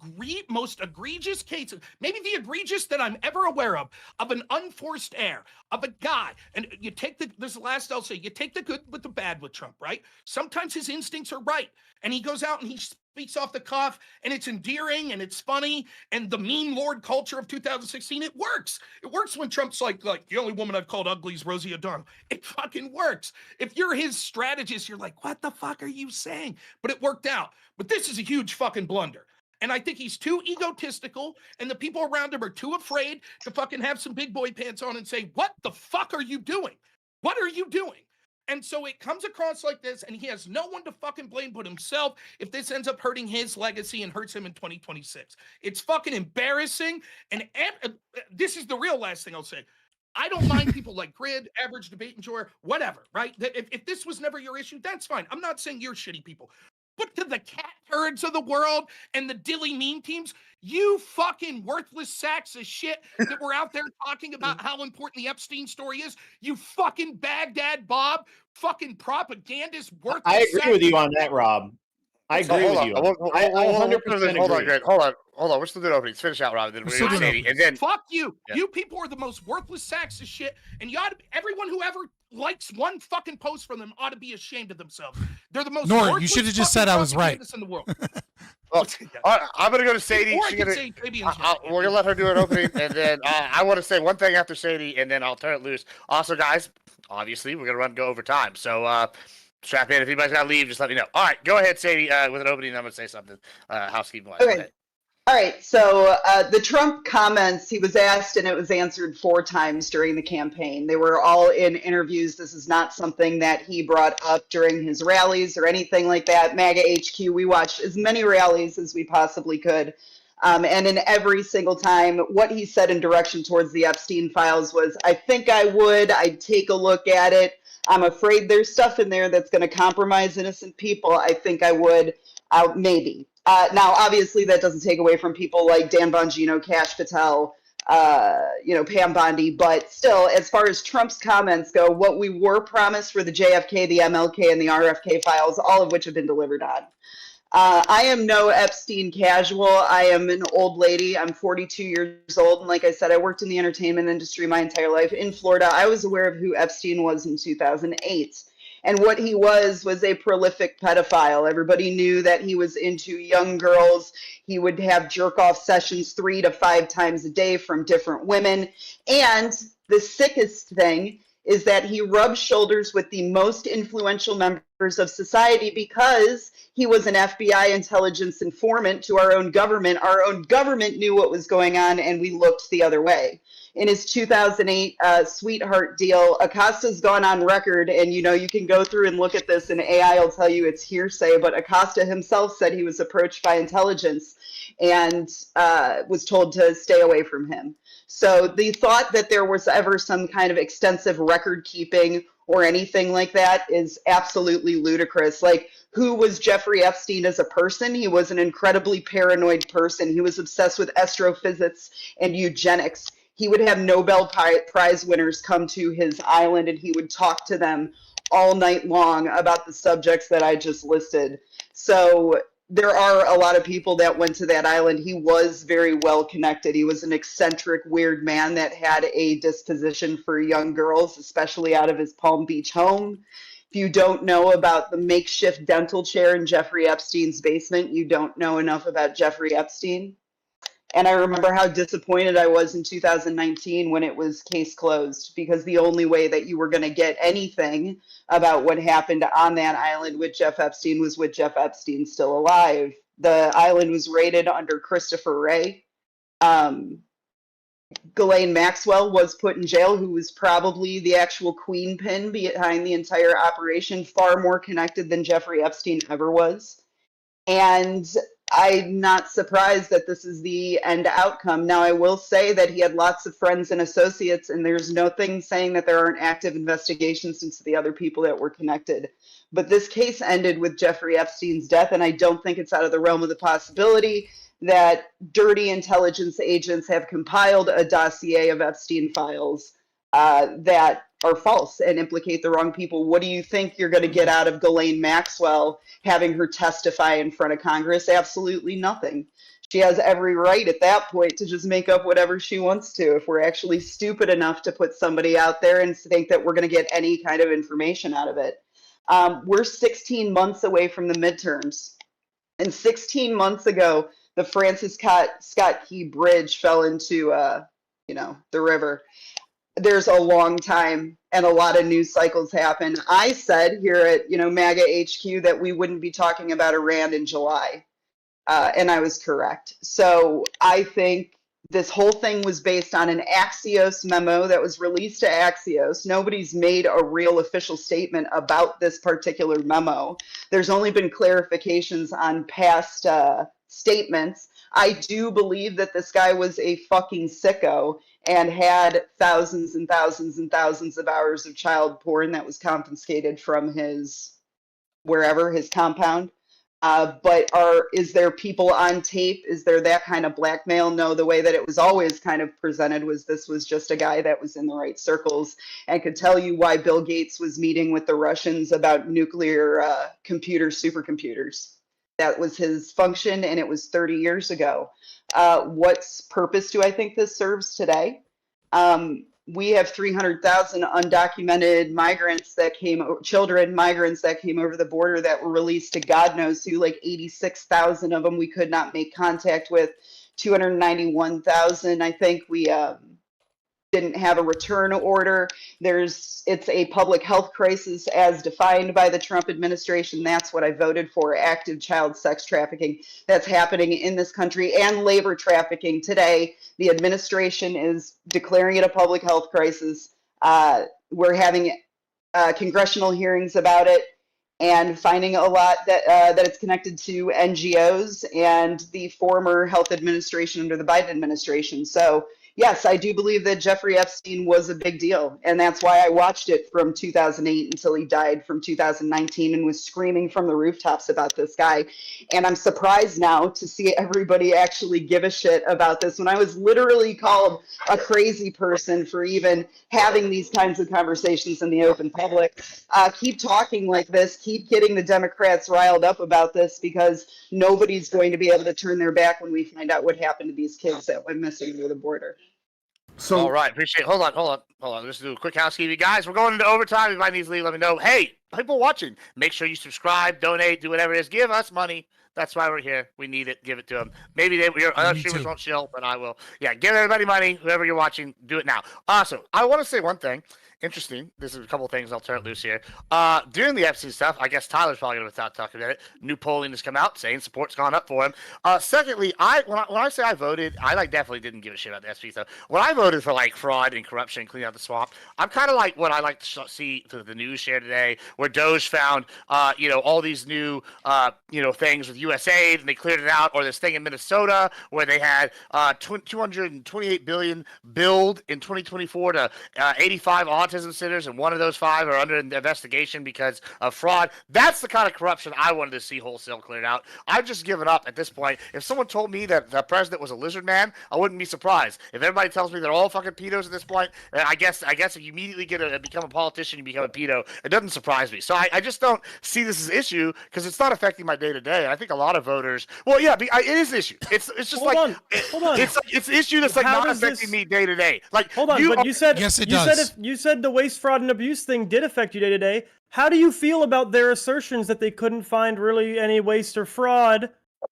most egregious cases, maybe the egregious that I'm ever aware of an unforced heir, of a guy. And you take this is the last I'll say, you take the good with the bad with Trump, right? Sometimes his instincts are right. And he goes out and he speaks off the cuff, and it's endearing and it's funny, and the meme lord culture of 2016, it works. It works when Trump's like the only woman I've called ugly is Rosie O'Donnell. It fucking works. If you're his strategist, you're like, what the fuck are you saying? But it worked out. But this is a huge fucking blunder. And I think he's too egotistical, and the people around him are too afraid to fucking have some big boy pants on and say, what the fuck are you doing? What are you doing? And so it comes across like this, and he has no one to fucking blame but himself if this ends up hurting his legacy and hurts him in 2026. It's fucking embarrassing. And this is the real last thing I'll say. I don't mind people like Grid, Average Debate Enjoyer, whatever, right? If this was never your issue, that's fine. I'm not saying you're shitty people. But to the cat turds of the world and the dilly meme teams, you fucking worthless sacks of shit that were out there talking about how important the Epstein story is, you fucking Baghdad Bob, fucking propagandist worthless. I agree with you on that, Rob. I agree with you. I 100% hold on, agree. Greg. Hold on. We're still doing openings. Finish out, Rob. Then we're going to Sadie, and then fuck you. Yeah. You people are the most worthless sacks of shit, and you ought to, everyone who ever likes one fucking post from them ought to be ashamed of themselves. They're the most. Noerr, you should have just said I was right. In the world. Well, I'm going to go to Sadie. We're going to let her do an opening, and then I want to say one thing after Sadie, and then I'll turn it loose. Also, guys, obviously, we're going to go over time. So, strap in. If anybody's got to leave, just let me know. All right, go ahead, Sadie, with an opening. I'm going to say something housekeeping-wise. Okay. All right, so the Trump comments, he was asked and it was answered 4 times during the campaign. They were all in interviews. This is not something that he brought up during his rallies or anything like that. MAGA HQ, we watched as many rallies as we possibly could. And in every single time, what he said in direction towards the Epstein files was, I think I would, I'd take a look at it. I'm afraid there's stuff in there that's going to compromise innocent people. I think I would, maybe. Now, obviously, that doesn't take away from people like Dan Bongino, Kash Patel, Pam Bondi. But still, as far as Trump's comments go, what we were promised for the JFK, the MLK, and the RFK files, all of which have been delivered on. I am no Epstein casual. I am an old lady. I'm 42 years old. And like I said, I worked in the entertainment industry my entire life. In Florida, I was aware of who Epstein was in 2008. And what he was a prolific pedophile. Everybody knew that he was into young girls. He would have jerk-off sessions 3 to 5 times a day from different women. And the sickest thing is that he rubbed shoulders with the most influential members of society because he was an FBI intelligence informant to our own government. Our own government knew what was going on, and we looked the other way. In his 2008 sweetheart deal, Acosta's gone on record, and you can go through and look at this, and AI will tell you it's hearsay, but Acosta himself said he was approached by intelligence and was told to stay away from him. So the thought that there was ever some kind of extensive record keeping or anything like that is absolutely ludicrous. Like, who was Jeffrey Epstein as a person? He was an incredibly paranoid person. He was obsessed with astrophysics and eugenics. He would have Nobel Prize winners come to his island, and he would talk to them all night long about the subjects that I just listed. So there are a lot of people that went to that island. He was very well connected. He was an eccentric, weird man that had a disposition for young girls, especially out of his Palm Beach home. If you don't know about the makeshift dental chair in Jeffrey Epstein's basement, you don't know enough about Jeffrey Epstein. And I remember how disappointed I was in 2019 when it was case closed, because the only way that you were going to get anything about what happened on that island with Jeff Epstein was with Jeff Epstein still alive. The island was raided under Christopher Wray. Ghislaine Maxwell was put in jail, who was probably the actual queen pin behind the entire operation, far more connected than Jeffrey Epstein ever was. And I'm not surprised that this is the end outcome. Now, I will say that he had lots of friends and associates, and there's nothing saying that there aren't active investigations into the other people that were connected. But this case ended with Jeffrey Epstein's death, and I don't think it's out of the realm of the possibility that dirty intelligence agents have compiled a dossier of Epstein files that are false and implicate the wrong people. What do you think you're going to get out of Ghislaine Maxwell having her testify in front of Congress? Absolutely nothing. She has every right at that point to just make up whatever she wants to if we're actually stupid enough to put somebody out there and think that we're going to get any kind of information out of it. We're 16 months away from the midterms. And 16 months ago, the Francis Scott Key Bridge fell into, the river. There's a long time and a lot of news cycles happen. I said here at, MAGA HQ that we wouldn't be talking about Iran in July. And I was correct. So I think this whole thing was based on an Axios memo that was released to Axios. Nobody's made a real official statement about this particular memo. There's only been clarifications on past statements. I do believe that this guy was a fucking sicko and had thousands and thousands and thousands of hours of child porn that was confiscated from his compound. But is there people on tape? Is there that kind of blackmail? No, the way that it was always kind of presented was this was just a guy that was in the right circles and could tell you why Bill Gates was meeting with the Russians about nuclear supercomputers. That was his function, and it was 30 years ago. What purpose do I think this serves today? We have 300,000 undocumented migrants children migrants that came over the border that were released to God knows who, like 86,000 of them we could not make contact with. 291,000, I think we didn't have a return order. It's a public health crisis as defined by the Trump administration. That's what I voted for, active child sex trafficking that's happening in this country and labor trafficking today. The administration is declaring it a public health crisis. We're having congressional hearings about it and finding a lot that it's connected to NGOs and the former health administration under the Biden administration. So yes, I do believe that Jeffrey Epstein was a big deal. And that's why I watched it from 2008 until he died from 2019 and was screaming from the rooftops about this guy. And I'm surprised now to see everybody actually give a shit about this when I was literally called a crazy person for even having these kinds of conversations in the open public. Keep talking like this. Keep getting the Democrats riled up about this because nobody's going to be able to turn their back when we find out what happened to these kids that went missing near the border. So, all right, appreciate it. Hold on. Let's do a quick housekeeping. Guys, we're going into overtime. If I need to leave, let me know. Hey, people watching, make sure you subscribe, donate, do whatever it is. Give us money. That's why we're here. We need it. Give it to them. Maybe other streamers won't chill, but I will. Yeah, give everybody money. Whoever you're watching, do it now. Also, I want to say one thing. Interesting. This is a couple of things I'll turn it loose here. During the Epstein stuff, I guess Tyler's probably going to start talking about it. New polling has come out saying support's gone up for him. Secondly, when I say I voted, I definitely didn't give a shit about the Epstein stuff. When I voted for fraud and corruption and cleaning out the swamp, I'm kind of like what I like to see through the news share today, where Doge found all these new things with USAID and they cleared it out, or this thing in Minnesota where they had $228 billion billed in 2024 to 85 autism centers, and one of those 5 are under investigation because of fraud. That's the kind of corruption I wanted to see wholesale cleared out. I've just given up at this point. If someone told me that the president was a lizard man, I wouldn't be surprised. If everybody tells me they're all fucking pedos at this point, I guess if you immediately become a politician, you become a pedo, it doesn't surprise me. So I just don't see this as an issue because it's not affecting my day to day. I think a lot of voters, it is an issue. It's just hold on. It's an issue that's not affecting me day to day. Hold on, but you said yes, it does. You said the waste, fraud, and abuse thing did affect you day to day. How do you feel about their assertions that they couldn't find really any waste or fraud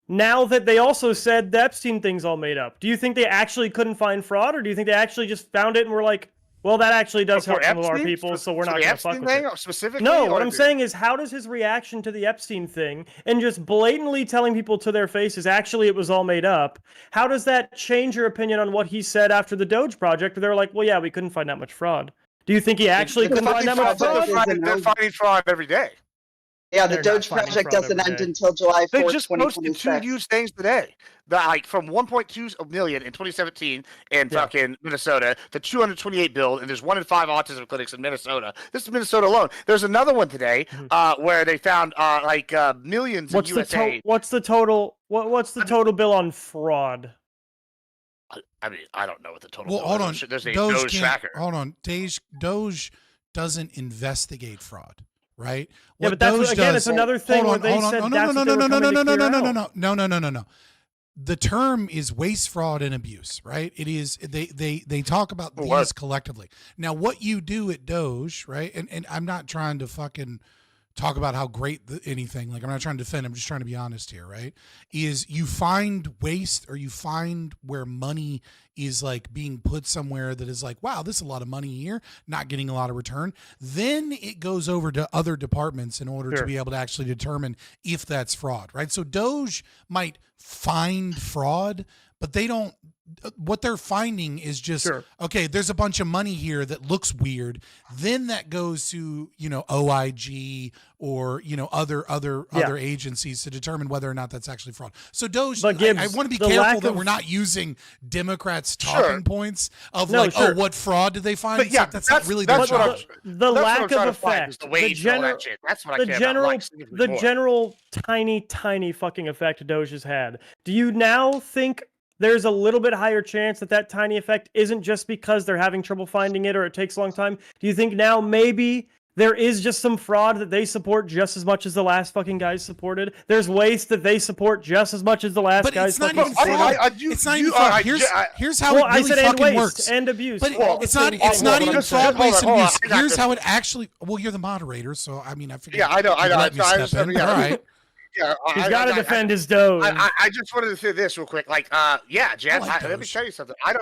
now that they also said the Epstein thing's all made up? Do you think they actually couldn't find fraud, or do you think they actually just found it and were like, well, that actually does help some of our people, so we're not going to fuck with it? Specifically? No, what I'm saying is, how does his reaction to the Epstein thing and just blatantly telling people to their faces, actually, it was all made up, how does that change your opinion on what he said after the Doge project, where they're like, well, yeah, we couldn't find that much fraud? Do you think he actually couldn't find that much fraud? They're finding fraud every day. Yeah, the They're not Doge finding project fraud doesn't every end day. until July 4th, They just posted 2 2026. news things today. Like from 1.2 million in 2017 in fucking Minnesota to 228 bill, and there's 1 in 5 autism clinics in Minnesota. This is Minnesota alone. There's another one today where they found millions What's in the USA. what's the total? What's the total bill on fraud? I mean, I don't know what the total. Well, bill hold is. on. There's a Doge Doge can't- tracker. Hold on. Doge doesn't investigate fraud, right? Yeah, but that's again, it's another thing where they said that's what they were coming to clear out. No. The term is waste, fraud, and abuse, right? It is they talk about these collectively. Now, what you do at Doge, right? And I'm not trying to fucking talk about how great anything, like I'm not trying to defend, I'm just trying to be honest here, right? Is you find waste, or you find where money is like being put somewhere that is like, wow, this is a lot of money here, not getting a lot of return. Then it goes over to other departments in order to be able to actually determine if that's fraud, right? So Doge might find fraud, but they don't, what they're finding is just, okay, there's a bunch of money here that looks weird. Then that goes to, OIG or, other agencies to determine whether or not that's actually fraud. So Doge, But Gibbs, I want to be the careful lack that of- we're not using Democrats' talking points of what fraud did they find? But yeah, that's not really that's their what job. The lack of effect, the wage and all that shit. That's what I care general, about. the general tiny fucking effect Doge has had. Do you now think there's a little bit higher chance that tiny effect isn't just because they're having trouble finding it or it takes a long time? Do you think now maybe there is just some fraud that they support just as much as the last fucking guys supported? There's waste that they support just as much as the last guys supported? It's not even fraud. Here's how it really fucking works. And abuse. But it's not even fraud, waste, and abuse. Here's how it actually. Well, you're the moderator, so I mean, I figured. Yeah, I know. Let me step in. All right. Yeah, he's got to defend his Doge. I just wanted to say this real quick. Jen, let me tell you something. I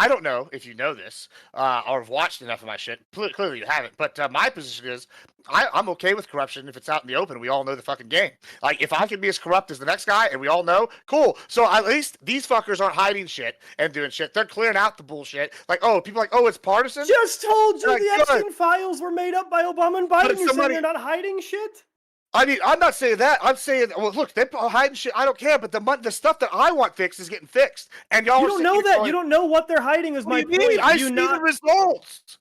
don't know if you know this or have watched enough of my shit. Clearly you haven't. But my position is I'm okay with corruption if it's out in the open. We all know the fucking game. Like, if I can be as corrupt as the next guy and we all know, cool. So at least these fuckers aren't hiding shit and doing shit. They're clearing out the bullshit. Like, people are like, it's partisan? Just told you like, the Epstein files were made up by Obama and Biden. You're saying they're not hiding shit? I mean, I'm not saying that. I'm saying, well, look, they're hiding shit. I don't care, but the stuff that I want fixed is getting fixed. And y'all you don't know that. You don't know what they're hiding. Is my point. I see the results.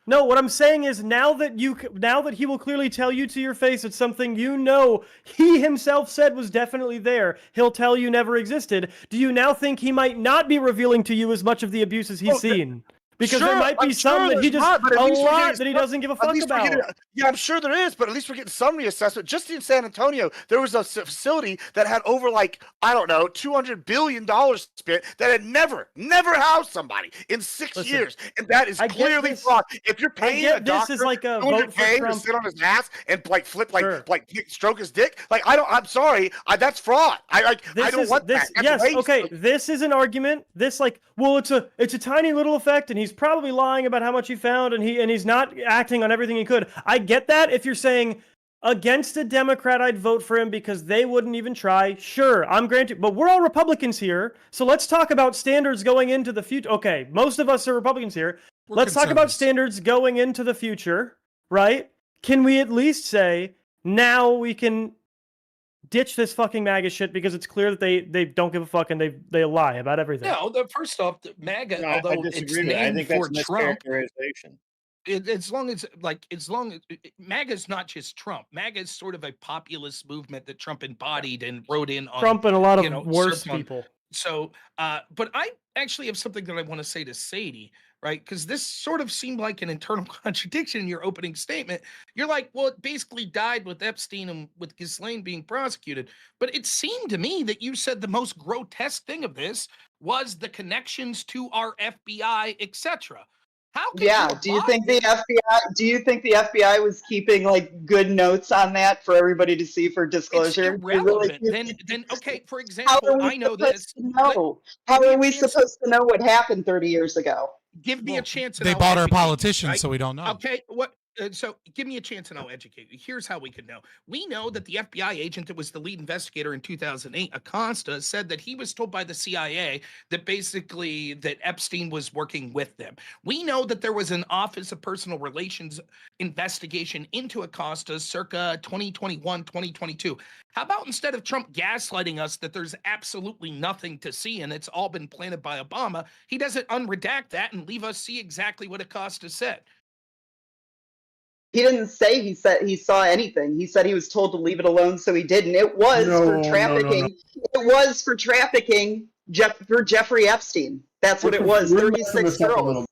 No, what I'm saying is now that he will clearly tell you to your face it's something he himself said was definitely there. He'll tell you never existed. Do you now think he might not be revealing to you as much of the abuses he's seen? Because there might be some that he just that he doesn't give a fuck about. Yeah, I'm sure there is, but at least we're getting some reassessment. Just in San Antonio, there was a facility that had over $200 billion spent that had never housed somebody in 6 years, and that is clearly fraud. If you're paying a doctor this is like a vote for to Trump. sit on his ass and stroke his dick, I'm sorry, that's fraud. I don't want that. Yes, okay. This is an argument. It's a tiny little effect, and he's probably lying about how much he found, and he's not acting on everything he could. I get that. If you're saying against a Democrat, I'd vote for him because they wouldn't even try. Sure, I'm granted, but we're all Republicans here, so let's talk about standards going into the future. Okay, most of us are Republicans here. Let's talk about standards going into the future, right? Can we at least say now we can ditch this fucking MAGA shit because it's clear that they don't give a fuck and they lie about everything? No, first off, the MAGA, although I disagree with that. I think for that's Trump, mischaracterization. as long as MAGA is not just Trump. MAGA is sort of a populist movement that Trump embodied and wrote in on Trump and a lot of worse people. So, but I actually have something that I want to say to Sadie, right? Because this sort of seemed like an internal contradiction in your opening statement. You're like, well, it basically died with Epstein and with Ghislaine being prosecuted. But it seemed to me that you said the most grotesque thing of this was the connections to our FBI, etc. How can do you think the FBI was keeping good notes on that for everybody to see for disclosure? It's irrelevant. Then okay, for example, I know this. How are we supposed to know what happened 30 years ago? Give me a chance. They bought our politicians, right? So we don't know. Okay, what? So give me a chance and I'll educate you. Here's how we could know. We know that the FBI agent that was the lead investigator in 2008, Acosta, said that he was told by the CIA that basically that Epstein was working with them. We know that there was an Office of Personal Relations investigation into Acosta circa 2021, 2022. How about instead of Trump gaslighting us that there's absolutely nothing to see and it's all been planted by Obama, he doesn't unredact that and leave us see exactly what Acosta said. He didn't say he saw anything. He said he was told to leave it alone, so he didn't. It was for trafficking. It was for trafficking for Jeffrey Epstein. That's what it was. 36 girls.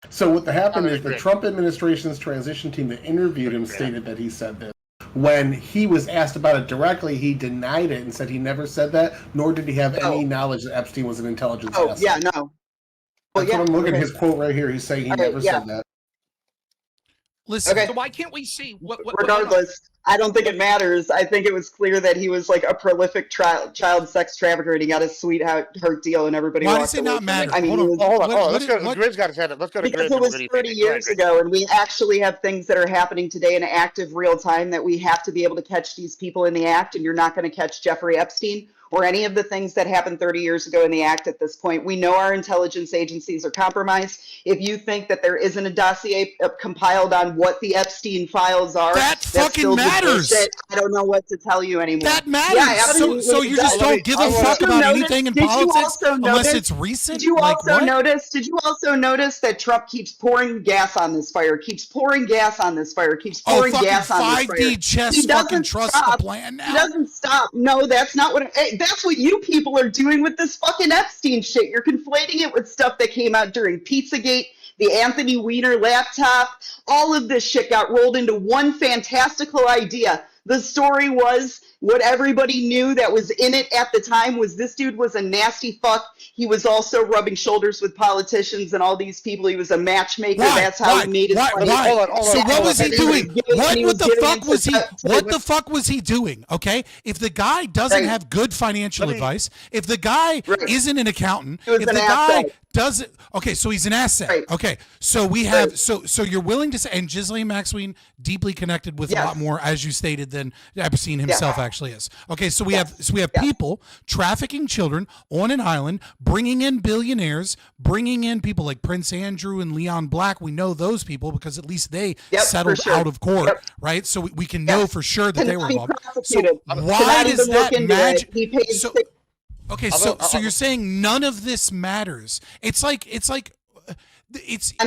So what happened is the Trump administration's transition team that interviewed him stated that he said this. When he was asked about it directly, he denied it and said he never said that, nor did he have any knowledge that Epstein was an intelligence asset. Yeah, no. That's what I'm looking at his quote right here. He's saying he never said that. Listen. So why can't we see what regardless, I don't think it matters. I think it was clear that he was like a prolific child sex trafficker and he got a sweetheart deal and everybody Why walked does it away not from matter? I mean, hold on. Let's go. Grizz got his head up. Let's go to because Grizz. it was 30 years ago, and we actually have things that are happening today in active real time that we have to be able to catch these people in the act, and you're not going to catch Jeffrey Epstein or any of the things that happened 30 years ago in the act at this point. We know our intelligence agencies are compromised. If you think that there isn't a dossier compiled on what the Epstein files are, that fucking matters. I don't know what to tell you anymore. That matters. Yeah, so you just don't give a fuck about anything in politics unless it's recent? Did you also notice that Trump keeps pouring gas on this fire, keeps pouring gas on this fire, keeps pouring gas on this fire? 5D chess fucking trust the plan now. He doesn't stop. No, that's not what that's what you people are doing with this fucking Epstein shit. You're conflating it with stuff that came out during Pizzagate, the Anthony Weiner laptop. All of this shit got rolled into one fantastical idea. The story was what everybody knew that was in it at the time was this dude was a nasty fuck. He was also rubbing shoulders with politicians and all these people. He was a matchmaker. That's how he made his money. Hold on. So what was he doing? What the fuck was he doing? Okay, if the guy doesn't have good financial advice, if the guy isn't an accountant, if the guy doesn't, okay, so he's an asset. Okay, so we have so you're willing to say, and Ghislaine Maxwell deeply connected with a lot more, as you stated, than Epstein himself actually is. Okay, so we have people trafficking children on an island, bringing in billionaires, bringing in people like Prince Andrew and Leon Black. We know those people because at least they settled out of court, right? So we can know for sure that they were involved. So why does that magic? Okay, so you're saying none of this matters. I'm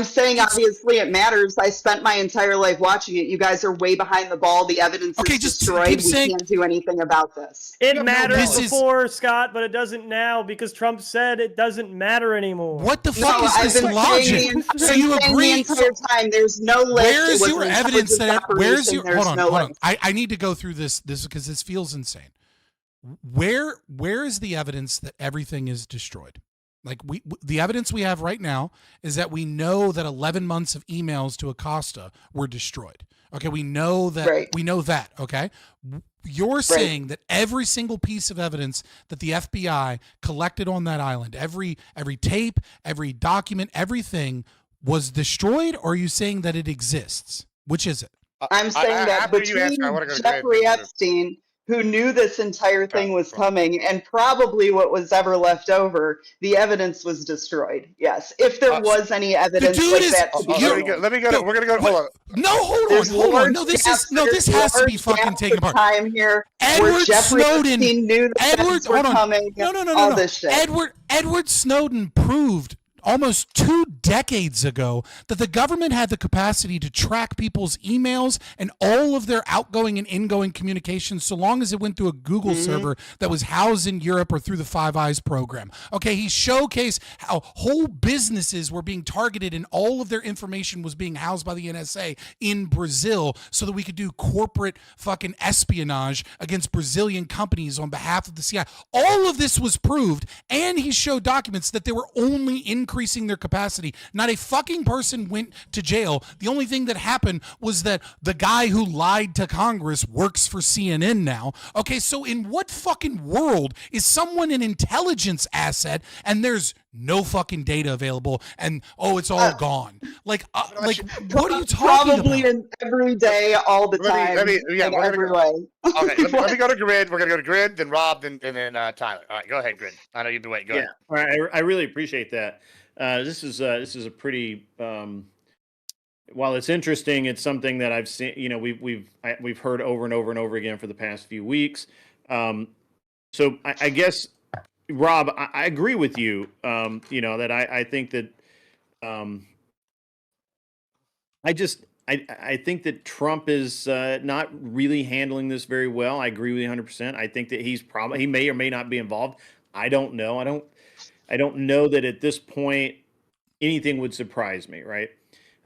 saying obviously it matters. I spent my entire life watching it. You guys are way behind the ball. The evidence is destroyed. We can't do anything about this. It mattered before, Scott, but it doesn't now because Trump said it doesn't matter anymore. What the fuck is this logic? So you agree? The entire time. There's no list. Where's your evidence that? Where's your? Hold on. I need to go through this because this feels insane. Where is the evidence that everything is destroyed? Like the evidence we have right now is that we know that 11 months of emails to Acosta were destroyed. Okay, we know that. We know that. Okay, you're saying that every single piece of evidence that the FBI collected on that island, every tape, every document, everything was destroyed, or are you saying that it exists? Which is it? I'm saying that between Jeffrey Epstein, who knew this entire thing was coming, and probably what was ever left over, the evidence was destroyed. Yes, if there was any evidence like that. Let me go. We're gonna go. Hold on. No, hold on. No, this has to be fucking taken apart. Time here. Edward Snowden knew that were coming. No. This shit. Edward Snowden proved almost 2 decades ago that the government had the capacity to track people's emails and all of their outgoing and ingoing communications so long as it went through a Google server that was housed in Europe or through the Five Eyes program. Okay, he showcased how whole businesses were being targeted and all of their information was being housed by the NSA in Brazil so that we could do corporate fucking espionage against Brazilian companies on behalf of the CIA. All of this was proved, and he showed documents that they were only increasing their capacity. Not a fucking person went to jail. The only thing that happened was that the guy who lied to Congress works for CNN now. Okay, so in what fucking world is someone an intelligence asset and there's no fucking data available, and it's all gone. Like what are you talking Probably about? in every day, all the time, in every way. Okay, let me go to Grid. We're gonna go to Grid, then Rob, and then Tyler. All right, go ahead, Grid. I know you've been waiting. Go ahead. All right, I really appreciate that. This is a pretty. While it's interesting, it's something that I've seen. We've heard over and over and over again for the past few weeks. So I guess, Rob, I agree with you. That I think that. I think that Trump is not really handling this very well. I agree with you 100%. I think that he may or may not be involved. I don't know. I don't know that at this point anything would surprise me, right?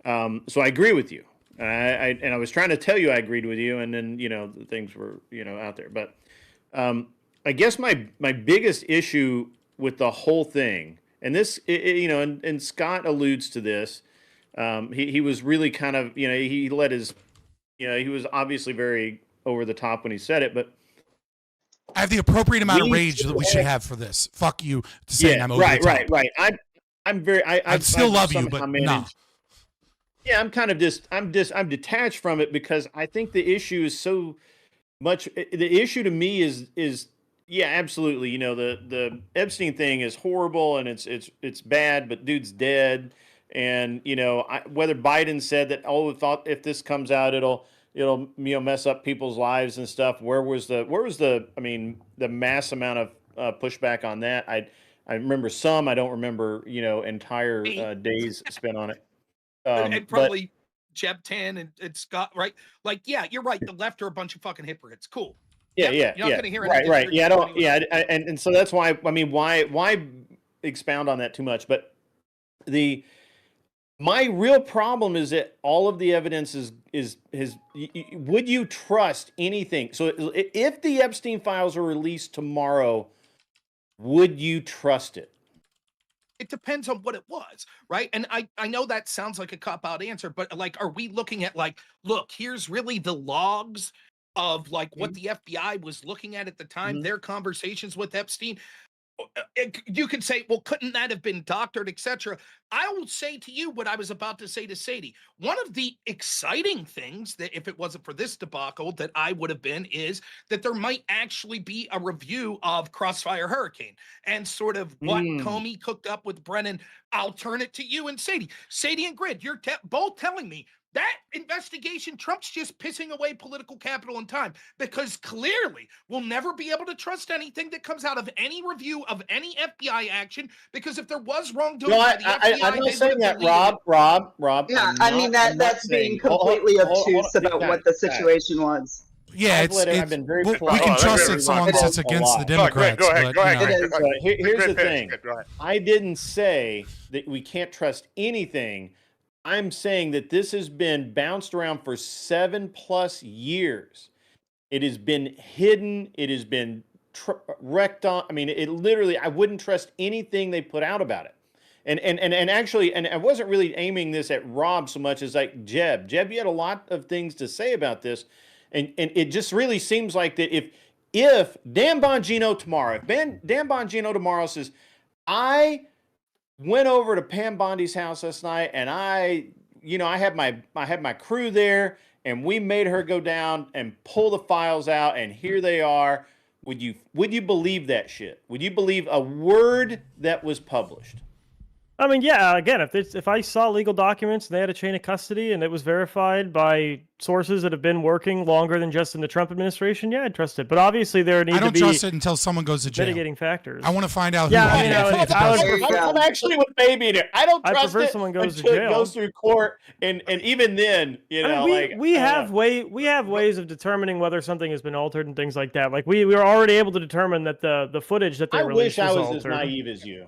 So I agree with you. And I was trying to tell you I agreed with you, and then the things were out there. But I guess my biggest issue with the whole thing, and this and Scott alludes to this. He was really kind of he let his he was obviously very over the top when he said it, but I have the appropriate amount of rage that we should have for this. Fuck you to saying I'm over the top. Right. I still love you, but no. Yeah, I'm detached from it because I think the issue is so much. The issue to me is yeah, absolutely. The Epstein thing is horrible and it's bad, but dude's dead. And whether Biden said that thought if this comes out it'll mess up people's lives and stuff. Where was the mass amount of pushback on that? I remember some. I don't remember entire days spent on it. And probably Jeb 10 and Scott, right? Like, yeah, you're right. The left are a bunch of fucking hypocrites. Cool. Yeah. You're not going to hear anything. Right. Yeah, I don't. Yeah, and so that's why. Why expound on that too much? But my real problem is that all of the evidence is would you trust anything? So if the Epstein files are released tomorrow, would you trust it? It depends on what it was, right? And I know that sounds like a cop-out answer, but are we looking at look, here's really the logs of what the FBI was looking at the time, their conversations with Epstein. You could say, well, couldn't that have been doctored, etc. I will say to you what I was about to say to Sadie. One of the exciting things that if it wasn't for this debacle that I would have been is that there might actually be a review of Crossfire Hurricane and sort of what Comey cooked up with Brennan. I'll turn it to you and Sadie. Sadie and Grid, you're both telling me that investigation, Trump's just pissing away political capital and time because clearly we'll never be able to trust anything that comes out of any review of any FBI action because if there was wrongdoing by the FBI, I'm not saying that, Rob. Yeah, that's being completely obtuse about what the situation was. Yeah, I've been very we can trust it so long as it's against the Democrats. Go ahead. Here's the thing. I didn't say that we can't trust anything. I'm saying that this has been bounced around for 7+ years. It has been hidden. It has been wrecked on. I mean, it literally, I wouldn't trust anything they put out about it. And actually, and I wasn't really aiming this at Rob so much as Jeb. Jeb, you had a lot of things to say about this. And it just really sees like that if Dan Bongino tomorrow, Dan Bongino tomorrow says, I went over to Pam Bondi's house last night, and I had my crew there, and we made her go down and pull the files out, and here they are. Would you believe that shit? Would you believe a word that was published? I mean, yeah. Again, if I saw legal documents and they had a chain of custody and it was verified by sources that have been working longer than just in the Trump administration, yeah, I'd trust it. But obviously, there need to be. I don't trust it until someone goes to jail. Mitigating factors. I want to find out. Yeah, I'm actually with Baby there. I don't trust prefer it someone goes until to jail. it goes through court, and even then, we have ways of determining whether something has been altered and things like that. Like we were already able to determine that the footage that they released was altered. I wish I was as naive as you.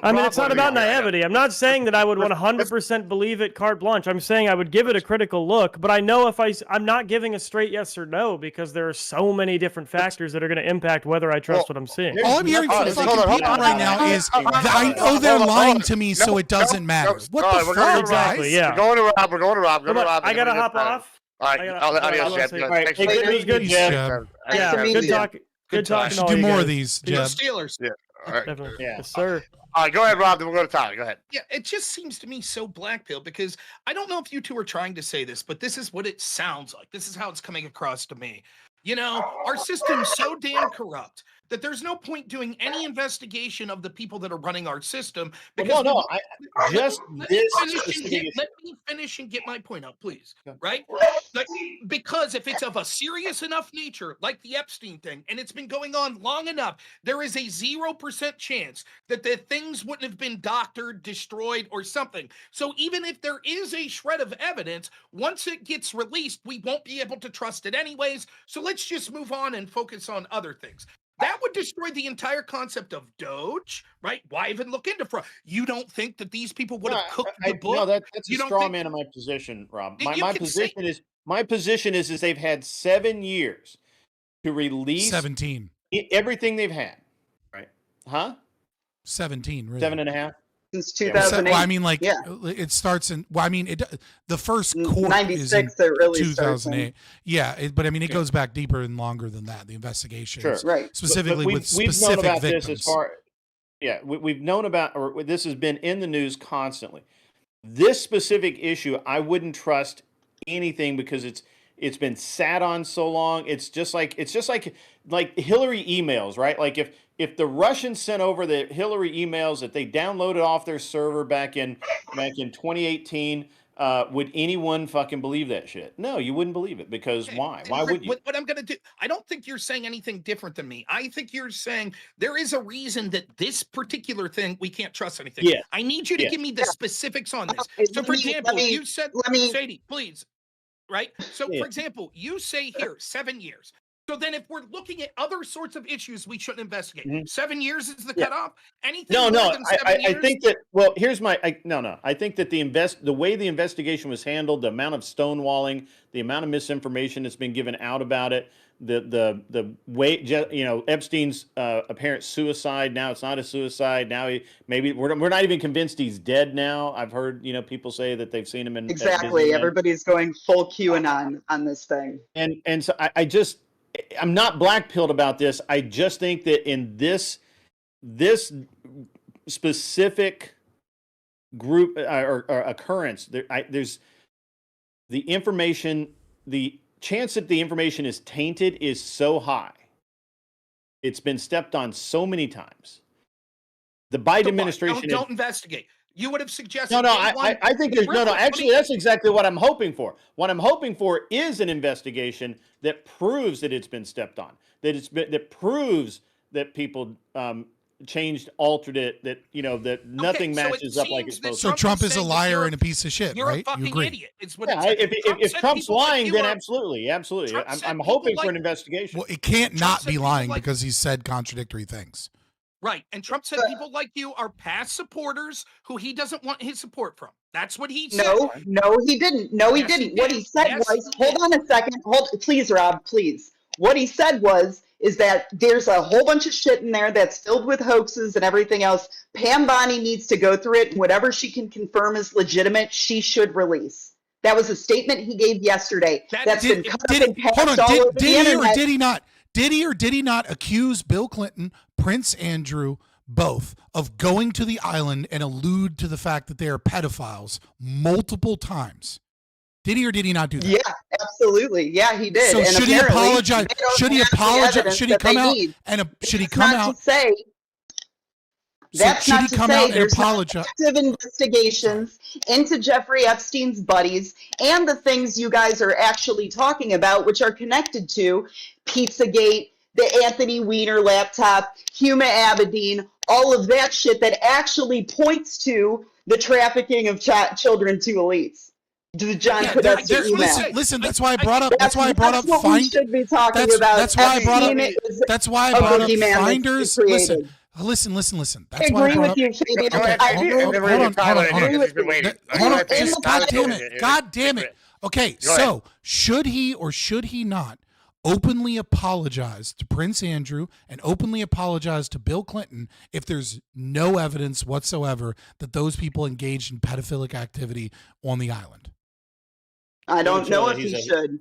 I mean, it's not about naivety. I'm not saying that I would 100% believe it carte blanche. I'm saying I would give it a critical look, but I know I'm not giving a straight yes or no because there are so many different factors that are going to impact whether I trust what I'm seeing. All I'm hearing from fucking people right now is I know they're lying to me, so it doesn't matter. What the fuck, exactly, guys? yeah. We're going to Rob. I got to hop off. All right, adios, Jeb. All right, it was good, Jeb. Yeah, good talking. Do more of these, Jeb. Steelers. Yeah. All right. Definitely. Yeah. Yes, sir. All right, go ahead, Rob. Then we'll go to Tyler. Go ahead. Yeah, it just seems to me so black pill because I don't know if you two are trying to say this, but this is what it sounds like. This is how it's coming across to me. You know, our system's so damn corrupt that there's no point doing any investigation of the people that are running our system. Because let me finish and get my point out, please. Right? Like, because if it's of a serious enough nature, like the Epstein thing, and it's been going on long enough, there is a 0% chance that the things wouldn't have been doctored, destroyed, or something. So even if there is a shred of evidence, once it gets released, we won't be able to trust it anyways. So let's just move on and focus on other things. That would destroy the entire concept of Doge, right? Why even look into fraud? You don't think that these people would have cooked the book? No, that's a straw man of my position, Rob. My position is they've had 7 years to release 17 everything they've had, right? Huh? 17, really. 7.5. Since 2008. Well, I mean, like, it starts in. Well, I mean, the first court 96 is in that really 2008. Yeah, but I mean, it goes back deeper and longer than that. The investigation, right? Specifically but with specific known about victims. This as far, we've known about, or this has been in the news constantly. This specific issue, I wouldn't trust anything because it's been sat on so long. It's just like Hillary emails, right? Like if the Russians sent over the Hillary emails that they downloaded off their server back in 2018, would anyone fucking believe that shit? No, you wouldn't believe it because why? Why would you? What I'm going to do, I don't think you're saying anything different than me. I think you're saying there is a reason that this particular thing, we can't trust anything. Yeah. I need you to give me the specifics on this. So for example, you said, Sadie, please. Right? So, for example, you say here 7 years. So then if we're looking at other sorts of issues we shouldn't investigate, 7 years is the cutoff? Anything more than 7 years? I think that, well, here's my, I think that the way the investigation was handled, the amount of stonewalling, the amount of misinformation that's been given out about it, the way, Epstein's apparent suicide, now it's not a suicide, now maybe we're not even convinced he's dead now. I've heard, people say that they've seen him in exactly. Everybody's going full QAnon on this thing. And so I'm not black-pilled about this. I just think that in this specific group or occurrence, there's the information, the chance that the information is tainted is so high. It's been stepped on so many times. The Biden administration don't investigate. You would have suggested. I think there's actually, that's exactly what I'm hoping for. What I'm hoping for is an investigation that proves that it's been stepped on, that proves that people changed, altered it, that nothing matches up like it's supposed to. So Trump is a liar and a piece of shit, you're right? A fucking you agree? Idiot. It's what if Trump's lying, then absolutely. I'm hoping for an investigation. Well, it can't not be lying because he said contradictory things. Right. And Trump said people like you are past supporters who he doesn't want his support from. That's what he said. No, he didn't. No, he didn't. What he said was, hold on a second. Please, Rob, please. What he said is that there's a whole bunch of shit in there that's filled with hoaxes and everything else. Pam Bondi needs to go through it, and whatever she can confirm is legitimate, she should release. That was a statement he gave yesterday. That's been cut up and passed all over the internet. Did he not? Did he or did he not accuse Bill Clinton, Prince Andrew, both of going to the island and allude to the fact that they are pedophiles multiple times? Did he or did he not do that? Yeah, absolutely. Yeah, he did. So and should he apologize? Should he apologize? Should he come out should he come out? That's not to say there's not active investigations into Jeffrey Epstein's buddies and the things you guys are actually talking about, which are connected to Pizzagate, the Anthony Weiner laptop, Huma Abedin, all of that shit that actually points to the trafficking of children to elites. John Podesta email. Listen, that's why I brought up. That's why I brought up. We should be talking about. That's why I brought up. That's why I brought up Finders. Listen. That's why I brought up. Hold on. God damn it. Okay, so should he or should he not openly apologize to Prince Andrew and openly apologize to Bill Clinton if there's no evidence whatsoever that those people engaged in pedophilic activity on the island? I don't know if he should.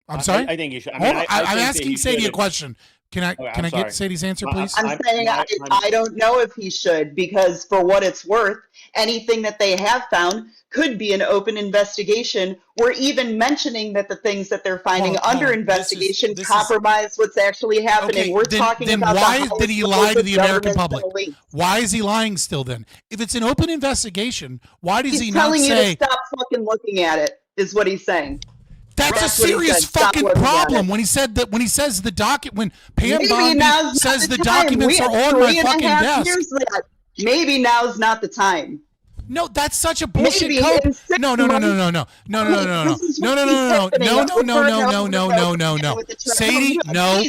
I'm sorry? I think he should. I'm asking Sadie a question. Can I get Sadie's answer, please? I'm saying I don't know if he should, because for what it's worth, anything that they have found could be an open investigation. We're even mentioning that the things that they're finding under investigation compromise what's actually happening. Okay, We're talking about why did he lie to the American public? Elite. Why is he lying still then? If it's an open investigation, why does he not telling say... you to stop fucking looking at it, is what he's saying. That's a serious fucking problem. When he says the docket, when Pam Bondi says the documents are on my fucking desk. Maybe now's not the time. No, that's such a bullshit code. No. Sadie, no.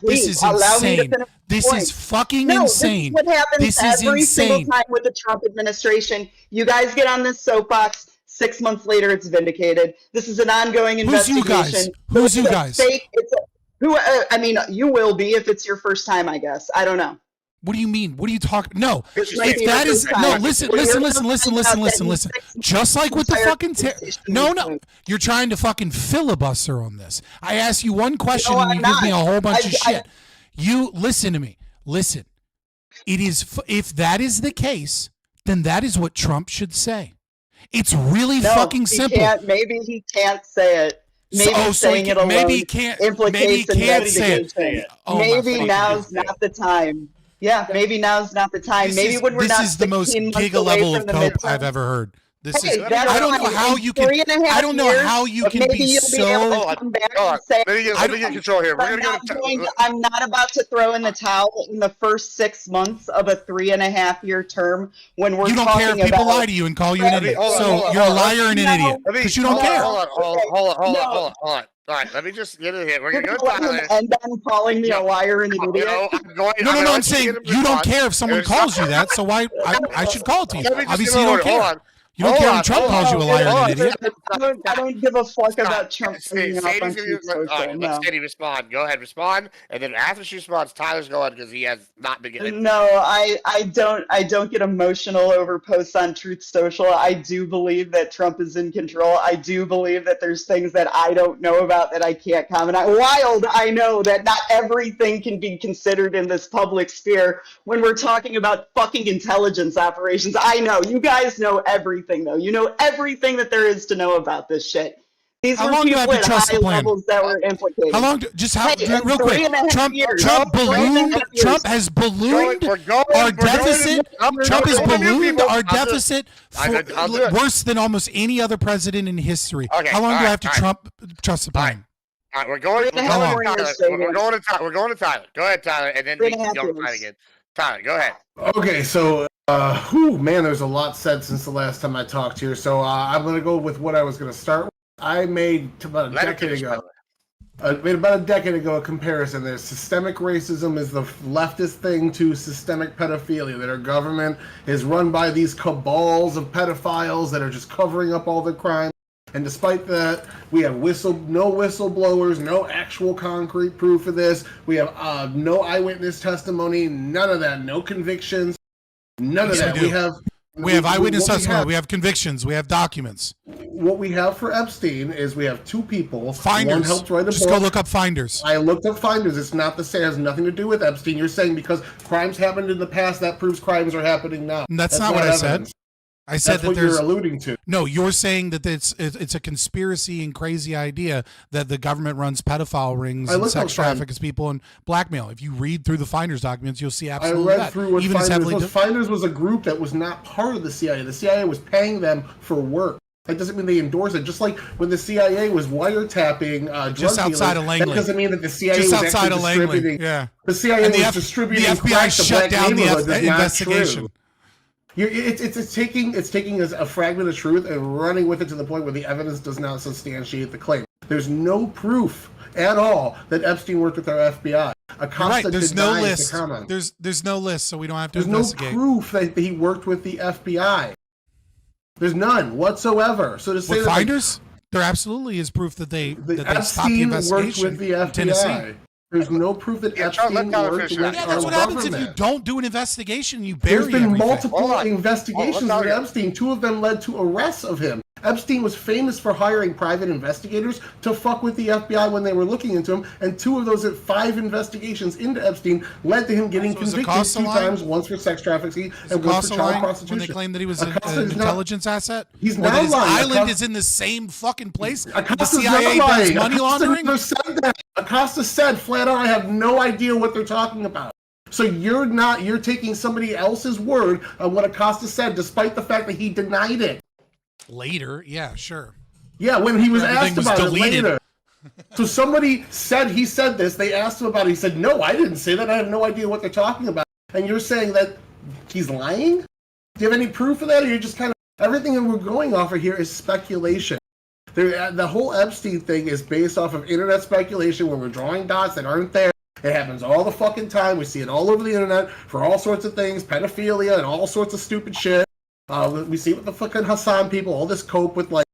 This is insane. This is fucking insane. This is what happens This is every single insane. time with the Trump administration. You guys get on this soapbox. 6 months later, it's vindicated. This is an ongoing investigation. Who's you guys? I mean, you will be if it's your first time, I guess. I don't know. What do you mean? What are you talking? No, if that is no. Listen. Just like with the fucking no. You're trying to fucking filibuster on this. I ask you one question and you give me a whole bunch of shit. You listen to me. Listen. It is if that is the case, then that is what Trump should say. It's really fucking simple. Maybe he can't say it. Maybe saying it alone implicates say it. Oh, maybe now's not the time. Yeah, maybe now's not the time. Maybe when we're not. This is the most giga level of cope I've ever heard. This is. I don't know how you can. I don't know how you can be so. Let me get control here. We're gonna go. I'm not about to throw in the towel in the first 6 months of a 3.5-year term when we're. You don't care if people lie to you and call you an idiot. So you're a liar and an idiot because you don't care. Hold on. All right, let me just get it here. We're gonna go Tyler. And then calling me a liar and an idiot. No. I'm saying you don't care if someone calls you that. So why I should call it to you? Obviously, you don't care. You don't care when Trump calls you a liar and an idiot. I don't give a fuck about Trump. Sadie, respond. Go ahead, respond, and then after she responds, Tyler's going because he has not been getting. No, I don't get emotional over posts on Truth Social. I do believe that Trump is in control. I do believe that there's things that I don't know about that I can't comment on. Wild, I know that not everything can be considered in this public sphere when we're talking about fucking intelligence operations. I know you guys know everything. Though you know everything that there is to know about this shit. These were people at high levels that were implicated. How long? Real quick. Trump has ballooned our deficit. Trump has ballooned our deficit worse than almost any other president in history. How long do I have to trust the plan? All right, we're going to Tyler. We're going to Tyler. Go ahead, Tyler, and then we can go to Tyler again. Tyler, go ahead. Okay, so man, there's a lot said since the last time I talked here. So I'm going to go with what I was going to start with. I made about a decade ago a comparison. There's systemic racism is the leftist thing to systemic pedophilia, that our government is run by these cabals of pedophiles that are just covering up all the crime. And despite that, we have no whistleblowers, no actual concrete proof of this. We have no eyewitness testimony, none of that, no convictions, none of that. We have eyewitness testimony. We have convictions. We have documents. What we have for Epstein is we have two people. Finders. One helped write a book. Just go look up Finders. I looked up Finders. It's not the same. It has nothing to do with Epstein. You're saying because crimes happened in the past, that proves crimes are happening now. That's not what I said. I said that you're alluding to. No, you're saying that it's a conspiracy and crazy idea that the government runs pedophile rings and sex traffics people and blackmail. If you read through the Finders documents, you'll see absolutely that. I read through what Finders was. Finders was a group that was not part of the CIA. The CIA was paying them for work. That doesn't mean they endorse it. Just like when the CIA was wiretapping drug just outside dealers, of Langley. That doesn't mean that the CIA just was outside actually of Langley. distributing. Yeah. The CIA was distributing. The FBI shut down the investigation. It's taking a fragment of truth and running with it to the point where the evidence does not substantiate the claim. There's no proof at all that Epstein worked with our FBI. Right. There's no list. There's no list, so we don't have to investigate. There's no proof that he worked with the FBI. There's none whatsoever. So to say with Finders, there absolutely is proof that they stopped the investigation. Worked with the FBI. Tennessee. There's no proof that Epstein worked with that's what happens if you don't do an investigation. You bury everything. There's been multiple investigations with Epstein. 2 of them led to arrests of him. Epstein was famous for hiring private investigators to fuck with the FBI when they were looking into him, and 2 of those 5 investigations into Epstein led to him getting convicted 2 times, once for sex trafficking and once for child prostitution. When they claimed that he was an Acosta's intelligence asset? He's or not that his lying. island is in the same fucking place the Acosta's CIA not does lying. money Acosta laundering? never said that. Acosta said flat out, I have no idea what they're talking about. So you're taking somebody else's word on what Acosta said, despite the fact that he denied it. Later, yeah, sure. Yeah, when he was Everything asked about it deleted. later. So somebody said he said this, they asked him about it, he said, no, I didn't say that, I have no idea what they're talking about. And you're saying that he's lying? Do you have any proof of that, or you're just kind of, everything that we're going off of here is speculation. The whole Epstein thing is based off of internet speculation where we're drawing dots that aren't there. It happens all the fucking time. We see it all over the internet for all sorts of things, pedophilia and all sorts of stupid shit. We see it with the fucking Hassan people, all this cope with like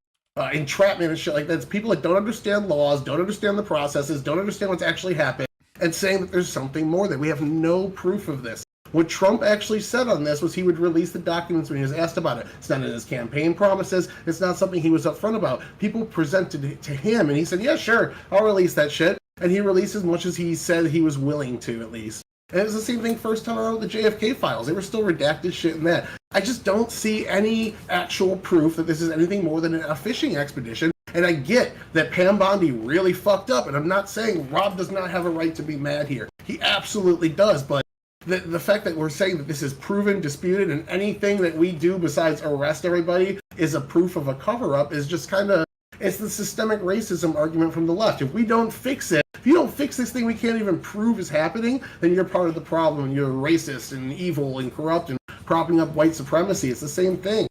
entrapment and shit like that. It's people that don't understand laws, don't understand the processes, don't understand what's actually happened, and saying that there's something more, that we have no proof of this. What Trump actually said on this was he would release the documents when he was asked about it. It's not in his campaign promises. It's not something he was upfront about. People presented it to him, and he said, yeah, sure, I'll release that shit. And he released as much as he said he was willing to, at least. And it was the same thing first time around with the JFK files. They were still redacted shit in that. I just don't see any actual proof that this is anything more than a fishing expedition. And I get that Pam Bondi really fucked up, and I'm not saying Rob does not have a right to be mad here. He absolutely does, but the fact that we're saying that this is proven, disputed, and anything that we do besides arrest everybody is a proof of a cover-up is just kind of, it's the systemic racism argument from the left. If we don't fix it, if you don't fix this thing we can't even prove is happening, then you're part of the problem, and you're racist and evil and corrupt and propping up white supremacy. It's the same thing.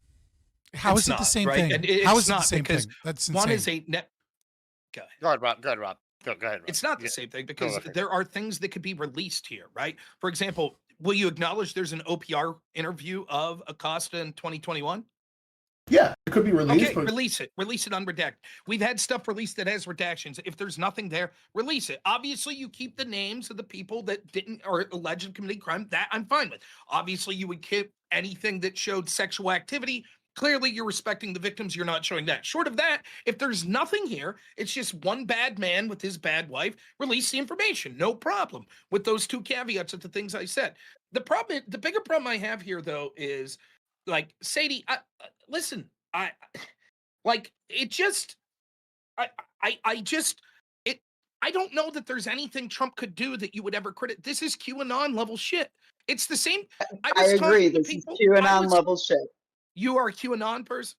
How is it the same thing? How is it the same thing? That's insane. One is a net. Go ahead, Rob. Go ahead, Rob. It's not the same thing because there are things that could be released here, right? For example, will you acknowledge there's an OPR interview of Acosta in 2021? Yeah, it could be released. Okay, release it. Release it unredacted. We've had stuff released that has redactions. If there's nothing there, release it. Obviously, you keep the names of the people that didn't or alleged committing crime. That I'm fine with. Obviously, you would keep anything that showed sexual activity. Clearly, you're respecting the victims. You're not showing that. Short of that, if there's nothing here, it's just one bad man with his bad wife, release the information. No problem with those 2 caveats of the things I said. The bigger problem I have here, though, is like, Sadie, listen, I don't know that there's anything Trump could do that you would ever credit. This is QAnon level shit. It's the same. I agree. This is QAnon level shit. You are a QAnon person?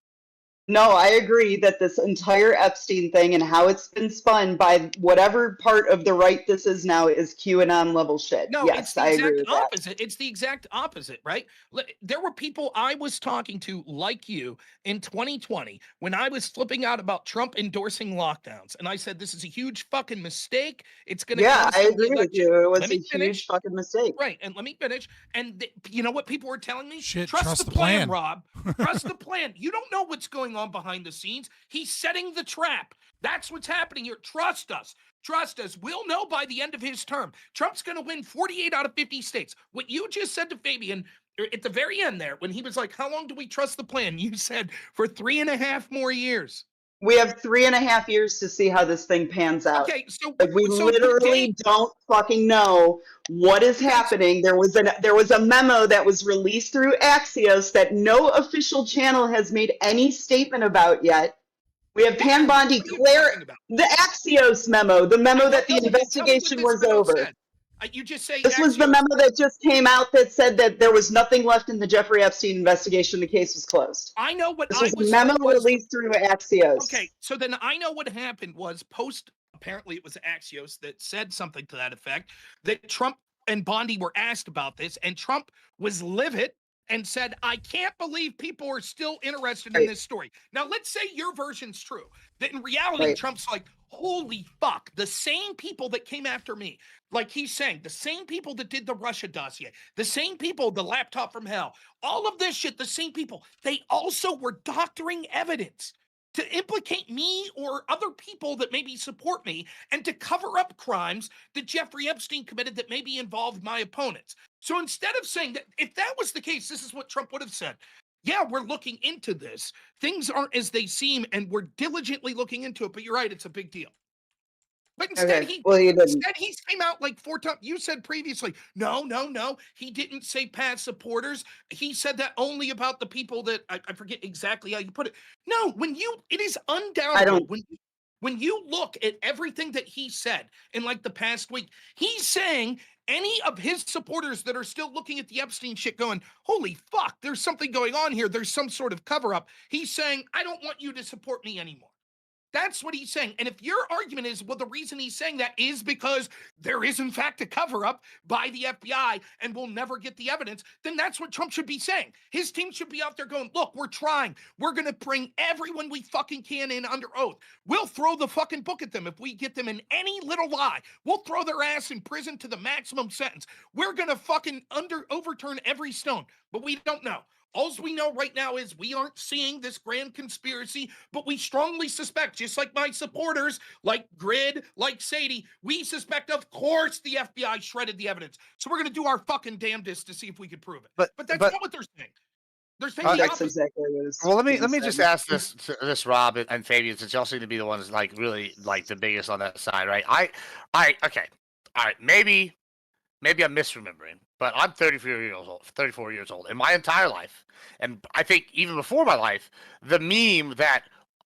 No, I agree that this entire Epstein thing and how it's been spun by whatever part of the right this is now is QAnon level shit. No, yes, it's the I agree exact with that. opposite. It's the exact opposite, right? There were people I was talking to like you in 2020 when I was flipping out about Trump endorsing lockdowns. And I said, this is a huge fucking mistake. It's going to I agree with you. It was a huge fucking mistake. Right. And let me finish. And you know what people were telling me? Shit, trust the plan, Rob. Trust the plan. You don't know what's going on behind the scenes. He's setting the trap. That's what's happening here. Trust us. Trust us. We'll know by the end of his term. Trump's going to win 48 out of 50 states. What you just said to Fabian at the very end there, when he was like, how long do we trust the plan? You said for 3.5 more years. We have 3.5 years to see how this thing pans out. Okay, so we literally don't fucking know what is happening. There was a memo that was released through Axios that no official channel has made any statement about yet. We have Pam Bondi the Axios memo, the memo that the investigation was over. You just say this was the memo that just came out that said that there was nothing left in the Jeffrey Epstein investigation. The case was closed. I know what this was a memo released through Axios. Okay, so then I know what happened was apparently it was Axios that said something to that effect, that Trump and Bondi were asked about this, and Trump was livid and said, I can't believe people are still interested in this story. Now, let's say your version's true, that in reality, Trump's like, holy fuck, the same people that came after me, like he's saying, the same people that did the Russia dossier, the same people, the laptop from hell, all of this shit, the same people, they also were doctoring evidence to implicate me or other people that maybe support me and to cover up crimes that Jeffrey Epstein committed that maybe involved my opponents. So instead of saying that, if that was the case, this is what Trump would have said. yeah, we're looking into this. Things aren't as they seem, and we're diligently looking into it. But you're right, it's a big deal. But instead, instead he came out like 4 times. You said previously, no. He didn't say past supporters. He said that only about the people that I forget exactly how you put it. No, it is undoubtable. When you look at everything that he said in like the past week, he's saying any of his supporters that are still looking at the Epstein shit going, holy fuck, there's something going on here. There's some sort of cover up. He's saying, I don't want you to support me anymore. That's what he's saying. And if your argument is, well, the reason he's saying that is because there is, in fact, a cover-up by the FBI and we'll never get the evidence, then that's what Trump should be saying. His team should be out there going, look, we're trying. We're going to bring everyone we fucking can in under oath. We'll throw the fucking book at them if we get them in any little lie. We'll throw their ass in prison to the maximum sentence. We're going to fucking overturn every stone. But we don't know. All we know right now is we aren't seeing this grand conspiracy, but we strongly suspect, just like my supporters, like Grid, like Sadie, we suspect, of course, the FBI shredded the evidence. So we're going to do our fucking damnedest to see if we can prove it. But that's not what they're saying. They're saying the opposite. Exactly what it is. Well, let me just ask this Rob and Fabian, since y'all seem to be the ones like really like the biggest on that side, right? Okay, all right, maybe I'm misremembering, but I'm 34 years old. In my entire life, and I think even before my life, the meme that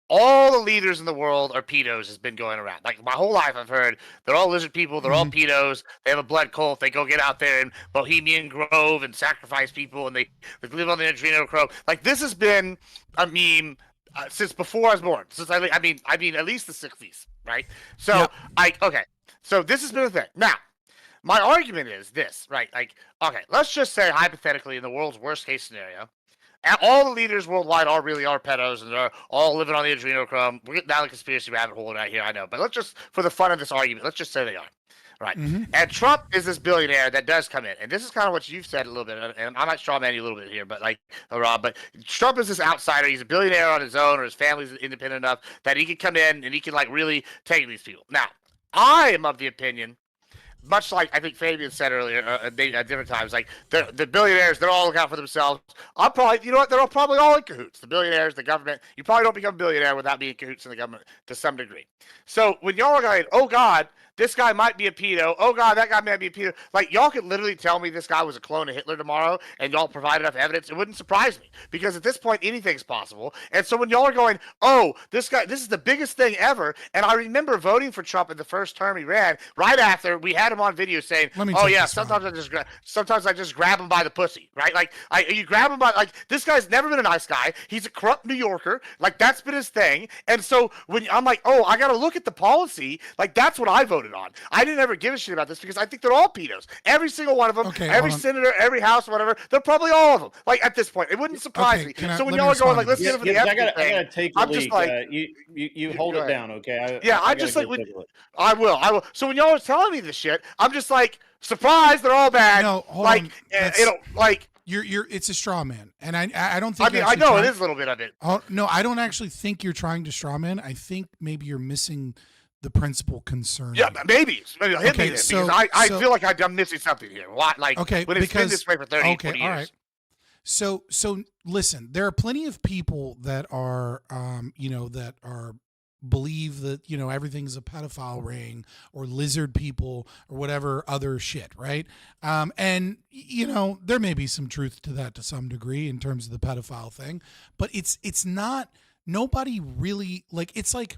all the leaders in the world are pedos has been going around. Like my whole life, I've heard they're all lizard people, they're all pedos, they have a blood cult, they go get out there in Bohemian Grove and sacrifice people, and they live on the adrenochrome. Like this has been a meme since before I was born. Since I mean at least the 60s, right? So so this has been a thing. Now, my argument is this, right? Like, okay, let's just say hypothetically in the world's worst case scenario, all the leaders worldwide are pedos and they're all living on the adrenochrome. We're getting down the conspiracy rabbit hole right here, I know. But let's just, for the fun of this argument, let's just say they are. Right. And Trump is this billionaire that does come in. And this is kind of what you've said a little bit. And I might strawman you a little bit here, but like Rob, but Trump is this outsider. He's a billionaire on his own, or his family's independent enough that he can come in and he can like really take these people. Now, I am of the opinion, much like I think Fabian said earlier at different times, like the billionaires, they're all looking out for themselves. I'm probably, you know what, they're probably all in cahoots. The billionaires, the government. You probably don't become a billionaire without being in cahoots in the government to some degree. So when y'all are going, oh God, this guy might be a pedo. Oh God, that guy might be a pedo. Like y'all could literally tell me this guy was a clone of Hitler tomorrow, and y'all provide enough evidence, it wouldn't surprise me because at this point anything's possible. And so when y'all are going, oh, this guy, this is the biggest thing ever. And I remember voting for Trump in the first term he ran. Right after we had him on video saying, "Oh yeah, sometimes I just grab him by the pussy." Right? Like you grab him by this guy's never been a nice guy. He's a corrupt New Yorker. Like that's been his thing. And so when I'm like, oh, I got to look at the policy. Like that's what I voted on. I didn't ever give a shit about this because I think they're all pedos. Every single one of them, every senator, every house, whatever, they're probably all of them. Like at this point, it wouldn't surprise me. So when y'all are going like, let's get it for the Epstein thing, I gotta take the lead. Like, you hold it down, okay? I just like, I will. So when y'all are telling me this shit, I'm just like, surprise, they're all bad. No, hold on. It's a straw man, and I don't think. I mean, I know it is a little bit of it. Oh, no, I don't actually think you're trying to straw man. I think maybe you're missing the principal concern. Yeah, maybe. Hit me because I feel like I'm missing something here. Like, when it's been this way for 30, 40 years. All right. So listen, there are plenty of people that are, believe that, everything's a pedophile ring or lizard people or whatever other shit, right? And, there may be some truth to that to some degree in terms of the pedophile thing, but it's not, nobody really, it's like,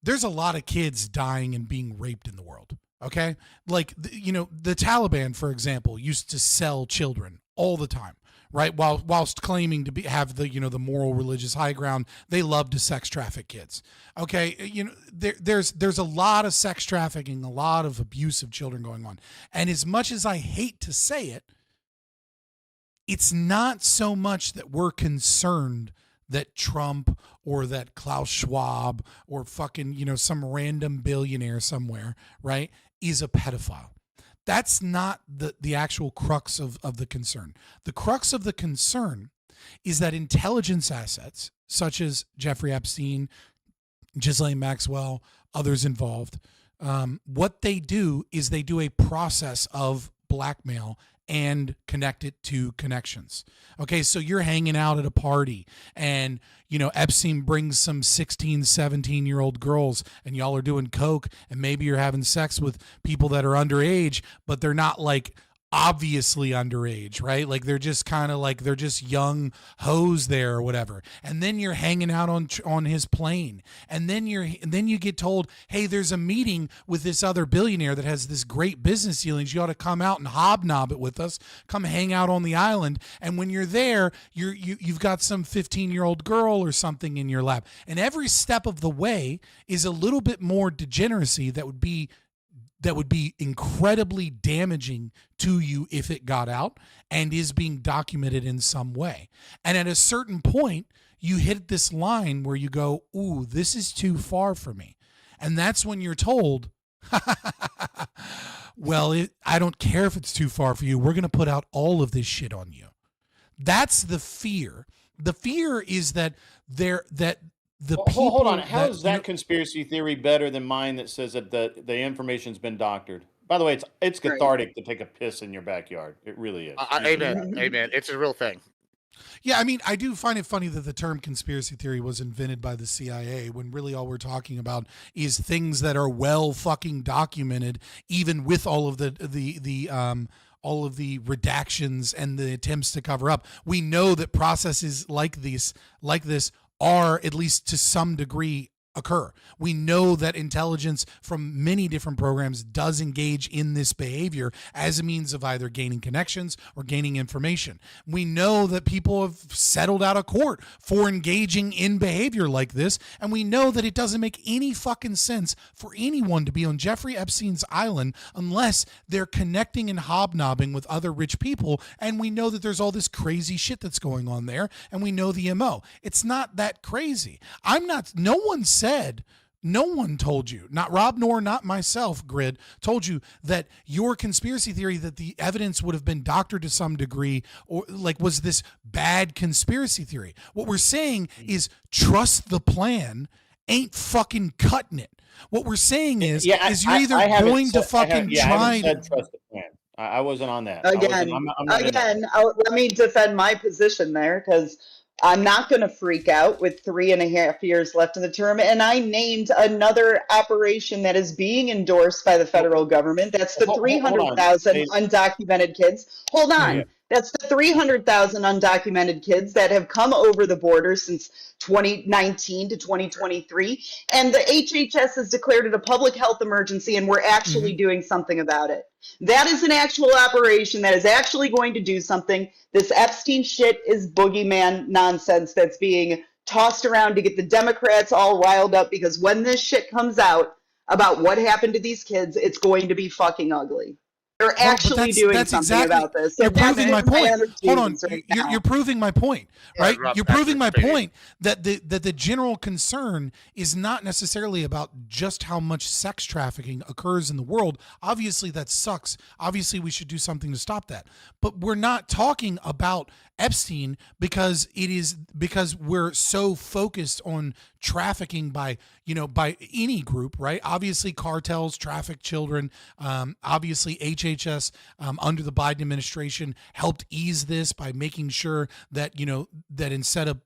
there's a lot of kids dying and being raped in the world. Okay. Like, the Taliban, for example, used to sell children all the time, right? Whilst claiming to have the, the moral religious high ground, they love to sex traffic kids. Okay. There's a lot of sex trafficking, a lot of abuse of children going on. And as much as I hate to say it, it's not so much that we're concerned that Trump or that Klaus Schwab or fucking, some random billionaire somewhere, right, is a pedophile. That's not the actual crux of the concern. The crux of the concern is that intelligence assets, such as Jeffrey Epstein, Ghislaine Maxwell, others involved, what they do is they do a process of blackmail and connect it to connections. Okay, so you're hanging out at a party and, Epstein brings some 16, 17-year-old girls and y'all are doing coke and maybe you're having sex with people that are underage, but they're not like obviously underage, right? Like they're just kind of like they're just young hoes there or whatever. And then you're hanging out on his plane, and then you get told, hey, there's a meeting with this other billionaire that has this great business dealings. You ought to come out and hobnob it with us. Come hang out on the island. And when you're there, you've got some 15-year-old girl or something in your lap. And every step of the way is a little bit more degeneracy that would be incredibly damaging to you if it got out and is being documented in some way. And at a certain point, you hit this line where you go, ooh, this is too far for me. And that's when you're told, well, I don't care if it's too far for you. We're going to put out all of this shit on you. That's the fear. The fear is that hold on. How is that conspiracy theory better than mine that says that the information's been doctored? By the way, it's cathartic to take a piss in your backyard. It really is. Amen. Amen. It's a real thing. Yeah, I mean, I do find it funny that the term conspiracy theory was invented by the CIA when really all we're talking about is things that are well fucking documented, even with all of the all of the redactions and the attempts to cover up. We know that processes like this are, at least to some degree, occur. We know that intelligence from many different programs does engage in this behavior as a means of either gaining connections or gaining information. We know that people have settled out of court for engaging in behavior like this, and we know that it doesn't make any fucking sense for anyone to be on Jeffrey Epstein's island unless they're connecting and hobnobbing with other rich people, and we know that there's all this crazy shit that's going on there, and we know the MO. It's not that crazy. No one told you, not Rob Noerr, not myself, Grid, told you that your conspiracy theory that the evidence would have been doctored to some degree or like was this bad conspiracy theory. What we're saying is trust the plan, ain't fucking cutting it. What we're saying is you're either going to fucking try. I haven't said trust the plan. I wasn't on that. Let me defend my position there, because I'm not going to freak out with 3.5 years left in the term. And I named another operation that is being endorsed by the federal government. That's the 300,000 undocumented kids. Hold on. Yeah. That's the 300,000 undocumented kids that have come over the border since 2019 to 2023. And the HHS has declared it a public health emergency, and we're actually doing something about it. That is an actual operation that is actually going to do something. This Epstein shit is boogeyman nonsense that's being tossed around to get the Democrats all riled up, because when this shit comes out about what happened to these kids, it's going to be fucking ugly. They're actually doing something about this. You're proving my point. Hold on. You're proving my point, right? You're proving my point that the general concern is not necessarily about just how much sex trafficking occurs in the world. Obviously, that sucks. Obviously, we should do something to stop that. But we're not talking about Epstein because we're so focused on trafficking by any group, right? Obviously cartels traffic children. Obviously HHS under the Biden administration helped ease this by making sure that that instead of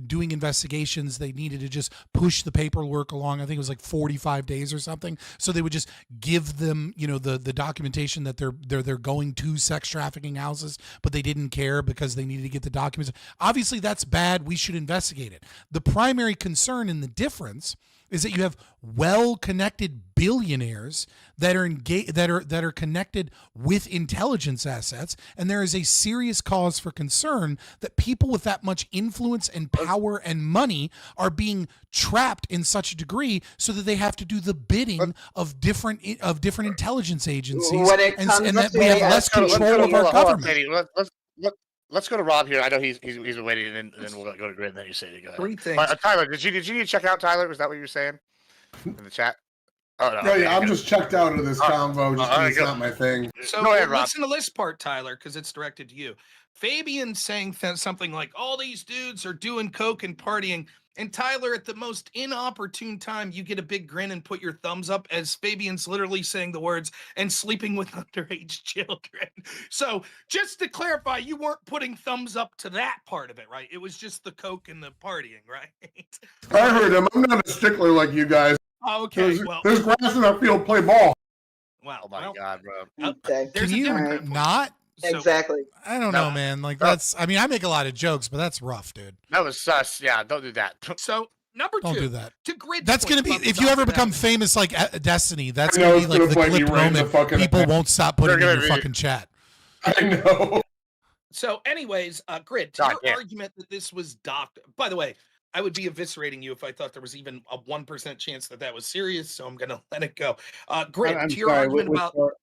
doing investigations, they needed to just push the paperwork along. I think it was like 45 days or something, so they would just give them the documentation that they're going to sex trafficking houses, but they didn't care because they needed to get the documents. Obviously that's bad. We should investigate it. The primary concern in the difference is that you have well-connected billionaires that are connected with intelligence assets, and there is a serious cause for concern that people with that much influence and power and money are being trapped in such a degree so that they have to do the bidding of different intelligence agencies, and that we have less control of our government. Let's go to Rob here. I know he's been waiting, and then we'll go to Grid, and then you say to go ahead. Three things. Tyler, did you need to check out Tyler? Was that what you were saying in the chat? Oh, no, okay, I'm just checked out of this convo. It's not my thing. So go ahead, listen to this part, Tyler, because it's directed to you. Fabian saying something like, all these dudes are doing coke and partying. And Tyler, at the most inopportune time, you get a big grin and put your thumbs up as Fabian's literally saying the words and sleeping with underage children. So just to clarify, you weren't putting thumbs up to that part of it, right? It was just the coke and the partying, right? I heard him. I'm not a stickler like you guys. Oh, okay. There's grass in that field. Play ball. Wow. Oh my God, bro. Can you not? Exactly. I don't know, man. Like that's. I mean, I make a lot of jokes, but that's rough, dude. That was sus. Yeah, don't do that. So number Don't two, do that. to Grid's That's gonna be point if about you ever Dr. become Evans. famous like Destiny. That's I know gonna be it's like the gonna play clip you right in the moment. fucking People event. won't stop putting it They're in your gonna be- fucking chat. I know. So, anyways, Grid, to your argument that this was doctored. By the way, I would be eviscerating you if I thought there was even a 1% chance that that was serious. So I'm gonna let it go. Grid, I'm to your sorry, argument which about part?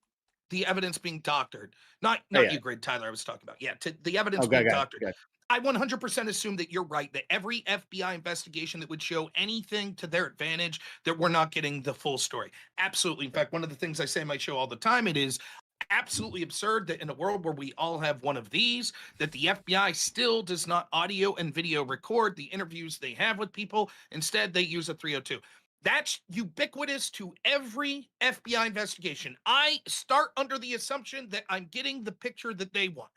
the evidence being doctored, not Yeah. you, Grid, Tyler. I was talking about to the evidence Okay, being got it, doctored. got it. I 100% assume that you're right, that every FBI investigation that would show anything to their advantage, that we're not getting the full story. Absolutely. In fact, one of the things I say in my show all the time, it is absolutely absurd that in a world where we all have one of these, that the FBI still does not audio and video record the interviews they have with people. Instead, they use a 302. That's ubiquitous to every FBI investigation. I start under the assumption that I'm getting the picture that they want.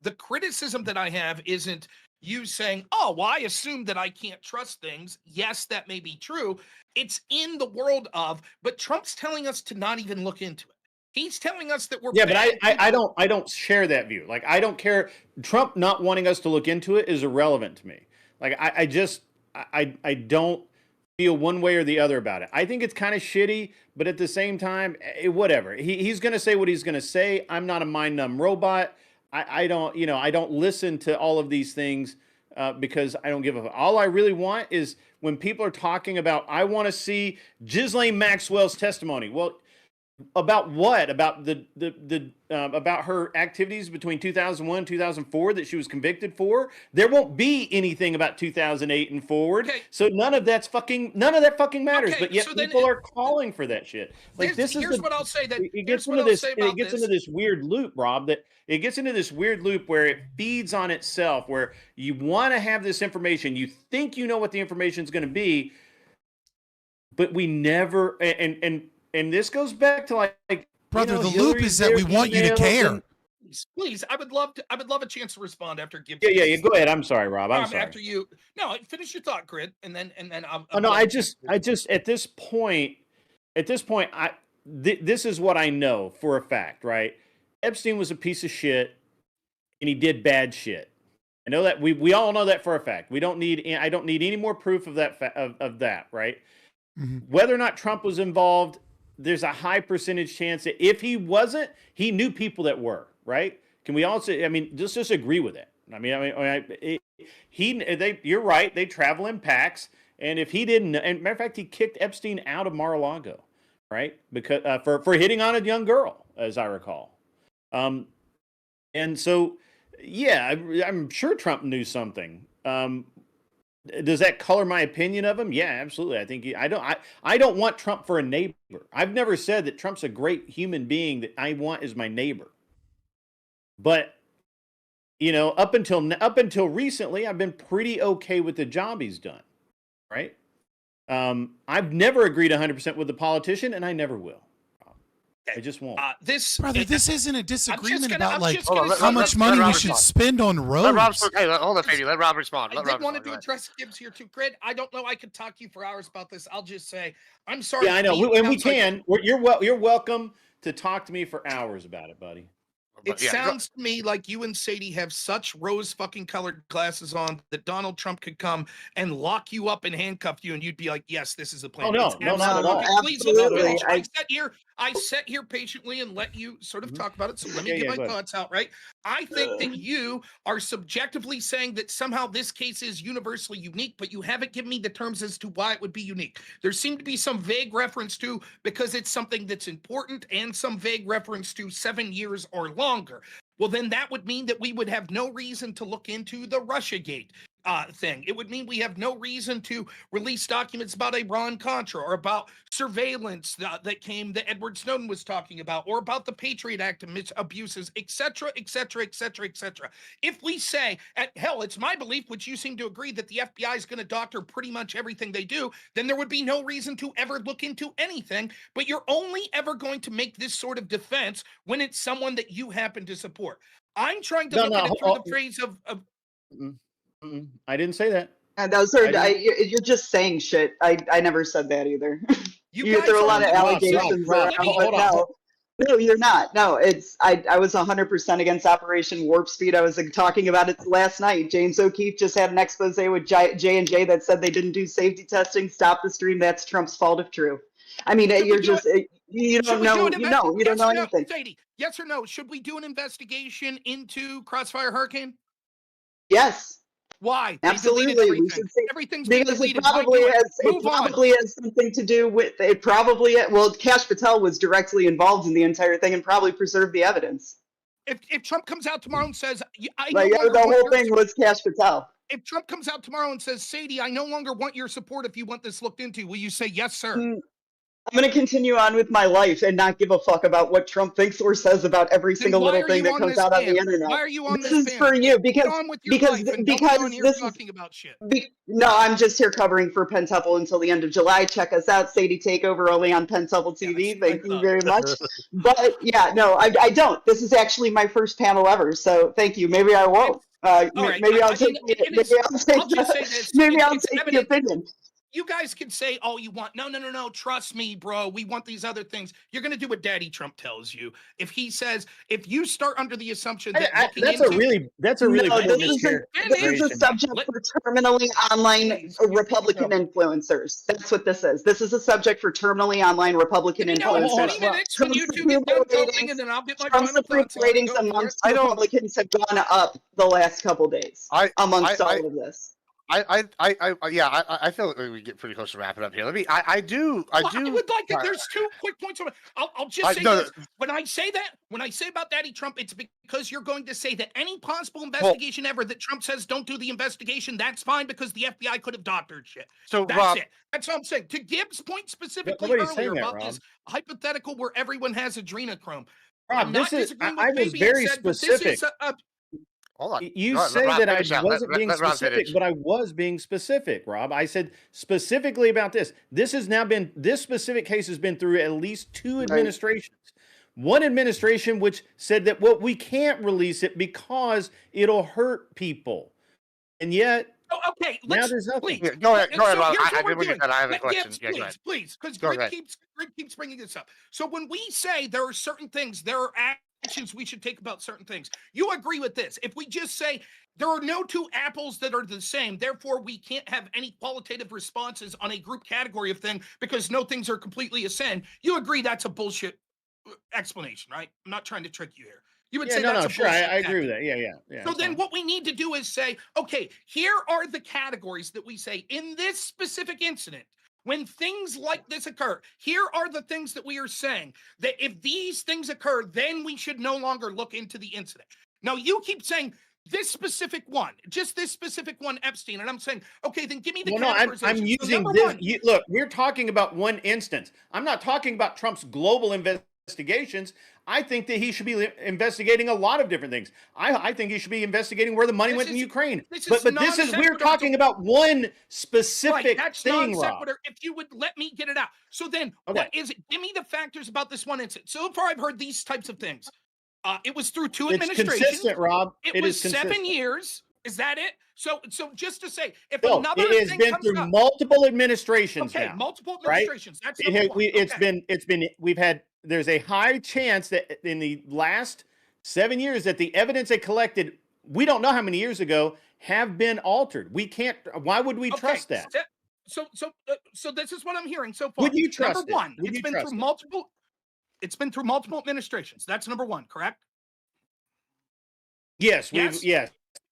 The criticism that I have isn't you saying, oh, well, I assume that I can't trust things. Yes, that may be true. It's in the world of, but Trump's telling us to not even look into it. He's telling us that we're Yeah, but bad I don't share that view. Like I don't care. Trump not wanting us to look into it is irrelevant to me. Like I don't feel one way or the other about it. I think it's kind of shitty, but at the same time, whatever. He's going to say what he's going to say. I'm not a mind numb robot. I don't listen to all of these things because I don't give a. All I really want is when people are talking about, I want to see Ghislaine Maxwell's testimony. Well, about what? About about her activities between 2001 and 2004 that she was convicted for? There won't be anything about 2008 and forward. Okay. So none of that fucking matters. Okay, But yet so then people are calling for that shit. Like here's what I'll say that it here's gets what into I'll this. say It about gets this. into this weird loop, Rob. That it gets into this weird loop where it feeds on itself. Where you want to have this information, you think you know what the information is going to be, but we never. And this goes back to like Brother, you know, the loop Hillary's is that we want you to emails care. and- Please, I would love a chance to respond after Gibbs. Yeah. Go ahead. I'm sorry, Rob. I'm sorry. After you, no, finish your thought, Grid, and then I'll. Oh, no, I just at this point, this is what I know for a fact, right? Epstein was a piece of shit, and he did bad shit. I know that we all know that for a fact. I don't need any more proof of that of that, right? Mm-hmm. Whether or not Trump was involved, there's a high percentage chance that if he wasn't, he knew people that were, right? Can we all say? I mean, just agree with it. You're right. They travel in packs, and if he didn't, and matter of fact, he kicked Epstein out of Mar-a-Lago, right? Because for hitting on a young girl, as I recall. And so, yeah, I'm sure Trump knew something. Does that color my opinion of him? Yeah, absolutely. I think I don't want Trump for a neighbor. I've never said that Trump's a great human being that I want as my neighbor. But you know, up until recently, I've been pretty okay with the job he's done. Right? I've never agreed 100% with the politician, and I never will. I just won't. This isn't a disagreement about Let how much money we should spend on roads. Hold on, baby. Let Rob respond. I did want to address Gibbs here too. Grid, I don't know. I could talk to you for hours about this. I'll just say, I'm sorry. Yeah, I know. And we can. You're welcome to talk to me for hours about it, buddy. It sounds to me like you and Sadie have such rose fucking colored glasses on that Donald Trump could come and lock you up and handcuff you, and you'd be like, "Yes, this is the plan." Oh no, It's not at all. Please let me finish. I sat here patiently and let you sort of talk about it. So let me get my thoughts out. Right? I think that you are subjectively saying that somehow this case is universally unique, but you haven't given me the terms as to why it would be unique. There seemed to be some vague reference to because it's something that's important, and some vague reference to 7 years or longer. Well, then that would mean that we would have no reason to look into the Russiagate. thing. It would mean we have no reason to release documents about Iran-Contra or about surveillance that Edward Snowden was talking about, or about the Patriot Act and abuses, etc., etc., etc., etc. If we say, hell, it's my belief, which you seem to agree, that the FBI is going to doctor pretty much everything they do, then there would be no reason to ever look into anything. But you're only ever going to make this sort of defense when it's someone that you happen to support. I'm trying to look at it through the phrase of I didn't say that. And those are you're just saying shit. I never said that either. You guys throw a lot are of allegations around, but no, you're not. No, it's I was 100% against Operation Warp Speed. I was talking about it last night. James O'Keefe just had an expose with J&J that said they didn't do safety testing. Stop the stream. That's Trump's fault if true. I mean, you're just you don't know. You don't know anything. Sadie, yes or no? Should we do an investigation into Crossfire Hurricane? Yes. Why? Absolutely, we should say everything's because deleted. it probably has something to do with it. Well, Kash Patel was directly involved in the entire thing and probably preserved the evidence. If Trump comes out tomorrow and says, the whole thing was Kash Patel. If Trump comes out tomorrow and says, Sadie, I no longer want your support if you want this looked into, will you say yes, sir? I'm going to continue on with my life and not give a fuck about what Trump thinks or says about every single little thing that comes out on the internet. Why are you on this is for you because talking about shit. No, I'm just here covering for Pentuple until the end of July. Check us out, Sadie Takeover, only on Pentuple TV. Thank you very much. But yeah, no, I don't. This is actually my first panel ever, so thank you. Maybe I won't. Maybe I'll take the opinion. You guys can say all you want. No. Trust me, bro. We want these other things. You're going to do what Daddy Trump tells you. If he says, if you start under the assumption that that's a really this is a subject for terminally online Republican influencers. That's what this is. This is a subject for terminally online Republican influencers. Trump's ratings amongst Republicans have gone up the last couple days amongst all of this. I feel like we get pretty close to wrapping up here. I would like to, there's 2 quick points. I'll just say this. When I say about Daddy Trump, it's because you're going to say that any possible investigation ever that Trump says don't do the investigation, that's fine because the FBI could have doctored shit. So that's Rob, it. That's what I'm saying. To Gibbs' point specifically earlier about this hypothetical where everyone has adrenochrome. Rob, I was very specific. You say that I wasn't being specific, but I was being specific, Rob. I said specifically about this. This specific case has been through at least 2 administrations. One administration which said that we can't release it because it'll hurt people. And yet now there's nothing. Go ahead, Rob. I have a question. Please, because Greg keeps bringing this up. So when we say there are certain things, there are actions we should take about certain things. You agree with this? If we just say there are no 2 apples that are the same, therefore we can't have any qualitative responses on a group category of thing because no things are completely a sin. You agree that's a bullshit explanation, right? I'm not trying to trick you here. You would say that's a bullshit. I agree with that. Yeah. So then what we need to do is say, okay, here are the categories that we say in this specific incident. When things like this occur, here are the things that we are saying that if these things occur, then we should no longer look into the incident. Now, you keep saying this specific one, just this specific one, Epstein, and I'm saying, okay, then give me the categorization. I'm using this. Look, we're talking about one instance. I'm not talking about Trump's global investigations. I think that he should be investigating a lot of different things. I think he should be investigating where the money went in Ukraine. But we're talking about one specific thing, Rob. If you would let me get it out. So then, what is it? Give me the factors about this one incident. So far, I've heard these types of things. It was through 2 administrations. It's consistent, Rob. It was 7 years. Is that it? So just to say, if another it has been through multiple administrations now. Multiple administrations. Right? That's there's a high chance that in the last 7 years that the evidence they collected, we don't know how many years ago, have been altered. We can't. Why would we trust that? So this is what I'm hearing so far. Would you trust Number one, it's been through multiple. It's been through multiple administrations. That's number one, correct? Yes. Yes.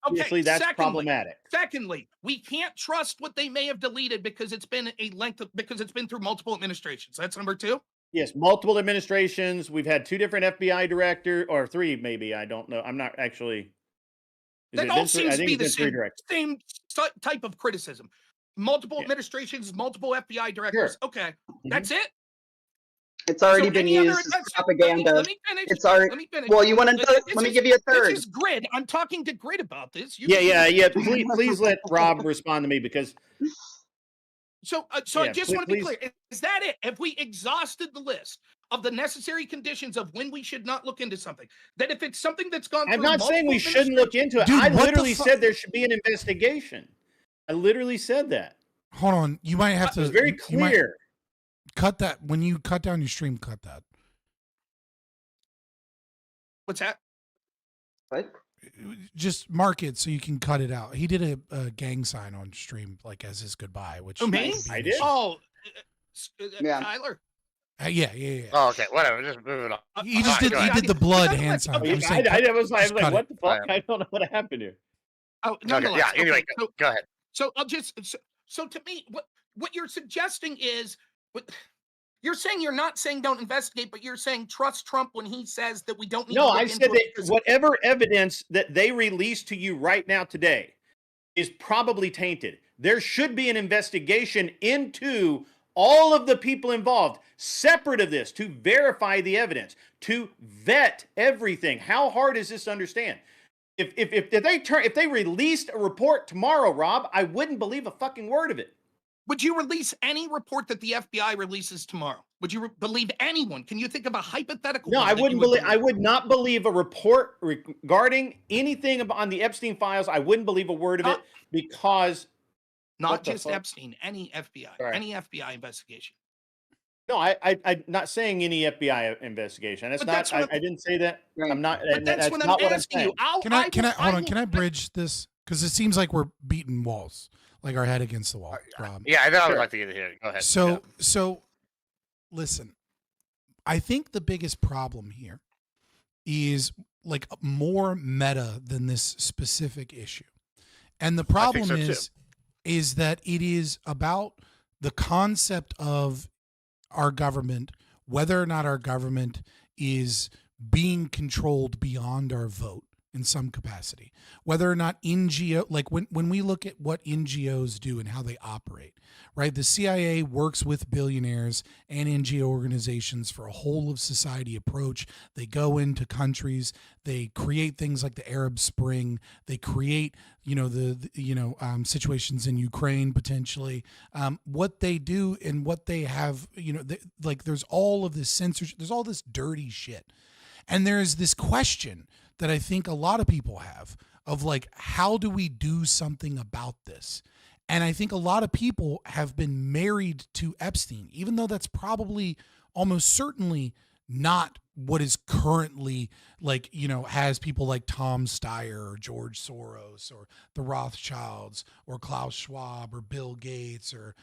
Obviously, that's problematic. Secondly, we can't trust what they may have deleted because it's been because it's been through multiple administrations. That's number 2. Yes, multiple administrations. We've had 2 different FBI directors, or 3 maybe. I don't know. I'm not actually. That all seems to be the same type of criticism. Multiple administrations, multiple FBI directors. Sure. Okay, that's it. It's already been used as propaganda. Let me finish. It's already. Let me finish. Well, you want to? Let me give you a third. This is Grid. I'm talking to Grid about this. Yeah. Please let Rob respond to me because. So I just want to be clear. Is that it? Have we exhausted the list of the necessary conditions of when we should not look into something? That if it's something that's gone through. I'm not saying we shouldn't look into it. Dude, I what literally the said there should be an investigation. I literally said that. Hold on. You might have to. It was very clear. Cut that. When you cut down your stream, cut that. What's that? What? Just mark it so you can cut it out. He did a gang sign on stream, like as his goodbye. Which me? I did. Oh, yeah. Tyler. Yeah. Oh, okay, whatever. Just move it on. He just did. He did the blood hand sign. I was like, what the fuck? I don't know what happened here. Oh, no. Okay, yeah. Anyway, go ahead. So I'll just. So to me, what you're suggesting is. You're saying you're not saying don't investigate, but you're saying trust Trump when he says that we don't need to look I into said it that whatever evidence that they release to you right now today is probably tainted. There should be an investigation into all of the people involved, separate of this, to verify the evidence, to vet everything. How hard is this to understand? If they released a report tomorrow, Rob, I wouldn't believe a fucking word of it. Would you release any report that the FBI releases tomorrow? Would you believe anyone? Can you think of a hypothetical? No, I wouldn't believe. I would not believe a report regarding anything on the Epstein files. I wouldn't believe a word of it because not just Epstein, any FBI, any FBI investigation. No, I'm not saying any FBI investigation. That's not. I didn't say that. I'm not. But that's what I'm asking you. Can I bridge this? Because it seems like we're beating walls. Like our head against the wall, Rob. Yeah, I know. I would like to get it here. Go ahead. So, listen. I think the biggest problem here is like more meta than this specific issue, and the problem is that it is about the concept of our government, whether or not our government is being controlled beyond our vote. In some capacity, whether or not NGO, like when we look at what NGOs do and how they operate, right? The CIA works with billionaires and NGO organizations for a whole of society approach. They go into countries, they create things like the Arab Spring, they create, situations in Ukraine potentially. What they do and what they have, there's all of this censorship, there's all this dirty shit, and there's this question that I think a lot of people have of like, how do we do something about this? And I think a lot of people have been married to Epstein, even though that's probably almost certainly not what is currently has people like Tom Steyer or George Soros or the Rothschilds or Klaus Schwab or Bill Gates or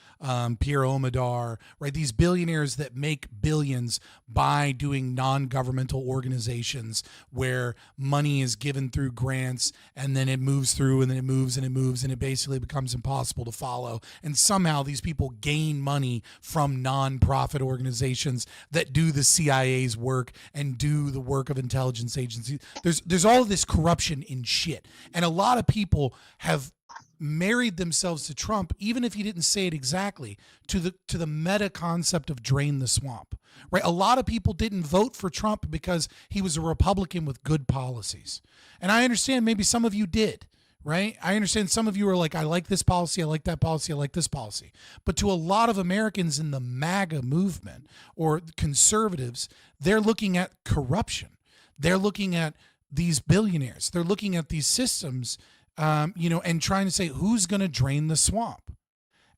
Pierre Omidyar, right? These billionaires that make billions by doing non-governmental organizations where money is given through grants and then it moves through and then it moves and it moves and it basically becomes impossible to follow. And somehow these people gain money from non-profit organizations that do the CIA's work and do the work of intelligence agencies. There's all of this corruption in shit. And a lot of people have married themselves to Trump, even if he didn't say it exactly, to the meta concept of drain the swamp. Right? A lot of people didn't vote for Trump because he was a Republican with good policies. And I understand maybe some of you did. Right? I understand some of you are like, I like this policy, I like that policy, I like this policy. But to a lot of Americans in the MAGA movement or conservatives, they're looking at corruption. They're looking at these billionaires. They're looking at these systems, and trying to say, who's going to drain the swamp?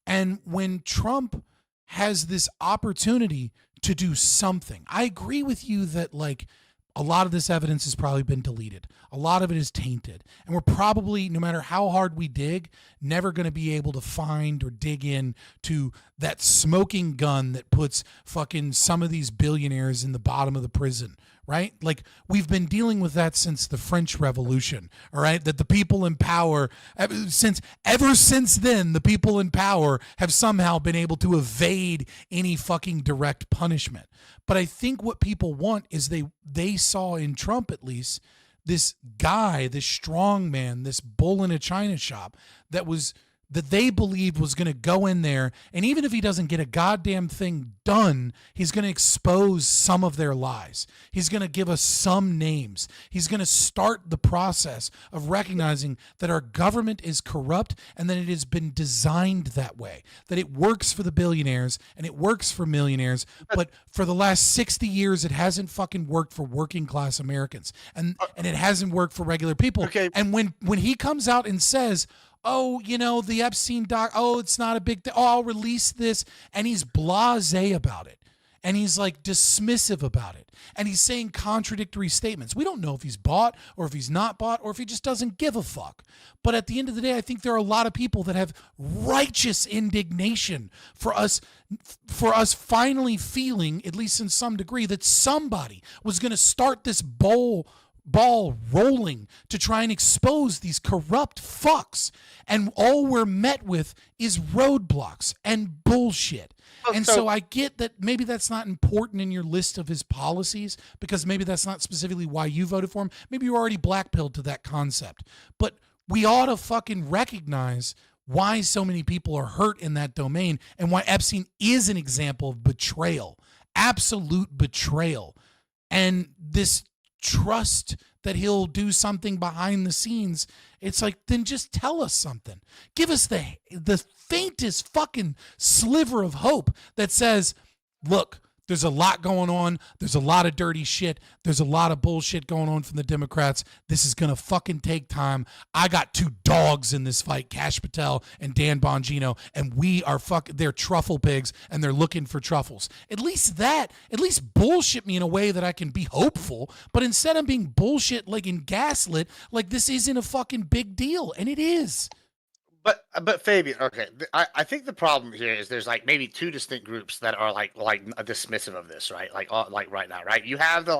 And when Trump has this opportunity to do something, I agree with you that like, a lot of this evidence has probably been deleted. A lot of it is tainted. And we're probably, no matter how hard we dig, never going to be able to find or dig in to that smoking gun that puts fucking some of these billionaires in the bottom of the prison, right? Like, we've been dealing with that since the French Revolution, all right? That the people in power, ever since then, the people in power have somehow been able to evade any fucking direct punishment. But I think what people want is they saw in Trump, at least, guy, this strong man, this bull in a china shop that they believed was going to go in there, and even if he doesn't get a goddamn thing done, he's going to expose some of their lies. He's going to give us some names. He's going to start the process of recognizing that our government is corrupt and that it has been designed that way, that it works for the billionaires and it works for millionaires, but for the last 60 years, it hasn't fucking worked for working class Americans, and it hasn't worked for regular people. Okay. And when he comes out and says, oh, the Epstein doc, oh, it's not a big thing. Oh, I'll release this. And he's blasé about it. And he's like dismissive about it. And he's saying contradictory statements. We don't know if he's bought or if he's not bought or if he just doesn't give a fuck. But at the end of the day, I think there are a lot of people that have righteous indignation for us finally feeling, at least in some degree, that somebody was going to start this ball rolling to try and expose these corrupt fucks, and all we're met with is roadblocks and bullshit. And so I get that maybe that's not important in your list of his policies, because maybe that's not specifically why you voted for him. Maybe you're already blackpilled to that concept. But we ought to fucking recognize why so many people are hurt in that domain, and why Epstein is an example of betrayal, absolute betrayal. And this trust that he'll do something behind the scenes, it's like, then just tell us something. Give us the faintest fucking sliver of hope that says, look, there's a lot going on. There's a lot of dirty shit. There's a lot of bullshit going on from the Democrats. This is going to fucking take time. I got two dogs in this fight, Kash Patel and Dan Bongino, and they're truffle pigs, and they're looking for truffles. At least bullshit me in a way that I can be hopeful, but instead I'm being bullshit like in gaslit, like this isn't a fucking big deal, and it is. But Fabian, okay, I think the problem here is there's like maybe two distinct groups that are like dismissive of this, right? Like right now, right? You have the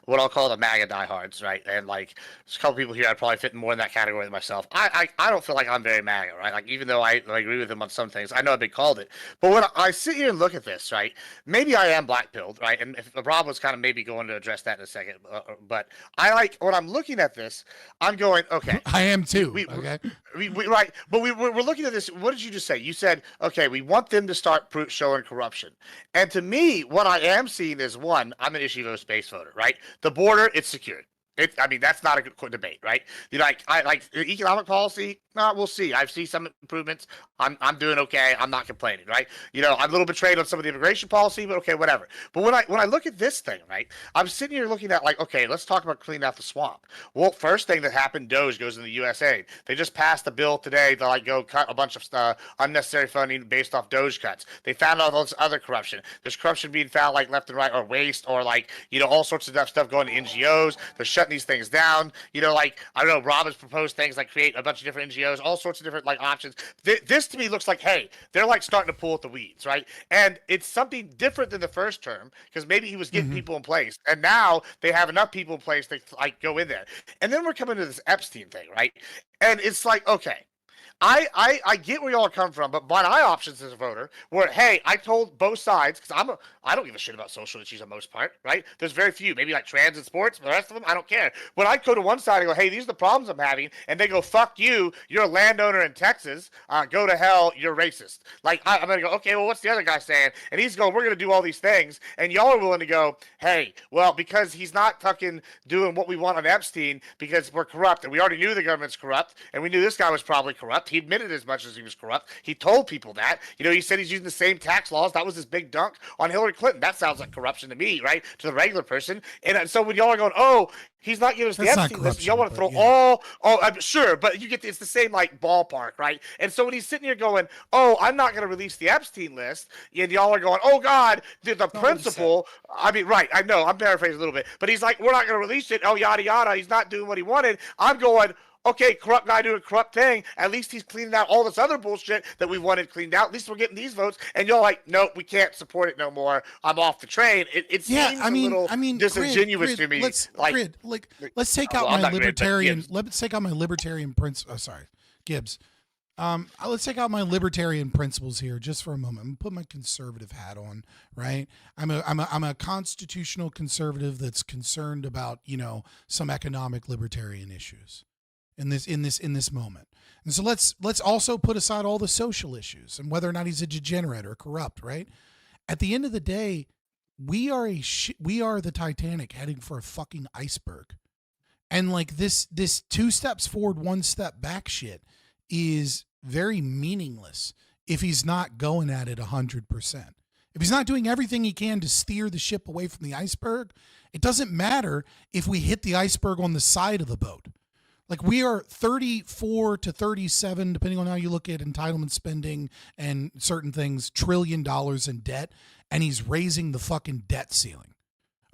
what I'll call the MAGA diehards, right? And like there's a couple people here I'd probably fit more in that category than myself. I don't feel like I'm very MAGA, right? Like even though I agree with him on some things, I know I've been called it. But when I sit here and look at this, right? Maybe I am black-pilled, right? And if Rob was kind of maybe going to address that in a second, but when I'm looking at this, I'm going, okay. I am too. Okay. Right, but we're looking at this. What did you just say? You said, okay, we want them to start showing corruption. And to me, what I am seeing is, one, I'm an issue of a space voter, right? The border, it's secured. That's not a good debate, right? I like economic policy. We'll see. I've seen some improvements. I'm doing okay. I'm not complaining, right? I'm a little betrayed on some of the immigration policy, but okay, whatever. But when I look at this thing, right, I'm sitting here looking at okay, let's talk about cleaning out the swamp. Well, first thing that happened, Doge goes in the USA. They just passed a bill today to go cut a bunch of unnecessary funding based off Doge cuts. They found out all this other corruption. There's corruption being found left and right, or waste, or all sorts of stuff going to NGOs. They're shutting these things down. I don't know, Rob has proposed things like create a bunch of different NGOs, all sorts of different options. This to me looks like, hey, they're starting to pull at the weeds, right? And it's something different than the first term, because maybe he was getting people in place, and now they have enough people in place to go in there. And then we're coming to this Epstein thing, right? And it's okay, I get where y'all are coming from, but my options as a voter were, hey, I told both sides, because I don't give a shit about social issues on most part, right? There's very few, maybe trans and sports, but the rest of them, I don't care. When I go to one side and go, hey, these are the problems I'm having, and they go, fuck you, you're a landowner in Texas, go to hell, you're racist. I'm going to go, okay, well, what's the other guy saying? And he's going, we're going to do all these things, and y'all are willing to go, hey, well, because he's not fucking doing what we want on Epstein, because we're corrupt, and we already knew the government's corrupt, and we knew this guy was probably corrupt. He admitted as much as he was corrupt. He told people that. He said he's using the same tax laws. That was his big dunk on Hillary Clinton. That sounds like corruption to me, right? To the regular person. And so when y'all are going, oh, he's not giving us the Epstein list, y'all want to throw I'm sure, but it's the same ballpark, right? And so when he's sitting here going, oh, I'm not going to release the Epstein list, and y'all are going, oh God, the principle, right, I know, I'm paraphrasing a little bit, but he's like, we're not going to release it, oh, yada, yada, he's not doing what he wanted. I'm going, okay, corrupt guy doing a corrupt thing. At least he's cleaning out all this other bullshit that we wanted cleaned out. At least we're getting these votes. And you're like, nope, we can't support it no more. I'm off the train. It seems a little disingenuous to me. Let's take out my libertarian. Let's take out my libertarian prince. Sorry, Gibbs. Let's take out my libertarian principles here just for a moment. I'm gonna put my conservative hat on, right? I'm a constitutional conservative that's concerned about, you know, some economic libertarian issues in this moment. And so let's also put aside all the social issues and whether or not he's a degenerate or corrupt, right? At the end of the day, we are the Titanic heading for a fucking iceberg. And like this 2 steps forward, 1 step back shit is very meaningless if he's not going at it 100%. If he's not doing everything he can to steer the ship away from the iceberg, it doesn't matter if we hit the iceberg on the side of the boat. Like we are 34 to 37, depending on how you look at entitlement spending and certain things, $1 trillion in debt, and he's raising the fucking debt ceiling.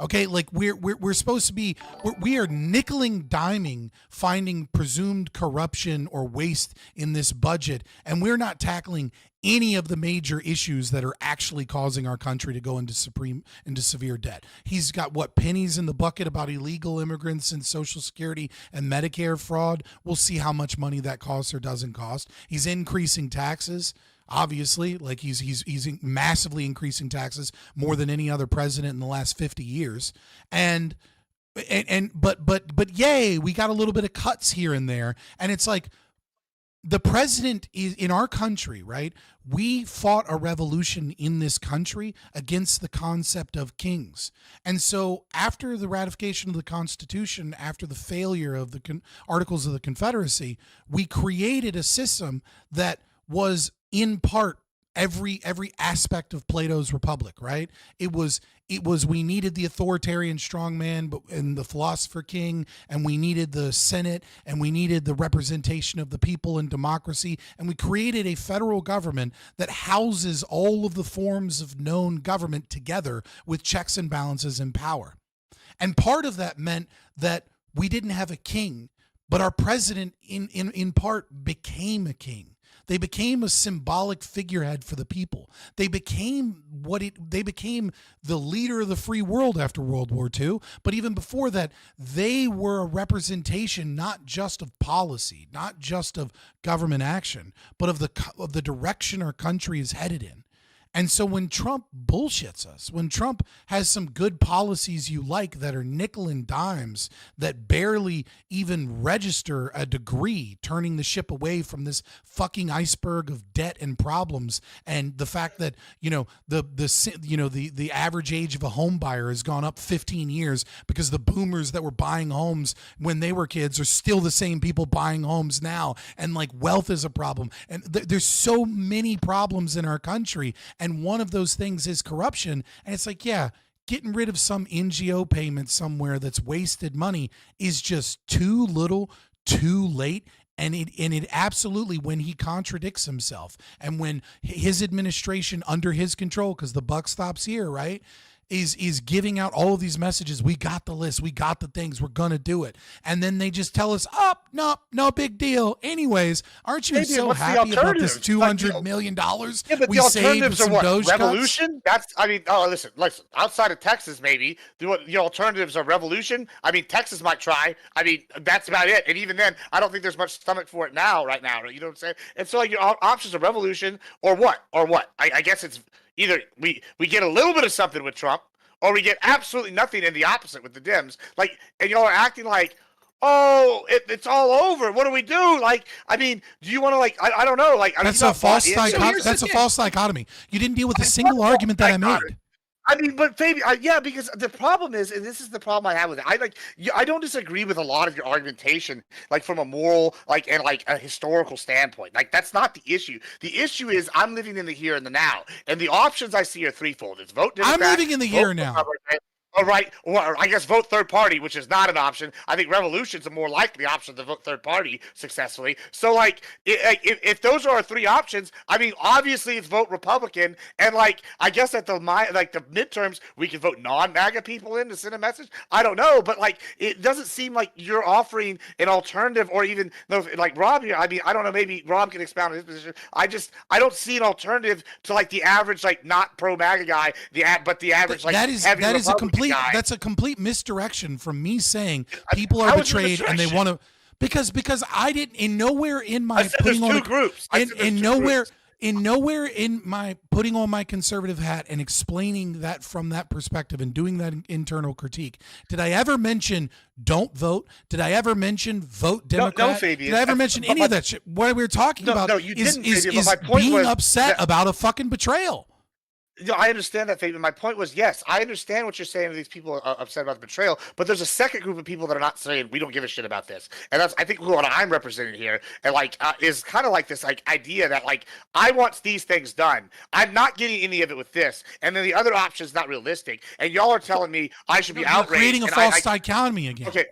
Okay, like we're supposed to be, we are nickel and diming finding presumed corruption or waste in this budget, and we're not tackling any of the major issues that are actually causing our country to go into severe debt. He's got what, pennies in the bucket about illegal immigrants and Social Security and Medicare fraud. We'll see how much money that costs or doesn't cost. He's increasing taxes. Obviously, like he's massively increasing taxes more than any other president in the last 50 years. But yay, we got a little bit of cuts here and there. And it's like the president is in our country, right? We fought a revolution in this country against the concept of kings. And so after the ratification of the Constitution, after the failure of the Articles of the Confederacy, we created a system that was in part every aspect of Plato's Republic, right? It was we needed the authoritarian strongman and the philosopher king, and we needed the Senate, and we needed the representation of the people and democracy, and we created a federal government that houses all of the forms of known government together with checks and balances and power. And part of that meant that we didn't have a king, but our president in part became a king. They became a symbolic figurehead for the people. They became the leader of the free world after World War II. But even before that, they were a representation not just of policy, not just of government action, but of the direction our country is headed in. And so when Trump bullshits us, when Trump has some good policies you like that are nickel and dimes that barely even register a degree, turning the ship away from this fucking iceberg of debt and problems, and the fact that the average age of a home buyer has gone up 15 years because the boomers that were buying homes when they were kids are still the same people buying homes now, and like wealth is a problem, and there's so many problems in our country. And one of those things is corruption. And it's like, yeah, getting rid of some NGO payment somewhere that's wasted money is just too little, too late. And it absolutely, when he contradicts himself and when his administration under his control, because the buck stops here, right, is giving out all of these messages. We got the list. We got the things. We're going to do it. And then they just tell us, no big deal. Anyways, aren't you so happy about this $200 million Yeah, but we the saved with alternatives are some what? Doge Revolution? Listen. Outside of Texas, maybe the alternatives are revolution. I mean, Texas might try. I mean, that's about it. And even then, I don't think there's much stomach for it right now. You know what I'm saying? And so, like, your options are revolution or what? I guess it's either we get a little bit of something with Trump, or we get absolutely nothing in the opposite with the Dems. Like, and y'all are acting like, oh, it's all over. What do we do? Like, I mean, do you want to I don't know. Like, That's a false dichotomy. That's a false dichotomy. You didn't deal with a single argument that I made. I mean, but Fabian, yeah, because the problem is, and this is the problem I have with it. I don't disagree with a lot of your argumentation, like from a moral, and a historical standpoint. Like, that's not the issue. The issue is I'm living in the here and the now, and the options I see are threefold. It's vote Democrat. I'm living in the here and now. All right, or I guess vote third party, which is not an option. I think revolution's a more likely option to vote third party successfully. So, if those are our three options, I mean, obviously it's vote Republican, and I guess at the midterms we can vote non-MAGA people in to send a message. I don't know, but it doesn't seem like you're offering an alternative, or even Rob here. I mean, I don't know. Maybe Rob can expound on his position. I don't see an alternative to the average not pro MAGA guy. But the average That's a complete misdirection from me saying people are betrayed and they want to. Because I didn't, in nowhere in my putting on groups. Nowhere in my putting on my conservative hat and explaining that from that perspective and doing that internal critique, did I ever mention don't vote? Did I ever mention vote Democrat? No, Fabian. Did I ever mention any of that shit? What we were talking about you is didn't, Fabian, but my point being was upset about a fucking betrayal. No, I understand that, Fabian. My point was, yes, I understand what you're saying. These people are upset about the betrayal, but there's a second group of people that are not saying we don't give a shit about this, and that's I think what I'm representing here, and is kind of like this idea that I want these things done. I'm not getting any of it with this, and then the other option is not realistic, and y'all are telling me I should be outraged. You're creating a false dichotomy again. Okay,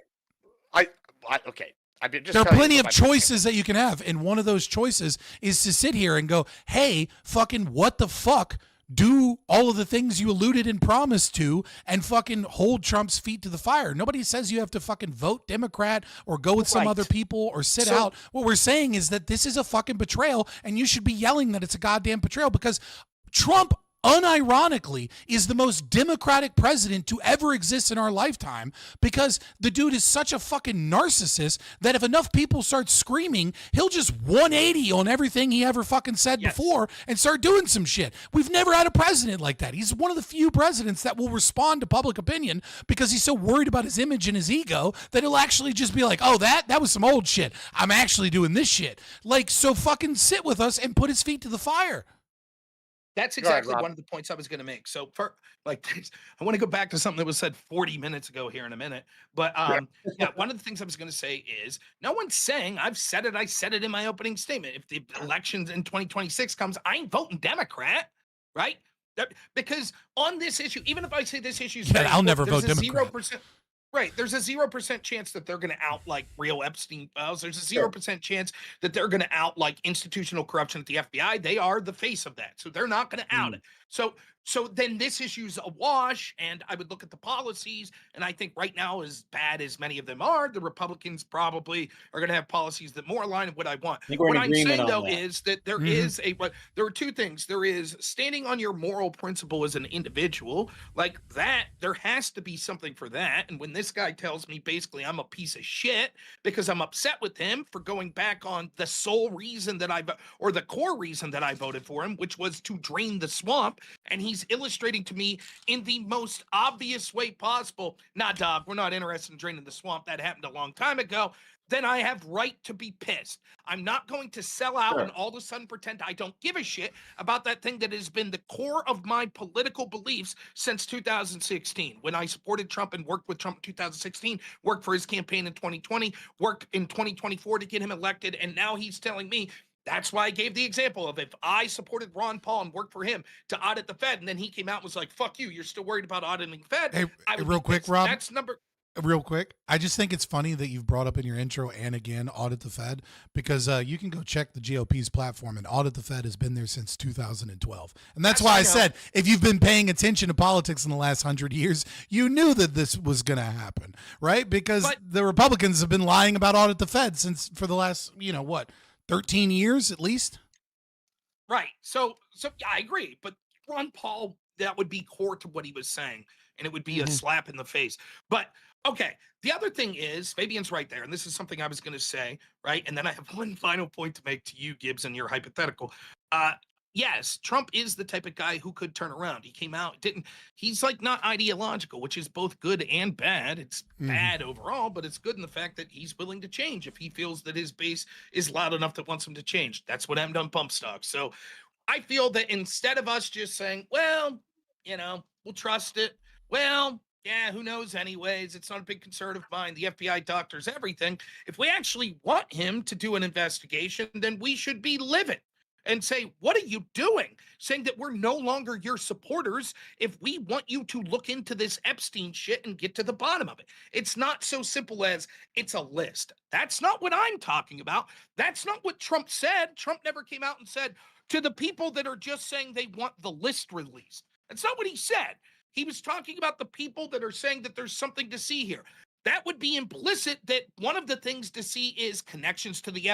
okay. There are plenty of choices that you can have, and one of those choices is to sit here and go, "Hey, fucking what the fuck." Do all of the things you alluded and promised to and fucking hold Trump's feet to the fire. Nobody says you have to fucking vote Democrat or go with some other people or sit out. What we're saying is that this is a fucking betrayal and you should be yelling that it's a goddamn betrayal because Trump unironically is the most democratic president to ever exist in our lifetime because the dude is such a fucking narcissist that if enough people start screaming, he'll just 180 on everything he ever fucking said before and start doing some shit. We've never had a president like that. He's one of the few presidents that will respond to public opinion because he's so worried about his image and his ego that he'll actually just be like, oh, that was some old shit. I'm actually doing this shit. So fucking sit with us and put his feet to the fire. That's exactly one of the points I was going to make. So, I want to go back to something that was said 40 minutes ago here in a minute. But one of the things I was going to say is no one's saying I said it in my opening statement. If the elections in 2026 comes, I ain't voting Democrat, right? Because on this issue, even if I say this issue is I'll never vote Democrat. 0%. Right. There's a 0% chance that they're going to out real Epstein files. There's a 0% chance that they're going to out institutional corruption at the FBI. They are the face of that. So they're not going to out it. So then this issue's a wash, and I would look at the policies, and I think right now, as bad as many of them are, the Republicans probably are going to have policies that more align with what I want. What I'm saying, though, is that there there are two things. There is standing on your moral principle as an individual, like that, there has to be something for that. And when this guy tells me basically I'm a piece of shit because I'm upset with him for going back on the sole reason that or the core reason that I voted for him, which was to drain the swamp, and he's illustrating to me in the most obvious way possible, nah, dog, we're not interested in draining the swamp. That happened a long time ago. Then I have right to be pissed. I'm not going to sell out and all of a sudden pretend I don't give a shit about that thing that has been the core of my political beliefs since 2016. When I supported Trump and worked with Trump in 2016, worked for his campaign in 2020, worked in 2024 to get him elected, and now he's telling me. That's why I gave the example of if I supported Ron Paul and worked for him to audit the Fed, and then he came out and was like, fuck you, you're still worried about auditing the Fed. Hey, real quick, Rob. That's Real quick. I just think it's funny that you've brought up in your intro and again, audit the Fed, because you can go check the GOP's platform and audit the Fed has been there since 2012. And that's why I said, if you've been paying attention to politics in the last 100 years, you knew that this was going to happen, right? Because the Republicans have been lying about audit the Fed for the last, 13 years at least. Right. So yeah, I agree. But Ron Paul, that would be core to what he was saying, and it would be a slap in the face. But okay, the other thing is, Fabian's right there, and this is something I was going to say, right? And then I have one final point to make to you, Gibbs, and your hypothetical. Yes, Trump is the type of guy who could turn around. He came out, he's not ideological, which is both good and bad. It's bad overall, but it's good in the fact that he's willing to change if he feels that his base is loud enough that wants him to change. That's what I'm done pump stock. So I feel that instead of us just saying, well, we'll trust it. Well, yeah, who knows anyways? It's not a big concern of mine. The FBI doctors everything. If we actually want him to do an investigation, then we should be livid and say, what are you doing? Saying that we're no longer your supporters if we want you to look into this Epstein shit and get to the bottom of it. It's not so simple as it's a list. That's not what I'm talking about. That's not what Trump said. Trump never came out and said to the people that are just saying they want the list released. That's not what he said. He was talking about the people that are saying that there's something to see here. That would be implicit that one of the things to see is connections to the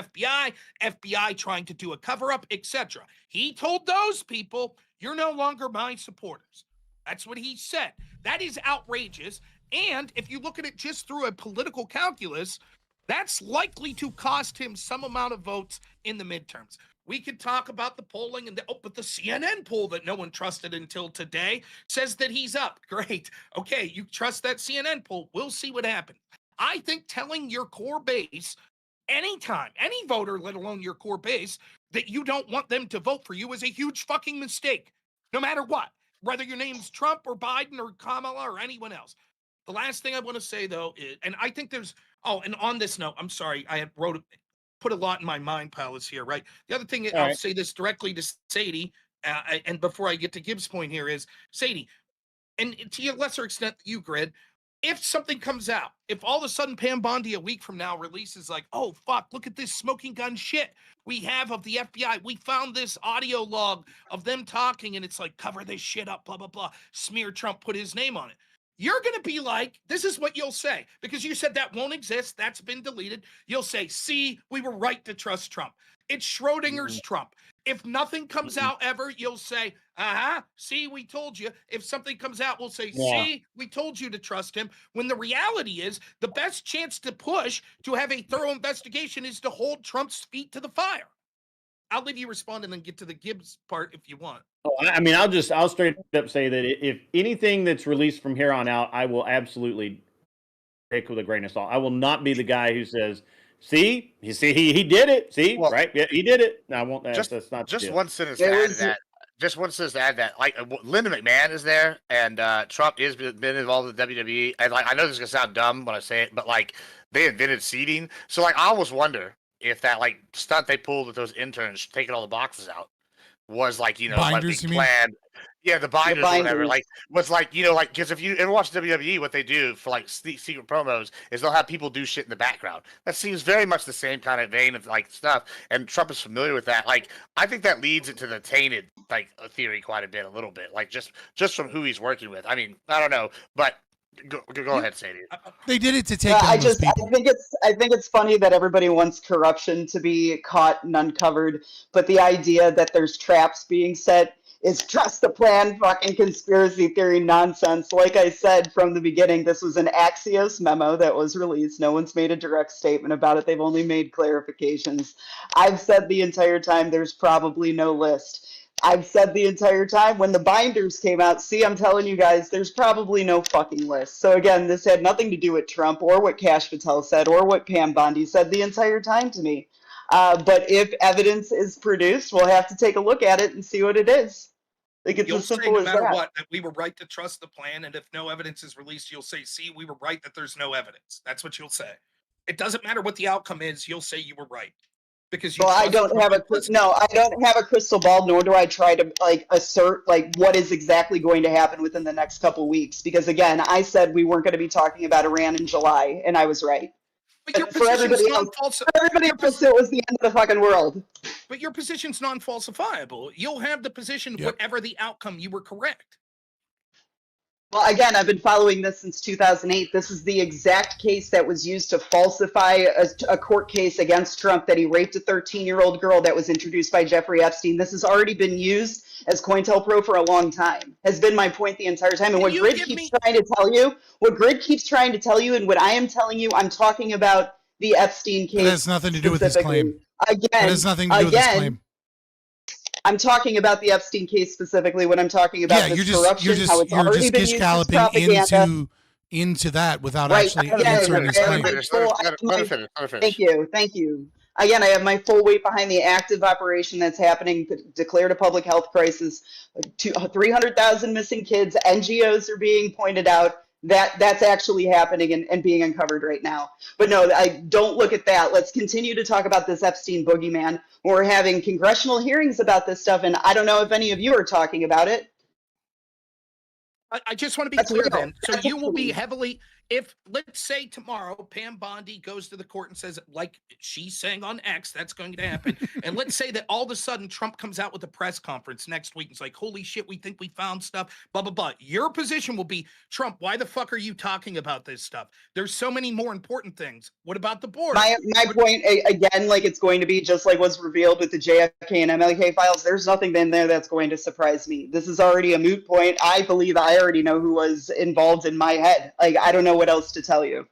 FBI trying to do a cover-up, etc. He told those people, you're no longer my supporters. That's what he said. That is outrageous. And if you look at it just through a political calculus, That's likely to cost him some amount of votes in the midterms. We could talk about the polling but the CNN poll that no one trusted until today says that he's up. Great. Okay, you trust that CNN poll. We'll see what happens. I think telling your core base anytime, any voter, let alone your core base, that you don't want them to vote for you is a huge fucking mistake, no matter what, whether your name's Trump or Biden or Kamala or anyone else. The last thing I want to say, though, is, and I think there's, and on this note, I'm sorry, I had put a lot in my mind palace here, right? The other thing, I'll say this directly to Sadie, and before I get to Gibbs' point here is, Sadie, and to a lesser extent, you, Grid, if something comes out, if all of a sudden Pam Bondi a week from now releases like, oh, fuck, look at this smoking gun shit we have of the FBI. We found this audio log of them talking, and it's like, cover this shit up, blah, blah, blah. Smear Trump, put his name on it. You're going to be like, this is what you'll say, because you said that won't exist. That's been deleted. You'll say, see, we were right to trust Trump. It's Schrodinger's Trump. If nothing comes out ever, you'll say, see, we told you. If something comes out, we'll say, see, we told you to trust him. When the reality is, the best chance to push to have a thorough investigation is to hold Trump's feet to the fire. I'll leave you respond and then get to the Gibbs part if you want. Oh, I mean, I'll straight up say that if anything that's released from here on out, I will absolutely take with a grain of salt. I will not be the guy who says, see, you see, he did it. See, right? Yeah, he did it. No, I won't. That's not just one sentence to add to that. Just one sentence to add that. Like Linda McMahon is there, and Trump has been involved with WWE. And like, I know this is gonna sound dumb when I say it, but like they invented seating. So like, I almost wonder if that like stunt they pulled with those interns taking all the boxes out was like, you know, binders, like planned. Yeah, the binders, or whatever. Like, was like, you know, like, because if you ever watch WWE, what they do for like secret promos is they'll have people do shit in the background. That seems very much the same kind of vein of like stuff, and Trump is familiar with that. Like, I think that leads into the tainted like theory quite a bit, a little bit, like just from who he's working with. I mean, I don't know, but go ahead, Sadie. They did it to take down those people. I think it's funny that everybody wants corruption to be caught and uncovered, but the idea that there's traps being set is trust the plan fucking conspiracy theory nonsense. Like I said from the beginning, this was an Axios memo that was released. No one's made a direct statement about it. They've only made clarifications. I've said the entire time there's probably no list. I've said the entire time when the binders came out, see, I'm telling you guys, there's probably no fucking list. So again, this had nothing to do with Trump or what Kash Patel said or what Pam Bondi said the entire time to me. But if evidence is produced, we'll have to take a look at it and see what it is. Like, it's as simple as that. No matter what, that we were right to trust the plan, and if no evidence is released, you'll say, see, we were right that there's no evidence. That's what you'll say. It doesn't matter what the outcome is, you'll say you were right. Because you I don't have a crystal ball, nor do I try to like assert like what is exactly going to happen within the next couple weeks. Because again, I said we weren't going to be talking about Iran in July, and I was right. But for everybody else, it was the end of the fucking world. But your position's non-falsifiable. You'll have the position whatever the outcome, you were correct. Well, again, I've been following this since 2008. This is the exact case that was used to falsify a court case against Trump that he raped a 13-year-old girl that was introduced by Jeffrey Epstein. This has already been used as COINTELPRO for a long time, has been my point the entire time. And what Grid keeps trying to tell you, and what I am telling you, I'm talking about the Epstein case. That has nothing to do with this claim. Again, that has nothing to do with this claim. I'm talking about the Epstein case specifically when I'm talking about this corruption, how it's already been used as propaganda. into that without actually answering his claim. Thank you. Again, I have my full weight behind the active operation that's happening, declared a public health crisis, 300,000 missing kids, NGOs are being pointed out. That's actually happening and being uncovered right now. But no, I don't look at that. Let's continue to talk about this Epstein boogeyman. We're having congressional hearings about this stuff, and I don't know if any of you are talking about it. I just want to be clear then. So you will be heavily, if let's say tomorrow Pam Bondi goes to the court and says, like she's saying on X, that's going to happen. And let's say that all of a sudden Trump comes out with a press conference next week. It's like, holy shit, we think we found stuff, blah, blah, blah. Your position will be, Trump, why the fuck are you talking about this stuff? There's so many more important things. What about the board? My point, again, like it's going to be just like what's revealed with the JFK and MLK files. There's nothing in there that's going to surprise me. This is already a moot point. I believe I already know who was involved in my head. Like, I don't know what else to tell you.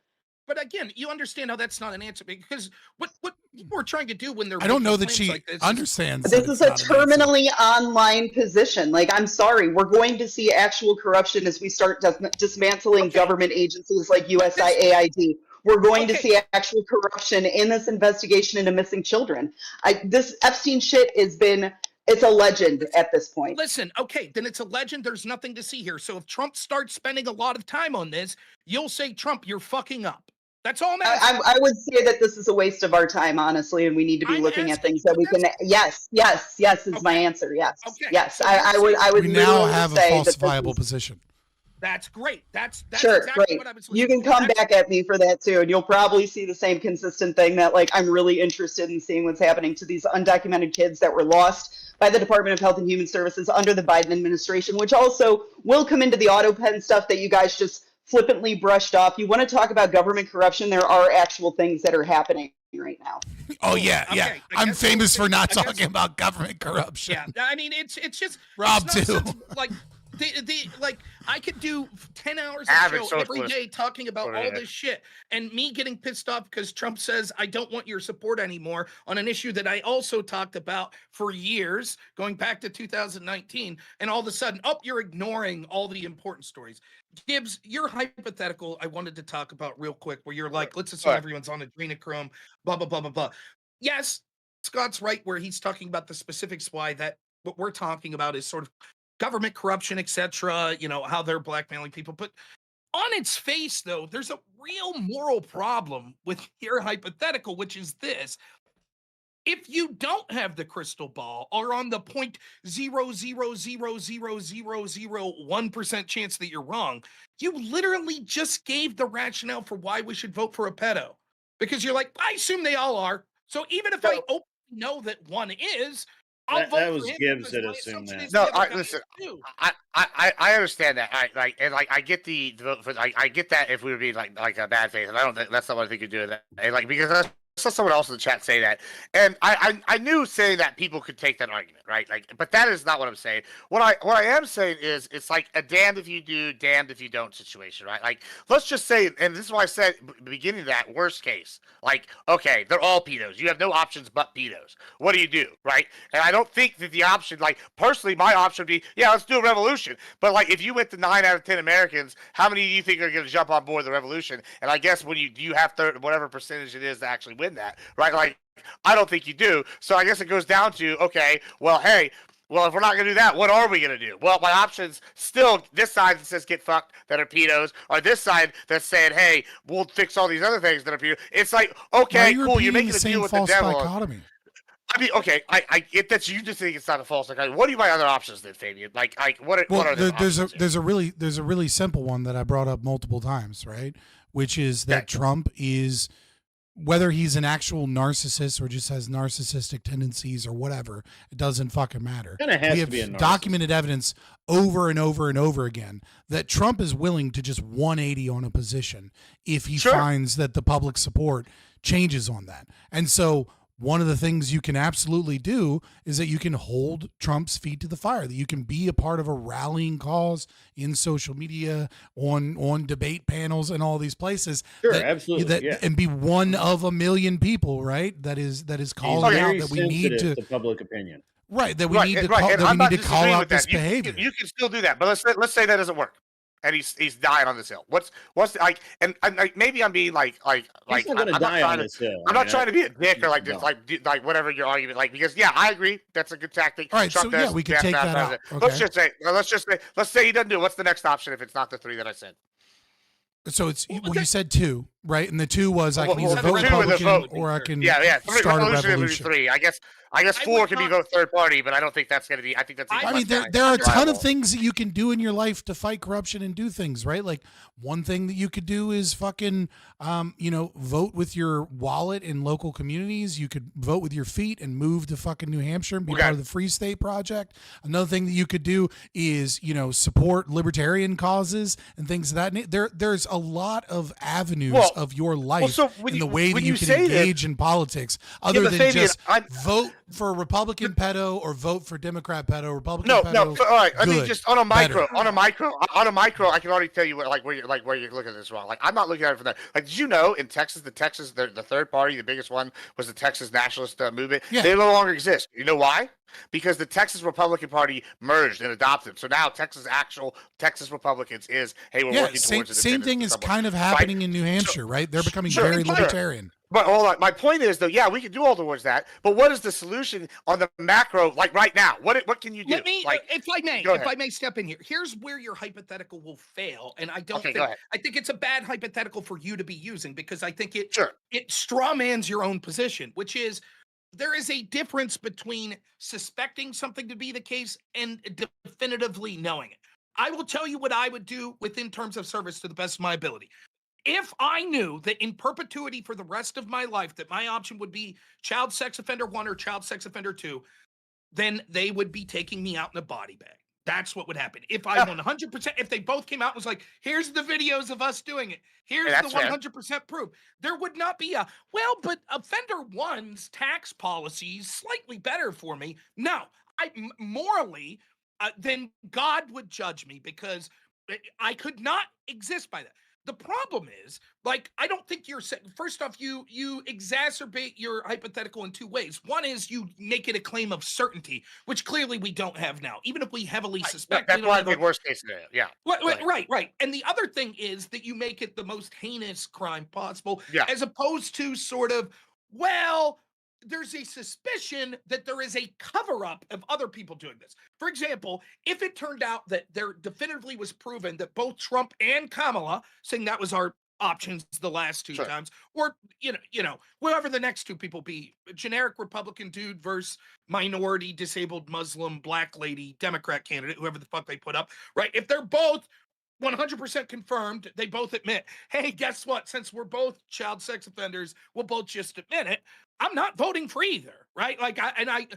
but again, you understand how that's not an answer, because what people are trying to do when they're I don't know that claims she like this understands. This is a terminally online position. Like, I'm sorry, we're going to see actual corruption as we start dismantling government agencies like USAID. We're going to see actual corruption in this investigation into missing children. This Epstein shit it's a legend at this point. Listen, okay, then it's a legend. There's nothing to see here. So if Trump starts spending a lot of time on this, you'll say, Trump, you're fucking up. That's all I'm asking. I would say that this is a waste of our time, honestly, and we need to be looking at things that we can. Yes is my answer. Yes, yes. So I would. We now literally have a say that this falsifiable is- position. That's great. That's Sure, exactly great. what I was You can come back at me for that too, and you'll probably see the same consistent thing that, like, I'm really interested in seeing what's happening to these undocumented kids that were lost by the Department of Health and Human Services under the Biden administration, which also will come into the Autopen stuff that you guys just flippantly brushed off. You want to talk about government corruption? There are actual things that are happening right now. Oh yeah. I'm famous for not talking about government corruption. Yeah, I mean, it's just Rob it's too. Like like I could do 10 hours Average of show every socialist. day talking about all this shit, and me getting pissed off because Trump says I don't want your support anymore on an issue that I also talked about for years, going back to 2019, and all of a sudden, you're ignoring all the important stories. Gibbs, your hypothetical I wanted to talk about real quick, where you're like, let's assume everyone's on adrenochrome, blah blah blah blah blah. Yes, Scott's right where he's talking about the specifics why that what we're talking about is sort of government corruption, etc., how they're blackmailing people. But on its face, though, there's a real moral problem with your hypothetical, which is this. If you don't have the crystal ball, or on the 0.0000001% chance that you're wrong, you literally just gave the rationale for why we should vote for a pedo. Because you're like, I assume they all are. So even if I openly know that one is, that was Gibbs that assumed that. No, listen. I understand that. I get I get that if we would be like a bad faith, and I don't think that's not what I think you're doing. That because I saw someone else in the chat say that, and I knew saying that people could take that argument, right? But that is not what I'm saying. What I am saying is it's like a damned if you do, damned if you don't situation, right? Like, let's just say, and this is why I said beginning of that worst case. Like, okay, they're all pedos. You have no options but pedos. What do? Right? And I don't think that the option, like, personally, my option would be, yeah, let's do a revolution. But like, if you went to 9 out of 10 Americans, how many do you think are going to jump on board the revolution? And I guess when you have whatever percentage it is to actually win that, right? Like, I don't think you do. So I guess it goes down to, okay, well, hey, if we're not going to do that, what are we going to do? Well, my options still, this side that says get fucked that are pedos, or this side that's saying, hey, we'll fix all these other things that are pedos. It's like, okay, cool, you're making a deal with the devil. Dichotomy. I mean, okay, I get that you just think it's not a false dichotomy. What are my other options then, Fabian? What are the options? There's a really simple one that I brought up multiple times, right? Which is that Trump is, whether he's an actual narcissist or just has narcissistic tendencies or whatever, it doesn't fucking matter. Kinda has We to have be a narcissist. documented evidence over and over and over again that Trump is willing to just 180 on a position if he finds that the public support changes on that. And so one of the things you can absolutely do is that you can hold Trump's feet to the fire, that you can be a part of a rallying cause in social media, on debate panels and all these places. Sure, absolutely. And be one of a million people, right? That is calling out that we need to public opinion. Right, that we need to call out this behavior. You can still do that, but let's say that doesn't work. And he's dying on this hill. What's like? And maybe I'm being like He's not gonna die on this hill. I'm not trying to be a dick or like whatever your argument. Like, because I agree that's a good tactic. All right, Trump so we can take that out. Okay. Let's say he doesn't do it. What's the next option if it's not the 3 that I said? So it's you said 2, right? And the 2 was I can either vote Republican or I can start a revolution. 3. I guess 4 can be vote third party, but I don't think that's going to be. I think that's. I mean, there are a ton of things that you can do in your life to fight corruption and do things, right? Like, one thing that you could do is fucking, vote with your wallet in local communities. You could vote with your feet and move to fucking New Hampshire and be part of the Free State Project. Another thing that you could do is, support libertarian causes and things of that nature. There's a lot of avenues of your life in the way that you can engage in politics, other than just vote for a Republican pedo or vote for Democrat pedo. Republican No, pedo. no. All right. I mean, good, just on a micro, better. on a micro. I can already tell you where you're looking at this wrong. Like, I'm not looking at it from that. Like, did you know in Texas, the third party, the biggest one was the Texas Nationalist Movement. Yeah. They no longer exist. You know why? Because the Texas Republican Party merged and adopted. So now Texas Republicans is, hey, we're working towards it. Same thing is kind of happening in New Hampshire, right? They're becoming Sure, very sure. libertarian. But hold on. My point is, though, yeah, we can do all towards that. But what is the solution on the macro, like right now? What can you do? Let me, like, if I may step in here. Here's where your hypothetical will fail, and I don't think. I think it's a bad hypothetical for you to be using because I think it strawmans your own position, which is there is a difference between suspecting something to be the case and definitively knowing it. I will tell you what I would do within terms of service to the best of my ability. If I knew that in perpetuity for the rest of my life that my option would be child sex offender 1 or child sex offender 2, then they would be taking me out in a body bag. That's what would happen. If I 100%, if they both came out and was like, here's the videos of us doing it. Here's the 100% proof. There would not be but offender 1's tax policies slightly better for me. No, morally, then God would judge me because I could not exist by that. The problem is, like, I don't think you're saying, first off, you exacerbate your hypothetical in two ways. One is you make it a claim of certainty, which clearly we don't have now, even if we heavily suspect. That's why the worst case scenario. Yeah. Right. And the other thing is that you make it the most heinous crime possible, as opposed to sort of, well, there's a suspicion that there is a cover-up of other people doing this. For example, if it turned out that there definitively was proven that both Trump and Kamala, saying that was our options the last two times, or you know, whoever the next two people be, generic Republican dude versus minority, disabled Muslim, black lady, Democrat candidate, whoever the fuck they put up, right? If they're both 100% confirmed, they both admit, hey, guess what? Since we're both child sex offenders, we'll both just admit it. I'm not voting for either, right? Like, I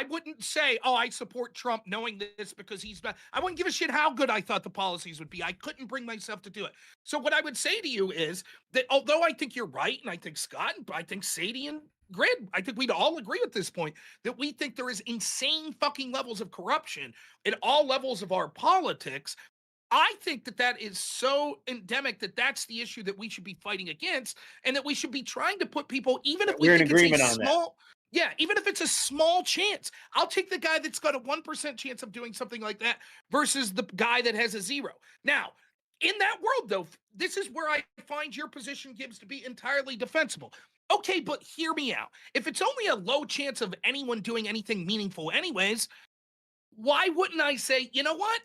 wouldn't say, oh, I support Trump knowing this because he's bad. I wouldn't give a shit how good I thought the policies would be. I couldn't bring myself to do it. So what I would say to you is that although I think you're right, and I think Scott, and I think Sadie and Grid, I think we'd all agree at this point that we think there is insane fucking levels of corruption at all levels of our politics. I think that is so endemic that that's the issue that we should be fighting against, and that we should be trying to put people, even if we think it's a small, even if it's a small chance. I'll take the guy that's got a 1% chance of doing something like that versus the guy that has a 0. Now, in that world, though, this is where I find your position, Gibbs, to be entirely defensible. Okay, but hear me out. If it's only a low chance of anyone doing anything meaningful anyways, why wouldn't I say, you know what?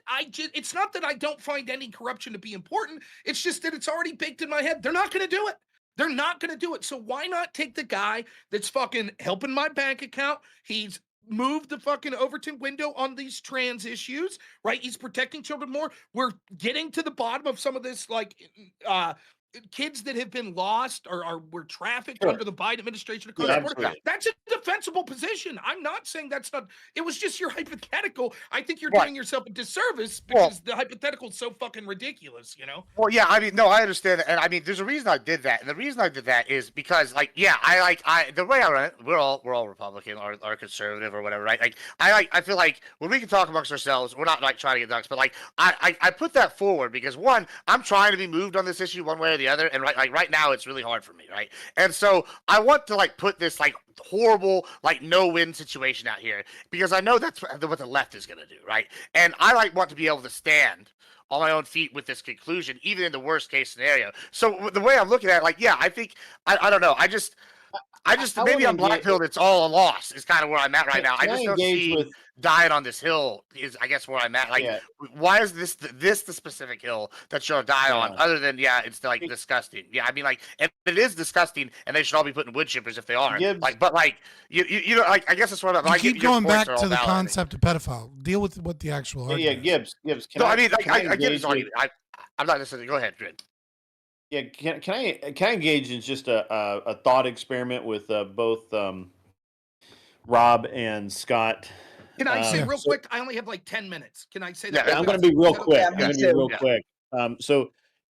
It's not that I don't find any corruption to be important. It's just that it's already baked in my head. They're not going to do it. They're not going to do it. So why not take the guy that's fucking helping my bank account? He's moved the fucking Overton window on these trans issues, right? He's protecting children more. We're getting to the bottom of some of this, like, kids that have been lost or were trafficked under the Biden administration. That's a defensible position. I'm not saying that's not. It was just your hypothetical. I think you're doing yourself a disservice because the hypothetical is so fucking ridiculous, you know? Well, yeah, I mean, no, I understand that. And I mean, there's a reason I did that. And the reason I did that is because, like, the way I run it, we're all Republican or conservative or whatever, right? Like, I feel like when we can talk amongst ourselves, we're not like trying to get ducks, but like, I put that forward because one, I'm trying to be moved on this issue one way or the other, and right now it's really hard for me, right? And so I want to like put this like horrible like no-win situation out here because I know that's what the left is gonna do, right? And I like want to be able to stand on my own feet with this conclusion, even in the worst case scenario. So the way I'm looking at it, like, yeah, I think I don't know, I just maybe I'm black-pilled. It's all a loss. Is kind of where I'm at right now. I just don't see dying on this hill. Is I guess where I'm at. Like, why is this the specific hill that you'll die on? Other than it's like disgusting. Yeah, I mean, like, and it is disgususting, and they should all be put in wood chippers if they are. Like, but like you know, like I guess that's what I'm. Like, keep going back to the concept of pedophile. Deal with what the actual. Yeah, Gibbs. Can I mean, like, I get his argument. I'm not necessarily. Go ahead, Grid. Yeah, can I engage in just a thought experiment with both Rob and Scott? Can I say real quick? I only have like 10 minutes. Can I say that? Yeah, I'm going to be real quick. So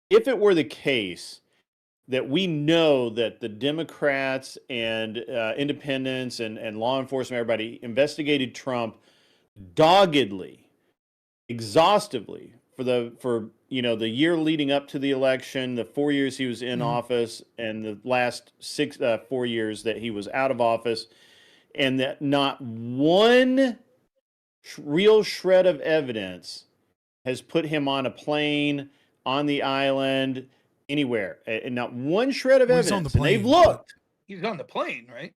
if it were the case that we know that the Democrats and independents and law enforcement, everybody investigated Trump doggedly, exhaustively for the year leading up to the election, the 4 years he was in office, and the last 4 years that he was out of office, and that not one real shred of evidence has put him on a plane, on the island, anywhere, and not one shred of evidence. And they've looked. He's on the plane, right?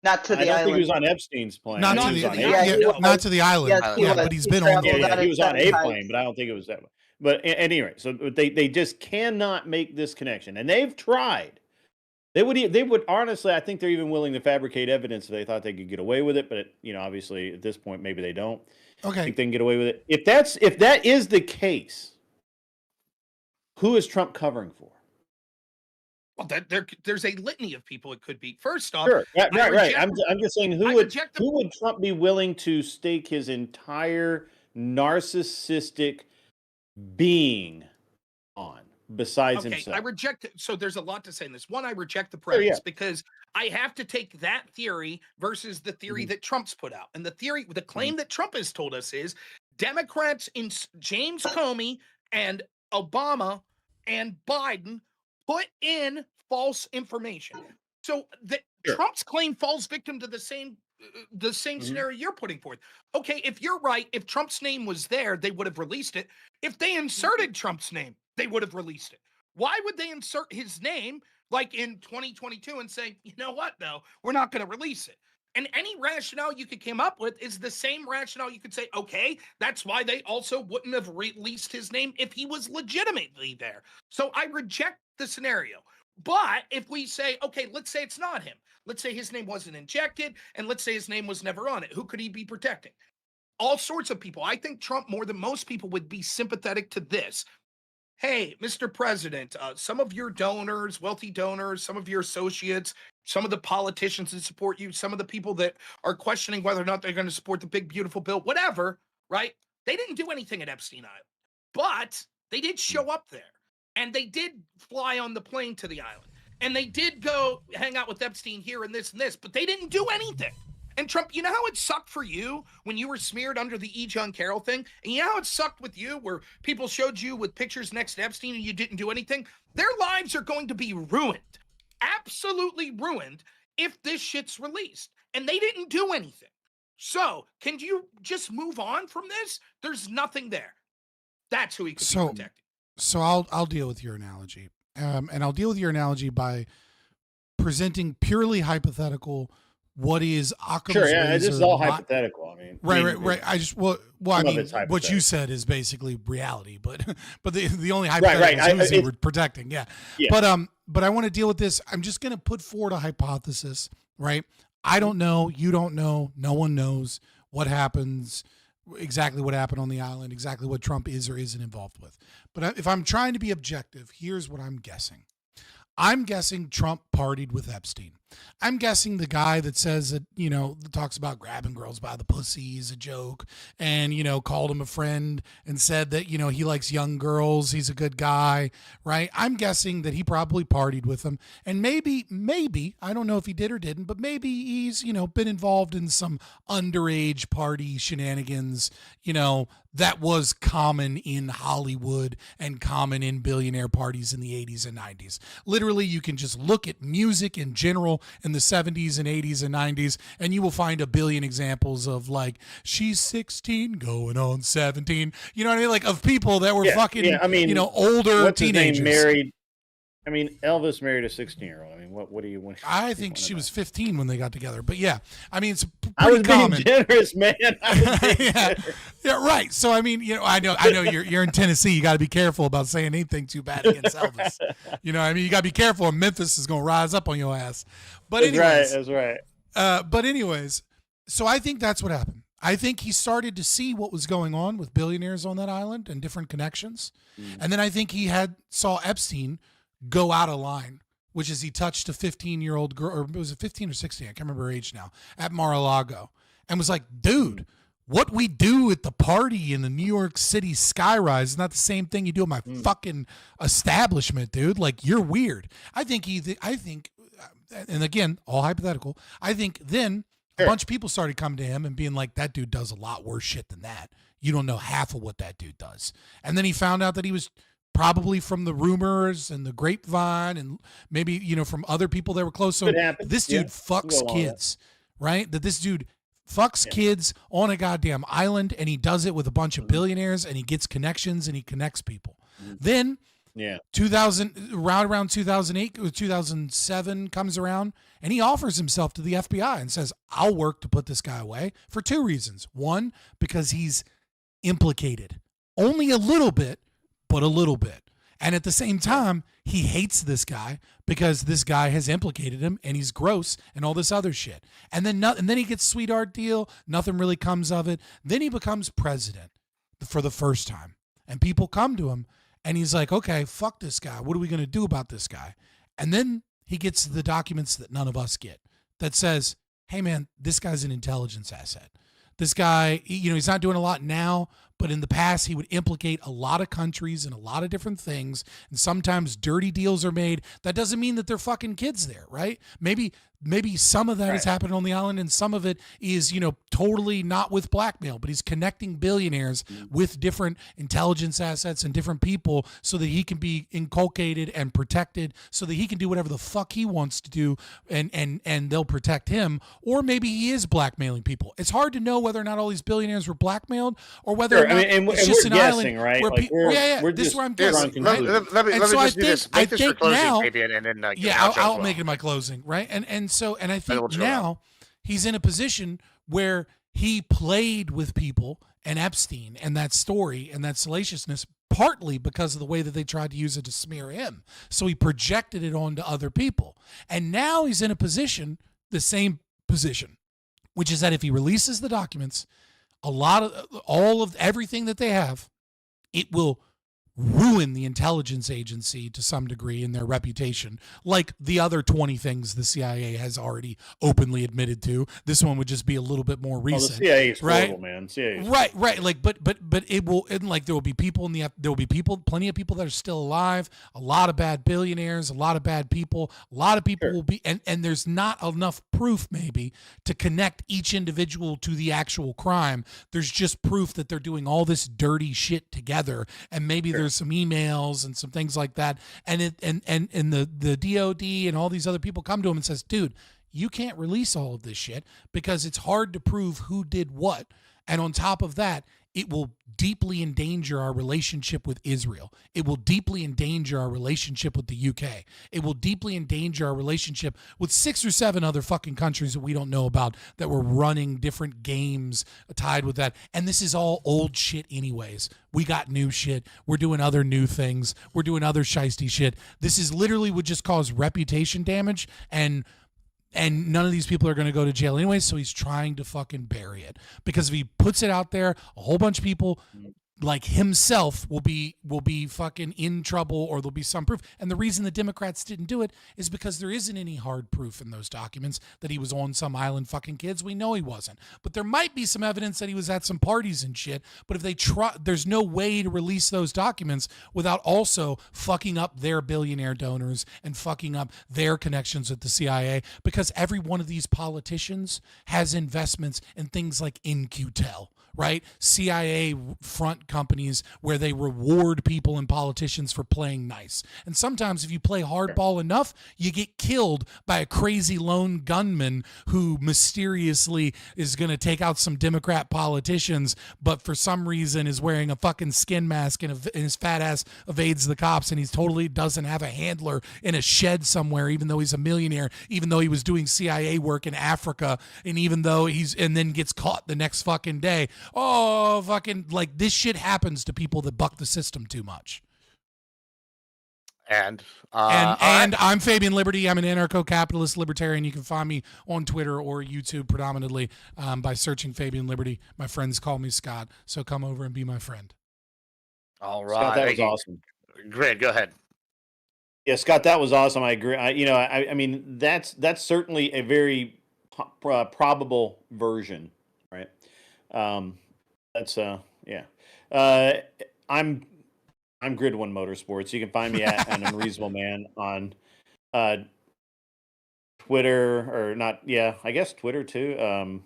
Not to the I don't island. think he was on Epstein's plane. Not to the island. Yes, he was. but he's been on. He was on a plane, but I don't think it was that way. But anyway, so they just cannot make this connection, and they've tried. They would honestly, I think they're even willing to fabricate evidence if they thought they could get away with it. But obviously at this point, maybe they don't. Okay, I think they can get away with it. If that is the case, who is Trump covering for? Well, there's a litany of people it could be. First off, Sure, right. I'm just saying, who would Trump be willing to stake his entire narcissistic being on besides himself? I reject it. So there's a lot to say in this. One, I reject the premise because I have to take that theory versus the theory that Trump's put out. And the claim that Trump has told us is Democrats in James Comey and Obama and Biden put in false information. So Trump's claim falls victim to the same scenario you're putting forth. Okay, if you're right, if Trump's name was there, they would have released it. If they inserted Trump's name, they would have released it. Why would they insert his name like in 2022 and say, you know what, no, we're not going to release it? And any rationale you could come up with is the same rationale you could say, okay, that's why they also wouldn't have released his name if he was legitimately there. So I reject the scenario. But if we say, okay, let's say it's not him. Let's say his name wasn't injected, and let's say his name was never on it. Who could he be protecting? All sorts of people. I think Trump, more than most people, would be sympathetic to this. Hey, Mr. President, some of your donors, wealthy donors, some of your associates, some of the politicians that support you, some of the people that are questioning whether or not they're going to support the big, beautiful bill, whatever, right? They didn't do anything at Epstein Island, but they did show up there, and they did fly on the plane to the island, and they did go hang out with Epstein here and this, but they didn't do anything. And Trump, you know how it sucked for you when you were smeared under the E. John Carroll thing? And you know how it sucked with you where people showed you with pictures next to Epstein and you didn't do anything? Their lives are going to be ruined, absolutely ruined, if this shit's released. And they didn't do anything. So can you just move on from this? There's nothing there. That's who he could be protecting. So I'll deal with your analogy. And I'll deal with your analogy by presenting purely hypothetical what is Occam's Sure, yeah, razor. this is all hypothetical. I mean, Right. I just I mean, what you said is basically reality, but the only hypothetical is we're protecting, yeah. But I want to deal with this. I'm just going to put forward a hypothesis, right? I don't know, you don't know, no one knows what happens, exactly what happened on the island, exactly what Trump is or isn't involved with. But if I'm trying to be objective, here's what I'm guessing. I'm guessing Trump partied with Epstein. I'm guessing the guy that says that, talks about grabbing girls by the pussy is a joke and, called him a friend and said that, he likes young girls. He's a good guy, right? I'm guessing that he probably partied with them. And maybe, I don't know if he did or didn't, but maybe he's, been involved in some underage party shenanigans, that was common in Hollywood and common in billionaire parties in the 80s and 90s. Literally, you can just look at music in general in the 70s and 80s and 90s, and you will find a billion examples of like, she's 16 going on 17. You know what I mean? Like of people that were older what's teenagers. His name married. I mean, Elvis married a 16-year-old. I mean, what do you want? I think she was 15 when they got together. But yeah, I mean, it's pretty I was common. being generous, man. yeah, right. So I mean, I know you're in Tennessee. You got to be careful about saying anything too bad against Elvis. I mean, you got to be careful, or Memphis is going to rise up on your ass. But That's right. But anyways, so I think that's what happened. I think he started to see what was going on with billionaires on that island and different connections, and then I think he saw Epstein go out of line, which is he touched a 15-year-old girl, or was it 15 or 16? I can't remember her age now, at Mar-a-Lago, and was like, dude, what we do at the party in the New York City skyrise is not the same thing you do at my fucking establishment, dude. Like, you're weird. I think, and again, all hypothetical, I think then a bunch of people started coming to him and being like, that dude does a lot worse shit than that. You don't know half of what that dude does. And then he found out that he was probably from the rumors and the grapevine and maybe, from other people that were close. So this dude fucks kids, right? That this dude fucks kids on a goddamn island, and he does it with a bunch of billionaires, and he gets connections and he connects people. Then 2000, around 2008 or 2007 comes around, and he offers himself to the FBI and says, I'll work to put this guy away for two reasons. One, because he's implicated only a little bit, but a little bit. And at the same time, he hates this guy because this guy has implicated him and he's gross and all this other shit. And then he gets sweetheart deal. Nothing really comes of it. Then he becomes president for the first time. And people come to him and he's like, okay, fuck this guy. What are we going to do about this guy? And then he gets the documents that none of us get that says, hey man, this guy's an intelligence asset. This guy, he's not doing a lot now, but in the past, he would implicate a lot of countries and a lot of different things. And sometimes dirty deals are made. That doesn't mean that they're fucking kids there, right? Maybe some of that has happened on the island, and some of it is, totally not with blackmail, but he's connecting billionaires with different intelligence assets and different people so that he can be inculcated and protected, so that he can do whatever the fuck he wants to do, and they'll protect him. Or maybe he is blackmailing people. It's hard to know whether or not all these billionaires were blackmailed or whether it's just an guessing, island right? Where this is where I'm guessing. Right? Let me just do this. Make this your closing, maybe, and then I'll make it my closing, right? And I think now he's in a position where he played with people and Epstein and that story and that salaciousness partly because of the way that they tried to use it to smear him. So he projected it onto other people. And now he's in a position, the same position, which is that if he releases the documents, all of everything that they have, it will ruin the intelligence agency to some degree in their reputation, like the other 20 things the CIA has already openly admitted to. This one would just be a little bit more recent. The CIA is right? horrible, man. CIA is right. Like, but it will, and like there will be people plenty of people that are still alive, a lot of bad billionaires, a lot of bad people, a lot of people will be, and there's not enough proof maybe to connect each individual to the actual crime. There's just proof that they're doing all this dirty shit together, and maybe there's some emails and some things like that, and the DOD and all these other people come to him and says, dude, you can't release all of this shit because it's hard to prove who did what, and on top of that, it will deeply endanger our relationship with Israel. It will deeply endanger our relationship with the UK. It will deeply endanger our relationship with 6 or 7 other fucking countries that we don't know about that were running different games tied with that. And this is all old shit anyways. We got new shit. We're doing other new things. We're doing other shiesty shit. This is literally would just cause reputation damage, and none of these people are going to go to jail anyway, so he's trying to fucking bury it. Because if he puts it out there, a whole bunch of people like himself will be fucking in trouble, or there'll be some proof. And the reason the Democrats didn't do it is because there isn't any hard proof in those documents that he was on some island fucking kids. We know he wasn't. But there might be some evidence that he was at some parties and shit. But if they try, there's no way to release those documents without also fucking up their billionaire donors and fucking up their connections with the CIA, because every one of these politicians has investments in things like In-Q-Tel, right? CIA front companies where they reward people and politicians for playing nice. And sometimes if you play hardball enough, you get killed by a crazy lone gunman who mysteriously is going to take out some Democrat politicians, but for some reason is wearing a fucking skin mask and his fat ass evades the cops, and he totally doesn't have a handler in a shed somewhere, even though he's a millionaire, even though he was doing CIA work in Africa, and even though and then gets caught the next fucking day. Oh, fucking, like, this shit happens to people that buck the system too much. And I'm Fabian Liberty. I'm an anarcho-capitalist libertarian. You can find me on Twitter or YouTube predominantly by searching Fabian Liberty. My friends call me Scott, so come over and be my friend. All right. Scott, that was awesome. Great. Go ahead. Yeah, Scott, that was awesome. I agree. I mean, that's certainly a very probable version, right? That's yeah. I'm Grid One Motorsports. You can find me at an Unreasonable Man on Twitter, or not? Yeah, I guess Twitter too.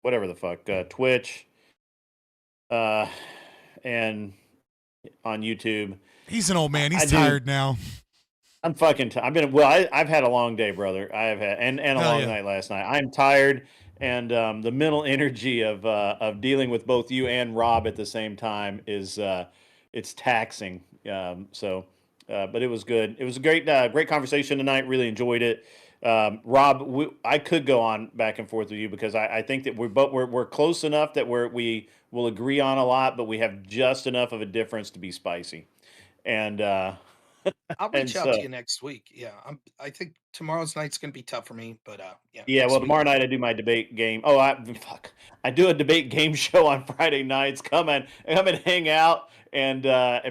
Whatever the fuck, Twitch, and on YouTube. He's an old man. He's tired now. I'm fucking. I've had a long day, brother. I have had and a long night last night. I'm tired, and the mental energy of dealing with both you and Rob at the same time is it's taxing. But it was good. It was a great conversation tonight. Really enjoyed it. Rob, I could go on back and forth with you because I think that we're close enough that we will agree on a lot, but we have just enough of a difference to be spicy. And I'll reach out to you next week. Yeah, I think tomorrow's night's gonna be tough for me, but yeah. Yeah, well, tomorrow night I do my debate game. Oh, I do a debate game show on Friday nights. Come and hang out and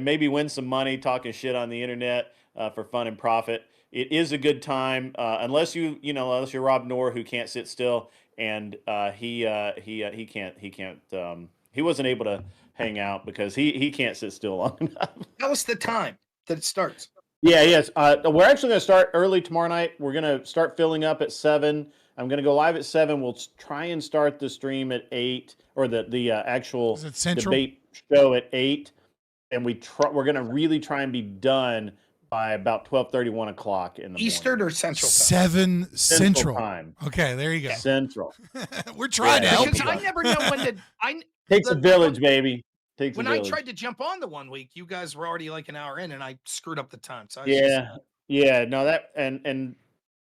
maybe win some money talking shit on the internet for fun and profit. It is a good time, unless you're Rob Noerr, who can't sit still, and he wasn't able to hang out because he can't sit still long enough. Tell us the time that it starts. Yeah, yes. We're actually going to start early tomorrow night. We're going to start filling up at 7. I'm going to go live at 7. We'll try and start the stream at 8, or the actual debate show at 8, and we're going to really try and be done by about 12:30, 1 o'clock in the Eastern or Central time? 7 Central time. Okay, there you go. Central. We're trying to help you. I never know when to. Takes a village, baby. When I tried to jump on the 1 week, you guys were already like an hour in, and I screwed up the time. So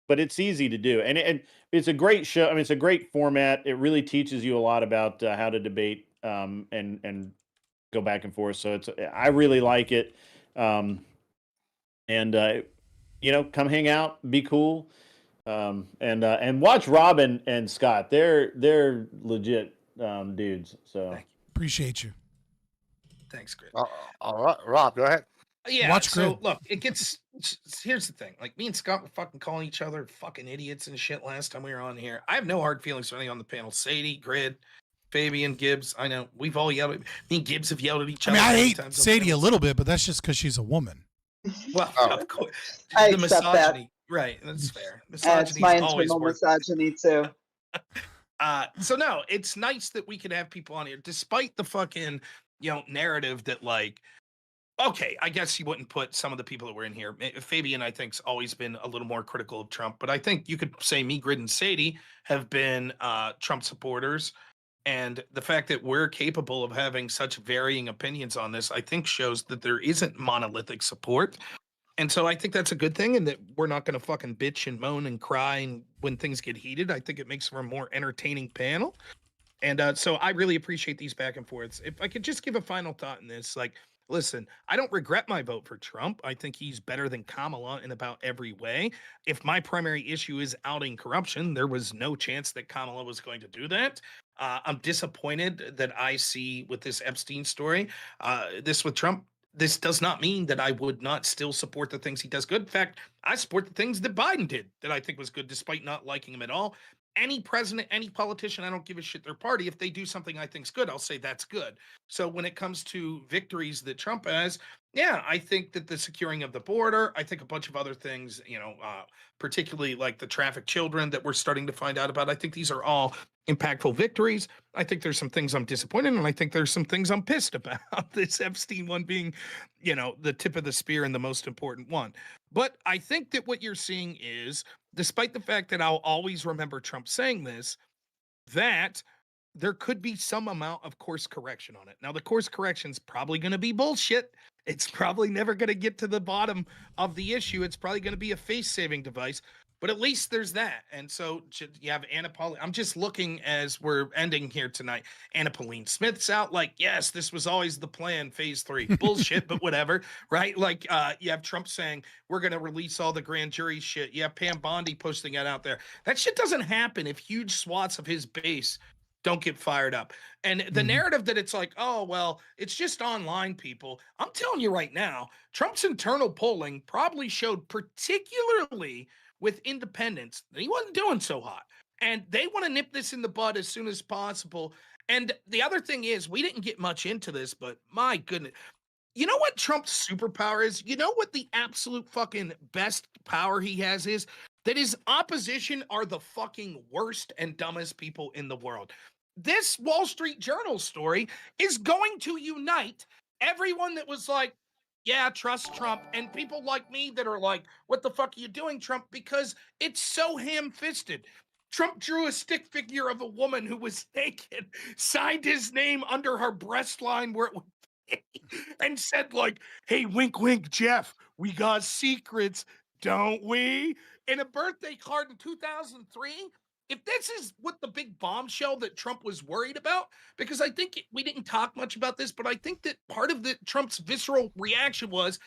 but it's easy to do, and it's a great show. I mean, it's a great format. It really teaches you a lot about how to debate and go back and forth. So I really like it. Come hang out, be cool, and watch Rob and Scott. They're legit dudes. So appreciate you. Thanks, Chris. All right, Rob, go ahead. Yeah. Watch so Grid. look, here's the thing. Like, me and Scott were fucking calling each other fucking idiots and shit last time we were on here. I have no hard feelings for anything on the panel. Sadie, Grid, Fabian, Gibbs. I know we've all yelled at me and Gibbs have yelled at each other. I hate Sadie a little bit, but that's just because she's a woman. Well, of course. I the accept misogyny. Right, that's fair. It's Misogyny my is always internal worth. misogyny too. So no, it's nice that we can have people on here, despite the fucking narrative that, like, okay, I guess you wouldn't put some of the people that were in here. Fabian, I think's always been a little more critical of Trump, but I think you could say me, Grid, and Sadie have been Trump supporters. And the fact that we're capable of having such varying opinions on this, I think shows that there isn't monolithic support. And so I think that's a good thing, and that we're not going to fucking bitch and moan and cry and when things get heated. I think it makes for a more entertaining panel. And so I really appreciate these back and forths. If I could just give a final thought in this, like, listen, I don't regret my vote for Trump. I think he's better than Kamala in about every way. If my primary issue is outing corruption, there was no chance that Kamala was going to do that. I'm disappointed that I see with this Epstein story, this with Trump. This does not mean that I would not still support the things he does good. In fact, I support the things that Biden did that I think was good, despite not liking him at all. Any president, any politician, I don't give a shit their party. If they do something I think's good, I'll say that's good. So when it comes to victories that Trump has, yeah, I think that the securing of the border, I think a bunch of other things, particularly like the trafficked children that we're starting to find out about, I think these are all impactful victories. I think there's some things I'm disappointed in, and I think there's some things I'm pissed about. This Epstein one being, the tip of the spear and the most important one. But I think that what you're seeing is, despite the fact that I'll always remember Trump saying this, that there could be some amount of course correction on it. Now, the course correction's probably going to be bullshit. It's probably never going to get to the bottom of the issue. It's probably going to be a face-saving device. But at least there's that. And so you have Anna Pauline. I'm just looking as we're ending here tonight. Anna Pauline Smith's out like, yes, this was always the plan, phase 3. Bullshit, but whatever, right? Like, you have Trump saying, we're going to release all the grand jury shit. You have Pam Bondi posting that out there. That shit doesn't happen if huge swaths of his base don't get fired up. And the narrative that it's like, oh, well, it's just online people. I'm telling you right now, Trump's internal polling probably showed, particularly with independents, that he wasn't doing so hot. And they want to nip this in the bud as soon as possible. And the other thing is, we didn't get much into this, but my goodness. You know what Trump's superpower is? You know what the absolute fucking best power he has is? That his opposition are the fucking worst and dumbest people in the world. This Wall Street Journal story is going to unite everyone that was like, yeah, trust Trump, and people like me that are like, what the fuck are you doing, Trump? Because it's so ham-fisted. Trump drew a stick figure of a woman who was naked, signed his name under her breast line where it would and said like, hey, wink, wink, Jeff, we got secrets, don't we? In a birthday card in 2003. If this is what the big bombshell that Trump was worried about, because I think we didn't talk much about this, but I think that part of Trump's visceral reaction was,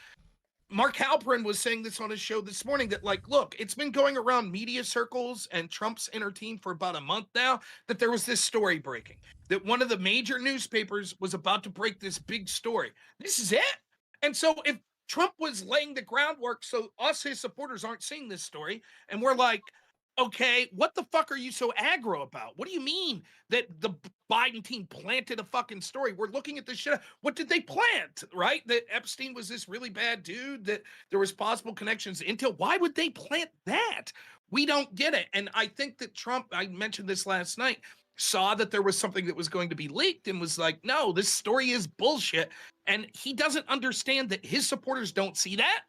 Mark Halperin was saying this on his show this morning, that like, look, it's been going around media circles and Trump's inner team for about a month now, that there was this story breaking, that one of the major newspapers was about to break this big story. This is it. And so if Trump was laying the groundwork so us, his supporters, aren't seeing this story, and we're like, okay, what the fuck are you so aggro about? What do you mean that the Biden team planted a fucking story? We're looking at this shit. What did they plant, right? That Epstein was this really bad dude, that there was possible connections into. Why would they plant that? We don't get it. And I think that Trump, I mentioned this last night, saw that there was something that was going to be leaked and was like, no, this story is bullshit. And he doesn't understand that his supporters don't see that.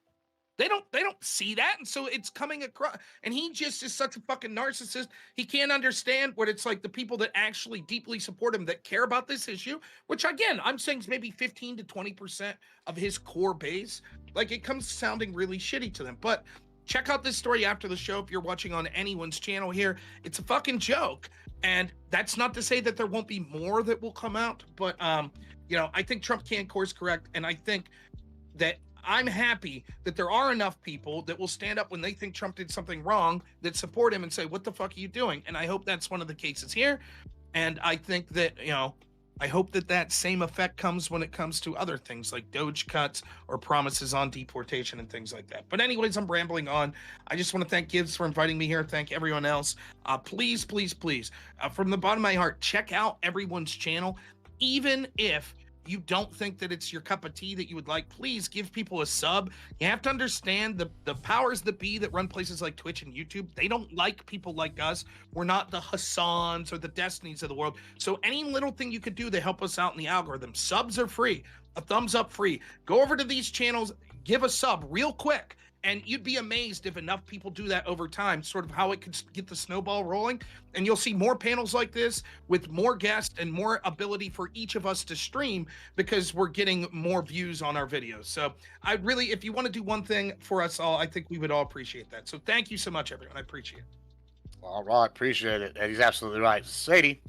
They don't see that, and so it's coming across. And he just is such a fucking narcissist. He can't understand what it's like. The people that actually deeply support him, that care about this issue, which again, I'm saying is maybe 15 to 20% of his core base. Like, it comes sounding really shitty to them. But check out this story after the show if you're watching on anyone's channel here. It's a fucking joke, and that's not to say that there won't be more that will come out. But you know, I think Trump can course correct, and I think that I'm happy that there are enough people that will stand up when they think Trump did something wrong, that support him and say, what the fuck are you doing? And I hope that's one of the cases here. And I think that, you know, I hope that that same effect comes when it comes to other things like Doge cuts or promises on deportation and things like that. But anyways, I'm rambling on. I just want to thank Gibbs for inviting me here. Thank everyone else. Please, please, please, from the bottom of my heart, check out everyone's channel. Even if you don't think that it's your cup of tea that you would like, please give people a sub. You have to understand the powers that be that run places like Twitch and YouTube, they don't like people like us. We're not the Hassans or the Destinies of the world. So any little thing you could do to help us out in the algorithm, subs are free, a thumbs up free. Go over to these channels, give a sub real quick. And you'd be amazed if enough people do that over time, sort of how it could get the snowball rolling. And you'll see more panels like this with more guests and more ability for each of us to stream, because we're getting more views on our videos. So I really, if you want to do one thing for us all, I think we would all appreciate that. So thank you so much, everyone. I appreciate it. All right, appreciate it. And he's absolutely right. Sadie.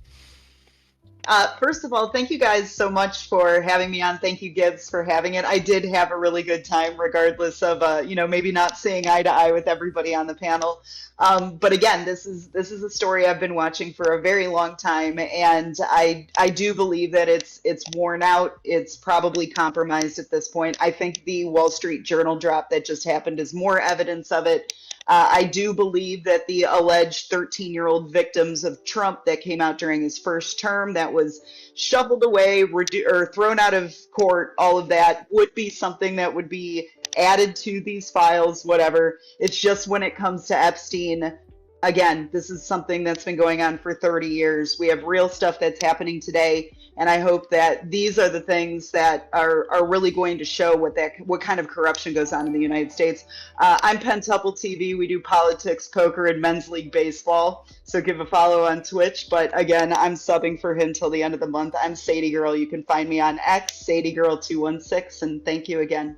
First of all, thank you guys so much for having me on. Thank you, Gibbs, for having it. I did have a really good time, regardless of, you know, maybe not seeing eye to eye with everybody on the panel. But again, this is a story I've been watching for a very long time, and I do believe that it's worn out. It's probably compromised at this point. I think the Wall Street Journal drop that just happened is more evidence of it. I do believe that the alleged 13-year-old victims of Trump that came out during his first term, that was shuffled away or thrown out of court, all of that would be something that would be added to these files, whatever. It's just when it comes to Epstein, again, this is something that's been going on for 30 years. We have real stuff that's happening today. And I hope that these are the things that are really going to show what kind of corruption goes on in the United States. I'm Pentuple TV. We do politics, poker, and men's league baseball. So give a follow on Twitch. But again, I'm subbing for him till the end of the month. I'm Sadie Girl. You can find me on X, Sadie Girl 216. And thank you again.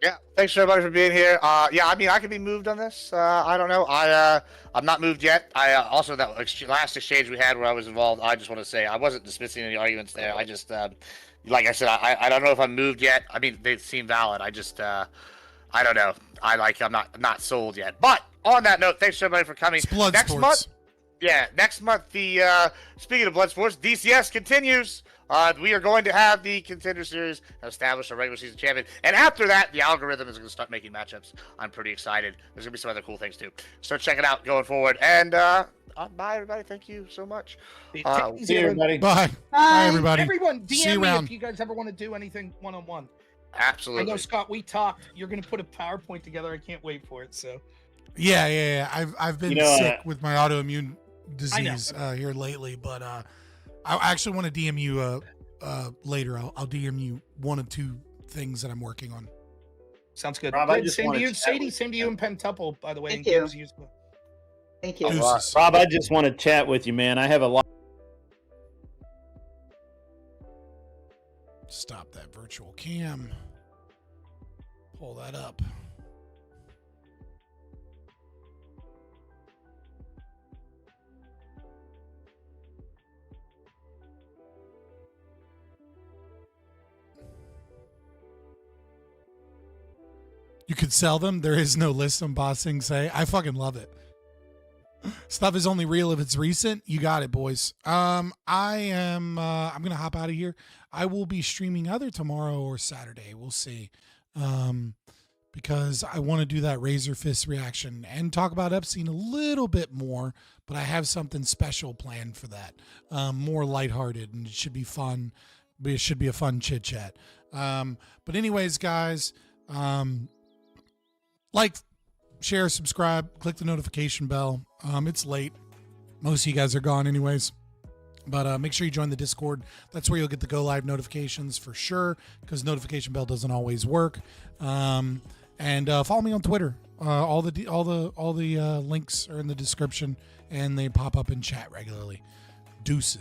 Yeah, thanks everybody for being here. Yeah, I mean, I could be moved on this. I don't know. I'm not moved yet. Also, that last exchange we had where I was involved, I just want to say I wasn't dismissing any arguments there. I just, like I said, I don't know if I'm moved yet. I mean, they seem valid. I just, I don't know. I'm not sold yet. But on that note, thanks everybody for coming. Next month, the speaking of blood sports, DCS continues. We are going to have the Contender Series establish a regular season champion. And after that, the algorithm is going to start making matchups. I'm pretty excited. There's going to be some other cool things, too. So check it out going forward. And bye, everybody. Thank you so much. Take it easy, See you, everybody. Bye. Bye, everybody. Everyone, See you DM me around. if you guys ever want to do anything one-on-one. Absolutely. I know, Scott, we talked. You're going to put a PowerPoint together. I can't wait for it. So. Yeah. I've been sick with my autoimmune disease here lately, but I actually want to DM you later. I'll DM you one of two things that I'm working on. Sounds good. Rob, Good. Same to you, Sadie. Same to you in Pentuple, by the way. Thank you. Thank you. Rob, I just want to chat with you, man. I have a lot. Stop that virtual cam. Pull that up. You could sell them. There is no list on Bossing Say. I fucking love it. Stuff is only real if it's recent. You got it, boys. I'm gonna hop out of here. I will be streaming either tomorrow or Saturday. We'll see. Because I want to do that Razor Fist reaction and talk about Epstein a little bit more, but I have something special planned for that. More lighthearted, and it should be fun. But it should be a fun chit chat. But anyways, guys, like, share, subscribe, click the notification bell. It's late. Most of you guys are gone anyways. But make sure you join the Discord. That's where you'll get the go live notifications for sure, because notification bell doesn't always work. And follow me on Twitter. All the links are in the description, and they pop up in chat regularly. Deuces.